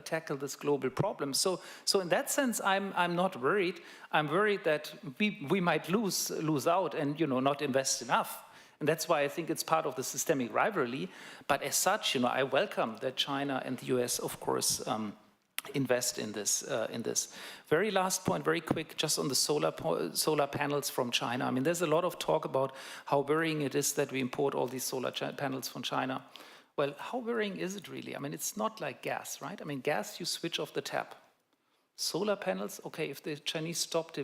tackle this global problem. So in that sense, I'm not worried. I'm worried that we might lose out and not invest enough. And that's why I think it's part of the systemic rivalry. But as such, I welcome that China and the US, of course, invest in this. Very last point, very quick, just on the solar panels from China. I mean, there's a lot of talk about how worrying it is that we import all these solar panels from China. Well, how worrying is it really? I mean, it's not like gas, right? I mean, gas, you switch off the tap. Solar panels, okay, if the Chinese stop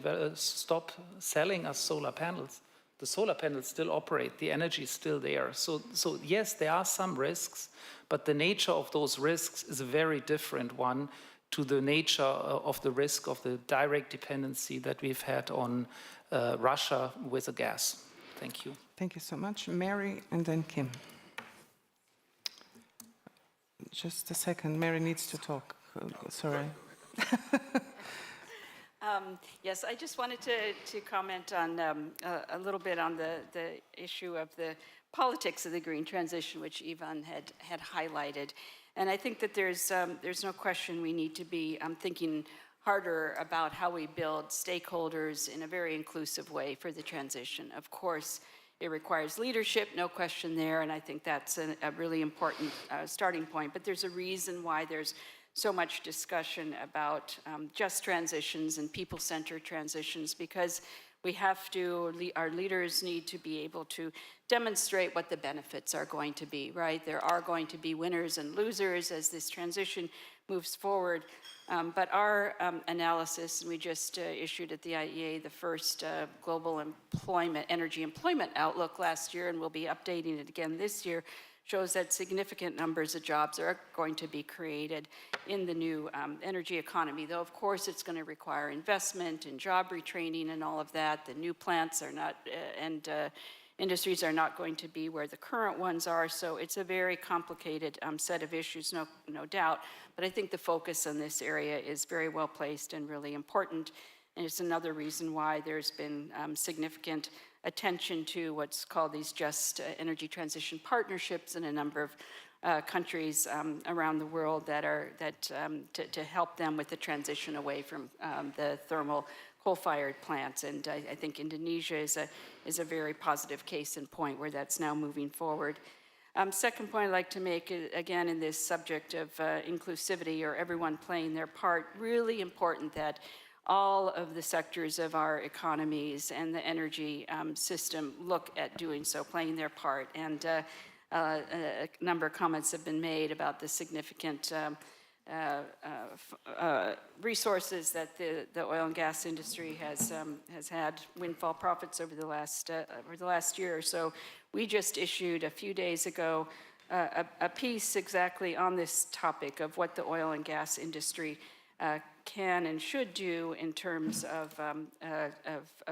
selling us solar panels, the solar panels still operate, the energy is still there. So yes, there are some risks, but the nature of those risks is a very different one to the nature of the risk of the direct dependency that we've had on Russia with the gas. Thank you. Thank you so much. Mary and then Kim. Just a second, Mary needs to talk. Sorry. Yes, I just wanted to comment on a little bit on the issue of the politics of the green transition, which Ivan had highlighted. And I think that there's no question we need to be thinking harder about how we build stakeholders in a very inclusive way for the transition. Of course, it requires leadership, no question there, and I think that's a really important starting point. But there's a reason why there's so much discussion about just transitions and people-centered transitions, because We have to, our leaders need to be able to demonstrate what the benefits are going to be, right? There are going to be winners and losers as this transition moves forward. But our analysis, and we just issued at the IEA the first global energy employment outlook last year, and we'll be updating it again this year, shows that significant numbers of jobs are going to be created in the new energy economy, though of course it's going to require investment and job retraining and all of that. The new plants are not, industries are not going to be where the current ones are, so it's a very complicated set of issues, no doubt. But I think the focus on this area is very well placed and really important, and it's another reason why there's been significant attention to what's called these just energy transition partnerships in a number of countries around the world to help them with the transition away from the thermal coal-fired plants. And I think Indonesia is a very positive case in point where that's now moving forward. Second point I'd like to make, again, in this subject of inclusivity or everyone playing their part, really important that all of the sectors of our economies and the energy system look at doing so, playing their part. And a number of comments have been made about the significant resources that the oil and gas industry has had, windfall profits over the last year or so. We just issued a few days ago a piece exactly on this topic of what the oil and gas industry can and should do in terms of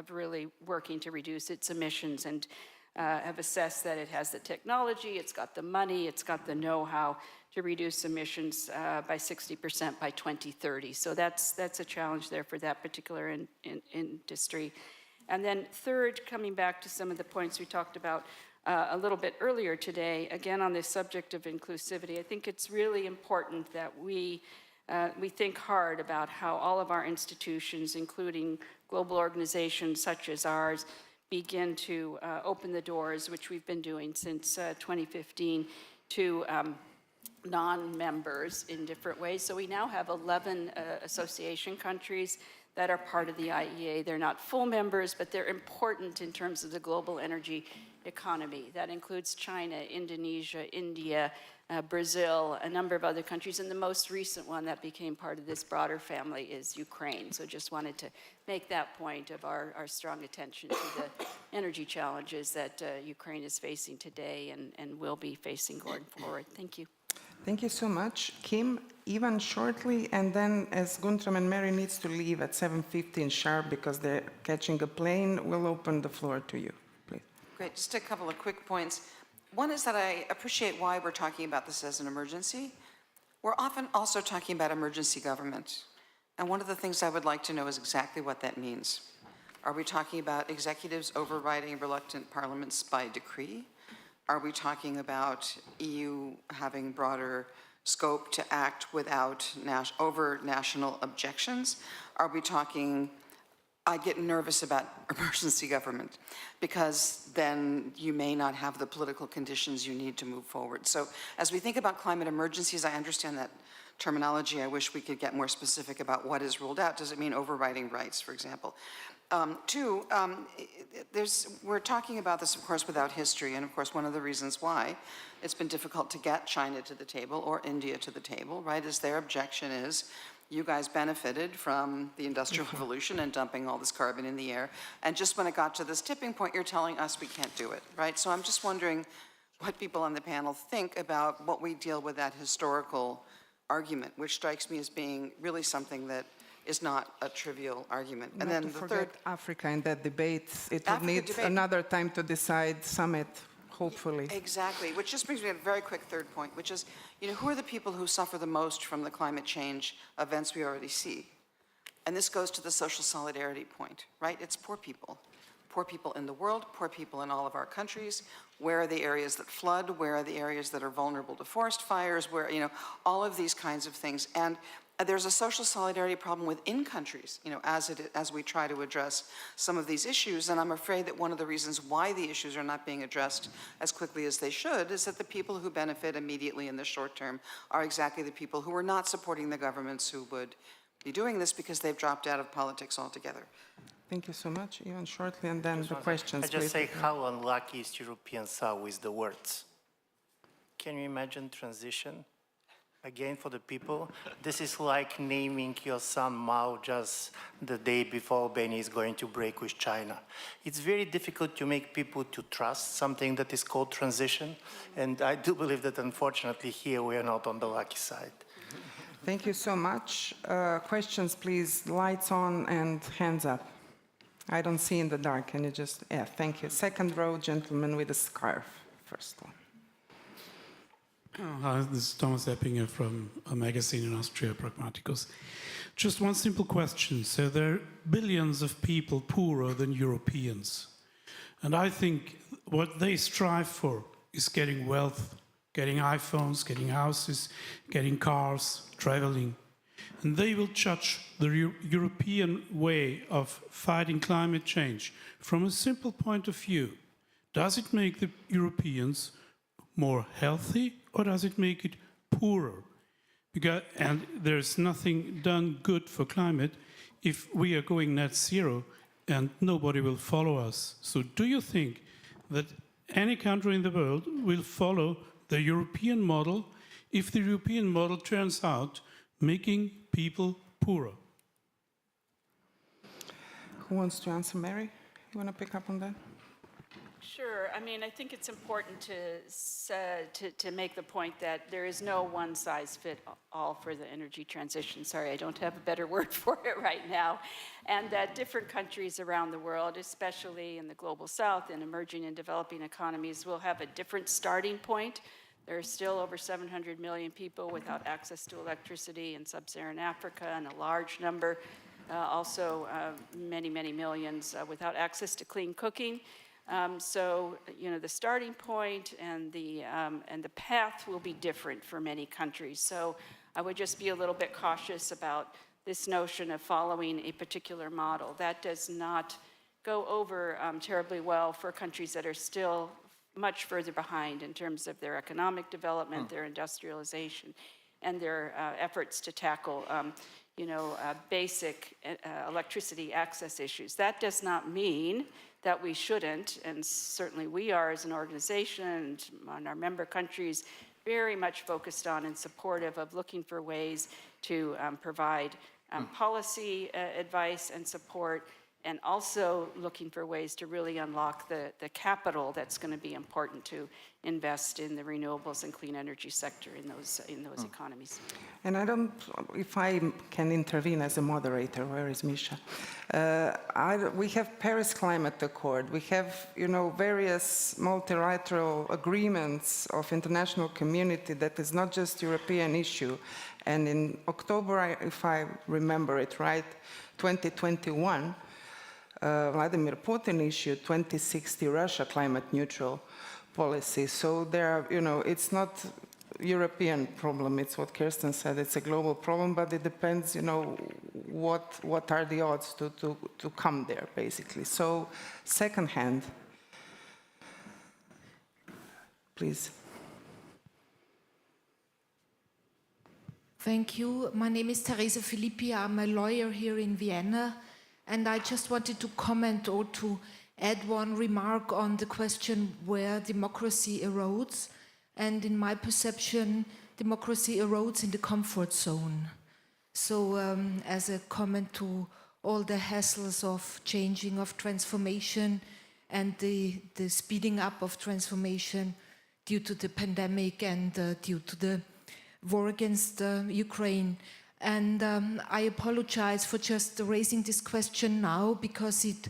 really working to reduce its emissions, and have assessed that it has the technology, it's got the money, it's got the know-how to reduce emissions by 60% by 2030. So that's a challenge there for that particular industry. And then third, coming back to some of the points we talked about a little bit earlier today, again on this subject of inclusivity, I think it's really important that we think hard about how all of our institutions, including global organizations such as ours, begin to open the doors, which we've been doing since 2015, to non-members in different ways. So we now have 11 association countries that are part of the IEA. They're not full members, but they're important in terms of the global energy economy. That includes China, Indonesia, India, Brazil, a number of other countries, and the most recent one that became part of this broader family is Ukraine. So just wanted to make that point of our strong attention to the energy challenges that Ukraine is facing today and will be facing going forward. Thank you. Thank you so much. Kim, Ivan shortly, and then as Guntram and Mary needs to leave at 7:15 sharp because they're catching a plane, we'll open the floor to you, please. Great, just a couple of quick points. One is that I appreciate why we're talking about this as an emergency. We're often also talking about emergency government. And one of the things I would like to know is exactly what that means. Are we talking about executives overriding reluctant parliaments by decree? Are we talking about EU having broader scope to act without over national objections? Are we talking, I get nervous about emergency government because then you may not have the political conditions you need to move forward. So as we think about climate emergencies, I understand that terminology. I wish we could get more specific about what is ruled out. Does it mean overriding rights, for example? Two, we're talking about this, of course, without history, and of course, one of the reasons why it's been difficult to get China to the table or India to the table, right, is their objection is, you guys benefited from the Industrial Revolution and dumping all this carbon in the air, and just when it got to this tipping point, you're telling us we can't do it, right? So I'm just wondering what people on the panel think about what we deal with that historical argument, which strikes me as being really something that is not a trivial argument. And then the third, Africa in that debate. It would Africa need debate. another time to decide summit, hopefully. Exactly, which just brings me to a very quick third point, which is, you know, who are the people who suffer the most from the climate change events we already see? And this goes to the social solidarity point, right? It's poor people. Poor people in the world, poor people in all of our countries. Where are the areas that flood? Where are the areas that are vulnerable to forest fires? Where, you know, all of these kinds of things. And there's a social solidarity problem within countries, you know, as we try to address some of these issues. And I'm afraid that one of the reasons why the issues are not being addressed as quickly as they should is that the people who benefit immediately in the short term are exactly the people who are not supporting the governments who would be doing this because they've dropped out of politics altogether. Thank you so much. Even shortly, and then the questions, I just please. say how unlucky East Europeans are with the words. Can you imagine transition? Again, for the people, this is like naming your son Mao just the day before Albania is going to break with China. It's very difficult to make people to trust something that is called transition, and I do believe that unfortunately here we are not on the lucky side. Thank you so much. Questions, please. Lights on and hands up. I don't see in the dark. Can you just, yeah, thank you. Second row, gentleman with a scarf. First one. Hi, this is Thomas Eppinger from a magazine in Austria, Pragmaticus. Just one simple question. So there are billions of people poorer than Europeans. And I think what they strive for is getting wealth, getting iPhones, getting houses, getting cars, traveling. And they will judge the European way of fighting climate change from a simple point of view. Does it make the Europeans more healthy, or does it make it poorer? And there's nothing done good for climate if we are going net zero and nobody will follow us. So do you think that any country in the world will follow the European model if the European model turns out making people poorer? Who wants to answer, Mary? You want to pick up on that? Sure. I mean, I think it's important to make the point that there is no one-size-fits-all for the energy transition. Sorry, I don't have a better word for it right now. And that different countries around the world, especially in the global south and emerging and developing economies, will have a different starting point. There are still over 700 million people without access to electricity in sub-Saharan Africa, and a large number, also many, many millions without access to clean cooking. So, you know, the starting point and the path will be different for many countries. So I would just be a little bit cautious about this notion of following a particular model. That does not go over terribly well for countries that are still much further behind in terms of their economic development, their industrialization, and their efforts to tackle basic electricity access issues. That does not mean that we shouldn't, and certainly we are as an organization and our member countries very much focused on and supportive of looking for ways to provide policy advice and support, and also looking for ways to really unlock the capital that's going to be important to invest in the renewables and clean energy sector in those economies. And I don't, if I can intervene as a moderator, where is Misha? We have Paris Climate Accord. We have, you know, various multilateral agreements of international community that is not just European issue. And in October, if I remember it right, 2021, Vladimir Putin issued 2060 Russia climate neutral policy. So there are, you know, it's not European problem, it's what Kirsten said, it's a global problem, but it depends, you know, what are the odds to come there, basically. So, second hand, please. Thank you. My name is Teresa Filippi. I'm a lawyer here in Vienna, and I just wanted to comment or to add one remark on the question where democracy erodes. And in my perception, democracy erodes in the comfort zone. So as a comment to all the hassles of changing, of transformation, and the speeding up of transformation due to the pandemic and due to the war against Ukraine. And I apologize for just raising this question now, because it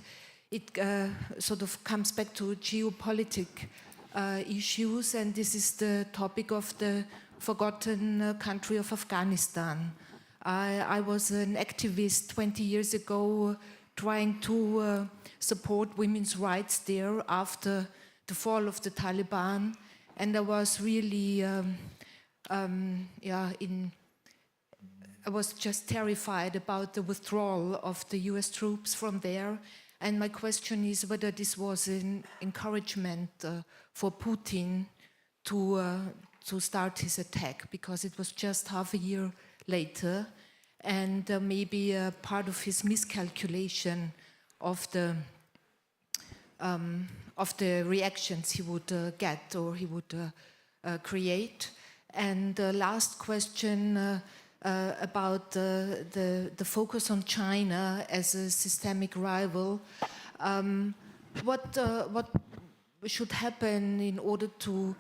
sort of comes back to geopolitical issues, and this is the topic of the forgotten country of Afghanistan. I was an activist 20 years ago trying to support women's rights there after the fall of the Taliban, and I was really, I was just terrified about the withdrawal of the US troops from there. And my question is whether this was an encouragement for Putin to start his attack, because it was just half a year later. and maybe part of his miscalculation of the reactions he would get or he would create. And the last question about the focus on China as a systemic rival. What should happen in order to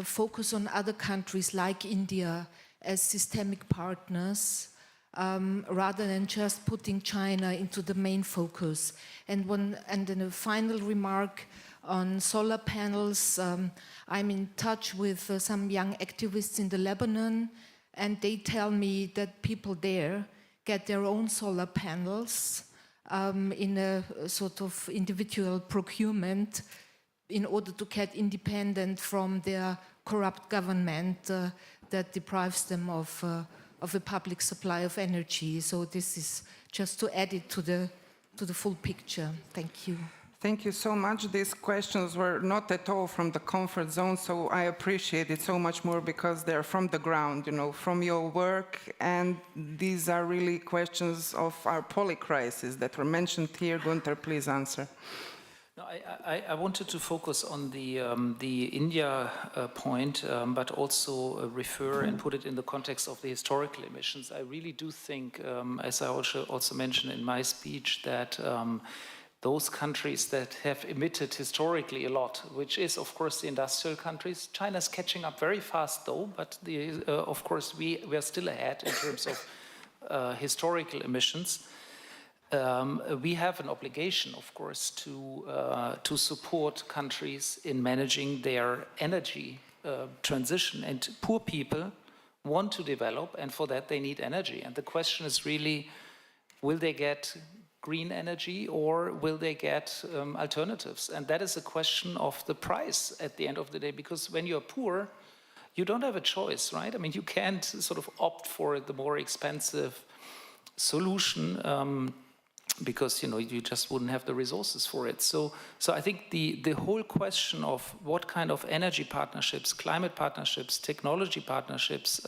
focus on other countries like India as systemic partners, rather than just putting China into the main focus? And then a final remark on solar panels. I'm in touch with some young activists in the Lebanon, and they tell me that people there get their own solar panels in a sort of individual procurement in order to get independent from their corrupt government that deprives them of a public supply of energy. So this is just to add it to the full picture. Thank you. Thank you so much. These questions were not at all from the comfort zone, so I appreciate it so much more because they're from the ground, you know, from your work, and these are really questions of our polycrisis that were mentioned here. Gunther, please answer. No, I wanted to focus on the India point, but also refer and put it in the context of the historical emissions. I really do think, as I also mentioned in my speech, that those countries that have emitted historically a lot, which is, of course, the industrial countries. China's catching up very fast, though, but of course, we are still ahead in terms of historical emissions. We have an obligation, of course, to support countries in managing their energy transition. And poor people want to develop, and for that they need energy. And the question is really, will they get green energy or will they get alternatives? And that is a question of the price at the end of the day, because when you're poor, you don't have a choice, right? I mean, you can't sort of opt for the more expensive solution because, you know, you just wouldn't have the resources for it. So I think the whole question of what kind of energy partnerships, climate partnerships, technology partnerships,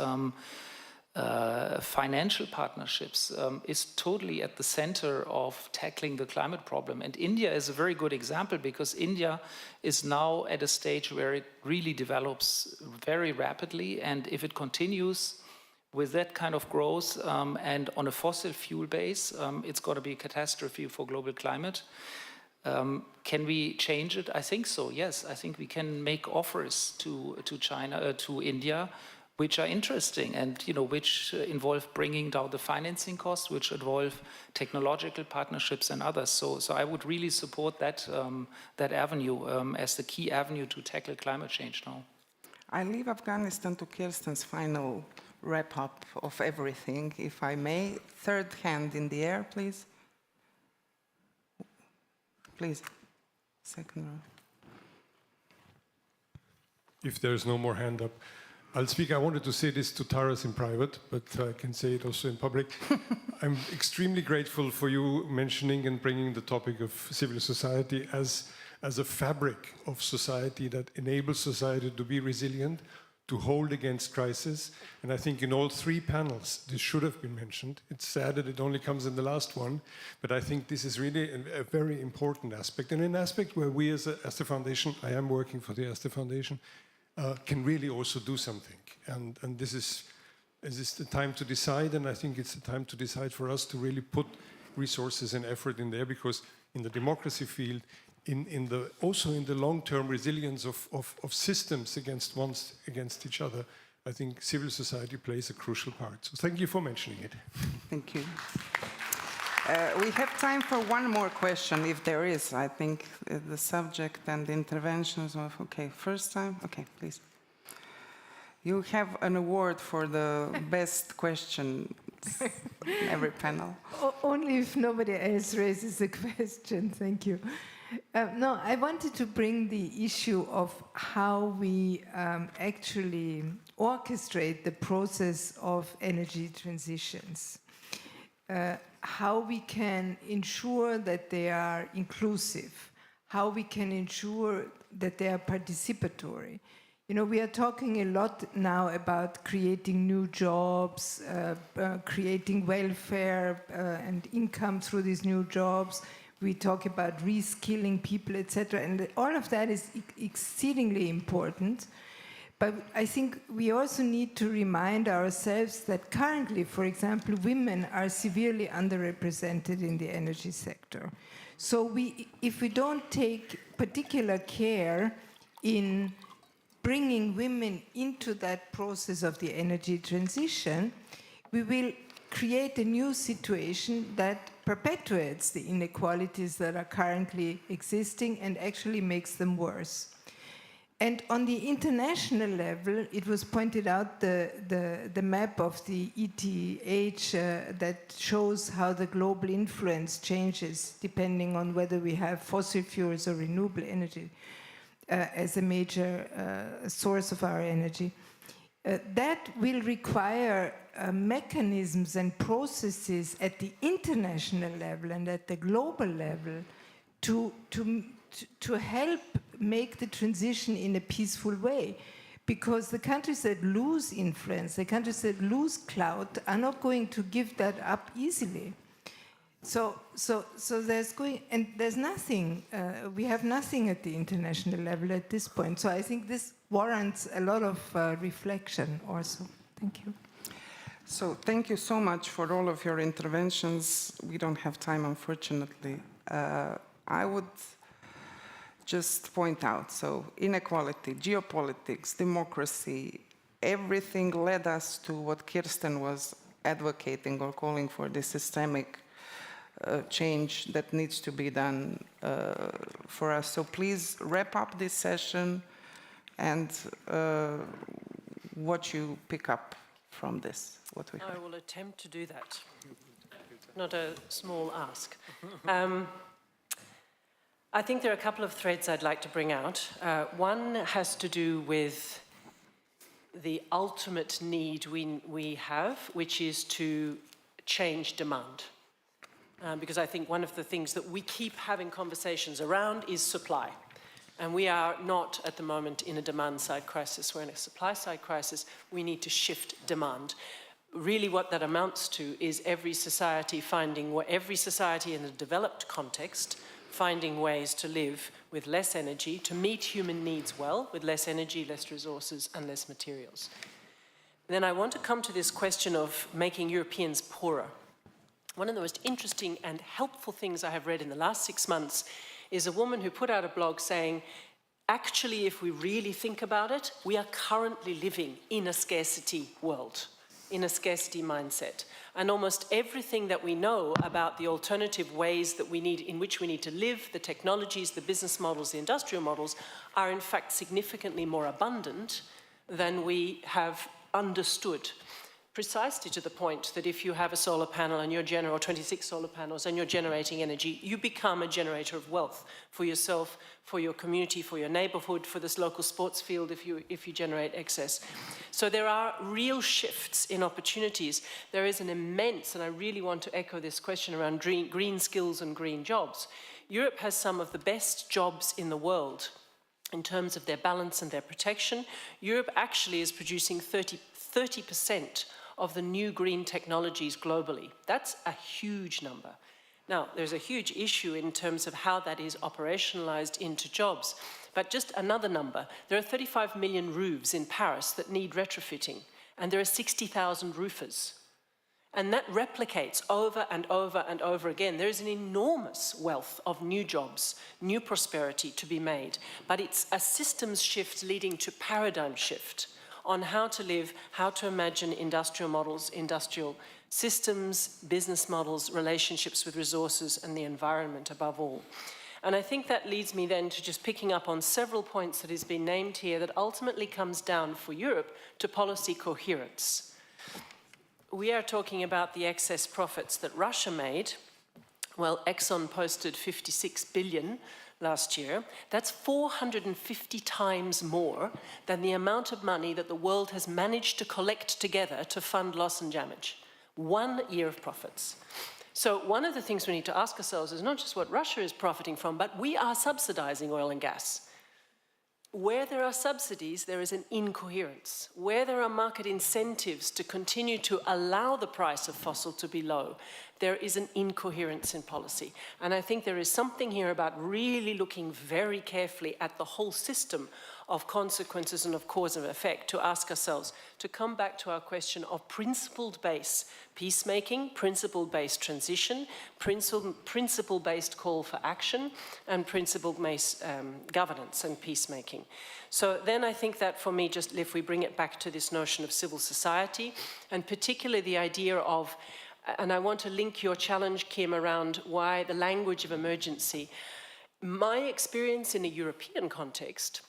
financial partnerships is totally at the center of tackling the climate problem. And India is a very good example because India is now at a stage where it really develops very rapidly. And if it continues with that kind of growth and on a fossil fuel base, it's going to be a catastrophe for global climate. Can we change it? I think so, yes. I think we can make offers to China, to India, which are interesting and, you know, which involve bringing down the financing costs, which involve technological partnerships and others. So I would really support that avenue as the key avenue to tackle climate change now. I leave Afghanistan to Kirsten's final wrap-up of everything, if I may. Third hand in the air, please. Please, second row. If there's no more hand up, I'll speak. I wanted to say this to Taras in private, but I can say it also in public. I'm extremely grateful for you mentioning and bringing the topic of civil society as a fabric of society that enables society to be resilient, to hold against crisis. And I think in all three panels, this should have been mentioned. It's sad that it only comes in the last one, but I think this is really a very important aspect, and an aspect where we as the ERSTE Foundation, I am working for the ERSTE Foundation, can really also do something. And this is the time to decide, and I think it's the time to decide for us to really put resources and effort in there, because in the democracy field, also in the long-term resilience of systems against each other, I think civil society plays a crucial part. So thank you for mentioning it. Thank you. We have time for one more question, if there is. I think the subject and the interventions of, okay, first time? Okay, please. You have an award for the best question in every panel. Only if nobody else raises a question, thank you. No, I wanted to bring the issue of how we actually orchestrate the process of energy transitions. How we can ensure that they are inclusive, how we can ensure that they are participatory. You know, we are talking a lot now about creating new jobs, creating welfare and income through these new jobs. We talk about reskilling people, etc. And all of that is exceedingly important. But I think we also need to remind ourselves that currently, for example, women are severely underrepresented in the energy sector. So if we don't take particular care in bringing women into that process of the energy transition, we will create a new situation that perpetuates the inequalities that are currently existing and actually makes them worse. And on the international level, it was pointed out the map of the ETH that shows how the global influence changes depending on whether we have fossil fuels or renewable energy as a major source of our energy. That will require mechanisms and processes at the international level and at the global level to help make the transition in a peaceful way. Because the countries that lose influence, the countries that lose clout, are not going to give that up easily. So there's nothing, we have nothing at the international level at this point. So I think this warrants a lot of reflection also. Thank you. So thank you so much for all of your interventions. We don't have time, unfortunately. I would just point out, so inequality, geopolitics, democracy, everything led us to what Kirsten was advocating or calling for, the systemic change that needs to be done for us. So please wrap up this session and what you pick up from this, what we heard. I will attempt to do that. Not a small ask. I think there are a couple of threads I'd like to bring out. One has to do with the ultimate need we have, which is to change demand. Because I think one of the things that we keep having conversations around is supply. And we are not at the moment in a demand-side crisis, we're in a supply-side crisis. We need to shift demand. Really what that amounts to is every society in a developed context finding ways to live with less energy, to meet human needs well, with less energy, less resources, and less materials. Then I want to come to this question of making Europeans poorer. One of the most interesting and helpful things I have read in the last 6 months is a woman who put out a blog saying, actually, if we really think about it, we are currently living in a scarcity world, in a scarcity mindset. And almost everything that we know about the alternative ways that in which we need to live, the technologies, the business models, the industrial models, are in fact significantly more abundant than we have understood. Precisely to the point that if you have a solar panel and or 26 solar panels and you're generating energy, you become a generator of wealth for yourself, for your community, for your neighborhood, for this local sports field if you generate excess. So there are real shifts in opportunities. There is an immense, and I really want to echo this question around green skills and green jobs. Europe has some of the best jobs in the world in terms of their balance and their protection. Europe actually is producing 30% of the new green technologies globally. That's a huge number. Now, there's a huge issue in terms of how that is operationalized into jobs. But just another number, there are 35 million roofs in Paris that need retrofitting, and there are 60,000 roofers. And that replicates over and over and over again. There is an enormous wealth of new jobs, new prosperity to be made, but it's a systems shift leading to paradigm shift on how to live, how to imagine industrial models, industrial systems, business models, relationships with resources and the environment above all. And I think that leads me then to just picking up on several points that has been named here that ultimately comes down for Europe to policy coherence. We are talking about the excess profits that Russia made. Well, Exxon posted 56 billion last year. That's 450 times more than the amount of money that the world has managed to collect together to fund loss and damage. 1 year of profits. So one of the things we need to ask ourselves is not just what Russia is profiting from, but we are subsidizing oil and gas. Where there are subsidies, there is an incoherence. Where there are market incentives to continue to allow the price of fossil to be low, there is an incoherence in policy. And I think there is something here about really looking very carefully at the whole system of consequences and of cause and effect to ask ourselves, to come back to our question of principled-based peacemaking, principle-based transition, principle-based call for action, and principle-based governance and peacemaking. So then I think that for me, just if we bring it back to this notion of civil society, and particularly the idea of, and I want to link your challenge, Kim, around why the language of emergency. My experience in a European context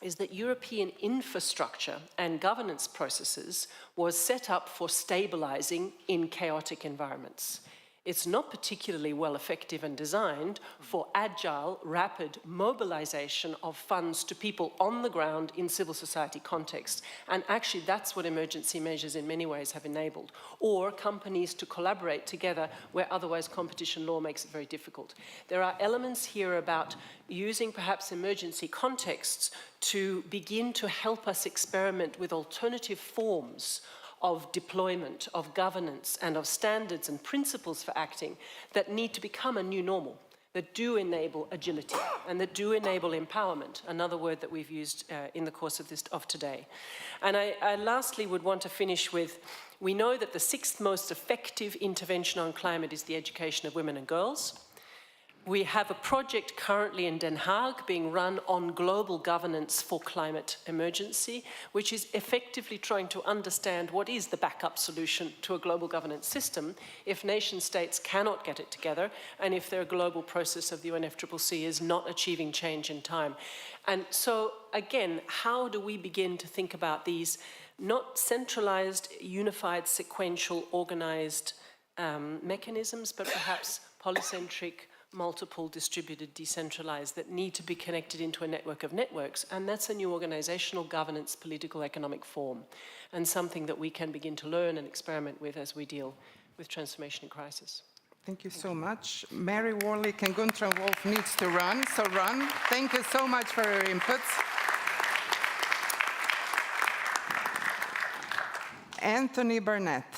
is that European infrastructure and governance processes was set up for stabilizing in chaotic environments. It's not particularly well effective and designed for agile, rapid mobilization of funds to people on the ground in civil society contexts. And actually, that's what emergency measures in many ways have enabled. Or companies to collaborate together where otherwise competition law makes it very difficult. There are elements here about using perhaps emergency contexts to begin to help us experiment with alternative forms of deployment, of governance, and of standards and principles for acting that need to become a new normal, that do enable agility and that do enable empowerment, another word that we've used in the course of today. And I lastly would want to finish with, we know that the 6th most effective intervention on climate is the education of women and girls. We have a project currently in Den Haag being run on global governance for climate emergency, which is effectively trying to understand what is the backup solution to a global governance system if nation states cannot get it together and if their global process of the UNFCCC is not achieving change in time. And so, again, how do we begin to think about these not centralized, unified, sequential, organized mechanisms, but perhaps polycentric, multiple, distributed, decentralized, that need to be connected into a network of networks, and that's a new organizational governance, political, economic form, and something that we can begin to learn and experiment with as we deal with transformation and crisis. Thank you so much. Mary Warlick and Guntram Wolf needs to run, so run. Thank you so much for your inputs. Anthony Burnett,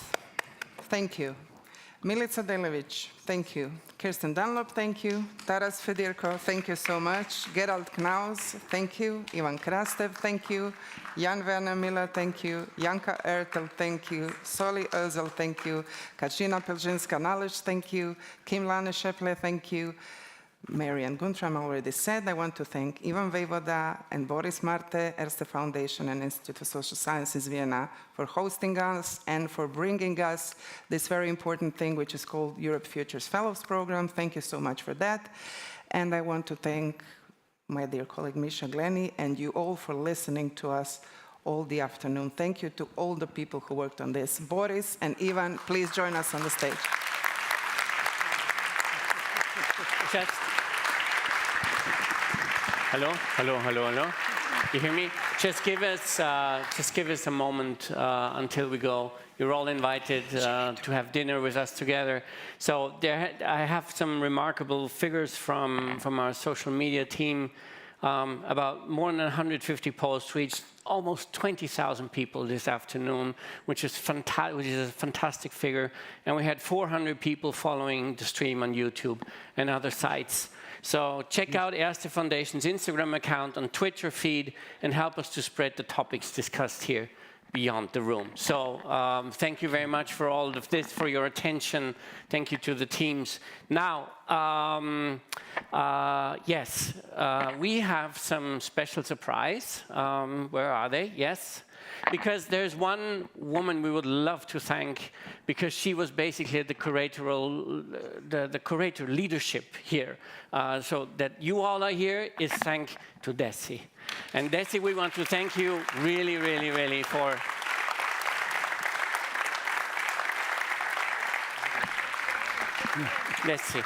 thank you. Milica Delevic, thank you. Kirsten Dunlop, thank you. Taras Fedirko, thank you so much. Gerald Knaus, thank you. Ivan Krastev, thank you. Jan Werner Miller, thank you. Janka Ertel, thank you. Soli Özal, thank you. Katrina Pelczynska-Nalic, thank you. Kim Lane-Sheple, thank you. Marian Guntram already said. I want to thank Ivan Vejvoda and Boris Marte, ERSTE Foundation and Institute of Social Sciences Vienna for hosting us and for bringing us this very important thing which is called Europe Futures Fellows Program. Thank you so much for that. And I want to thank my dear colleague Misha Glenny and you all for listening to us all the afternoon. Thank you to all the people who worked on this. Boris and Ivan, please join us on the stage. Hello, hello, hello, hello. You hear me? Just give us a moment until we go. You're all invited to have dinner with us together. So I have some remarkable figures from our social media team. About more than 150 posts reached almost 20,000 people this afternoon, which is a fantastic figure. And we had 400 people following the stream on YouTube and other sites. So check out ERSTE Foundation's Instagram account and Twitter feed and help us to spread the topics discussed here beyond the room. So thank you very much for all of this, for your attention. Thank you to the teams. Now, yes, we have some special surprise. Where are they? Yes. Because there's one woman we would love to thank because she was basically the curator leadership here. So that you all are here is thanks to Desi. And Desi, we want to thank you really, really, really for Desi.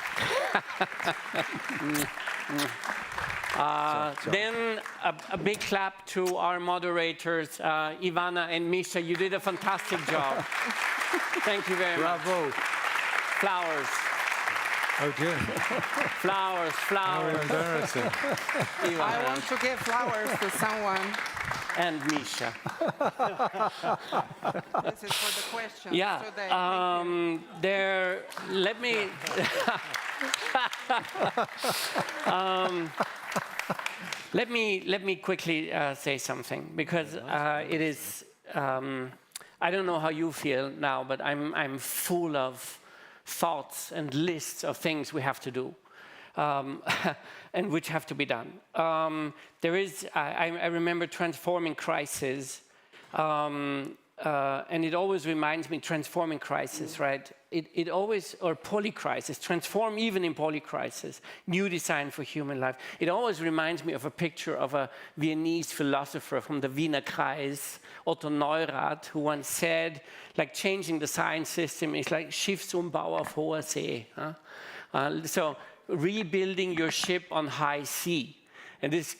Then a big clap to our moderators, Ivana and Misha. You did a fantastic job. Thank you very much. Bravo. Flowers. Oh dear. Flowers, flowers. How embarrassing. I want to give flowers to someone. And Misha. This is for the questions Yeah. today. Let me. Let me quickly say something, because it is. I don't know how you feel now, but I'm full of thoughts and lists of things we have to do. And which have to be done. I remember transforming crisis, and it always reminds me, transforming crisis, right? It always, or polycrisis, transform even in polycrisis, new design for human life. It always reminds me of a picture of a Viennese philosopher from the Wiener Kreis, Otto Neurath, who once said, like, changing the science system is like Schiffsumbau auf hoher See. So rebuilding your ship on high sea. And this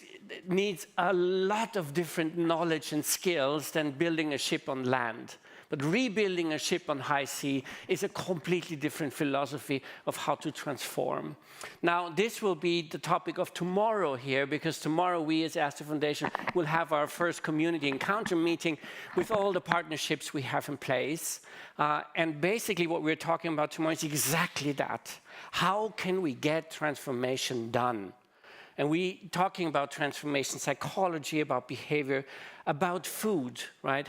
needs a lot of different knowledge and skills than building a ship on land. But rebuilding a ship on high sea is a completely different philosophy of how to transform. Now, this will be the topic of tomorrow here, because tomorrow we as ERSTE Foundation will have our first community encounter meeting with all the partnerships we have in place. And basically what we're talking about tomorrow is exactly that. How can we get transformation done? And we're talking about transformation psychology, about behavior, about food, right?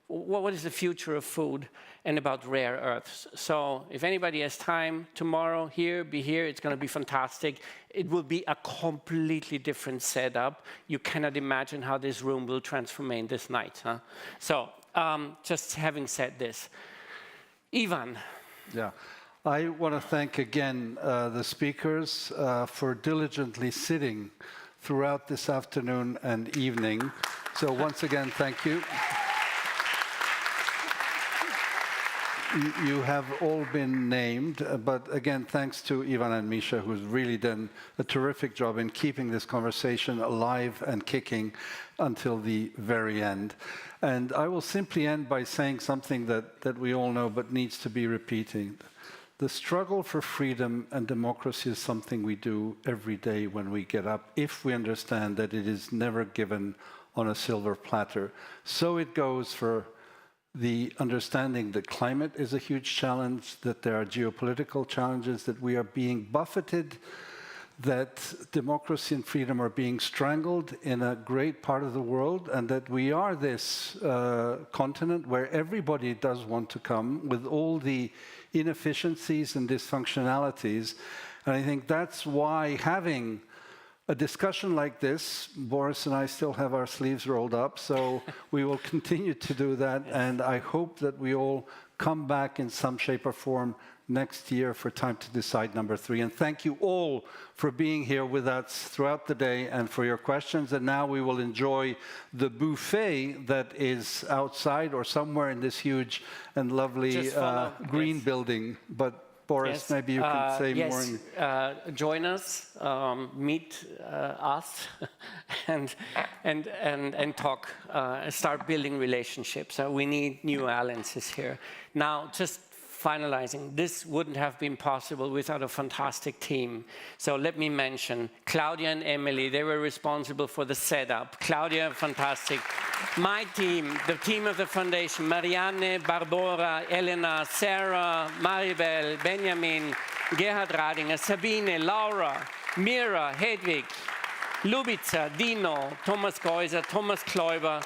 What is the future of food, and about rare earths? So if anybody has time tomorrow, be here. It's going to be fantastic. It will be a completely different setup. You cannot imagine how this room will transform this night. Huh? So just having said this, Ivan. Yeah. I want to thank again the speakers for diligently sitting throughout this afternoon and evening. So once again, thank you. You have all been named, but again, thanks to Ivan and Misha, who's really done a terrific job in keeping this conversation alive and kicking until the very end. And I will simply end by saying something that we all know but needs to be repeated. The struggle for freedom and democracy is something we do every day when we get up, if we understand that it is never given on a silver platter. So it goes for the understanding that climate is a huge challenge, that there are geopolitical challenges, that we are being buffeted, that democracy and freedom are being strangled in a great part of the world, and that we are this continent where everybody does want to come with all the inefficiencies and dysfunctionalities. And I think that's why having a discussion like this, Boris and I still have our sleeves rolled up, so we will continue to do that. Yes. And I hope that we all come back in some shape or form next year for Time to Decide #3. And thank you all for being here with us throughout the day and for your questions. And now we will enjoy the buffet that is outside or somewhere in this huge and lovely green building. But Boris, maybe you can say more. Yes, join us, meet us, and talk, start building relationships. We need new alliances here. Now, just finalizing, this wouldn't have been possible without a fantastic team. So let me mention Claudia and Emily. They were responsible for the setup. Claudia, fantastic. My team, the team of the foundation, Marianne, Barbara, Elena, Sarah, Maribel, Benjamin, Gerhard Radinger, Sabine, Laura, Mira, Hedwig, Lubica, Dino, Thomas Geuser, Thomas Kläuber,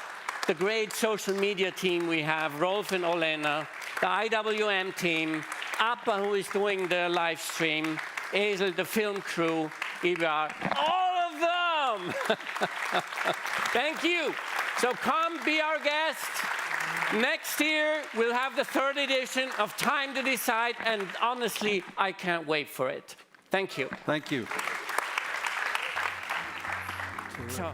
the great social media team we have, Rolf and Olena, the IWM team, Appa, who is doing the live stream, Esel, the film crew, Ibar, all of them! Thank you. So come be our guest. Next year, we'll have the 3rd edition of Time to Decide, and honestly, I can't wait for it. Thank you. Thank you. So,